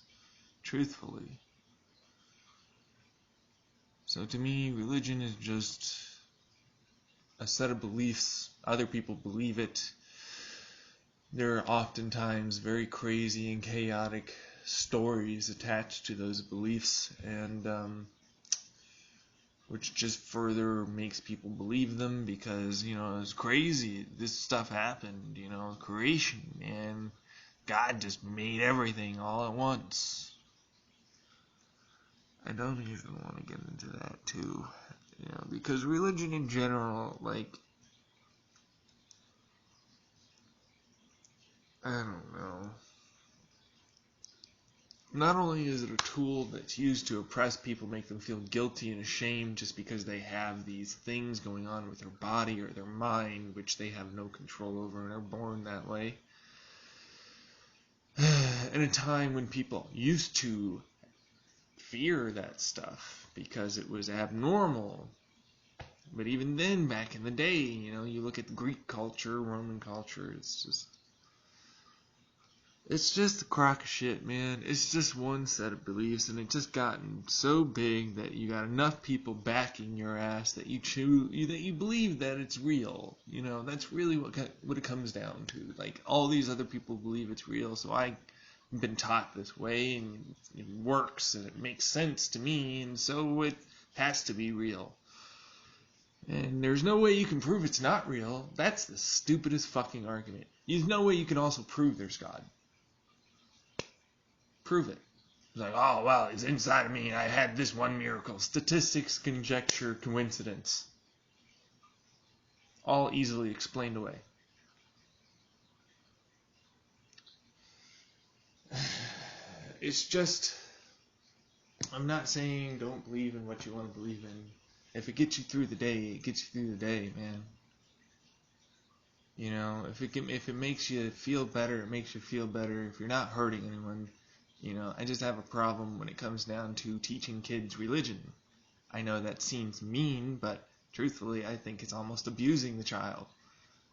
Truthfully. So to me, religion is just a set of beliefs. Other people believe it. There are oftentimes very crazy and chaotic stories attached to those beliefs, and which just further makes people believe them because, it's crazy. This stuff happened, creation, and God just made everything all at once. I don't even want to get into that too, because religion in general, like, I don't know. Not only is it a tool that's used to oppress people, make them feel guilty and ashamed just because they have these things going on with their body or their mind, which they have no control over and are born that way. In a time when people used to fear that stuff because it was abnormal. But even then, back in the day, you look at Greek culture, Roman culture, it's just a crock of shit, man. It's just one set of beliefs, and it's just gotten so big that you got enough people backing your ass that you believe that it's real. That's really what it comes down to. Like, all these other people believe it's real, so I've been taught this way, and it works, and it makes sense to me, and so it has to be real. And there's no way you can prove it's not real. That's the stupidest fucking argument. There's no way you can also prove there's God. Prove it. It's like, oh, well, it's inside of me, and I had this one miracle. Statistics, conjecture, coincidence. All easily explained away. It's just, I'm not saying don't believe in what you want to believe in. If it gets you through the day, it gets you through the day, man. If it makes you feel better, it makes you feel better. If you're not hurting anyone, I just have a problem when it comes down to teaching kids religion. I know that seems mean, but truthfully, I think it's almost abusing the child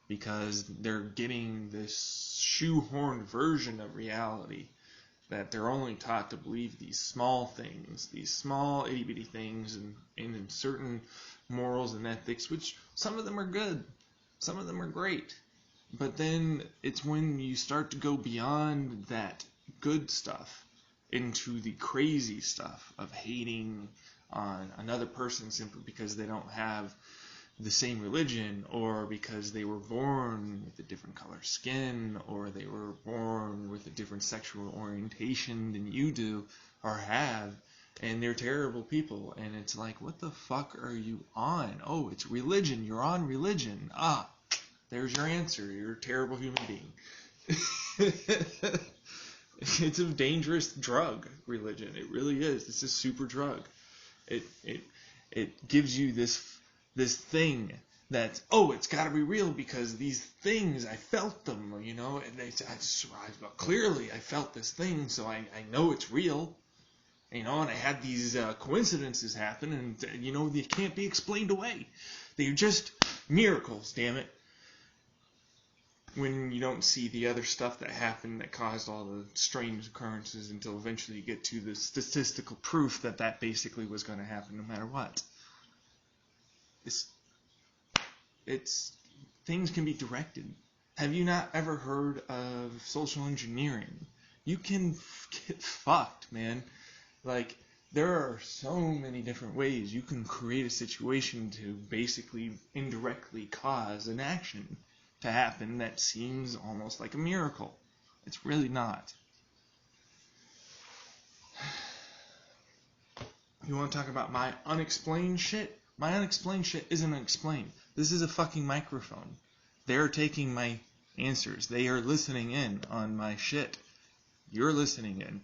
because they're getting this shoehorned version of reality that they're only taught to believe these small things, these small itty-bitty things, and in certain morals and ethics, which some of them are good, some of them are great. But then it's when you start to go beyond that good stuff into the crazy stuff of hating on another person simply because they don't have the same religion, or because they were born with a different color skin, or they were born with a different sexual orientation than you do or have, and they're terrible people. And it's like, what the fuck are you on? Oh, it's religion. You're on religion. Ah, there's your answer. You're a terrible human being. It's a dangerous drug, religion. It really is. It's a super drug. It gives you this thing that, oh, it's got to be real because these things, I felt them, and clearly I felt this thing, so I know it's real, and I had these coincidences happen, and, they can't be explained away. They're just miracles, damn it. When you don't see the other stuff that happened that caused all the strange occurrences until eventually you get to the statistical proof that basically was going to happen no matter what. It's things can be directed. Have you not ever heard of social engineering? You can get fucked, man. Like, there are so many different ways you can create a situation to basically indirectly cause an action to happen that seems almost like a miracle. It's really not. You want to talk about my unexplained shit? My unexplained shit isn't unexplained. This is a fucking microphone. They're taking my answers. They are listening in on my shit. You're listening in.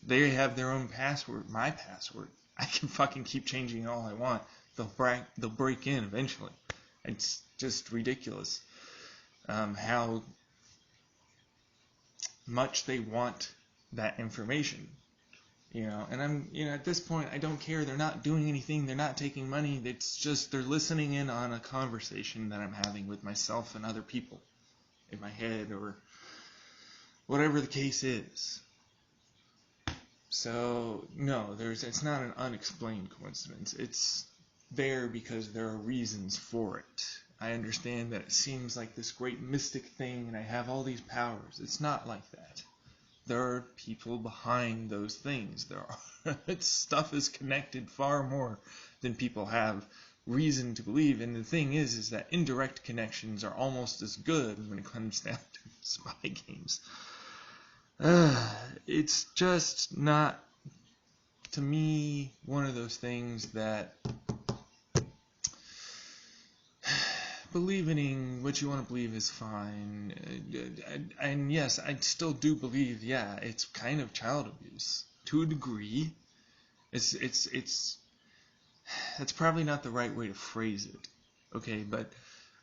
They have their own password, my password. I can fucking keep changing all I want. They'll break in eventually. It's just ridiculous how much they want that information. And I'm, at this point, I don't care. They're not doing anything. They're not taking money. It's just they're listening in on a conversation that I'm having with myself and other people in my head or whatever the case is. So, no, it's not an unexplained coincidence. It's there because there are reasons for it. I understand that it seems like this great mystic thing and I have all these powers. It's not like that. There are people behind those things. Stuff is connected far more than people have reason to believe. And the thing is that indirect connections are almost as good when it comes down to spy games. It's just not, to me, one of those things that believing in what you want to believe is fine. And yes, I still do believe, yeah, it's kind of child abuse to a degree. It's that's probably not the right way to phrase it. Okay, but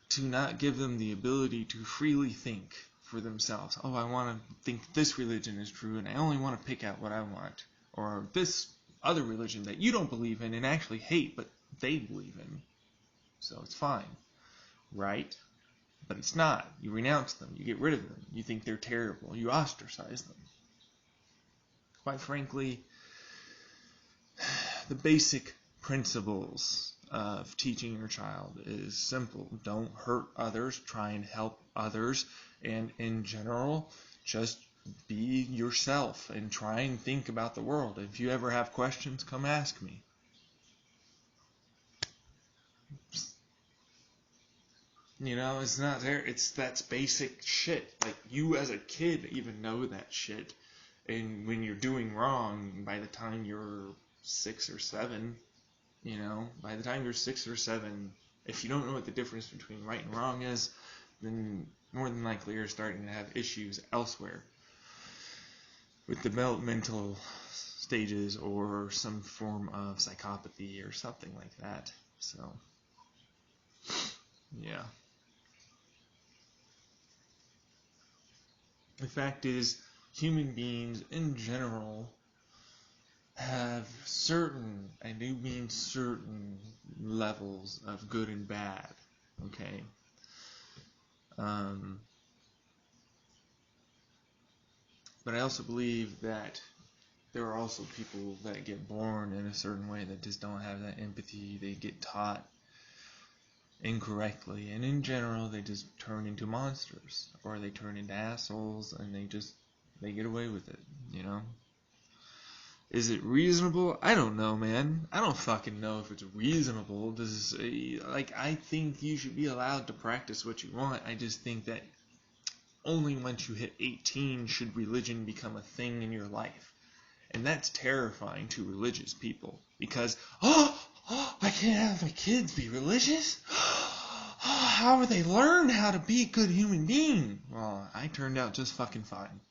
to not give them the ability to freely think for themselves. Oh, I want to think this religion is true, and I only want to pick out what I want. Or this other religion that you don't believe in and actually hate, but they believe in. So it's fine, right? But it's not. You renounce them. You get rid of them. You think they're terrible. You ostracize them. Quite frankly, the basic principles of teaching your child is simple. Don't hurt others. Try and help others. And in general, just be yourself and try and think about the world. If you ever have questions, come ask me. You know, it's not there. That's basic shit. Like, you as a kid even know that shit. And when you're doing wrong, by the time you're 6 or 7, you know, by the time you're 6 or 7, if you don't know what the difference between right and wrong is, then more than likely you're starting to have issues elsewhere with developmental stages or some form of psychopathy or something like that. So, yeah. The fact is, human beings in general have certain, I do mean certain, levels of good and bad, okay? But I also believe that there are also people that get born in a certain way that just don't have that empathy. They get taught incorrectly, and in general they just turn into monsters, or they turn into assholes, and they get away with it, you know? Is it reasonable? I don't know, man. I don't fucking know if it's reasonable. I think you should be allowed to practice what you want. I just think that only once you hit 18 should religion become a thing in your life. And that's terrifying to religious people. Because, I can't have my kids be religious? How would they learn how to be a good human being? Well, I turned out just fucking fine.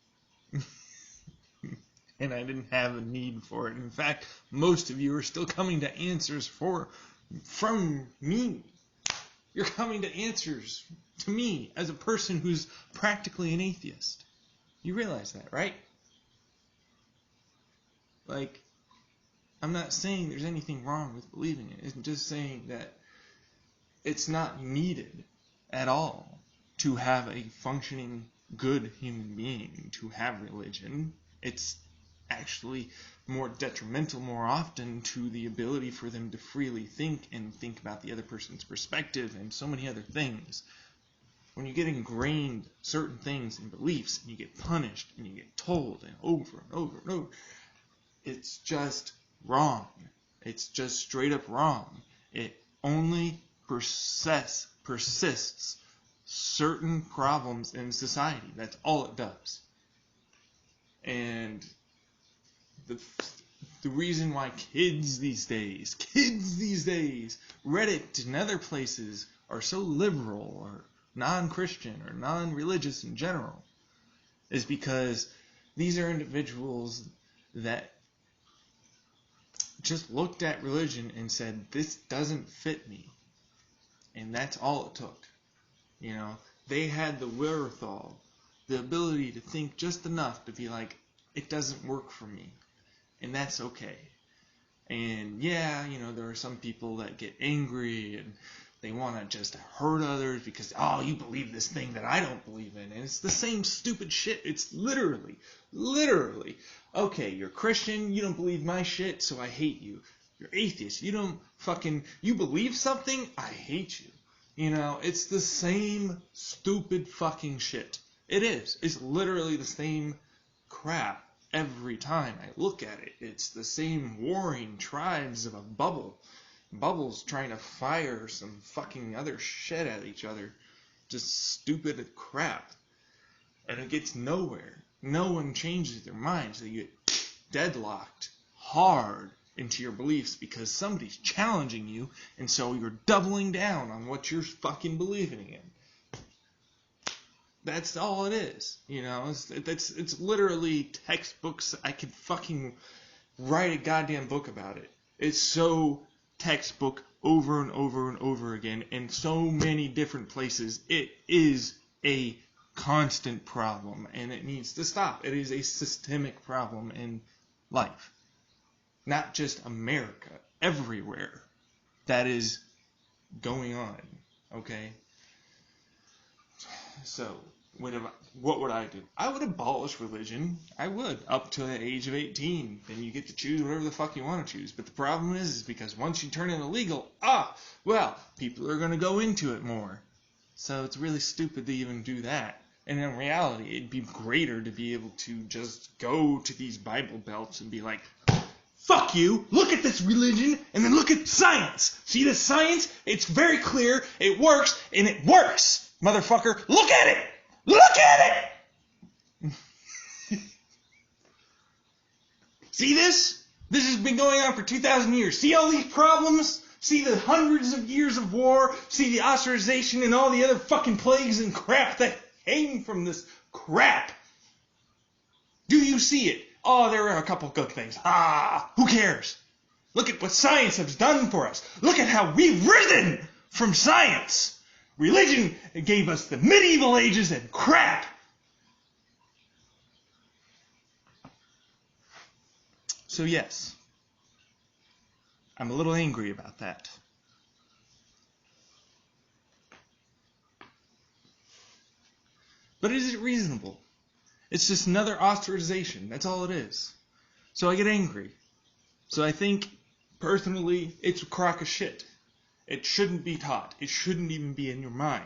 And I didn't have a need for it. In fact, most of you are still coming to answers from me. You're coming to answers to me as a person who's practically an atheist. You realize that, right? Like, I'm not saying there's anything wrong with believing it. I'm just saying that it's not needed at all to have a functioning, good human being to have religion. It's actually more detrimental more often to the ability for them to freely think and think about the other person's perspective and so many other things. When you get ingrained certain things and beliefs and you get punished and you get told and over and over and over, it's just wrong. It's just straight up wrong. It only persists certain problems in society. That's all it does. And the reason why kids these days, Reddit and other places are so liberal or non-Christian or non-religious in general is because these are individuals that just looked at religion and said, this doesn't fit me. And that's all it took. You know, they had the wherewithal, the ability to think just enough to be like, it doesn't work for me. And that's okay. And yeah, you know, there are some people that get angry and they want to just hurt others because, you believe this thing that I don't believe in. And it's the same stupid shit. It's literally, okay, you're Christian, you don't believe my shit, so I hate you. You're atheist, you believe something, I hate you. You know, it's the same stupid fucking shit. It is. It's literally the same crap. Every time I look at it, it's the same warring tribes of a bubble. Bubbles trying to fire some fucking other shit at each other. Just stupid crap. And it gets nowhere. no one changes their minds. They get deadlocked hard into your beliefs because somebody's challenging you, and so you're doubling down on what you're fucking believing in. That's all it is. You know, it's literally textbooks. I could fucking write a goddamn book about it. It's so textbook over and over and over again in so many different places. It is a constant problem, and it needs to stop. It is a systemic problem in life. Not just America, everywhere that is going on, okay? So, what would I do? I would abolish religion. I would, up to the age of 18. Then you get to choose whatever the fuck you want to choose. But the problem is because once you turn it illegal, people are going to go into it more. So it's really stupid to even do that. And in reality, it'd be greater to be able to just go to these Bible belts and be like, fuck you, look at this religion, and then look at science. See the science? It's very clear, it works, and it works. Motherfucker, look at it! Look at it! See this? This has been going on for 2,000 years. See all these problems? See the hundreds of years of war? See the ostracization and all the other fucking plagues and crap that came from this crap? Do you see it? Oh, there are a couple good things. Who cares? Look at what science has done for us. Look at how we've risen from science. Religion gave us the medieval ages and crap. So yes, I'm a little angry about that. But is it reasonable? It's just another ostracization. That's all it is. So I get angry. So I think, personally, it's a crock of shit. It shouldn't be taught. It shouldn't even be in your mind.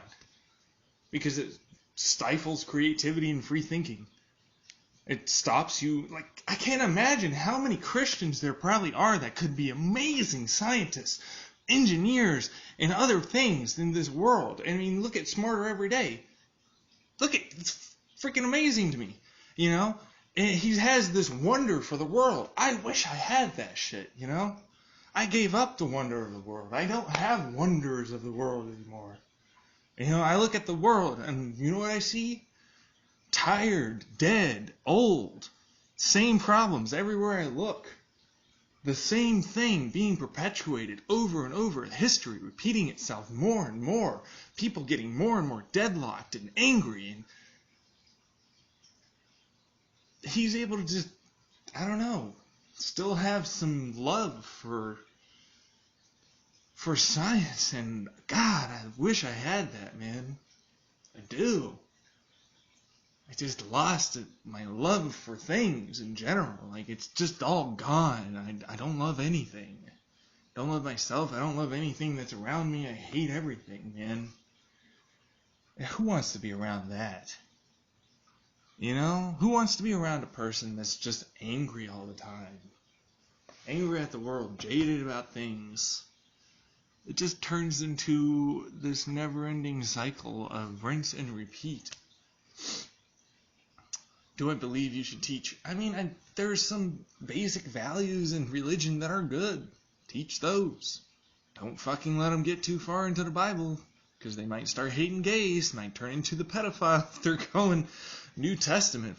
Because it stifles creativity and free thinking. It stops you. Like, I can't imagine how many Christians there probably are that could be amazing scientists, engineers, and other things in this world. I mean, look at Smarter Every Day. Look at, it's freaking amazing to me, you know? And he has this wonder for the world. I wish I had that shit, you know? I gave up the wonder of the world. I don't have wonders of the world anymore. You know, I look at the world and you know what I see? Tired, dead, old. Same problems everywhere I look. The same thing being perpetuated over and over. History repeating itself more and more. People getting more and more deadlocked and angry. And he's able to just, I don't know, still have some love for science. And God, I wish I had that, man. I do. I just lost my love for things in general. Like, it's just all gone. I don't love anything. I don't love myself. I don't love anything that's around me. I hate everything, man. And who wants to be around that? You know? Who wants to be around a person that's just angry all the time? Angry at the world, jaded about things. It just turns into this never-ending cycle of rinse and repeat. Do I believe you should teach? I mean, there's some basic values in religion that are good. Teach those. Don't fucking let them get too far into the Bible, because they might start hating gays, might turn into the pedophile if they're going New Testament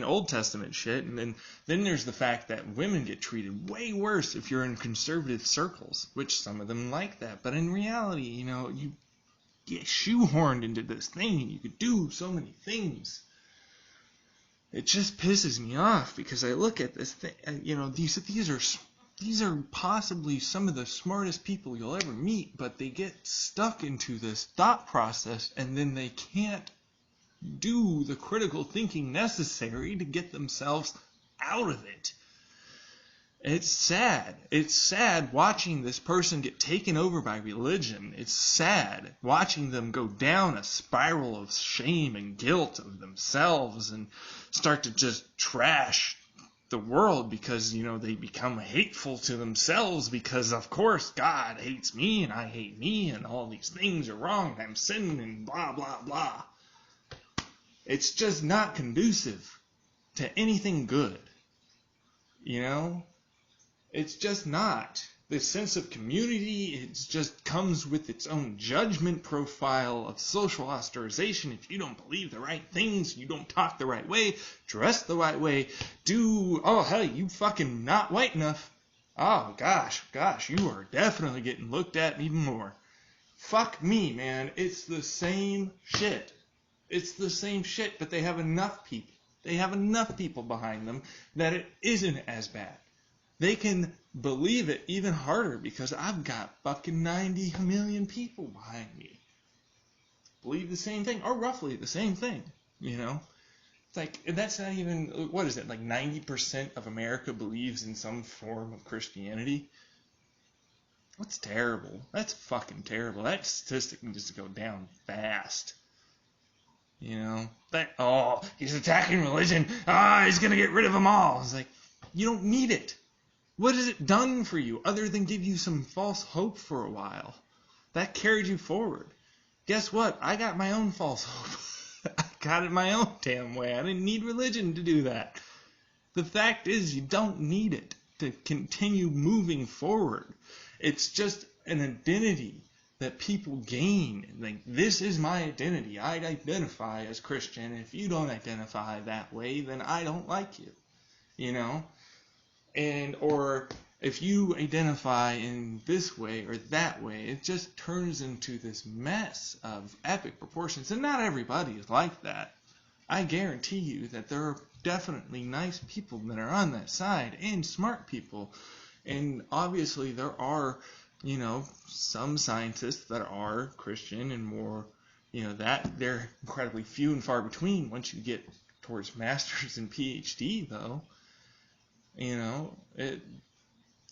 Old Testament shit. And then there's the fact that women get treated way worse if you're in conservative circles, which some of them like that. But in reality, you know, you get shoehorned into this thing and you could do so many things. It just pisses me off because I look at this thing, you know, these are possibly some of the smartest people you'll ever meet, but they get stuck into this thought process and then they can't do the critical thinking necessary to get themselves out of it. It's sad. It's sad watching this person get taken over by religion. It's sad watching them go down a spiral of shame and guilt of themselves and start to just trash the world because, you know, they become hateful to themselves because, of course, God hates me and I hate me and all these things are wrong and I'm sinning and blah, blah, blah. It's just not conducive. to anything good. You know? It's just not. This sense of community, it just comes with its own judgment profile of social ostracization. If you don't believe the right things, you don't talk the right way, dress the right way, you fucking not white enough. Oh, gosh, you are definitely getting looked at even more. Fuck me, man. It's the same shit. It's the same shit, but they have enough people. They have enough people behind them that it isn't as bad. They can believe it even harder because I've got fucking 90 million people behind me. Believe the same thing, or roughly the same thing, you know? It's like, that's not even, what is it, like 90% of America believes in some form of Christianity? That's terrible. That's fucking terrible. That statistic can just go down fast. You know? He's attacking religion. He's gonna get rid of them all. It's like, you don't need it. What has it done for you other than give you some false hope for a while? That carried you forward. Guess what? I got my own false hope. I got it my own damn way. I didn't need religion to do that. The fact is, you don't need it to continue moving forward. It's just an identity that people gain. Like, this is my identity. I identify as Christian. If you don't identify that way, then I don't like you. You know? Or if you identify in this way or that way, it just turns into this mess of epic proportions. And not everybody is like that. I guarantee you that there are definitely nice people that are on that side and smart people. And obviously there are, you know, some scientists that are Christian and more, you know, that they're incredibly few and far between once you get towards masters and PhD, though. You know,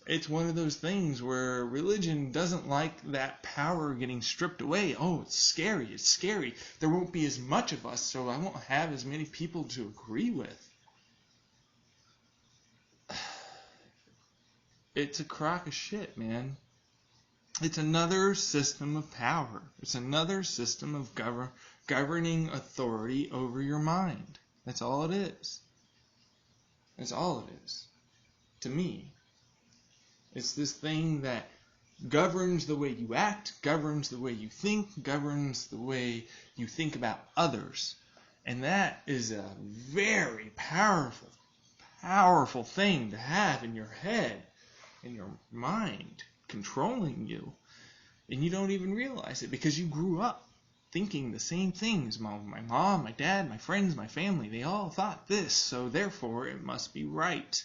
it's one of those things where religion doesn't like that power getting stripped away. Oh, it's scary. There won't be as much of us, so I won't have as many people to agree with. It's a crock of shit, man. It's another system of power. It's another system of governing authority over your mind. That's all it is. That's all it is. To me. It's this thing that governs the way you act, governs the way you think, governs the way you think about others. And that is a very powerful, powerful thing to have in your head, in your mind, controlling you. And you don't even realize it because you grew up thinking the same things. My mom, my dad, my friends, my family, they all thought this, so therefore it must be right.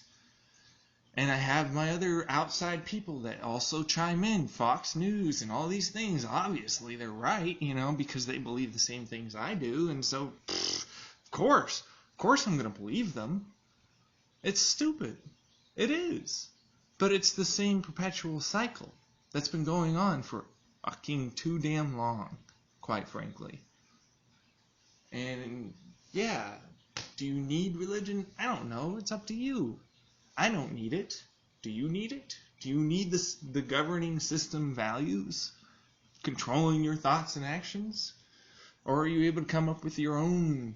And I have my other outside people that also chime in, Fox News and all these things. Obviously, they're right, you know, because they believe the same things I do. And so, of course I'm going to believe them. It's stupid. It is. But it's the same perpetual cycle that's been going on for fucking too damn long, quite frankly. And, yeah, do you need religion? I don't know. It's up to you. I don't need it. Do you need it? Do you need the governing system values controlling your thoughts and actions? Or are you able to come up with your own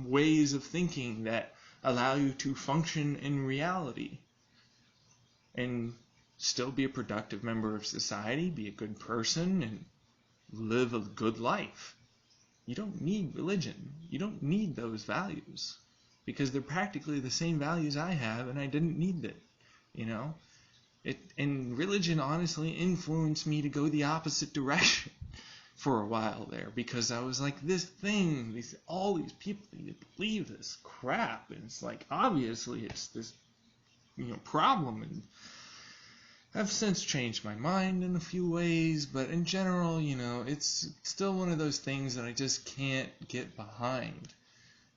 ways of thinking that allow you to function in reality and still be a productive member of society, be a good person, and live a good life? You don't need religion. You don't need those values. Because they're practically the same values I have, and I didn't need it, you know? And religion honestly influenced me to go the opposite direction for a while there, because I was like, this thing, all these people, they believe this crap, and it's like, obviously it's this, you know, problem, and I've since changed my mind in a few ways, but in general, you know, it's still one of those things that I just can't get behind,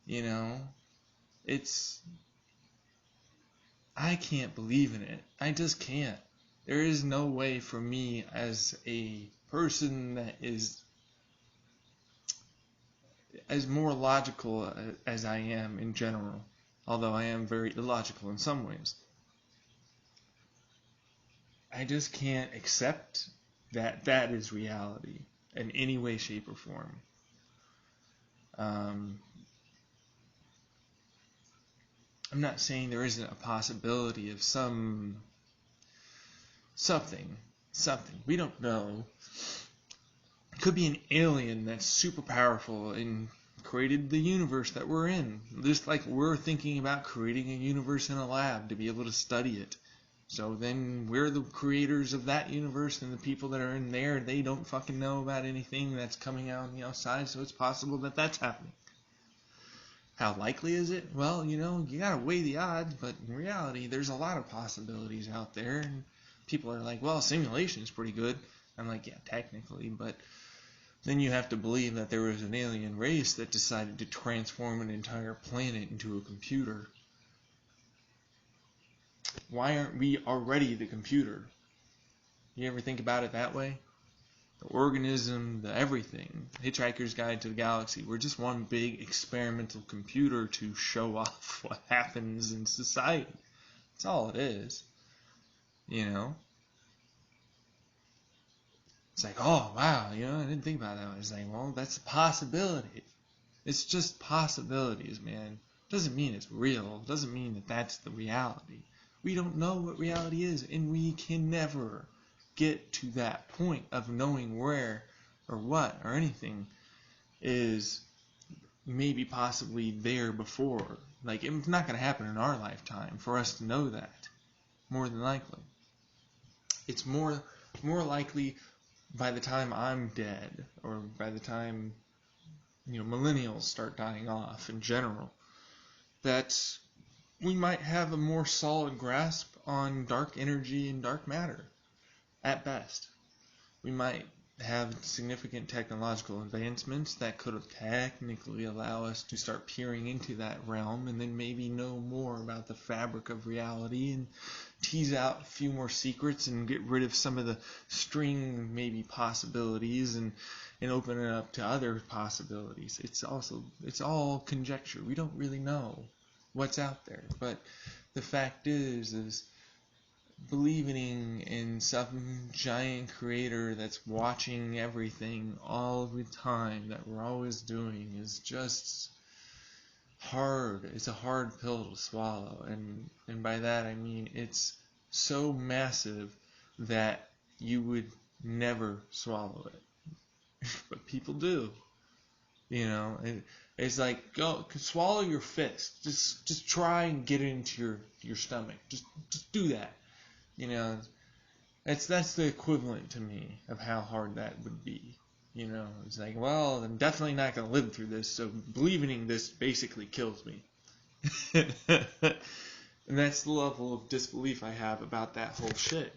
you know? I can't believe in it. I just can't. There is no way for me as a person that is as more logical as I am in general, although I am very illogical in some ways. I just can't accept that that is reality in any way, shape, or form. I'm not saying there isn't a possibility of something. We don't know. It could be an alien that's super powerful and created the universe that we're in. Just like we're thinking about creating a universe in a lab to be able to study it. So then we're the creators of that universe, and the people that are in there, they don't fucking know about anything that's coming out on the outside, so it's possible that that's happening. How likely is it? Well, you gotta weigh the odds, but in reality, there's a lot of possibilities out there, and people are like, well, simulation's pretty good. I'm like, yeah, technically, but then you have to believe that there was an alien race that decided to transform an entire planet into a computer. Why aren't we already the computer? You ever think about it that way? The organism, the everything. Hitchhiker's Guide to the Galaxy. We're just one big experimental computer to show off what happens in society. That's all it is. It's like, oh, wow, I didn't think about that. I was like, well, that's a possibility. It's just possibilities, man. Doesn't mean it's real. Doesn't mean that that's the reality. We don't know what reality is, and we can never get to that point of knowing where or what or anything is maybe possibly there before. Like, it's not going to happen in our lifetime for us to know that, more than likely. It's more likely by the time I'm dead, or by the time millennials start dying off in general, that we might have a more solid grasp on dark energy and dark matter, at best. We might have significant technological advancements that could have technically allow us to start peering into that realm, and then maybe know more about the fabric of reality and tease out a few more secrets and get rid of some of the string maybe possibilities and open it up to other possibilities. It's all conjecture. We don't really know what's out there, but the fact is believing in some giant creator that's watching everything all the time that we're always doing is just hard. It's a hard pill to swallow, and by that I mean it's so massive that you would never swallow it, but people do. It's like, go swallow your fist. Just try and get it into your stomach. Just do that. That's the equivalent to me of how hard that would be. It's like, well, I'm definitely not going to live through this, so believing in this basically kills me. And that's the level of disbelief I have about that whole shit.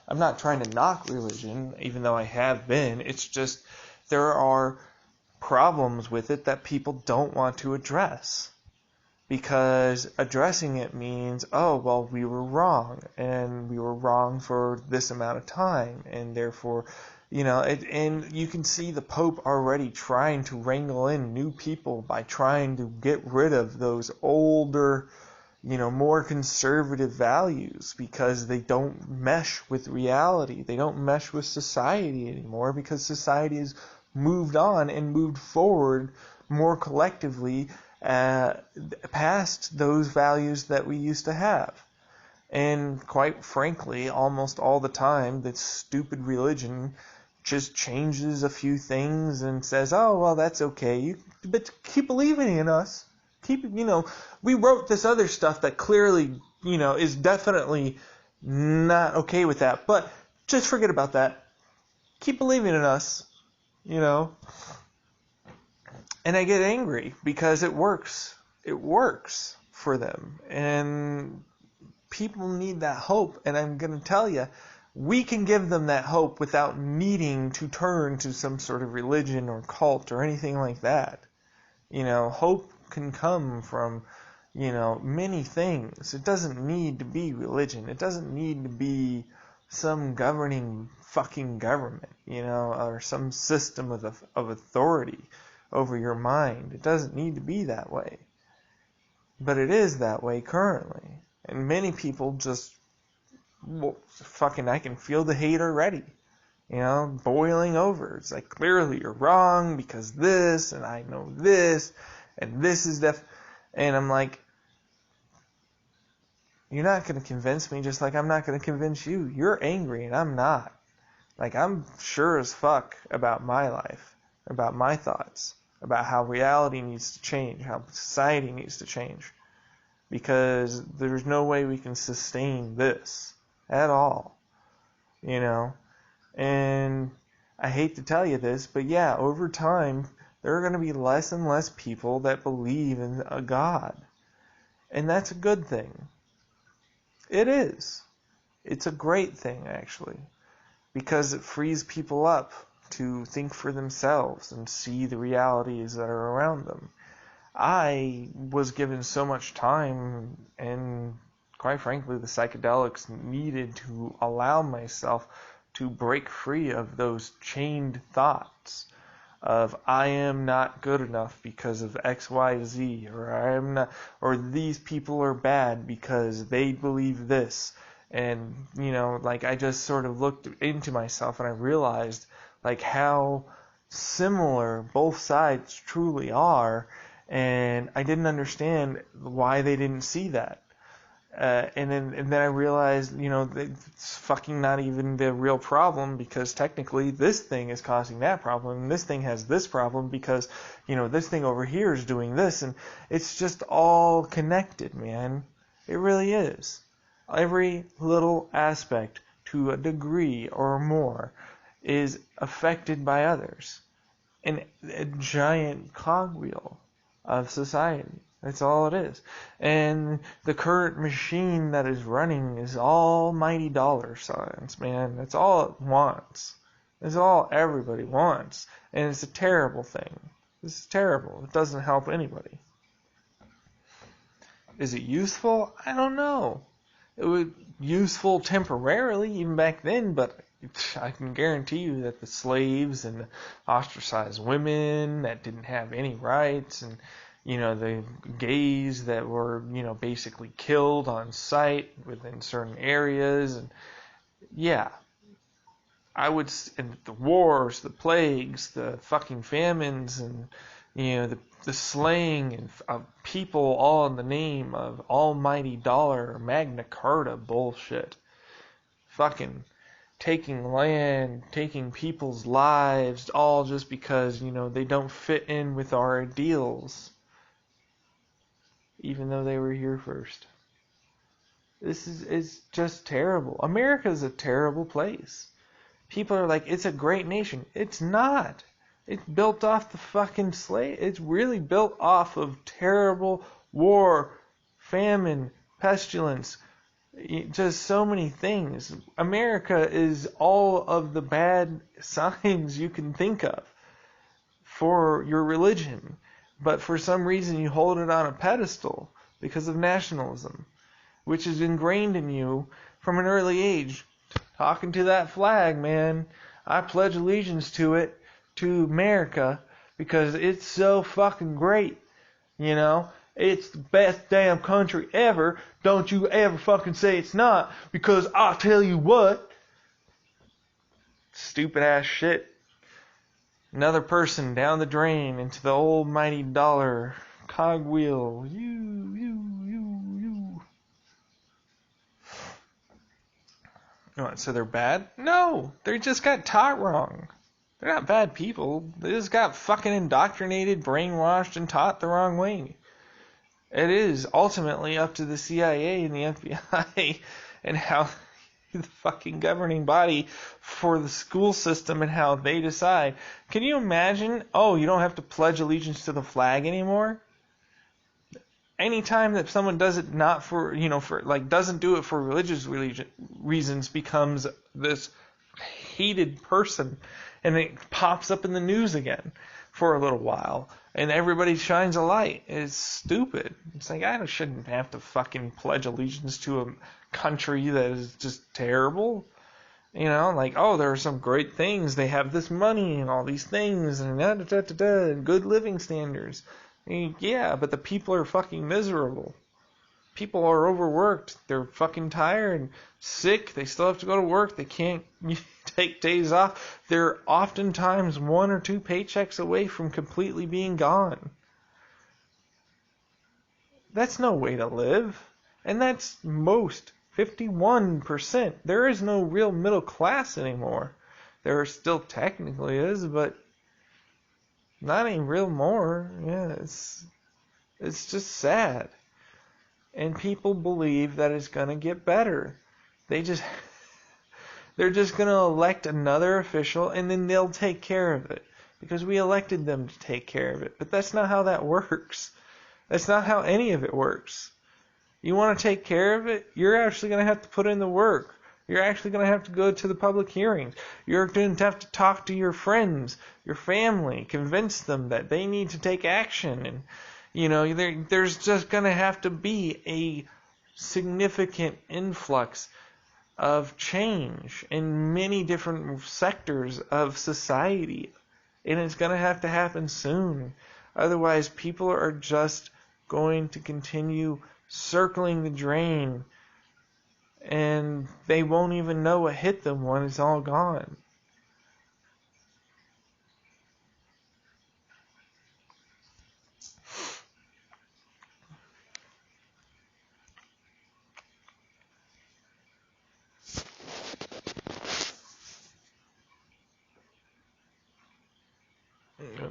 I'm not trying to knock religion, even though I have been. It's just there are problems with it that people don't want to address. Because addressing it means, oh, well, we were wrong, and we were wrong for this amount of time, and therefore, and you can see the Pope already trying to wrangle in new people by trying to get rid of those older, more conservative values, because they don't mesh with reality. They don't mesh with society anymore, because society has moved on and moved forward more collectively past those values that we used to have. And quite frankly, almost all the time, that stupid religion just changes a few things and says, oh, well, that's okay. But keep believing in us. We wrote this other stuff that clearly, is definitely not okay with that. But just forget about that. Keep believing in us, And I get angry because it works. It works for them. And people need that hope. And I'm going to tell you, we can give them that hope without needing to turn to some sort of religion or cult or anything like that. Hope can come from, many things. It doesn't need to be religion. It doesn't need to be some governing fucking government, or some system of authority over your mind. It doesn't need to be that way. But it is that way currently. And many people just, I can feel the hate already. Boiling over. It's like, clearly you're wrong because this, and I know this, and this is and I'm like, You're not going to convince me, just like I'm not going to convince you. You're angry and I'm not. Like, I'm sure as fuck about my life, about my thoughts, about how reality needs to change, how society needs to change. Because there's no way we can sustain this at all. You know? And I hate to tell you this, but yeah, over time, there are going to be less and less people that believe in a God. And that's a good thing. It is. It's a great thing, actually. Because it frees people up to think for themselves and see the realities that are around them. I was given so much time, and quite frankly, the psychedelics needed to allow myself to break free of those chained thoughts of I am not good enough because of X, Y, Z, or I am not, or these people are bad because they believe this. And, you know, like, I just sort of looked into myself and I realized, like, how similar both sides truly are, and I didn't understand why they didn't see that. And then I realized, you know, it's fucking not even the real problem, because technically this thing is causing that problem, and this thing has this problem because, you know, this thing over here is doing this, and it's just all connected, man. It really is. Every little aspect, to a degree or more, is affected by others. And a giant cogwheel of society. That's all it is. And the current machine that is running is almighty dollar signs, man. That's all it wants. That's all everybody wants. And it's a terrible thing. This is terrible. It doesn't help anybody. Is it useful? I don't know. It was useful temporarily, even back then, but I can guarantee you that the slaves and the ostracized women that didn't have any rights, and, you know, the gays that were, you know, basically killed on sight within certain areas, and yeah, and the wars, the plagues, the fucking famines, and, you know, the slaying of people, all in the name of almighty dollar Magna Carta bullshit. Fucking taking land, taking people's lives, all just because, you know, they don't fit in with our ideals, even though they were here first. It's just terrible. America's a terrible place. People are like, it's a great nation. It's not. It's built off the fucking slave. It's really built off of terrible war, famine, pestilence, just so many things. America is all of the bad signs you can think of for your religion. But for some reason you hold it on a pedestal because of nationalism, which is ingrained in you from an early age. Talking to that flag, man. I pledge allegiance to it, to America, because it's so fucking great. You know? It's the best damn country ever. Don't you ever fucking say it's not, because I'll tell you what. Stupid ass shit. Another person down the drain into the almighty dollar cogwheel. You. What, so they're bad? No, they just got taught wrong. They're not bad people. They just got fucking indoctrinated, brainwashed, and taught the wrong way. It is ultimately up to the CIA and the FBI and how the fucking governing body for the school system and how they decide. Can you imagine? Oh, you don't have to pledge allegiance to the flag anymore? Anytime that someone does it not for, you know, for like doesn't do it for religious reasons, becomes this hated person, and it pops up in the news again for a little while, and everybody shines a light. It's stupid. It's like, I shouldn't have to fucking pledge allegiance to a country that is just terrible. You know, like, oh, there are some great things. They have this money and all these things and and good living standards. Yeah, but the people are fucking miserable. People are overworked. They're fucking tired and sick. They still have to go to work. They can't take days off. They're oftentimes 1 or 2 paychecks away from completely being gone. That's no way to live. And that's most, 51%. There is no real middle class anymore. There still technically is, but not any real more. Yeah, it's just sad. And people believe that it's gonna get better. They're just gonna elect another official and then they'll take care of it. Because we elected them to take care of it. But that's not how that works. That's not how any of it works. You want to take care of it, you're actually going to have to put in the work. You're actually going to have to go to the public hearings. You're going to have to talk to your friends, your family, convince them that they need to take action. And, you know, there's just going to have to be a significant influx of change in many different sectors of society. And it's going to have to happen soon. Otherwise, people are just going to continue circling the drain, and they won't even know what hit them when it's all gone.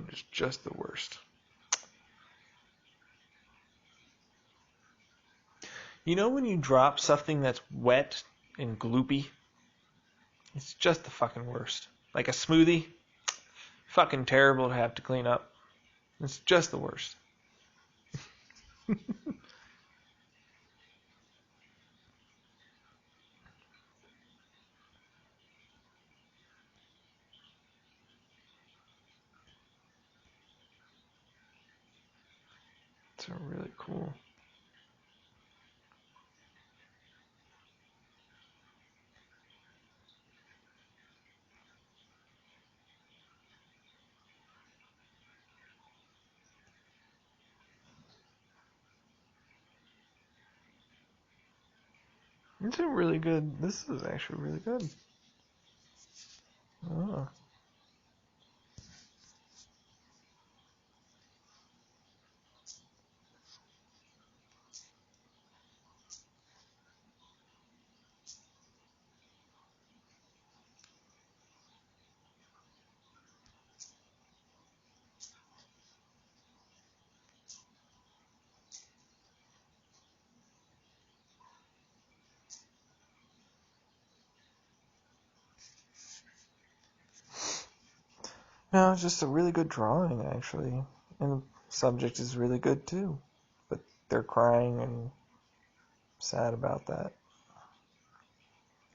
It's just the worst. You know when you drop something that's wet and gloopy? It's just the fucking worst. Like a smoothie, fucking terrible to have to clean up. It's just the worst. It's really cool. It's a really good. This is actually really good. Oh. No, it's just a really good drawing, actually. And the subject is really good, too. But they're crying and sad about that.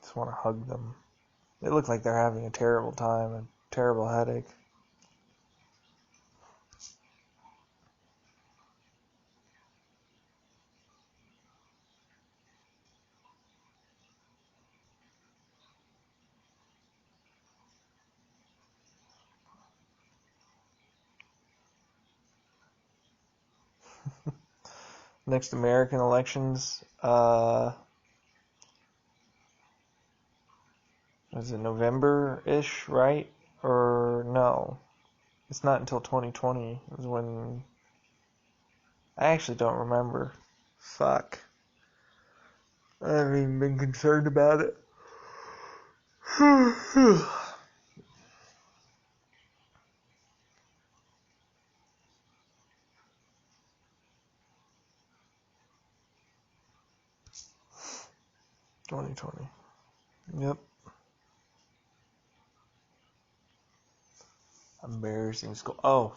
Just want to hug them. They look like they're having a terrible time, a terrible headache. Next American elections, is it November-ish, right? Or no? It's not until 2020 is when... I actually don't remember. Fuck. I haven't even been concerned about it. 2020. Yep. Embarrassing school. Oh.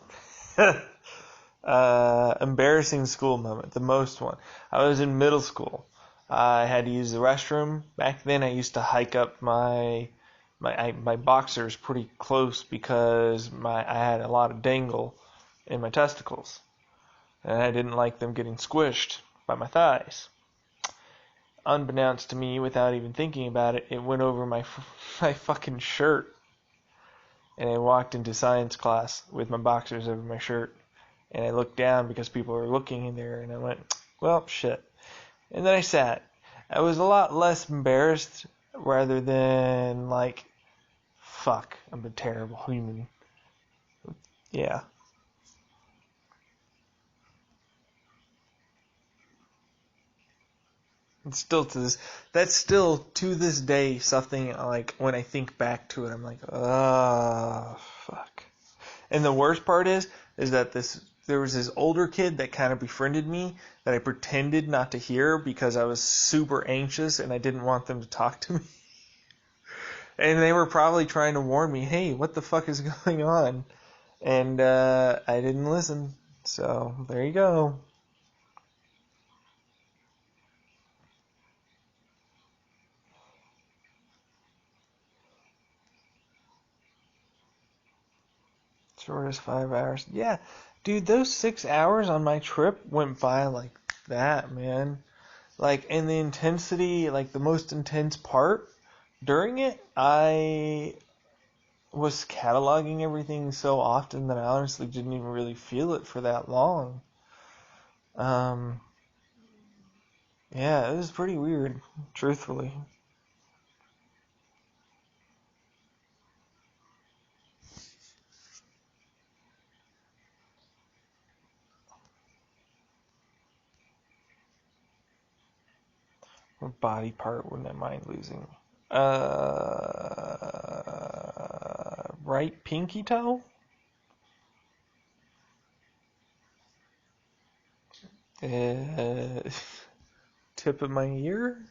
Embarrassing school moment. The most one. I was in middle school. I had to use the restroom. Back then I used to hike up my boxers pretty close because I had a lot of dangle in my testicles. And I didn't like them getting squished by my thighs. Unbeknownst to me, without even thinking about it, it went over my fucking shirt. And I walked into science class with my boxers over my shirt. And I looked down because people were looking in there. And I went, well, shit. And then I sat. I was a lot less embarrassed rather than like, fuck, I'm a terrible human. Yeah. That's still to this day something like when I think back to it, I'm like, oh fuck. And the worst part is that there was this older kid that kind of befriended me that I pretended not to hear because I was super anxious and I didn't want them to talk to me. And they were probably trying to warn me, hey, what the fuck is going on? And I didn't listen. So there you go. Shortest 5 hours. Yeah, dude, those 6 hours on my trip went by like that, man. Like, and the intensity, like the most intense part during it, I was cataloging everything so often that I honestly didn't even really feel it for that long. Yeah, it was pretty weird, truthfully. What body part wouldn't I mind losing? Right pinky toe? Uh, tip of my ear?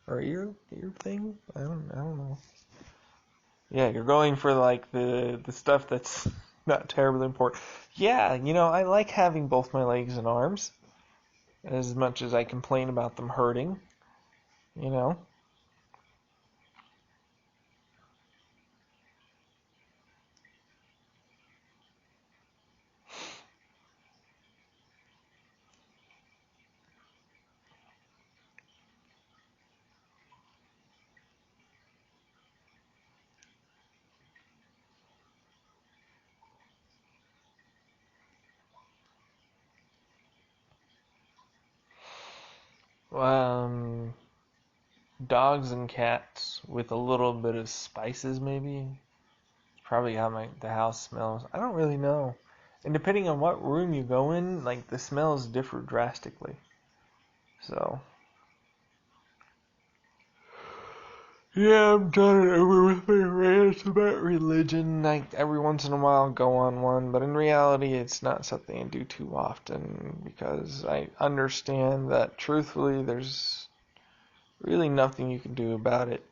Or ear thing? I don't know. Yeah, you're going for like the stuff that's not terribly important. Yeah, I like having both my legs and arms as much as I complain about them hurting, you know. Um, Dogs and cats with a little bit of spices, maybe. It's probably how the house smells. I don't really know. And depending on what room you go in, like the smells differ drastically. So. Yeah, I'm done it over with my rants about religion. Like every once in a while, I'll go on one, but in reality, it's not something I do too often because I understand that, truthfully, there's really nothing you can do about it.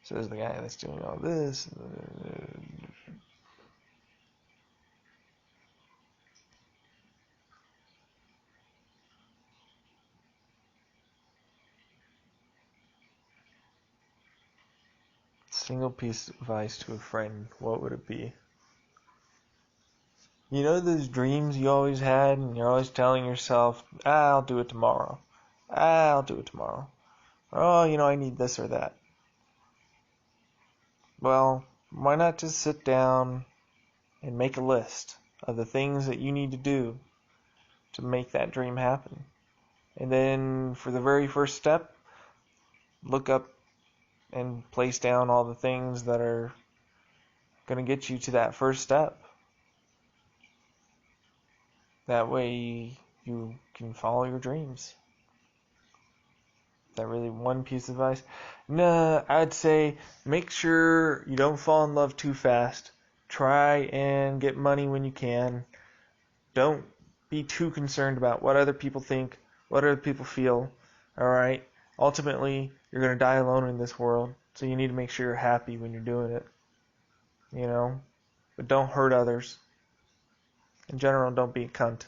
Says the guy that's doing all this. Single piece of advice to a friend, what would it be? You know those dreams you always had and you're always telling yourself, I'll do it tomorrow. I'll do it tomorrow. Oh, I need this or that. Well, why not just sit down and make a list of the things that you need to do to make that dream happen? And then for the very first step, look up and place down all the things that are going to get you to that first step. That way you can follow your dreams. Is that really one piece of advice? Nah, I'd say make sure you don't fall in love too fast. Try and get money when you can. Don't be too concerned about what other people think, what other people feel. Alright? Ultimately, you're going to die alone in this world, so you need to make sure you're happy when you're doing it. But don't hurt others. In general, don't be a cunt.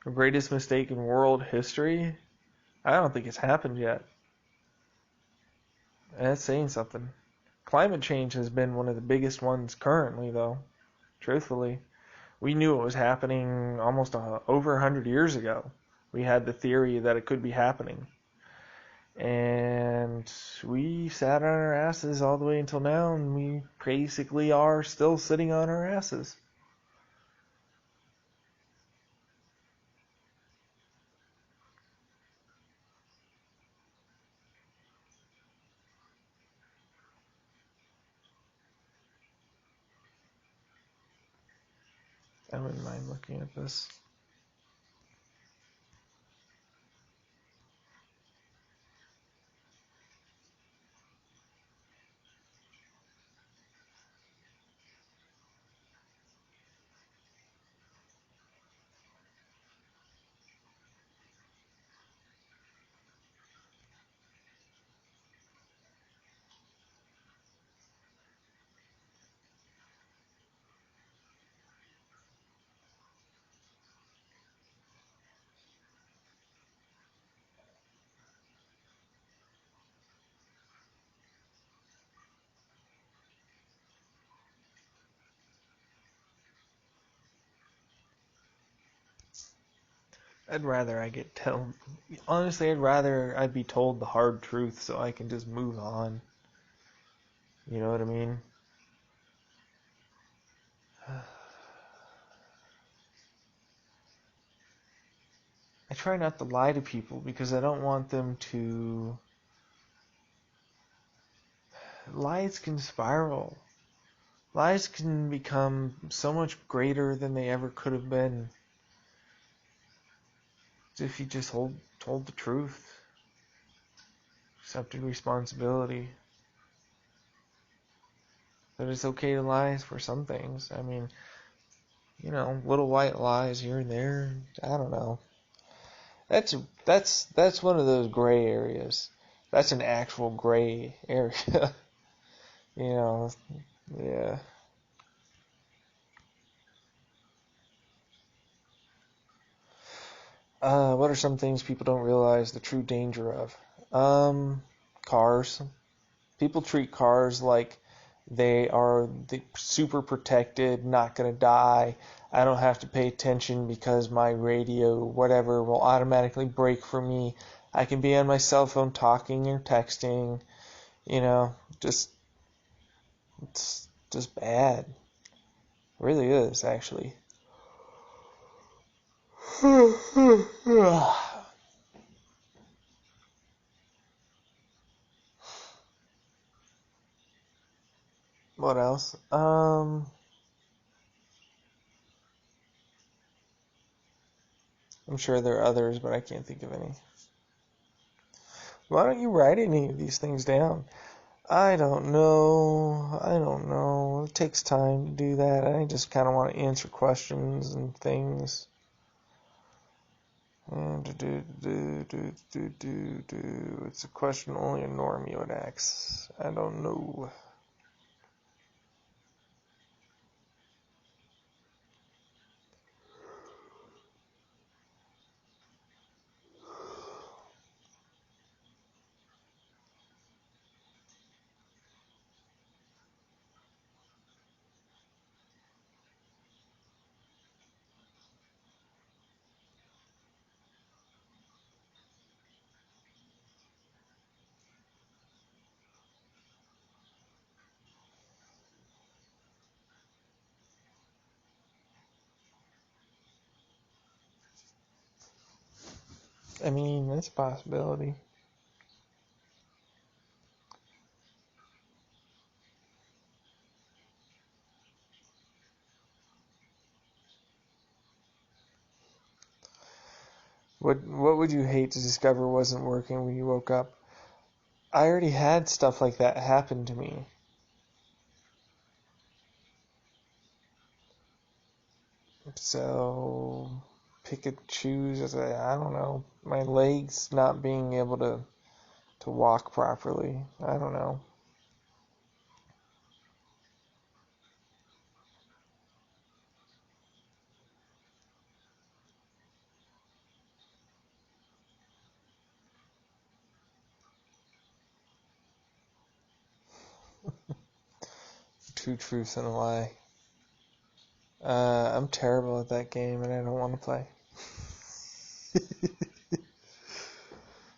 The greatest mistake in world history? I don't think it's happened yet. That's saying something. Climate change has been one of the biggest ones currently, though. Truthfully. We knew it was happening almost over 100 years ago. We had the theory that it could be happening. And we sat on our asses all the way until now, and we basically are still sitting on our asses. I wouldn't mind looking at this. I'd rather honestly, I'd rather I'd be told the hard truth so I can just move on. You know what I mean? I try not to lie to people because I don't want them to... Lies can spiral. Lies can become so much greater than they ever could have been if you just told the truth. Accepted responsibility. But it's okay to lie for some things. I mean, little white lies here and there. I don't know. That's one of those gray areas. That's an actual gray area. Yeah. What are some things people don't realize the true danger of? Cars. People treat cars like they are super protected, not going to die. I don't have to pay attention because my radio, whatever, will automatically break for me. I can be on my cell phone talking or texting. It's just bad. It really is, actually. What else? I'm sure there are others, but I can't think of any. Why don't you write any of these things down? I don't know. It takes time to do that. I just kind of want to answer questions and things. It's a question only a normie would ask. I don't know. I mean, that's a possibility. What would you hate to discover wasn't working when you woke up? I already had stuff like that happen to me. So, pick and choose. I don't know. My legs not being able to walk properly. I don't know. Two truths and a lie. I'm terrible at that game and I don't want to play.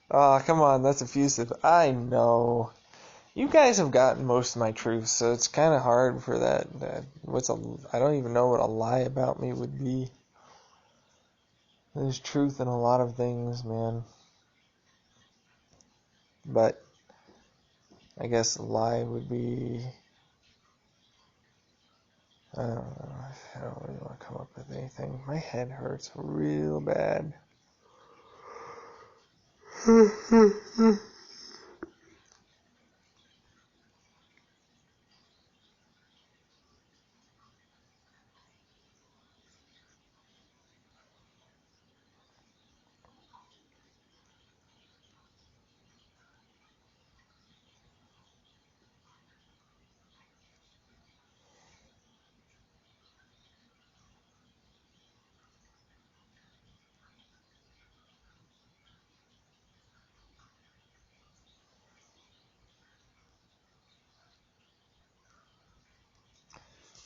Oh, come on, that's effusive. I know. You guys have gotten most of my truths, so it's kind of hard for that. I don't even know what a lie about me would be. There's truth in a lot of things, man. But I guess a lie would be... I don't know. I don't really want to come up with Dang, my head hurts real bad.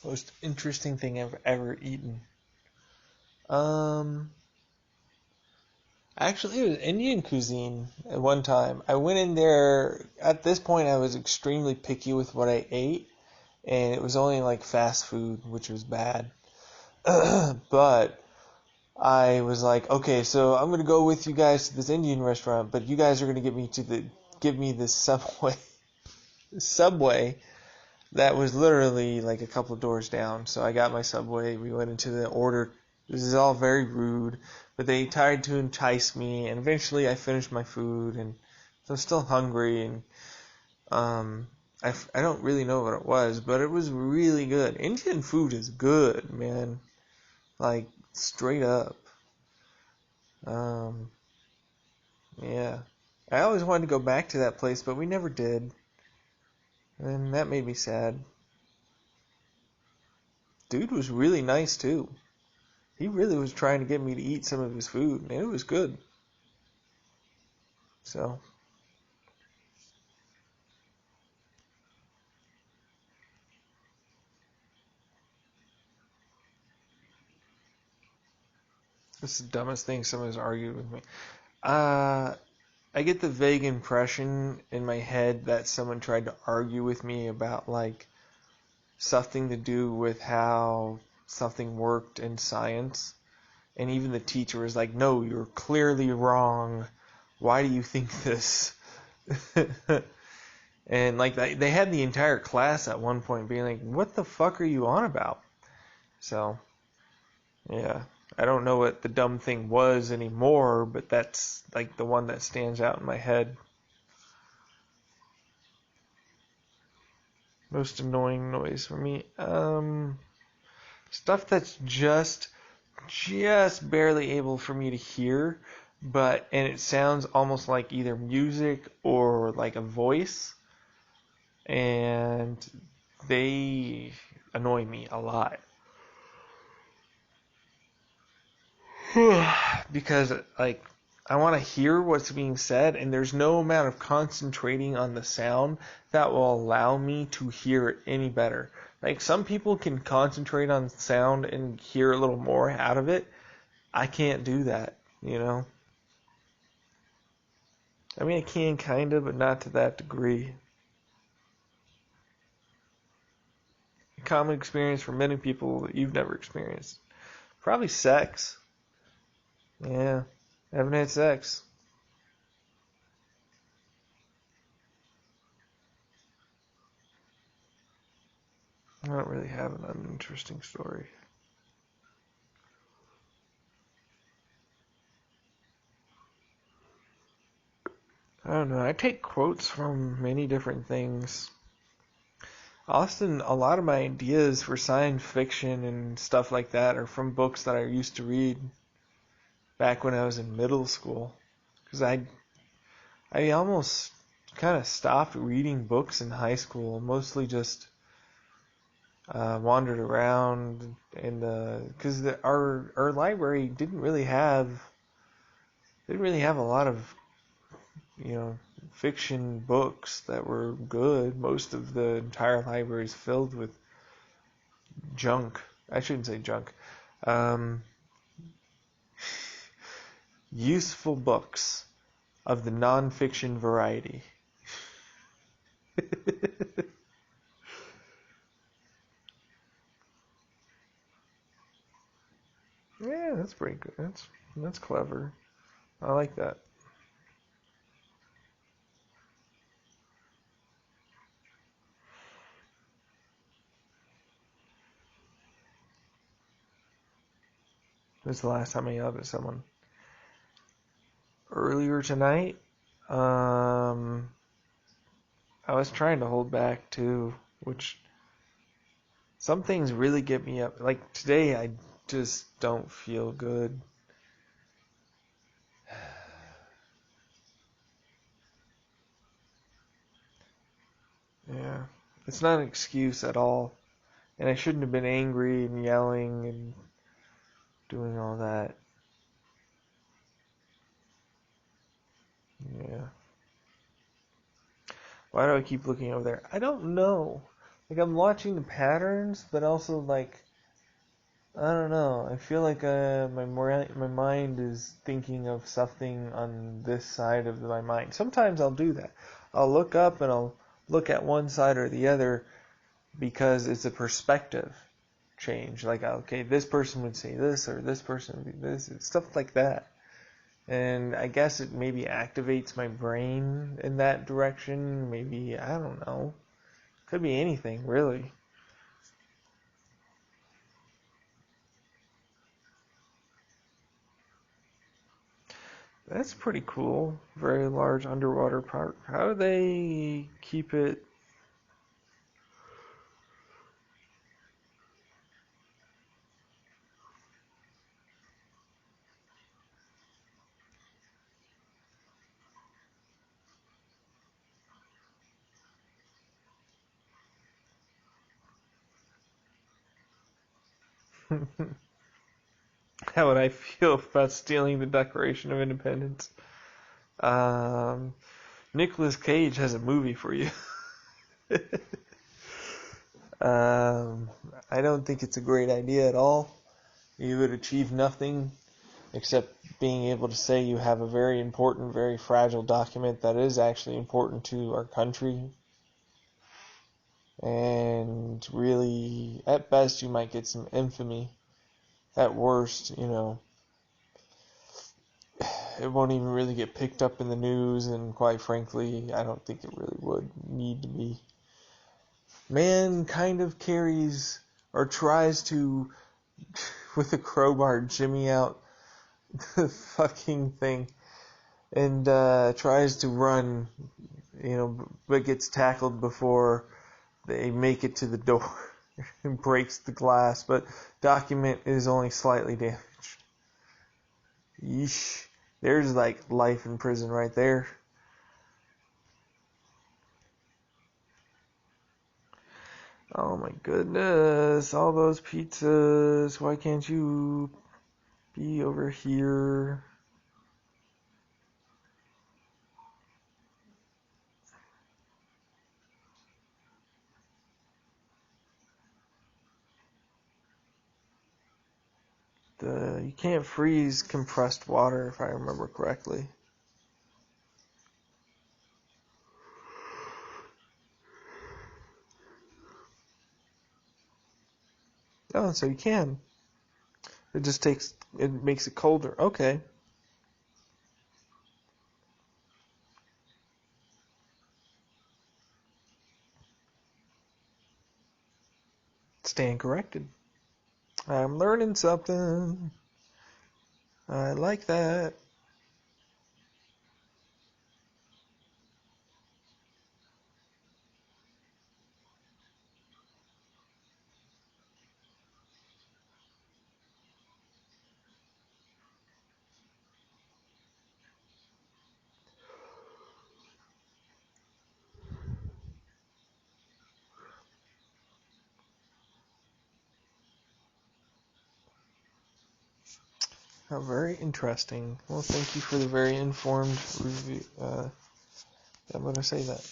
Most interesting thing I've ever eaten. Actually, it was Indian cuisine at one time. I went in there. At this point, I was extremely picky with what I ate, and it was only like fast food, which was bad. But I was like, okay, so I'm gonna go with you guys to this Indian restaurant, but you guys are gonna give me this Subway that was literally like a couple of doors down. So I got my Subway. We went into the order. This is all very rude, but they tried to entice me, and eventually I finished my food, and so I'm still hungry, and I don't really know what it was, but it was really good. Indian food is good, man. Like straight up. Um, yeah. I always wanted to go back to that place, but we never did, and that made me sad. Dude was really nice too. He really was trying to get me to eat some of his food, and it was good. So, this is the dumbest thing someone's argued with me. Uh, I get the vague impression in my head that someone tried to argue with me about like something to do with how something worked in science. And even the teacher was like, no, you're clearly wrong. Why do you think this? And like they had the entire class at one point being like, what the fuck are you on about? So, yeah. I don't know what the dumb thing was anymore, but that's like the one that stands out in my head. Most annoying noise for me. Stuff that's just barely able for me to hear, and it sounds almost like either music or like a voice, and they annoy me a lot. Because like I want to hear what's being said, and there's no amount of concentrating on the sound that will allow me to hear it any better. Like some people can concentrate on sound and hear a little more out of it. I can't do that, you know? I mean, I can kind of, but not to that degree. A common experience for many people that you've never experienced. Probably sex. Yeah. Haven't had sex. I don't really have an uninteresting story. I don't know. I take quotes from many different things. Often, a lot of my ideas for science fiction and stuff like that are from books that I used to read back when I was in middle school. Because I almost kind of stopped reading books in high school, mostly just wandered around, and because our library didn't really have a lot of fiction books that were good. Most of the entire library is filled with junk. I shouldn't say junk. Um, Useful books of the non-fiction variety. Yeah, that's pretty good. That's clever. I like that. was the last time I yelled at someone. Earlier tonight, I was trying to hold back too, which some things really get me up. Like today, I just don't feel good. Yeah, it's not an excuse at all. And I shouldn't have been angry and yelling and doing all that. Yeah. Why do I keep looking over there? I don't know. Like, I'm watching the patterns, but also, like, I don't know. I feel like my mind is thinking of something on this side of my mind. Sometimes I'll do that. I'll look up and I'll look at one side or the other because it's a perspective change. Like, okay, this person would say this or this person would be this. It's stuff like that. And I guess it maybe activates my brain in that direction. Maybe, I don't know. Could be anything, really. That's pretty cool. Very large underwater park. How do they keep it? How would I feel about stealing the Declaration of Independence? Nicolas Cage has a movie for you. I don't think it's a great idea at all. You would achieve nothing except being able to say you have a very important, very fragile document that is actually important to our country. And really, at best, you might get some infamy. At worst, it won't even really get picked up in the news, and quite frankly, I don't think it really would need to be. Man kind of carries or tries to, with a crowbar, jimmy out the fucking thing and tries to run, but gets tackled before they make it to the door and breaks the glass, but document is only slightly damaged. Yeesh. There's like life in prison right there. Oh my goodness, all those pizzas. Why can't you be over here? You can't freeze compressed water, if I remember correctly. Oh, so you can. It makes it colder. Okay. Stand corrected. I'm learning something. I like that. Oh, very interesting. Well, thank you for the very informed review. I'm going to say that.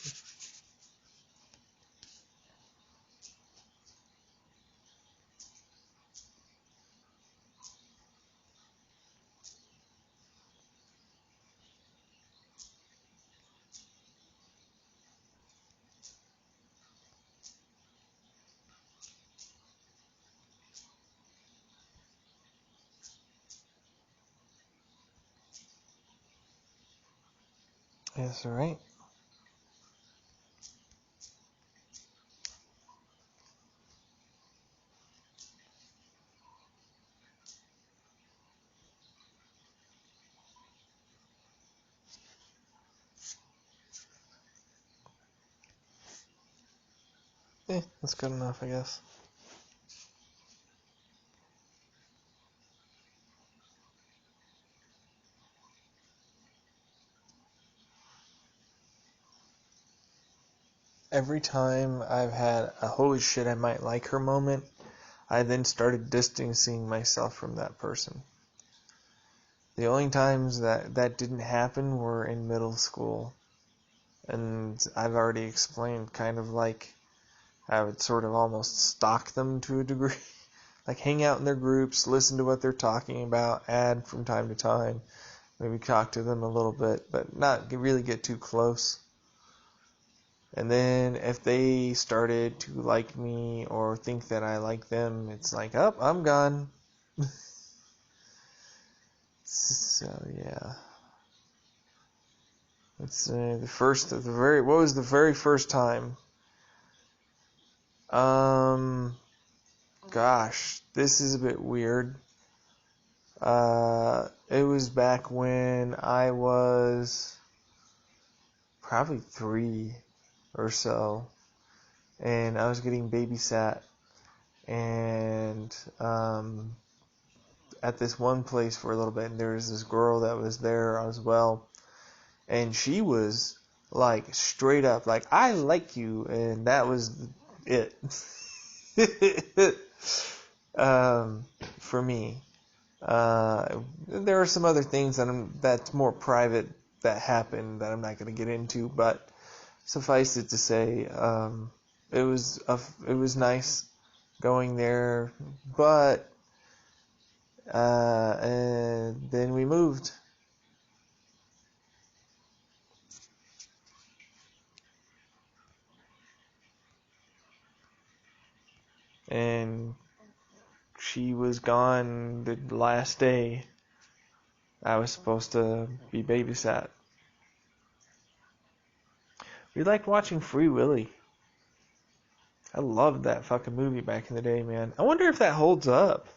Yes, all right. That's good enough, I guess. Every time I've had a holy shit, I might like her moment, I then started distancing myself from that person. The only times that didn't happen were in middle school. And I've already explained kind of like I would sort of almost stalk them to a degree. Like hang out in their groups, listen to what they're talking about, add from time to time, maybe talk to them a little bit, but not really get too close. And then if they started to like me or think that I like them, it's like, oh, I'm gone. So yeah. It's what was the very first time? Gosh, this is a bit weird. It was back when I was probably 3 or so, and I was getting babysat, and at this one place for a little bit, and there was this girl that was there as well, and she was like straight up like, I like you, and that was it. For me. There are some other things that's more private that happened that I'm not going to get into, but suffice it to say, it was nice going there, but and then we moved. And she was gone the last day I was supposed to be babysat. We liked watching Free Willy. I loved that fucking movie back in the day, man. I wonder if that holds up.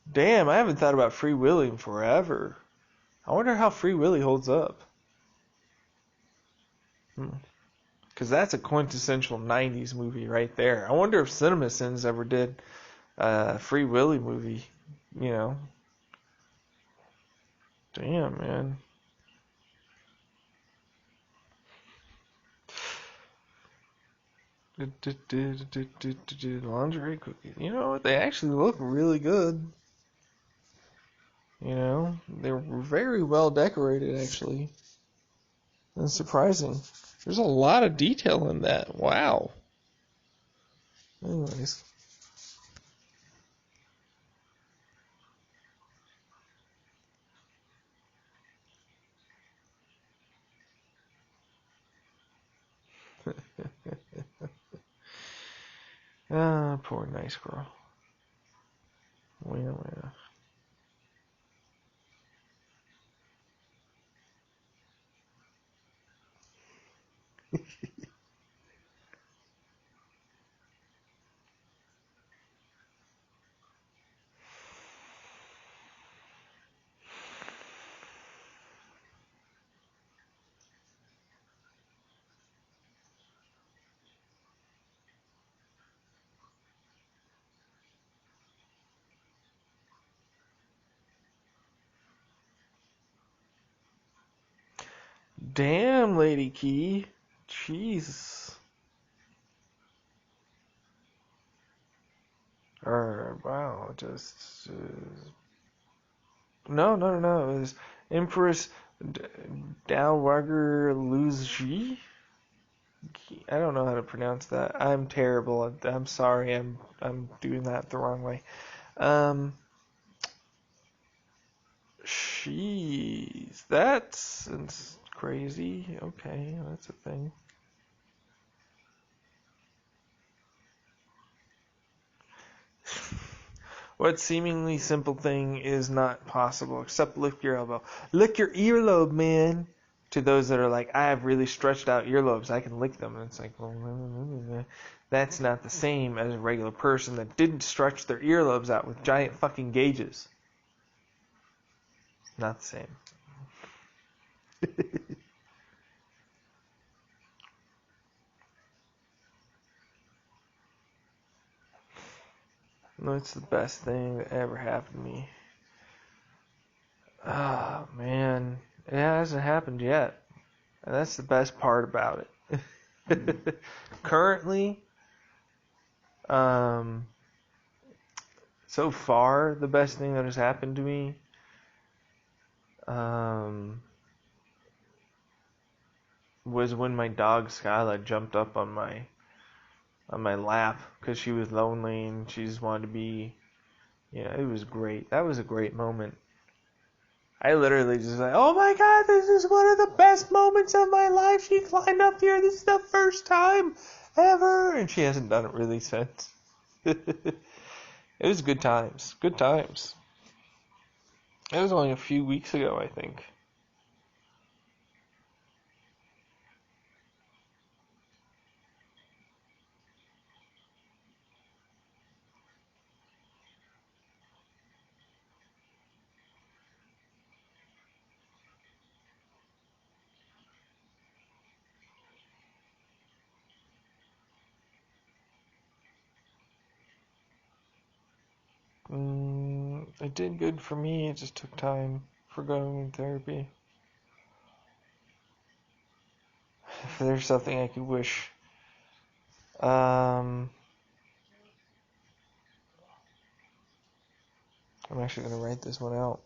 Damn, I haven't thought about Free Willy in forever. I wonder how Free Willy holds up. Because that's a quintessential 90s movie right there. I wonder if CinemaSins ever did a Free Willy movie, you know. Damn, man. Lingerie cookies. You know what? They actually look really good. You know, they're very well decorated, actually. That's surprising. There's a lot of detail in that. Wow. Anyways. Ah, poor nice girl. Well, well. Damn, Lady Key. Jeez. Wow, just... No. It was Empress Dalwager Luzji? I don't know how to pronounce that. I'm terrible. I'm sorry. I'm doing that the wrong way. That's crazy. Okay, that's a thing. What seemingly simple thing is not possible except lick your elbow? Lick your earlobe, man. To those that are like, I have really stretched out earlobes, I can lick them. And it's like, well, that's not the same as a regular person that didn't stretch their earlobes out with giant fucking gauges. Not the same. That's the best thing that ever happened to me. Oh, man. It hasn't happened yet. And that's the best part about it. Currently, so far, the best thing that has happened to me, was when my dog Skyla jumped up on my lap because she was lonely and she just wanted to be. It was great. That was a great moment. I literally just like, oh my god, this is one of the best moments of my life. She climbed up here. This is the first time ever, and she hasn't done it really since. It was good times. Good times. It was only a few weeks ago, I think. It did good for me. It just took time for going to therapy. If there's something I could wish, I'm actually gonna write this one out.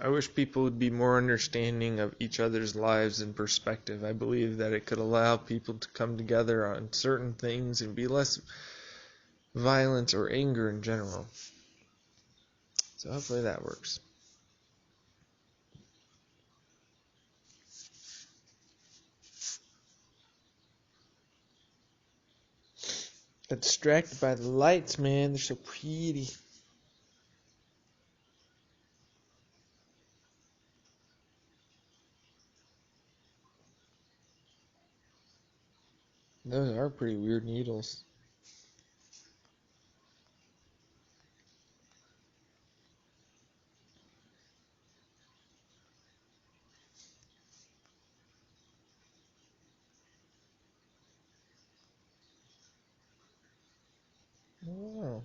I wish people would be more understanding of each other's lives and perspective. I believe that it could allow people to come together on certain things and be less violence or anger in general. So hopefully that works. Got distracted by the lights, man. They're so pretty. Those are pretty weird needles. Oh.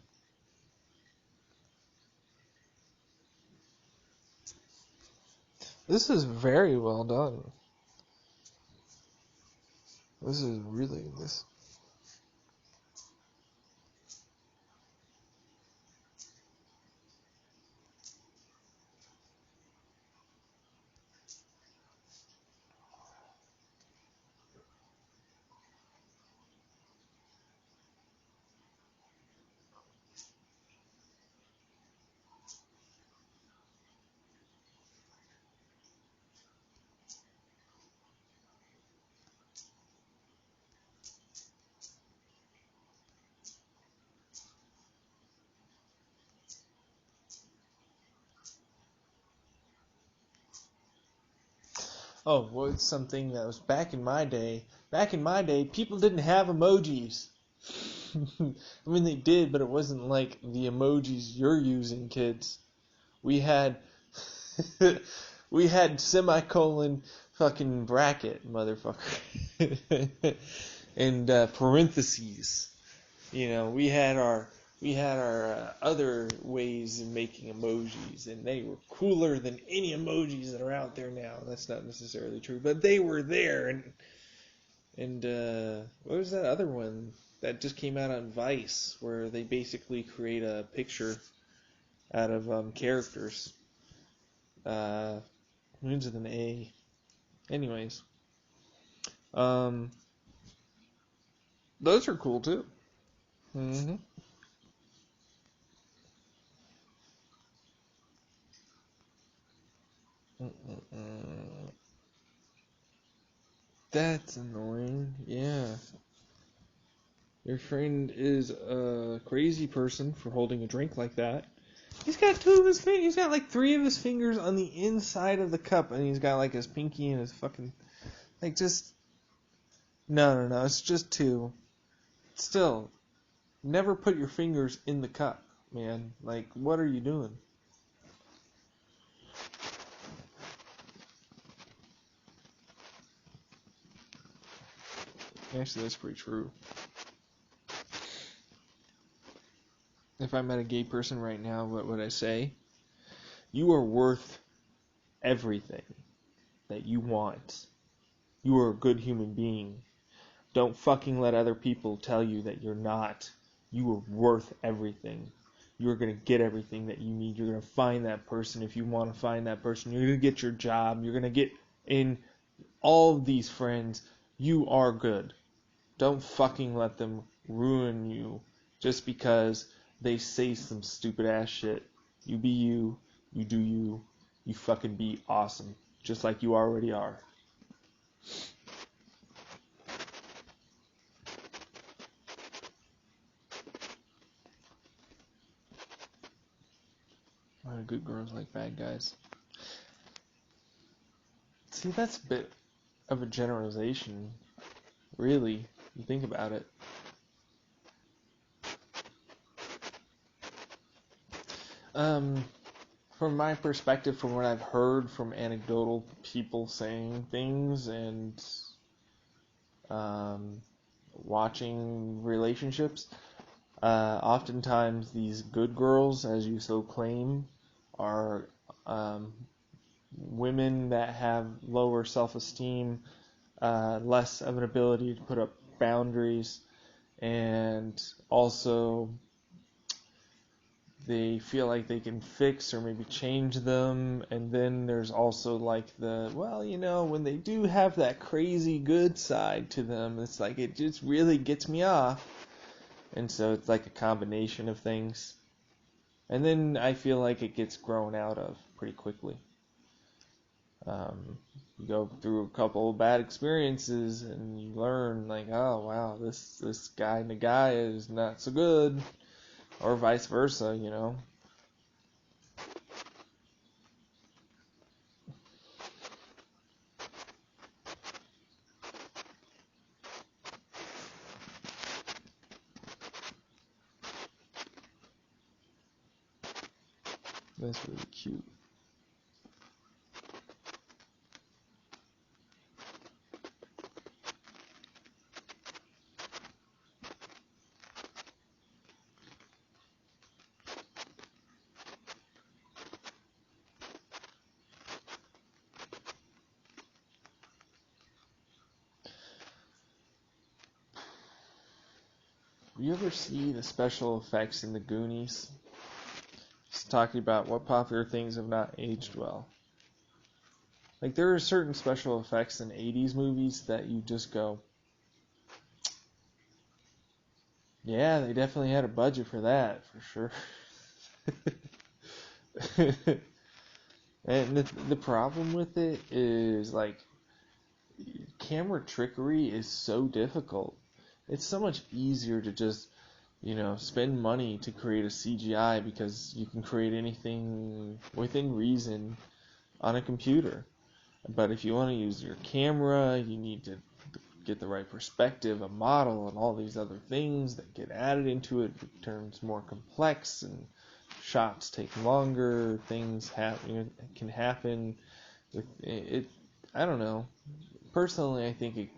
This is very well done. This is really this. Oh, what's something that was back in my day? Back in my day, people didn't have emojis. I mean, they did, but it wasn't like the emojis you're using, kids. We had, we had semicolon fucking bracket, motherfucker, and parentheses. You know, we had our other ways of making emojis, and they were cooler than any emojis that are out there now. That's not necessarily true, but they were there. And what was that other one that just came out on Vice, where they basically create a picture out of characters? Begins with an A. Anyways, those are cool too. Mm-hmm. That's annoying. Yeah. Your friend is a crazy person for holding a drink like that. He's got two of his fingers. He's got like three of his fingers on the inside of the cup, and he's got like his pinky and his fucking like just. No. It's just two. Still, never put your fingers in the cup, man. Like, what are you doing? Actually, that's pretty true. If I met a gay person right now, what would I say? You are worth everything that you want. You are a good human being. Don't fucking let other people tell you that you're not. You are worth everything. You're going to get everything that you need. You're going to find that person if you want to find that person. You're going to get your job. You're going to get in all of these friends. You are good. Don't fucking let them ruin you just because they say some stupid ass shit. You be you. You do you. You fucking be awesome. Just like you already are. A lot of good girls like bad guys. See, that's a bit of a generalization. Really, you think about it. From my perspective, from what I've heard from anecdotal people saying things and watching relationships, oftentimes these good girls, as you so claim, are women that have lower self-esteem, less of an ability to put up boundaries, and also they feel like they can fix or maybe change them. And then there's also like when they do have that crazy good side to them, it's like it just really gets me off. And so it's like a combination of things. And then I feel like it gets grown out of pretty quickly. You go through a couple of bad experiences and you learn like, oh wow, this guy in the guy is not so good. Or vice versa, you know. That's really cute. You ever see the special effects in the Goonies? It's talking about what popular things have not aged well. Like, there are certain special effects in 80s movies that you just go, yeah, they definitely had a budget for that, for sure. And the problem with it is, like, camera trickery is so difficult. It's so much easier to just, spend money to create a CGI because you can create anything within reason on a computer. But if you want to use your camera, you need to get the right perspective, a model, and all these other things that get added into it. It turns more complex, and shots take longer. Things happen, can happen. With it, I don't know. Personally, I think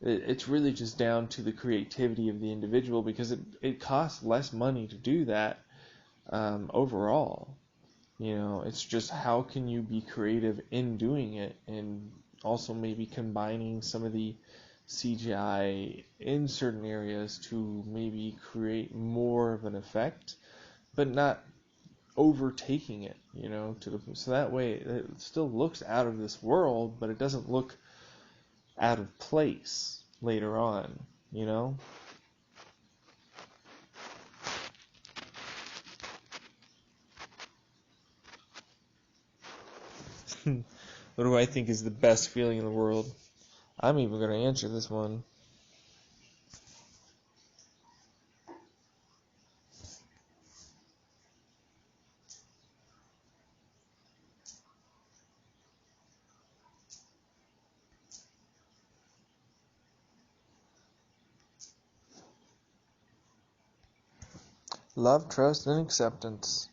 it's really just down to the creativity of the individual, because it costs less money to do that overall. It's just how can you be creative in doing it, and also maybe combining some of the CGI in certain areas to maybe create more of an effect, but not overtaking it, so that way it still looks out of this world, but it doesn't look out of place later on, What do I think is the best feeling in the world? I'm even going to answer this one. Love, trust, and acceptance.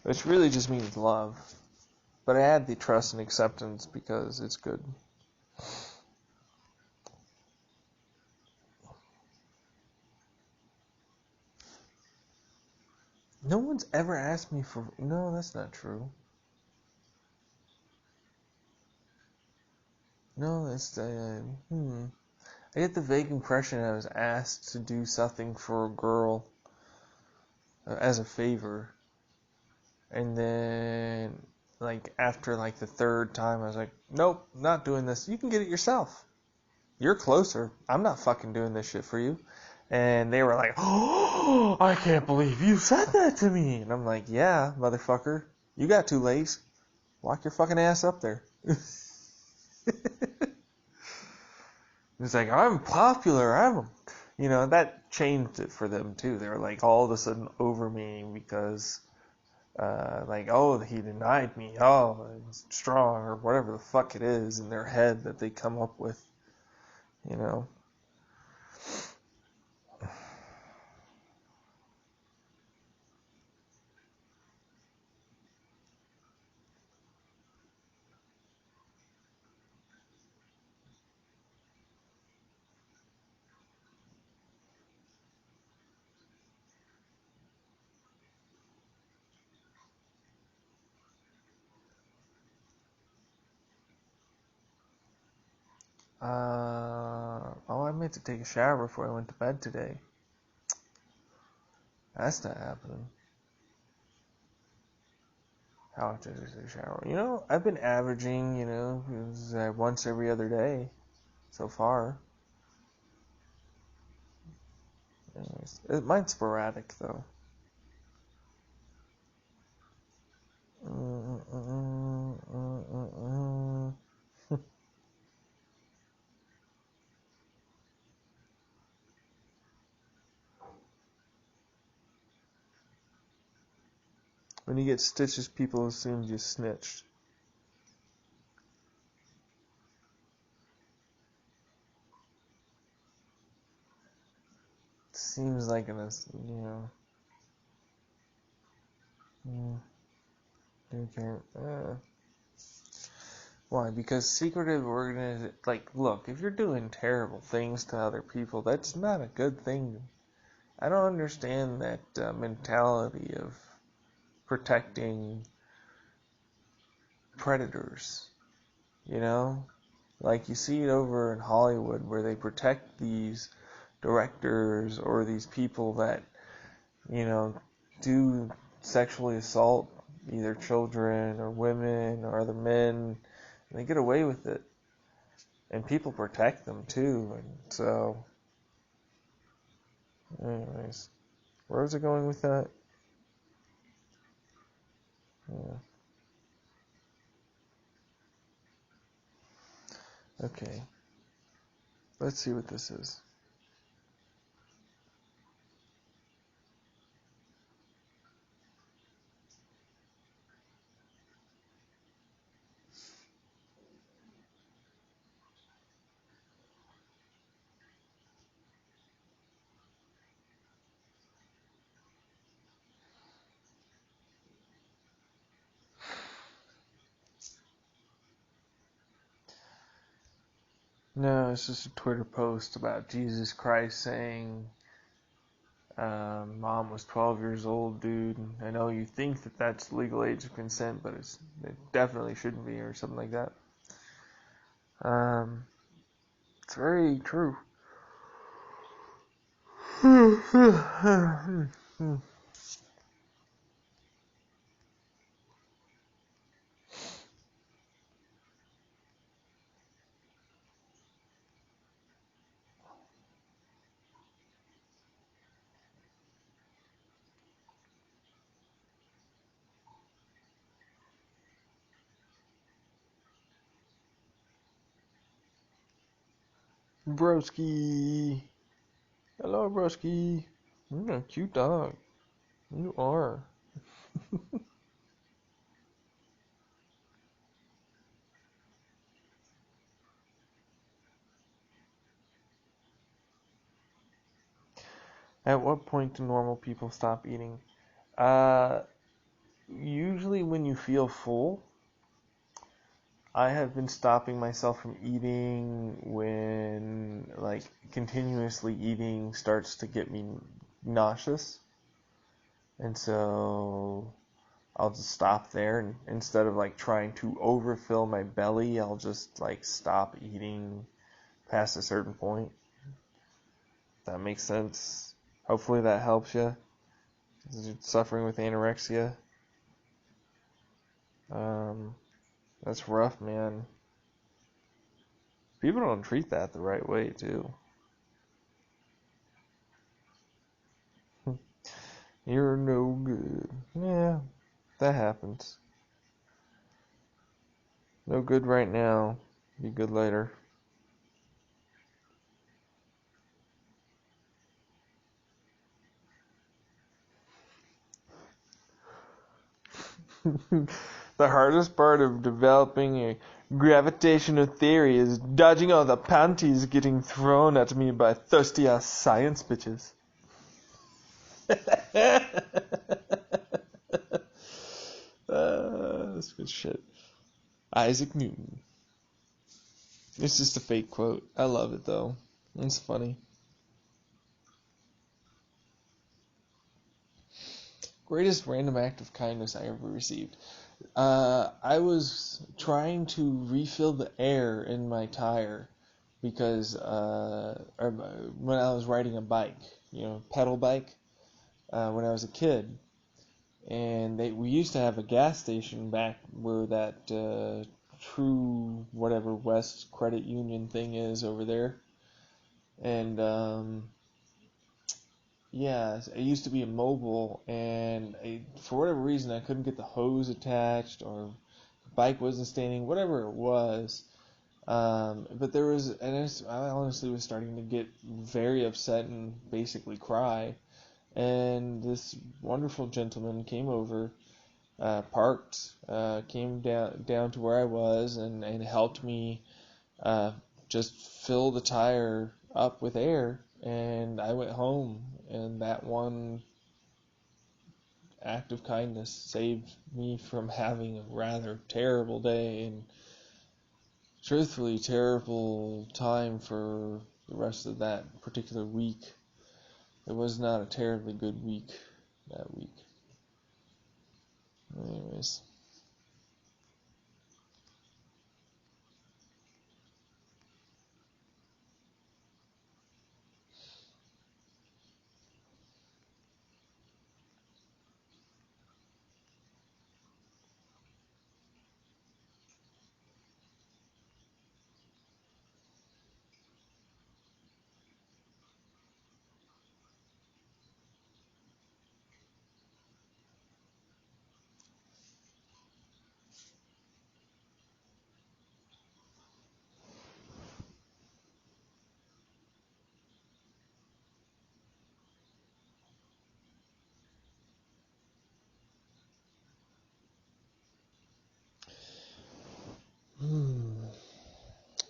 Which really just means love. But I add the trust and acceptance because it's good. No one's ever asked me for... No, that's not true. No, that's... I get the vague impression I was asked to do something for a girl as a favor. And then, after, the third time, I was like, nope, not doing this. You can get it yourself. You're closer. I'm not fucking doing this shit for you. And they were like, oh, I can't believe you said that to me. And I'm like, yeah, motherfucker. You got 2 legs. Walk your fucking ass up there. It's like, I'm popular. That changed it for them too. They were all of a sudden over me because, oh, he denied me. Oh, it's strong, or whatever the fuck it is in their head that they come up with, I meant to take a shower before I went to bed today. That's not happening. How often do I take a shower? I've been averaging, once every other day so far. Anyways, mine's sporadic, though. When you get stitches, people assume you snitched. Seems like okay. Why? Because secretive look, if you're doing terrible things to other people, that's not a good thing. I don't understand that mentality of protecting predators, you see it over in Hollywood where they protect these directors or these people that, do sexually assault either children or women or other men, and they get away with it. And people protect them too, and so, anyways, where was I going with that? Yeah. Okay. Let's see what this is. No, it's just a Twitter post about Jesus Christ saying, "Mom was 12 years old, dude. And I know you think that that's legal age of consent, but it definitely shouldn't be," or something like that. It's very true. Broski. Hello, Broski. You're a cute dog. You are. At what point do normal people stop eating? Usually when you feel full. I have been stopping myself from eating when, like, continuously eating starts to get me nauseous. And so I'll just stop there, and instead of, like, trying to overfill my belly, I'll just, like, stop eating past a certain point. That makes sense. Hopefully that helps you. If you're suffering with anorexia. That's rough, man. People don't treat that the right way, too. You're no good. Yeah, that happens. No good right now. Be good later. The hardest part of developing a gravitational theory is dodging all the panties getting thrown at me by thirsty ass science bitches. That's good shit. Isaac Newton. It's just a fake quote. I love it though. It's funny. Greatest random act of kindness I ever received. I was trying to refill the air in my tire because when I was riding a bike, pedal bike, when I was a kid, and we used to have a gas station back where that True whatever West Credit Union thing is over there, and yeah, it used to be a mobile, and for whatever reason I couldn't get the hose attached, or the bike wasn't standing, whatever it was. But there was, and I honestly was starting to get very upset and basically cry. And this wonderful gentleman came over, parked, came down to where I was, and helped me just fill the tire up with air. And I went home, and that one act of kindness saved me from having a rather terrible day, and truthfully terrible time for the rest of that particular week. It was not a terribly good week that week. Anyways.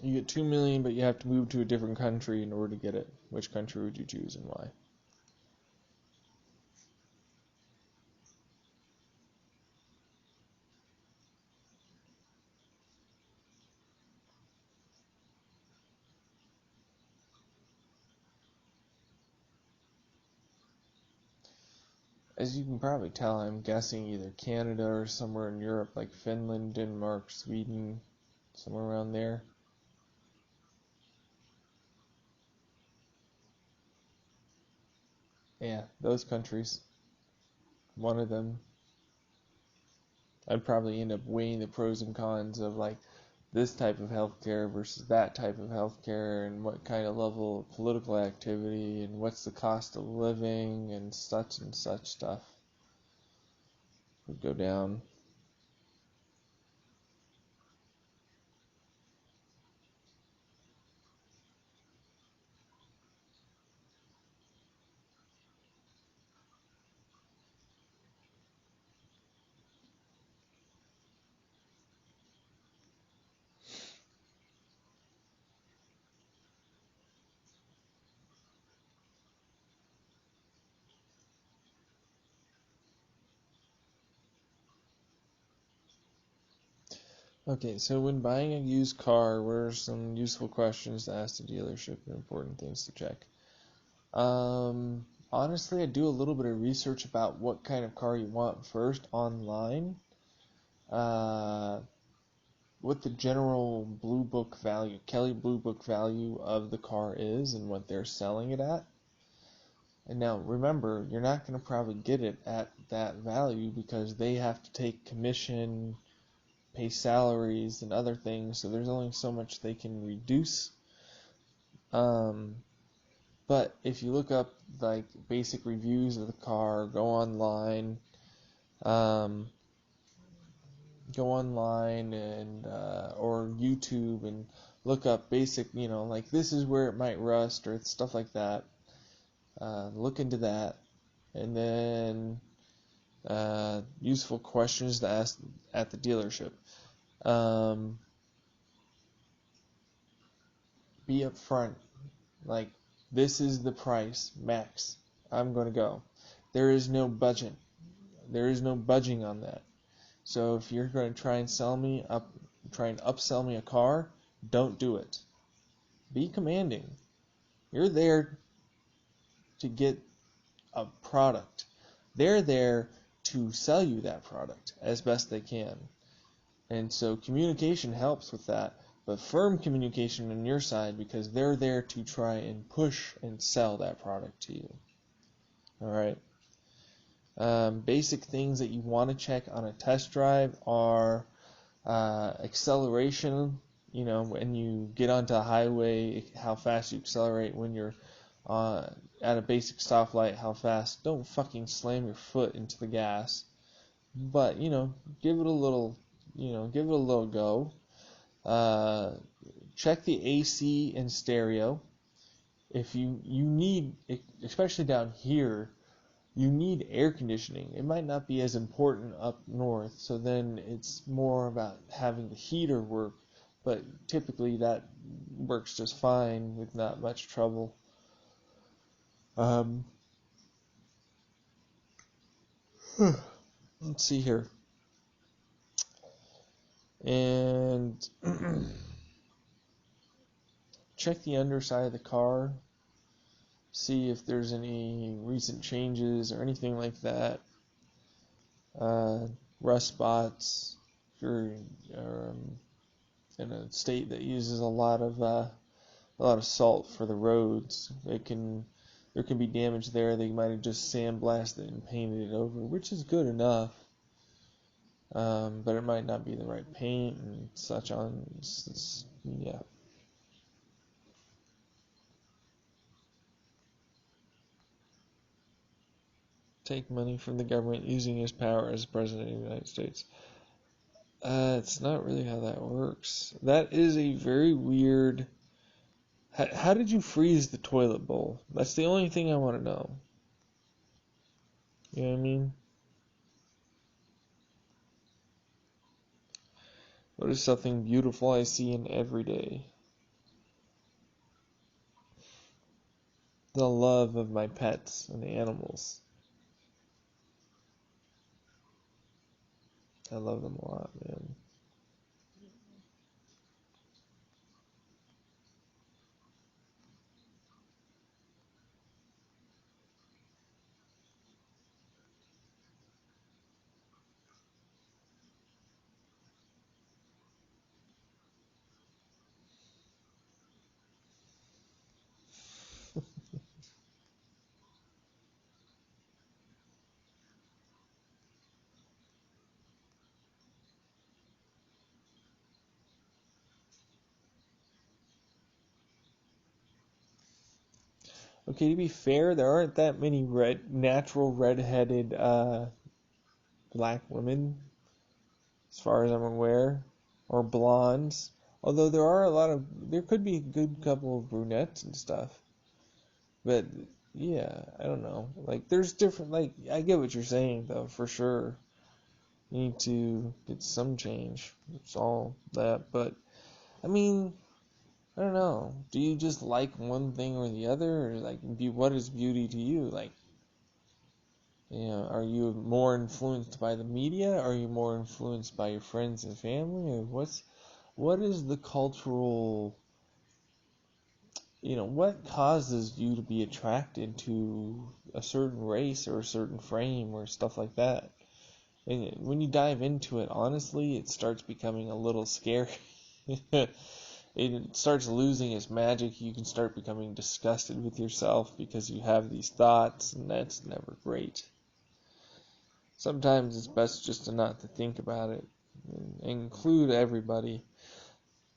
You get 2 million, but you have to move to a different country in order to get it. Which country would you choose and why? as you can probably tell, I'm guessing either Canada or somewhere in Europe, like Finland, Denmark, Sweden, somewhere around there. Yeah, those countries. One of them. I'd probably end up weighing the pros and cons of like this type of healthcare versus that type of healthcare, and what kind of level of political activity, and what's the cost of living, and such stuff would go down. Okay, so when buying a used car, what are some useful questions to ask the dealership and important things to check? Honestly, I do a little bit of research about what kind of car you want first online. What the general Blue Book value, Kelley Blue Book value of the car is and what they're selling it at. And now remember, you're not going to probably get it at that value because they have to take commission, pay salaries and other things, so there's only so much they can reduce. But if you look up like basic reviews of the car, go online and or YouTube and look up basic, like this is where it might rust or stuff like that. Look into that, and then useful questions to ask at the dealership. Be upfront, like this is the price max I'm going to go. There is no budget. There is no budging on that. So if you're going to try and upsell me a car, don't do it. Be commanding. You're there to get a product. They're there to sell you that product as best they can. And so communication helps with that, but firm communication on your side, because they're there to try and push and sell that product to you. Alright. Basic things that you want to check on a test drive are acceleration, when you get onto a highway, how fast you accelerate. When you're at a basic stoplight, how fast. Don't fucking slam your foot into the gas, but give it a little go. Check the AC and stereo. If you need, especially down here, you need air conditioning. It might not be as important up north, so then it's more about having the heater work, but typically that works just fine with not much trouble. Let's see here. And check the underside of the car. See if there's any recent changes or anything like that. Rust spots. If you're in a state that uses a lot of salt for the roads, there can be damage there. They might have just sandblasted and painted it over, which is good enough. But it might not be the right paint and such on. Yeah. Take money from the government using his power as President of the United States. It's not really how that works. That is a very weird... How did you freeze the toilet bowl? That's the only thing I want to know. You know what I mean? What is something beautiful I see in every day? The love of my pets and animals. I love them a lot, man. Okay, to be fair, there aren't that many natural red-headed black women, as far as I'm aware, or blondes. Although there could be a good couple of brunettes and stuff. But yeah, I don't know. Like, there's different. Like, I get what you're saying, though, for sure. You need to get some change. It's all that. But I mean, I don't know. Do you just like one thing or the other, or like, what is beauty to you? Like, are you more influenced by the media? Or are you more influenced by your friends and family? Or what is the cultural, what causes you to be attracted to a certain race or a certain frame or stuff like that? And when you dive into it, honestly, it starts becoming a little scary. It starts losing its magic. You can start becoming disgusted with yourself because you have these thoughts, and that's never great. Sometimes it's best just to not to think about it and include everybody.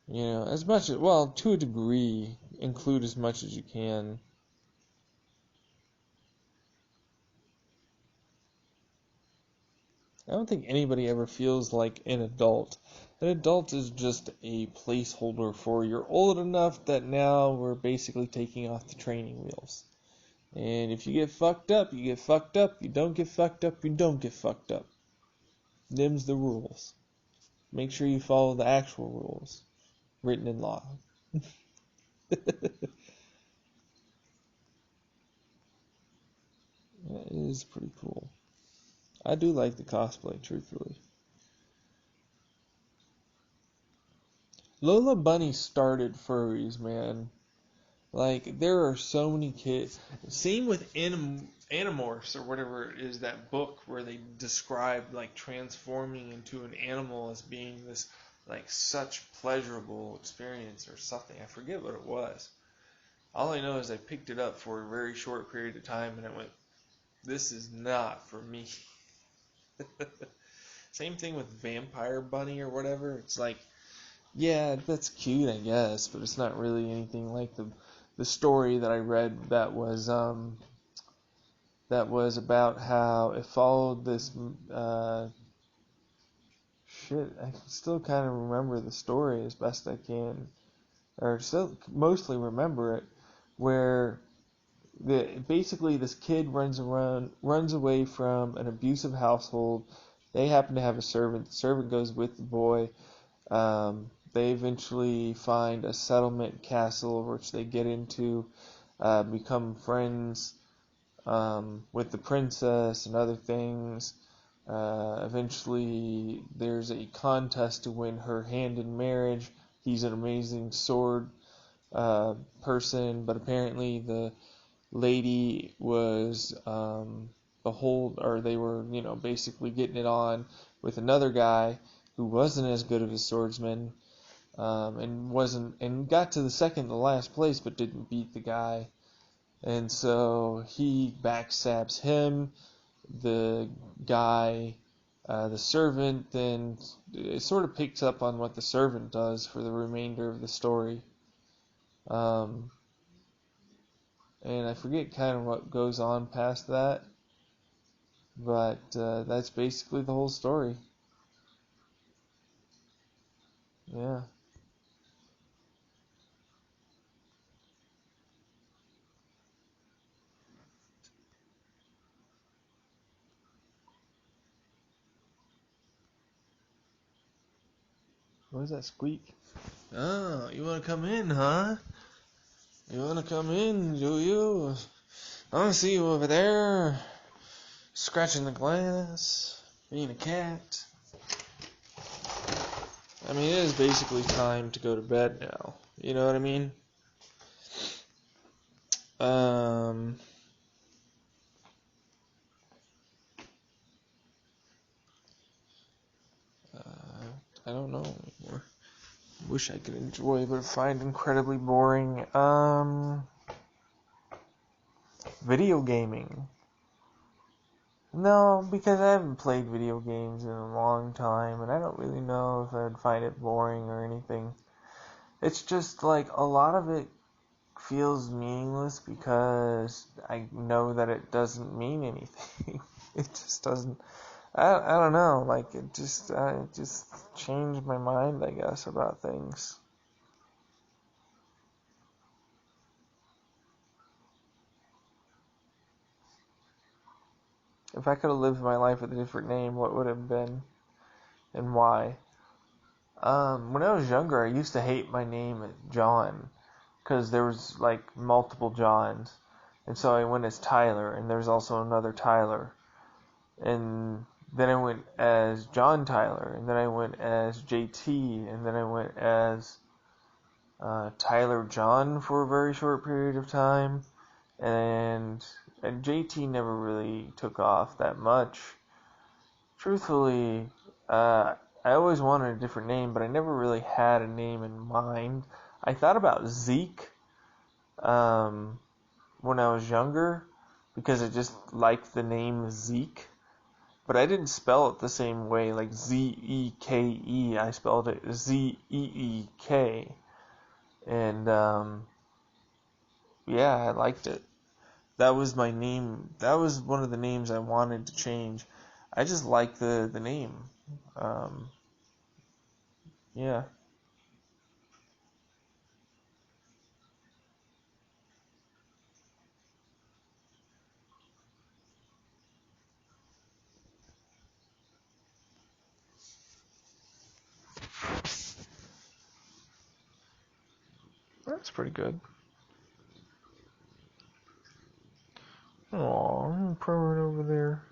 As much as, well, to a degree, include as much as you can. I don't think anybody ever feels like an adult. An adult is just a placeholder for you're old enough that now we're basically taking off the training wheels. And if you get fucked up, you get fucked up. You don't get fucked up, you don't get fucked up. Them's the rules. Make sure you follow the actual rules written in law. That is pretty cool. I do like the cosplay, truthfully. Lola Bunny started furries, man. Like, there are so many kids. Same with Animorphs, or whatever it is, that book where they describe, like, transforming into an animal as being this, like, such pleasurable experience or something. I forget what it was. All I know is I picked it up for a very short period of time and I went, this is not for me. Same thing with Vampire Bunny or whatever. It's like, yeah, that's cute, I guess, but it's not really anything like the story that I read that was about how it followed this I still kind of remember the story as best I can, or still mostly remember it, where basically this kid runs away from an abusive household. They happen to have a servant. The servant goes with the boy. They eventually find a settlement castle which they get into, become friends with the princess and other things. Eventually, there's a contest to win her hand in marriage. He's an amazing sword person, but apparently the lady was they were, basically getting it on with another guy who wasn't as good of a swordsman, and got to the second to last place, but didn't beat the guy. And so he backstabs him. The guy, the servant, then it sort of picks up on what the servant does for the remainder of the story. And I forget kind of what goes on past that, but that's basically the whole story. Yeah. What is that squeak? Oh, you want to come in, huh? You want to come in, do you? I want to see you over there, scratching the glass, being a cat. I mean, it is basically time to go to bed now. You know what I mean? I don't know anymore. Wish I could enjoy, but find incredibly boring. Video gaming. No, because I haven't played video games in a long time, and I don't really know if I'd find it boring or anything. It's just like a lot of it feels meaningless because I know that it doesn't mean anything. It just doesn't. I don't know. Like it just changed my mind, I guess, about things. If I could have lived my life with a different name, what would it have been, and why? When I was younger, I used to hate my name John, because there was like multiple Johns, and so I went as Tyler, and there's also another Tyler, and then I went as John Tyler, and then I went as JT, and then I went as Tyler John for a very short period of time, and JT never really took off that much. Truthfully, I always wanted a different name, but I never really had a name in mind. I thought about Zeke when I was younger because I just liked the name Zeke, but I didn't spell it the same way, like Zeke. I spelled it Zeek, and yeah, I liked it. That was my name. That was one of the names I wanted to change. I just like the name. Um, yeah. That's pretty good. Aw, purring over there.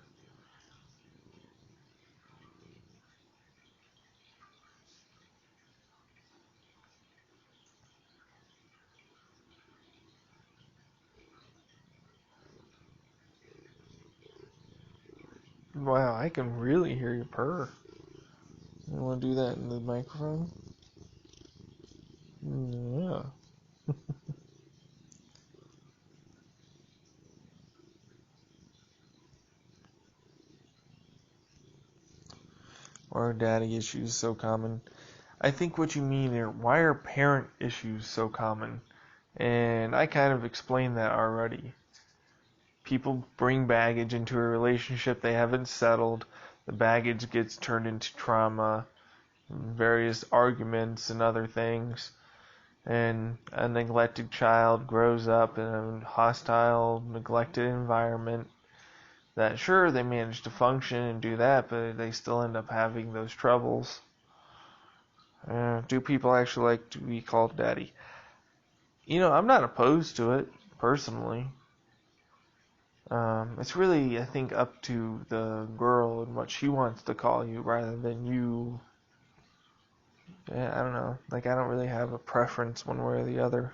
Wow, I can really hear you purr. You want to do that in the microphone? Yeah. Why are daddy issues so common? I think what you mean are, why are parent issues so common? And I kind of explained that already. People bring baggage into a relationship they haven't settled. The baggage gets turned into trauma, various arguments and other things. And a neglected child grows up in a hostile, neglected environment that, sure, they manage to function and do that, but they still end up having those troubles. Do people actually like to be called daddy? I'm not opposed to it, personally. It's really, I think, up to the girl and what she wants to call you rather than you. Yeah, I don't know. Like, I don't really have a preference one way or the other.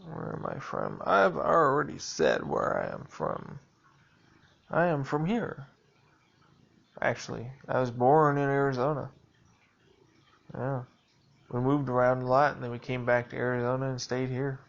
Where am I from? I've already said where I am from. I am from here. Actually, I was born in Arizona. Yeah. We moved around a lot and then we came back to Arizona and stayed here.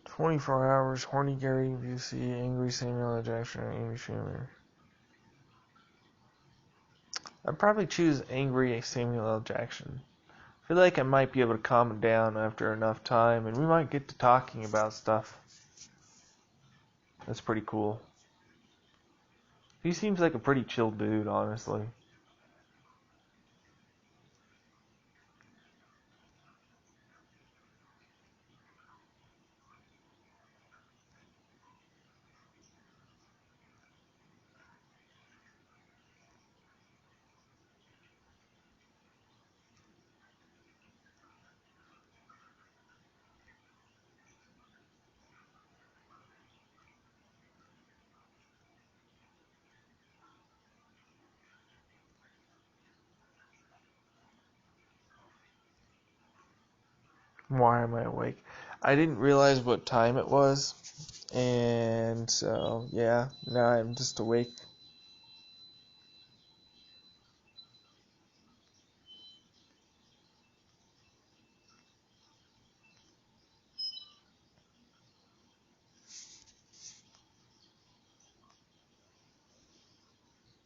"24 Hours", Horny Gary Busey, Angry Samuel L. Jackson, and Amy Schumer. I'd probably choose Angry Samuel L. Jackson. I feel like I might be able to calm it down after enough time, and we might get to talking about stuff. That's pretty cool. He seems like a pretty chill dude, honestly. Why am I awake? I didn't realize what time it was, and so, yeah, now I'm just awake.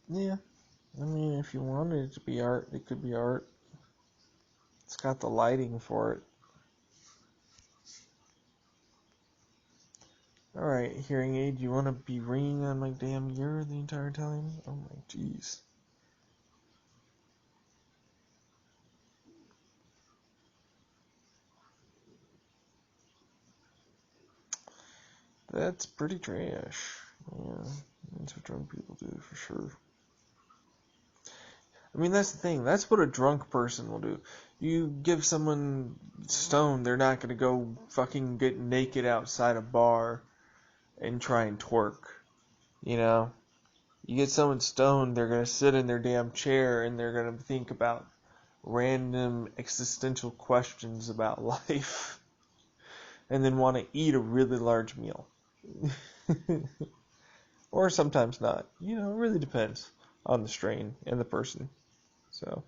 Yeah, I mean, if you wanted it to be art, it could be art. It's got the lighting for it. Alright, hearing aid, you want to be ringing on my damn ear the entire time? Oh my jeez. That's pretty trash. Yeah, that's what drunk people do for sure. I mean, that's the thing. That's what a drunk person will do. You give someone stoned, they're not going to go fucking get naked outside a bar and try and twerk. You know? You get someone stoned, they're going to sit in their damn chair and they're going to think about random existential questions about life. And then want to eat a really large meal. Or sometimes not. You know, it really depends on the strain and the person. So.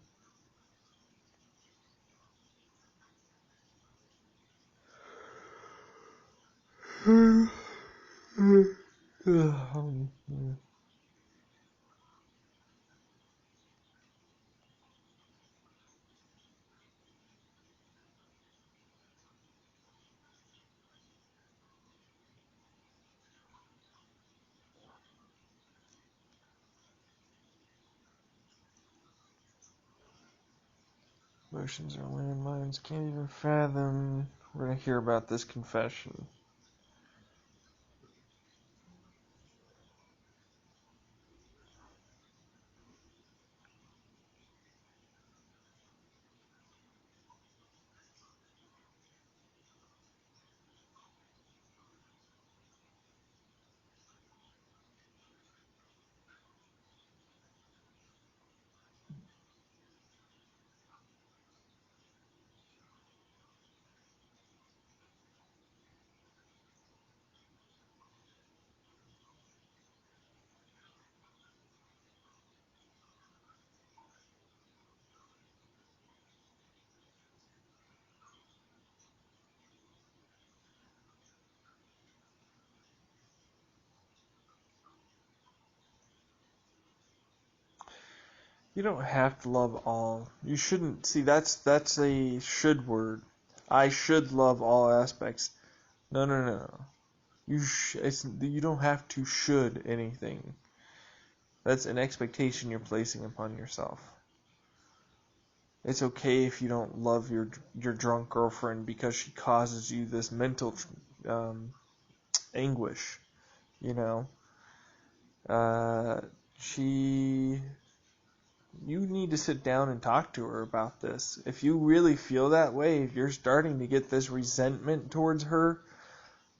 Emotions are landmines, can't even fathom. We're gonna hear about this confession. You don't have to love all. You shouldn't. See, that's a should word. I should love all aspects. No, no, no. You don't have to should anything. That's an expectation you're placing upon yourself. It's okay if you don't love your drunk girlfriend because she causes you this mental anguish. You know, she. You need to sit down and talk to her about this. If you really feel that way, if you're starting to get this resentment towards her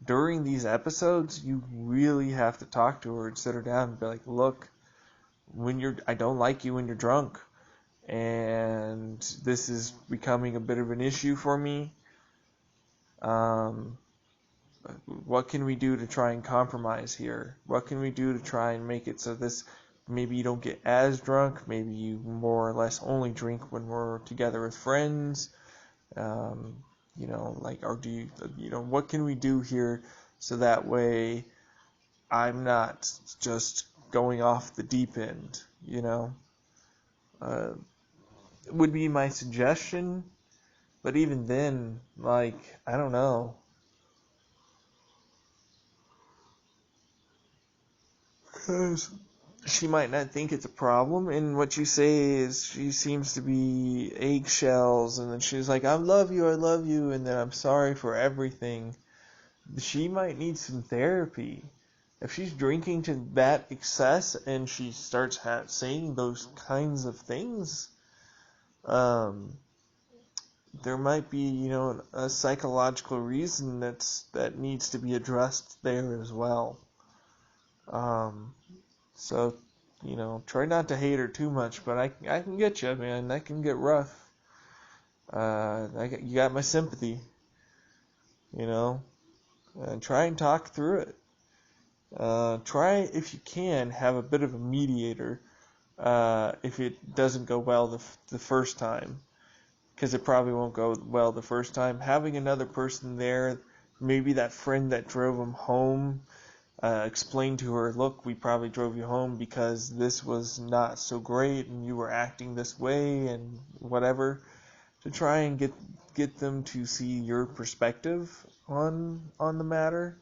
during these episodes, you really have to talk to her and sit her down and be like, look, I don't like you when you're drunk, and this is becoming a bit of an issue for me. What can we do to try and compromise here? What can we do to try and make it so this maybe you don't get as drunk, maybe you more or less only drink when we're together with friends, or do what can we do here so that way I'm not just going off the deep end, would be my suggestion, but even then, I don't know. Because she might not think it's a problem, and what you say is she seems to be eggshells, and then she's like, I love you, and then I'm sorry for everything. She might need some therapy. If she's drinking to that excess and she starts saying those kinds of things, there might be, a psychological reason that needs to be addressed there as well. So, try not to hate her too much, but I can get you, man. That can get rough. You got my sympathy. you know, and try and talk through it. Try, if you can, have a bit of a mediator if it doesn't go well the first time, because it probably won't go well the first time. Having another person there, maybe that friend that drove him home, explain to her, look, we probably drove you home because this was not so great and you were acting this way and whatever, to try and get them to see your perspective on the matter.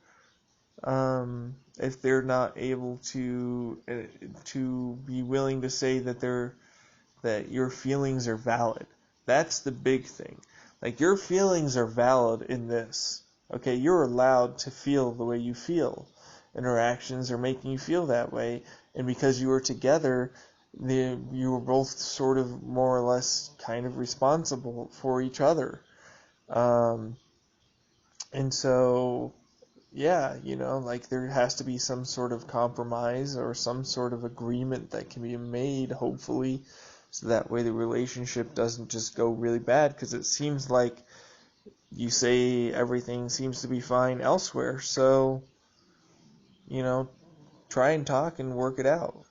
If they're not able to be willing to say that your feelings are valid. That's the big thing. Like, your feelings are valid in this. Okay, you're allowed to feel the way you feel. Interactions are making you feel that way, and because you were together, you were both sort of more or less kind of responsible for each other. And so, yeah, like, there has to be some sort of compromise or some sort of agreement that can be made, hopefully, so that way the relationship doesn't just go really bad, because it seems like you say everything seems to be fine elsewhere. So, try and talk and work it out.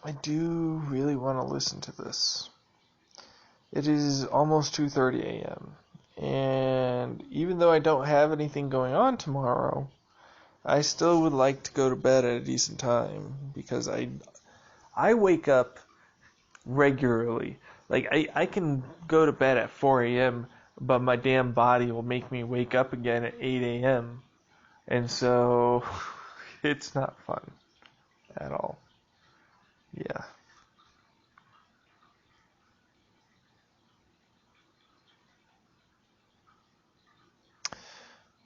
I do really want to listen to this. It is almost 2:30 a.m. And even though I don't have anything going on tomorrow, I still would like to go to bed at a decent time, because I wake up regularly. Like, I can go to bed at 4 a.m., but my damn body will make me wake up again at 8 a.m. And so it's not fun at all. Yeah.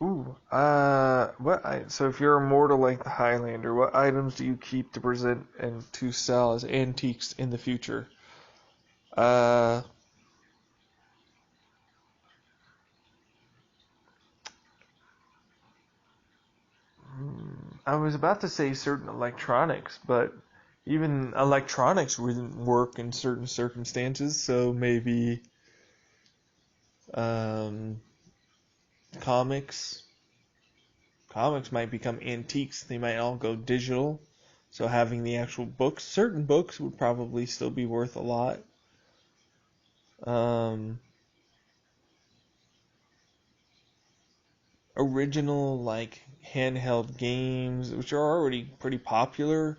Ooh, so if you're immortal like the Highlander, what items do you keep to present and to sell as antiques in the future? Uh, I was about to say certain electronics, but even electronics wouldn't work in certain circumstances, so maybe um, comics. Comics might become antiques. They might all go digital. So having the actual books, certain books would probably still be worth a lot. Um, Original, like, handheld games, which are already pretty popular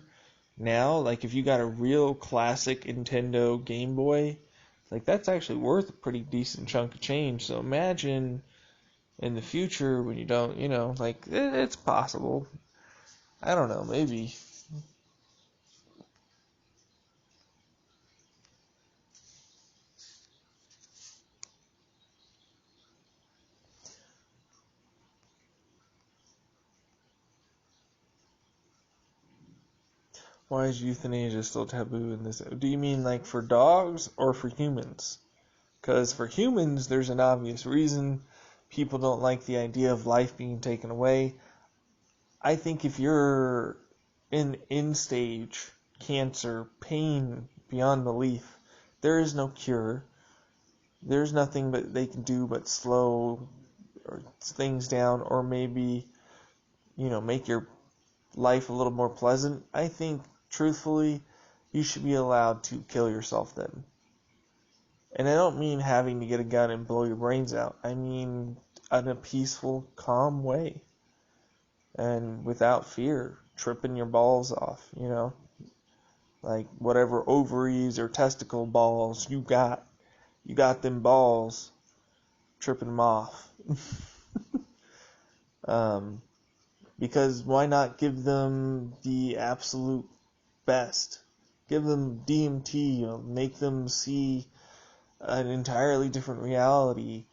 now. Like, if you got a real classic Nintendo Game Boy, like, that's actually worth a pretty decent chunk of change. So imagine in the future when you don't, like, it's possible. I don't know, maybe. Why is euthanasia still taboo in this? Do you mean, like, for dogs or for humans? Because for humans, there's an obvious reason. People don't like the idea of life being taken away. I think if you're in end stage cancer, pain beyond belief, there is no cure. There's nothing but they can do but slow things down, or maybe, make your life a little more pleasant. I think, truthfully, you should be allowed to kill yourself then. And I don't mean having to get a gun and blow your brains out. I mean in a peaceful, calm way. And without fear, tripping your balls off, Like, whatever ovaries or testicle balls you got them balls, tripping them off. Because why not give them the absolute best? Give them DMT, make them see an entirely different reality,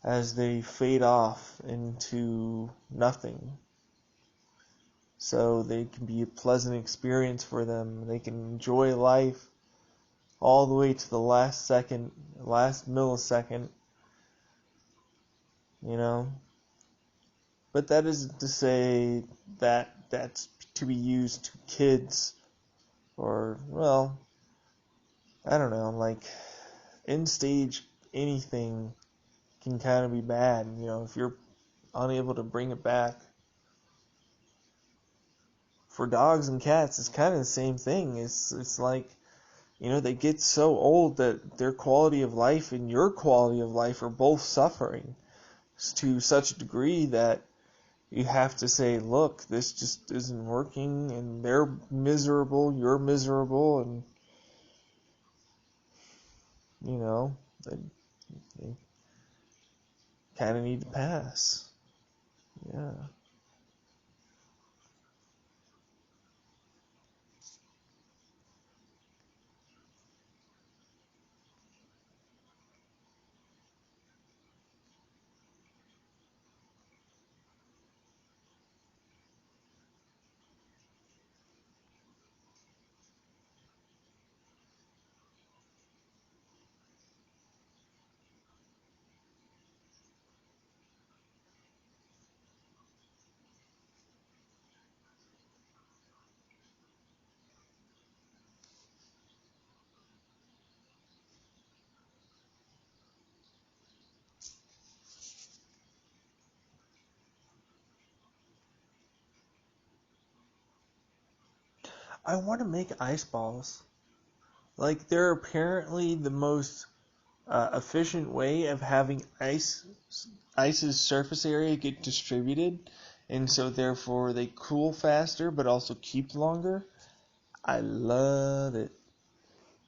as they fade off into nothing. So they can be a pleasant experience for them. They can enjoy life all the way to the last second, last millisecond, you know. But that isn't to say that that's to be used to kids or, well, I don't know, like, end stage anything can kind of be bad, you know, if you're unable to bring it back. For dogs and cats, it's kind of the same thing. It's like, you know, they get so old that their quality of life and your quality of life are both suffering to such a degree that you have to say, look, this just isn't working, and they're miserable, you're miserable, and, you know, they kind of need to pass. Yeah. I want to make ice balls. Like, they're apparently the most efficient way of having ice's surface area get distributed, and so therefore they cool faster but also keep longer. I love it.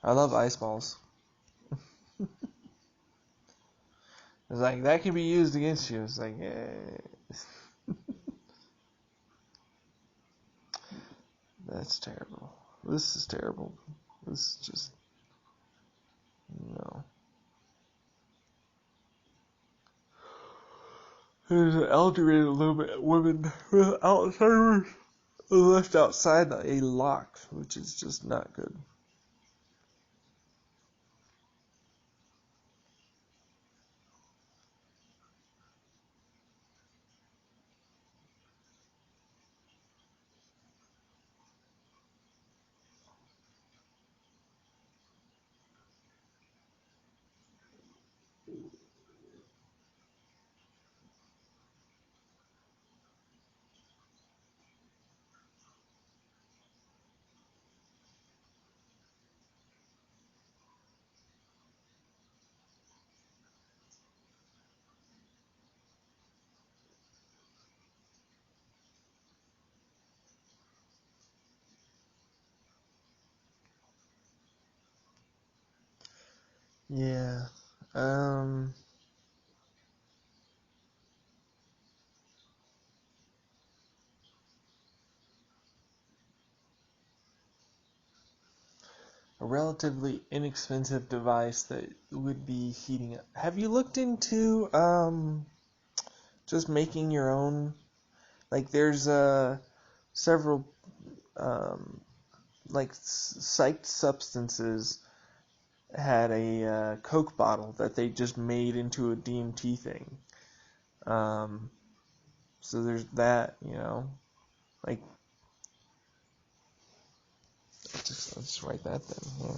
I love ice balls. It's like, that can be used against you. It's like, that's terrible. This is terrible. This is just, no. There's an elderly women with Alzheimer's left outside a lock, which is just not good. Yeah. Um. A relatively inexpensive device that would be heating up. Have you looked into just making your own? Like, there's several like psyched substances had a Coke bottle that they just made into a DMT thing. Um, so there's that, you know, like, let's write that then.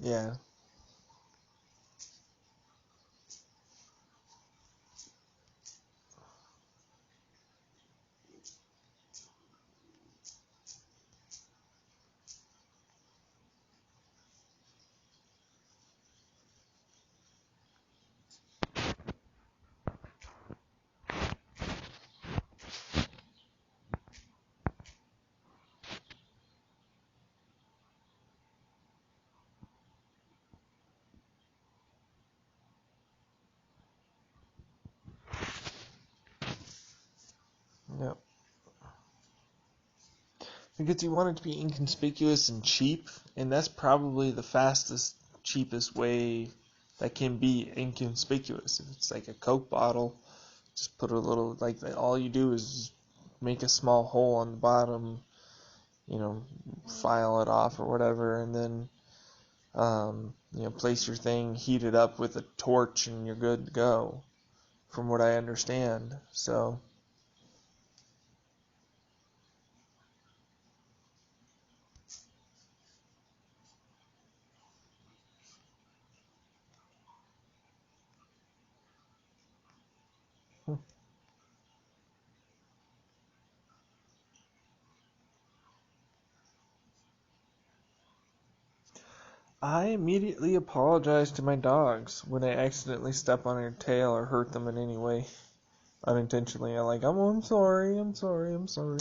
Yeah. Yeah. Because you want it to be inconspicuous and cheap, and that's probably the fastest, cheapest way that can be inconspicuous. If it's like a Coke bottle, just put a little, like, all you do is make a small hole on the bottom, file it off or whatever, and then, place your thing, heat it up with a torch, and you're good to go, from what I understand. So, I immediately apologize to my dogs when I accidentally step on their tail or hurt them in any way unintentionally. I'm sorry, I'm sorry, I'm sorry.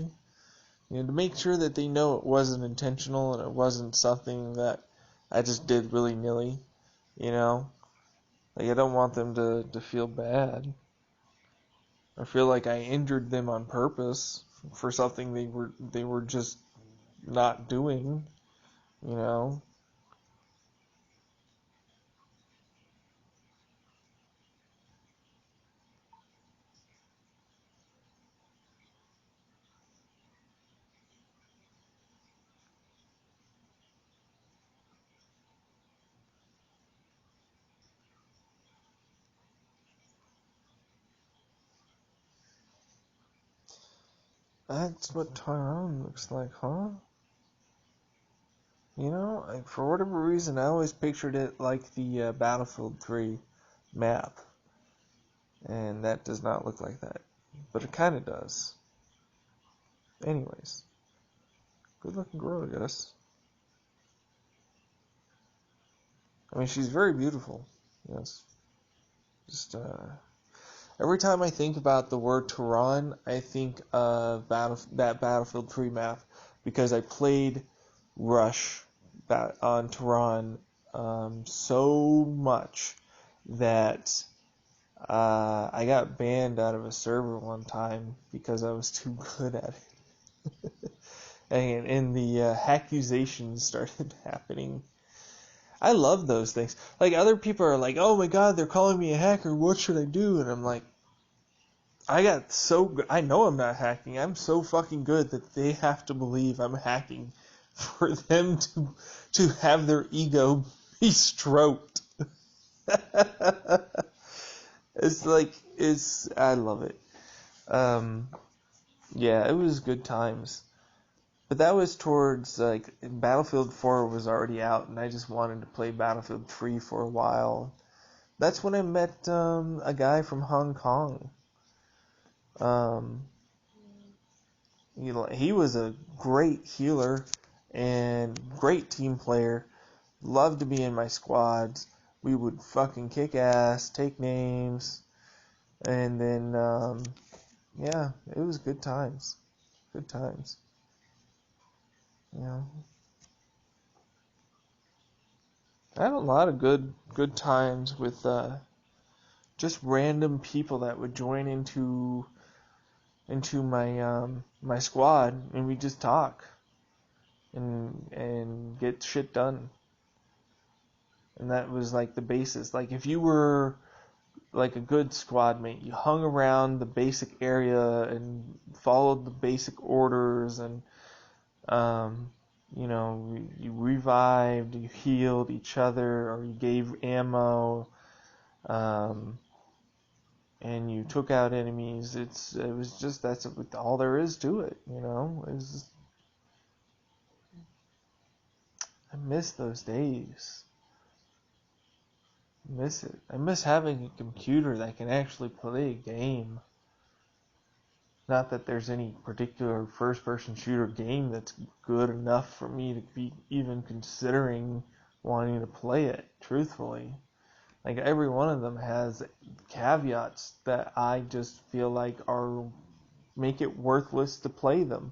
To make sure that they know it wasn't intentional and it wasn't something that I just did willy-nilly, I don't want them to feel bad. I feel like I injured them on purpose for something they were just not doing, you know. That's what Tyrone looks like, huh? For whatever reason, I always pictured it like the Battlefield 3 map. And that does not look like that. But it kind of does. Anyways. Good looking girl, I guess. I mean, she's very beautiful. Yes. Just, every time I think about the word Tehran, I think of that Battlefield 3 map. Because I played Rush on Tehran so much that I got banned out of a server one time because I was too good at it. and the accusations started happening. I love those things. Like, other people are like, oh my god, they're calling me a hacker, what should I do? And I'm like, I know I'm not hacking. I'm so fucking good that they have to believe I'm hacking for them to have their ego be stroked. I love it. Yeah, it was good times. But that was towards, Battlefield 4 was already out, and I just wanted to play Battlefield 3 for a while. That's when I met a guy from Hong Kong. He was a great healer and great team player. Loved to be in my squads. We would fucking kick ass, take names, and then, yeah, it was good times. Good times. I had a lot of good times with just random people that would join into my squad, and we just talk and get shit done. And that was like the basis. Like, if you were like a good squad mate, you hung around the basic area and followed the basic orders, and you revived, you healed each other, or you gave ammo, and you took out enemies. That's all there is to it, I miss those days. I miss it. I miss having a computer that can actually play a game. Not that there's any particular first-person shooter game that's good enough for me to be even considering wanting to play it, truthfully. Like, every one of them has caveats that I just feel like make it worthless to play them.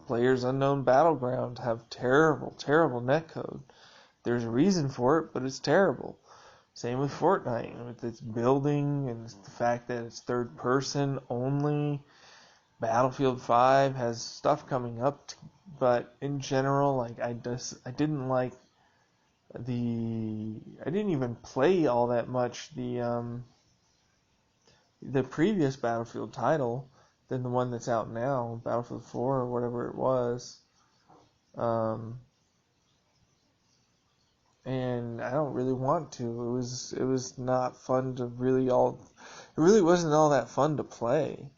PlayerUnknown's Battleground have terrible, terrible netcode. There's a reason for it, but it's terrible. Same with Fortnite, with its building and the fact that it's third person only. Battlefield 5 has stuff coming up, but in general, like I didn't like I didn't even play all that much the previous Battlefield title than the one that's out now, Battlefield 4 or whatever it was. And I don't really want to. It was not fun to really all. It really wasn't all that fun to play.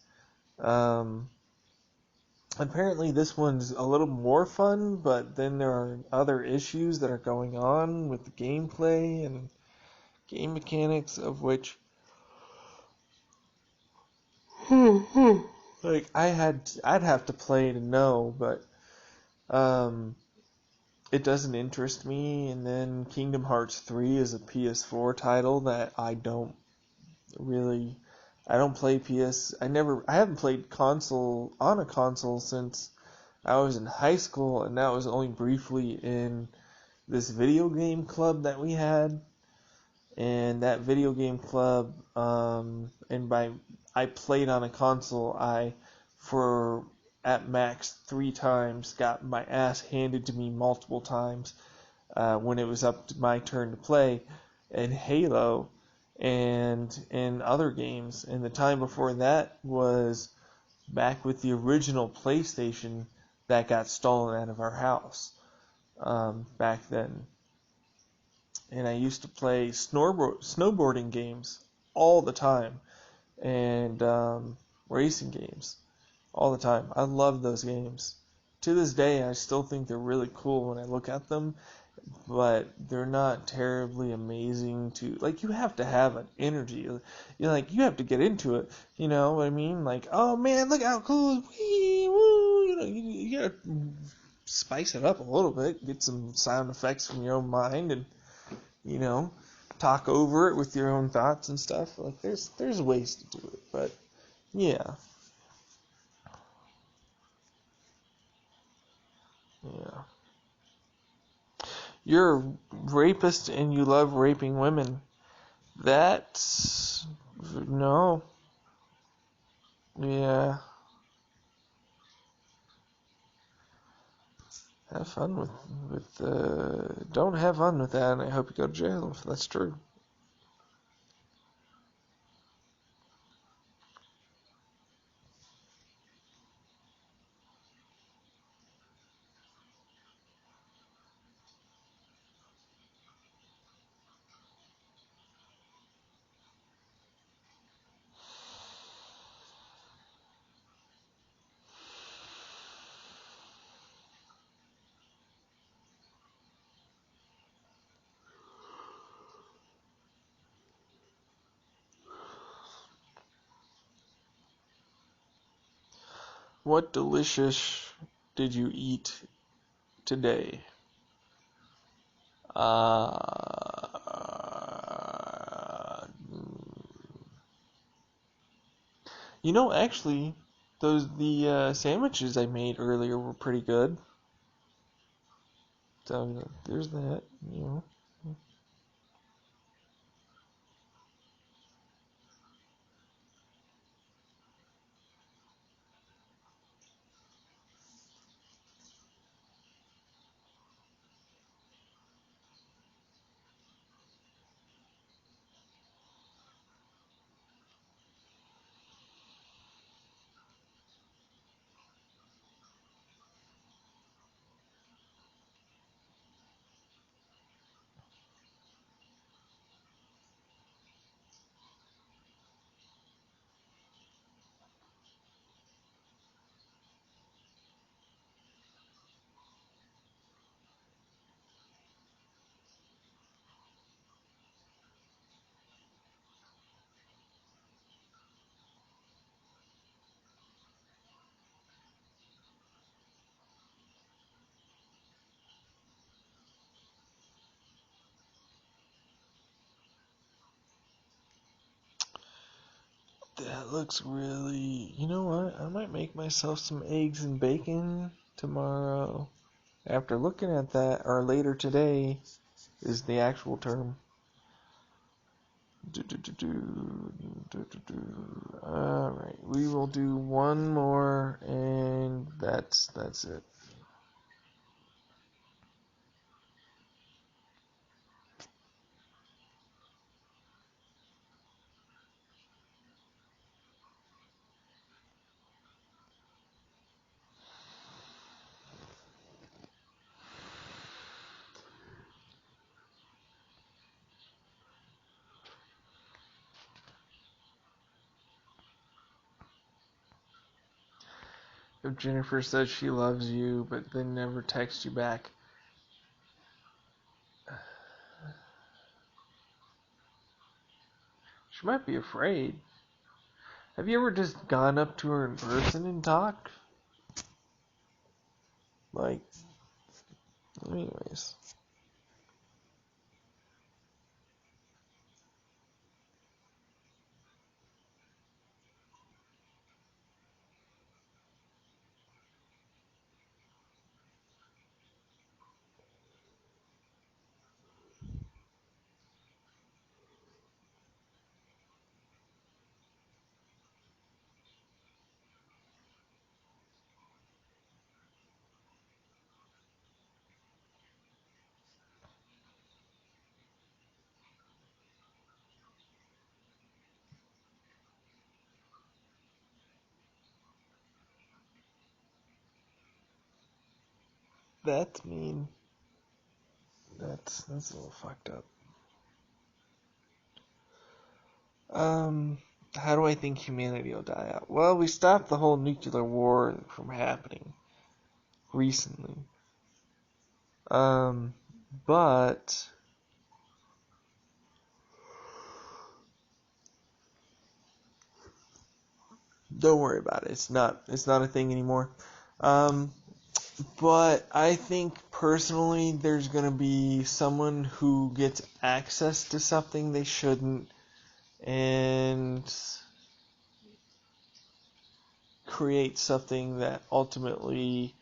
Apparently this one's a little more fun, but then there are other issues that are going on with the gameplay and game mechanics of which like I'd have to play to know, but it doesn't interest me. And then Kingdom Hearts 3 is a PS4 title that I don't play I haven't played console on a console since I was in high school, and that was only briefly in this video game club that we had. And that video game club, I played on a console, for at max 3 times, got my ass handed to me multiple times when it was up to my turn to play in Halo and in other games. And the time before that was back with the original PlayStation that got stolen out of our house back then. And I used to play snowboarding games all the time, and racing games all the time. I love those games. To this day, I still think they're really cool when I look at them, but they're not terribly amazing to, like, you have to have an energy. You have to get into it, you know what I mean? Like, oh man, look how cool, wee, woo, you gotta spice it up a little bit, get some sound effects from your own mind, and talk over it with your own thoughts and stuff. Like there's ways to do it, but yeah. You're a rapist and you love raping women. That's no. Yeah. Have fun don't have fun with that, and I hope you go to jail if that's true. What delicious did you eat today? Actually, the sandwiches I made earlier were pretty good. So there's that. That looks really. You know what? I might make myself some eggs and bacon tomorrow. After looking at that, or later today, is the actual term. Alright, we will do one more, and that's it. If Jennifer says she loves you, but then never texts you back. She might be afraid. Have you ever just gone up to her in person and talked? Like, anyways. That's mean. That's a little fucked up. How do I think humanity will die out? Well, we stopped the whole nuclear war from happening recently. But don't worry about it. It's not a thing anymore. But I think personally there's going to be someone who gets access to something they shouldn't and create something that ultimately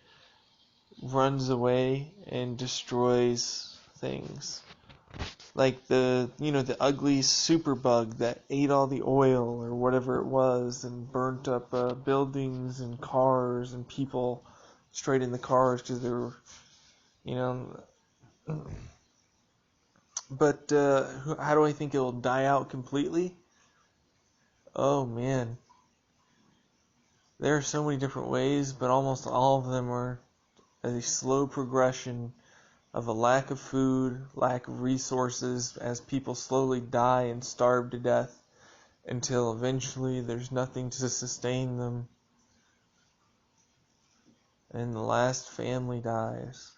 runs away and destroys things. Like the ugly superbug that ate all the oil or whatever it was and burnt up buildings and cars and people straight in the cars because they were, But how do I think it'll die out completely? Oh man. There are so many different ways, but almost all of them are a slow progression of a lack of food, lack of resources, as people slowly die and starve to death until eventually there's nothing to sustain them and the last family dies.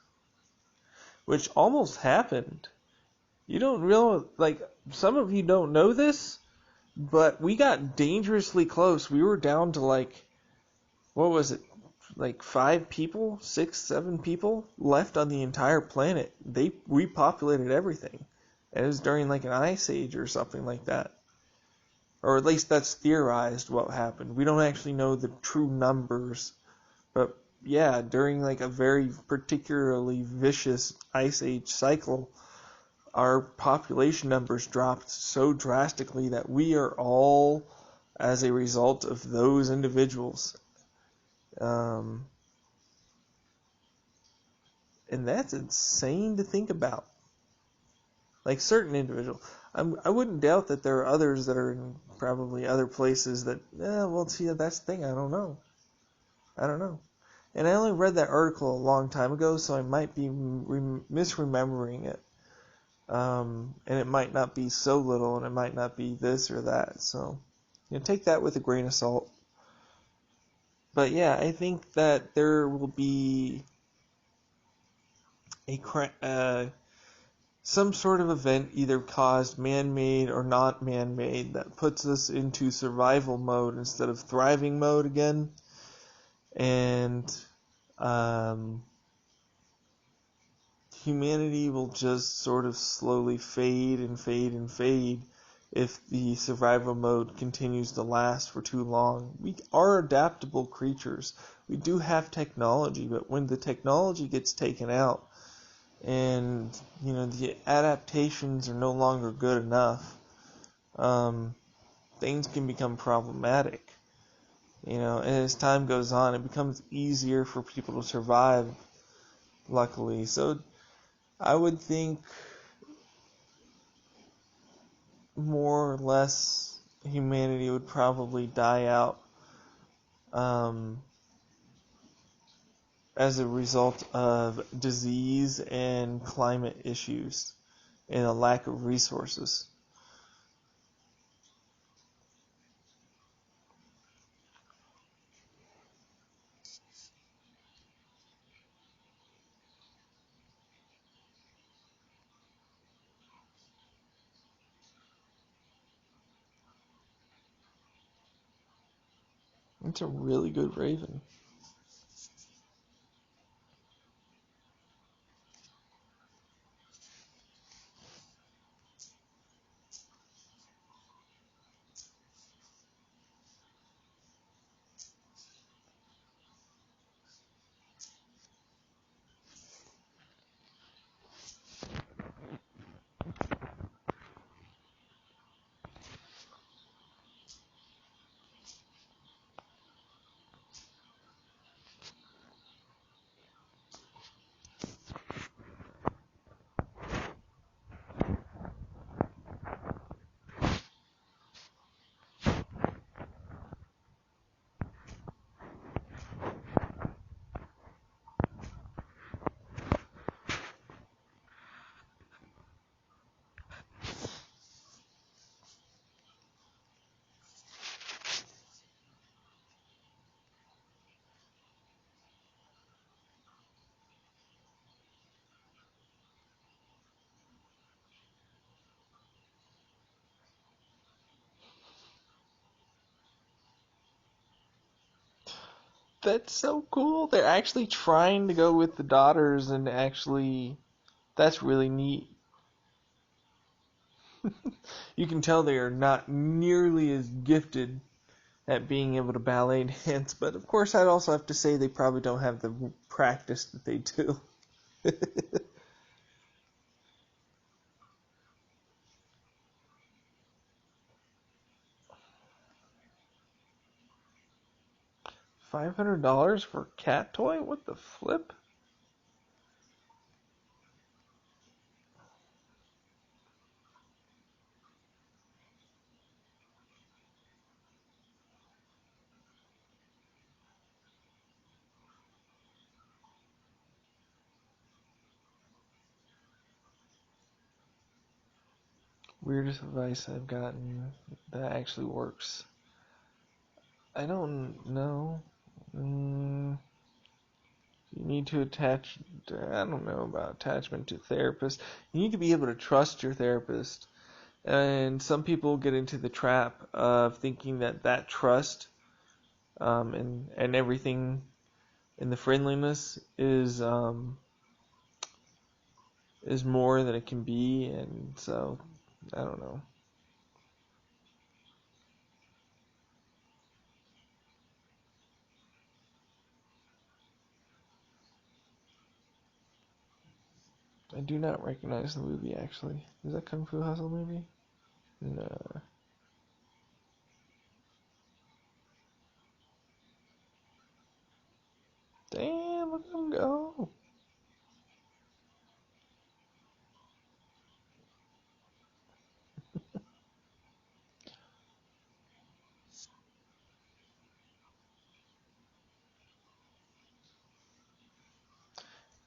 Which almost happened. You don't realize, some of you don't know this, but we got dangerously close. We were down to what was it? 5 people, 6, 7 people left on the entire planet. They repopulated everything. And it was during an ice age or something like that. Or at least that's theorized what happened. We don't actually know the true numbers. But yeah, during a very particularly vicious ice age cycle, our population numbers dropped so drastically that we are all as a result of those individuals. And that's insane to think about. Certain individuals. I wouldn't doubt that there are others that are in probably other places that, see, that's the thing, I don't know. And I only read that article a long time ago, so I might be misremembering it. And it might not be so little, and it might not be this or that. So, take that with a grain of salt. But yeah, I think that there will be some sort of event, either caused man-made or not man-made, that puts us into survival mode instead of thriving mode again. And humanity will just sort of slowly fade and fade and fade if the survival mode continues to last for too long. We are adaptable creatures. We do have technology, but when the technology gets taken out and the adaptations are no longer good enough, things can become problematic. And as time goes on, it becomes easier for people to survive, luckily. So I would think more or less humanity would probably die out as a result of disease and climate issues and a lack of resources. It's a really good raven. That's so cool. They're actually trying to go with the daughters, and actually, that's really neat. You can tell they are not nearly as gifted at being able to ballet dance, but of course, I'd also have to say they probably don't have the practice that they do. $500 for a cat toy? What the flip? Weirdest advice I've gotten that actually works. I don't know. You need to attach, I don't know about attachment to therapists. You need to be able to trust your therapist. And some people get into the trap of thinking that trust and everything and the friendliness is more than it can be, and so I don't know. I do not recognize the movie, actually. Is that Kung Fu Hustle movie? No. Damn, look at him go.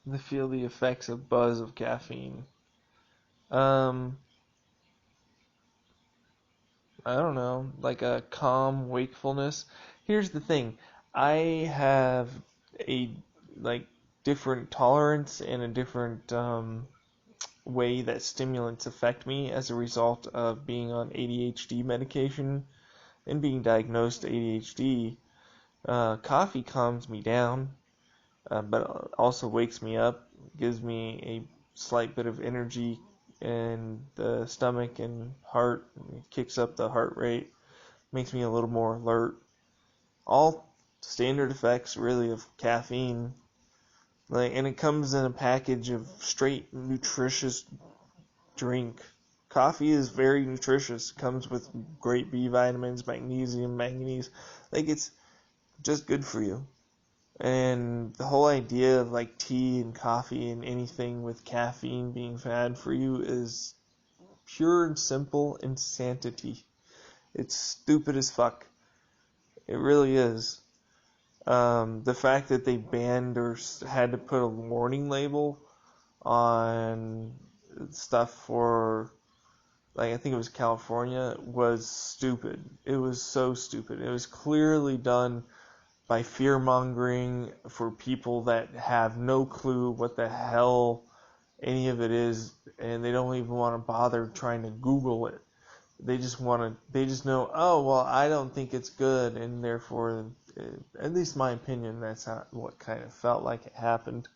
They feel the effects of buzz of caffeine. Um, I don't know, like a calm wakefulness. Here's the thing. I have a like different tolerance and a different way that stimulants affect me as a result of being on ADHD medication and being diagnosed ADHD. Coffee calms me down, but also wakes me up, gives me a slight bit of energy in the stomach and heart, it kicks up the heart rate, makes me a little more alert. All standard effects, really, of caffeine. And it comes in a package of straight nutritious drink. Coffee is very nutritious. It comes with great B vitamins, magnesium, manganese. Like, it's just good for you. And the whole idea of like tea and coffee and anything with caffeine being bad for you is pure and simple insanity. It's stupid as fuck. It really is. The fact that they banned or had to put a warning label on stuff for, like, I think it was California, was stupid. It was so stupid. It was clearly done by fear-mongering for people that have no clue what the hell any of it is, and they don't even want to bother trying to Google it. They just know, oh, well, I don't think it's good, and therefore, at least my opinion, that's what kind of felt like it happened.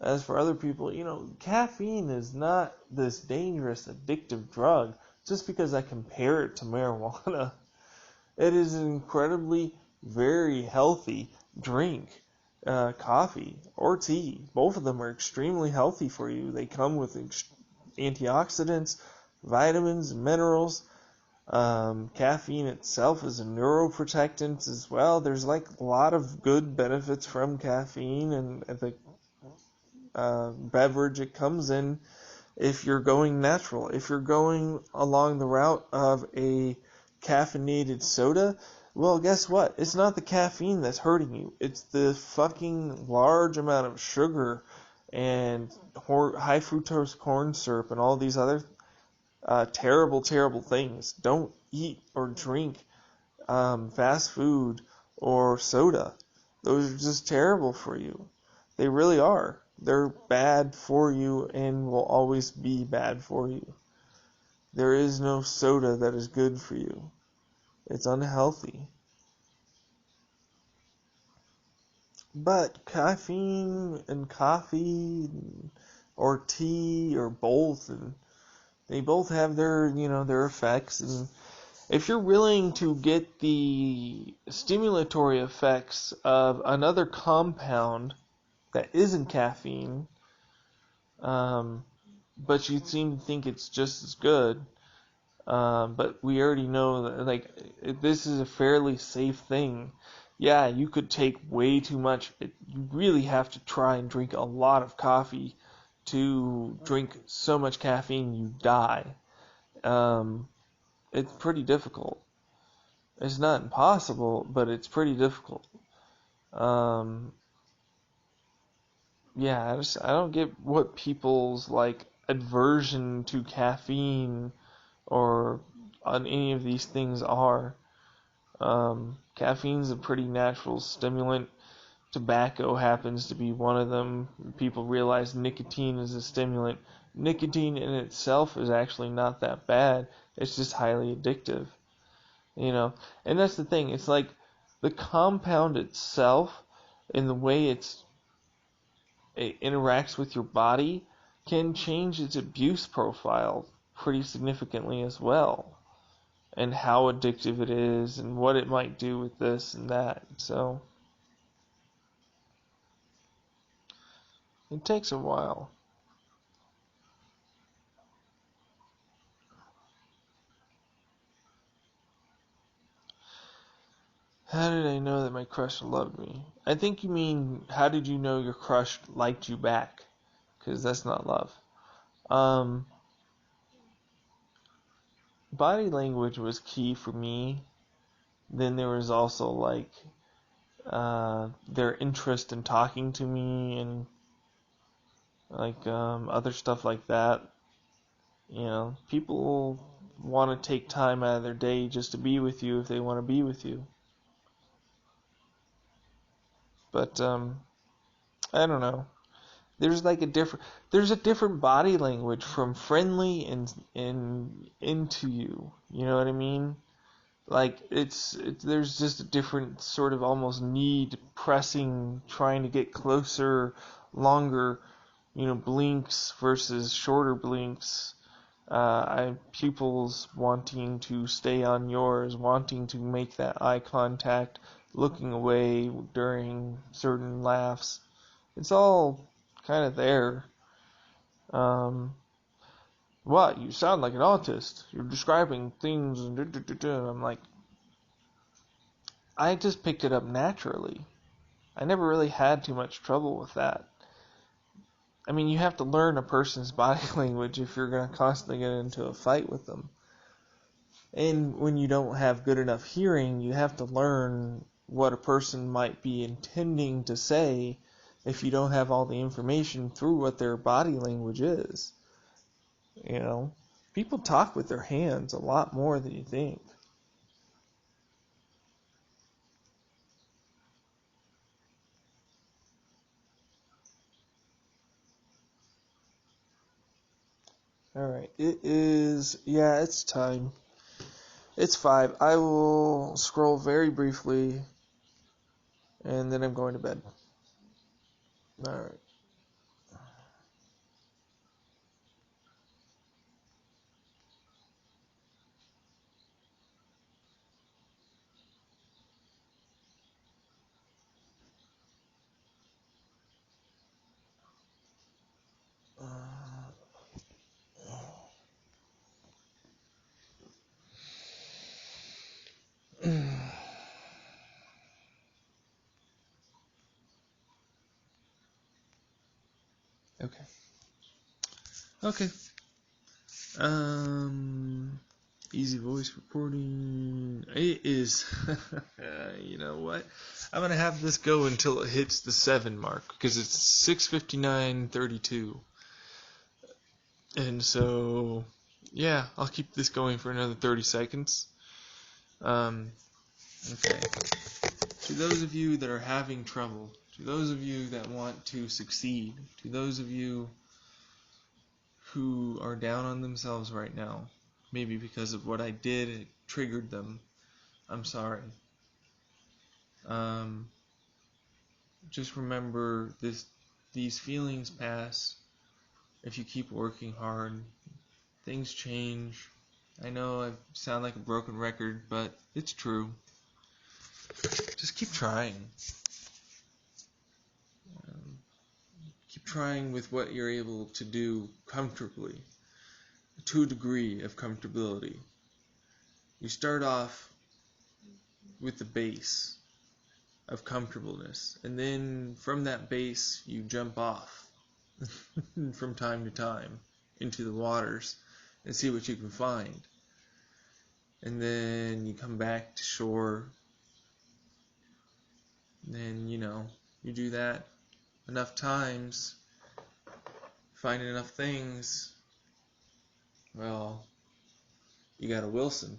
As for other people, caffeine is not this dangerous, addictive drug just because I compare it to marijuana. It is an incredibly, very healthy drink. Coffee or tea, both of them are extremely healthy for you. They come with antioxidants, vitamins, minerals. Caffeine itself is a neuroprotectant as well. There's like a lot of good benefits from caffeine and the beverage it comes in if you're going natural. If you're going along the route of a caffeinated soda, well, guess what? It's not the caffeine that's hurting you. It's the fucking large amount of sugar and high fructose corn syrup and all these other terrible, terrible things. Don't eat or drink fast food or soda. Those are just terrible for you. They really are. They're bad for you and will always be bad for you. There is no soda that is good for you. It's unhealthy. But caffeine and coffee or tea or both, and they both have their effects. And if you're willing to get the stimulatory effects of another compound that isn't caffeine, but you seem to think it's just as good, but we already know that, like, this is a fairly safe thing. Yeah, you could take way too much. You really have to try and drink a lot of coffee to drink so much caffeine you die. It's pretty difficult. It's not impossible, but it's pretty difficult. Yeah, I don't get what people's like aversion to caffeine or on any of these things are. Caffeine's a pretty natural stimulant. Tobacco happens to be one of them. People realize nicotine is a stimulant. Nicotine in itself is actually not that bad. It's just highly addictive. And that's the thing. It's like the compound itself and the way it interacts with your body can change its abuse profile pretty significantly as well. And how addictive it is and what it might do with this and that. So it takes a while. How did I know that my crush loved me? I think you mean, how did you know your crush liked you back? Because that's not love. Body language was key for me. Then there was also like their interest in talking to me and like other stuff like that. People want to take time out of their day just to be with you if they want to be with you. But I don't know. There's a different body language from friendly and into you. You know what I mean? Like there's just a different sort of almost need, pressing, trying to get closer, longer, blinks versus shorter blinks. Pupils wanting to stay on yours, wanting to make that eye contact, looking away during certain laughs. It's all kind of there. what? You sound like an autist. You're describing things and I'm like, I just picked it up naturally. I never really had too much trouble with that. I mean, you have to learn a person's body language if you're going to constantly get into a fight with them. And when you don't have good enough hearing, you have to learn what a person might be intending to say if you don't have all the information through what their body language is. You know, people talk with their hands a lot more than you think. Alright, it's time. It's 5. I will scroll very briefly, and then I'm going to bed. Alright. Okay. Okay. Easy voice recording. It is. You know what? I'm gonna have this go until it hits the 7 mark because it's 6:59:32, and so yeah, I'll keep this going for another 30 seconds. Okay. To those of you that are having trouble, to those of you that want to succeed, to those of you who are down on themselves right now, maybe because of what I did, it triggered them. I'm sorry. Just remember these feelings pass if you keep working hard. Things change. I know I sound like a broken record, but it's true. Just keep trying. Keep trying with what you're able to do comfortably, to a degree of comfortability. You start off with the base of comfortableness, and then from that base you jump off from time to time into the waters and see what you can find, and then you come back to shore, and then you do that enough times, find enough things, well, you got a Wilson.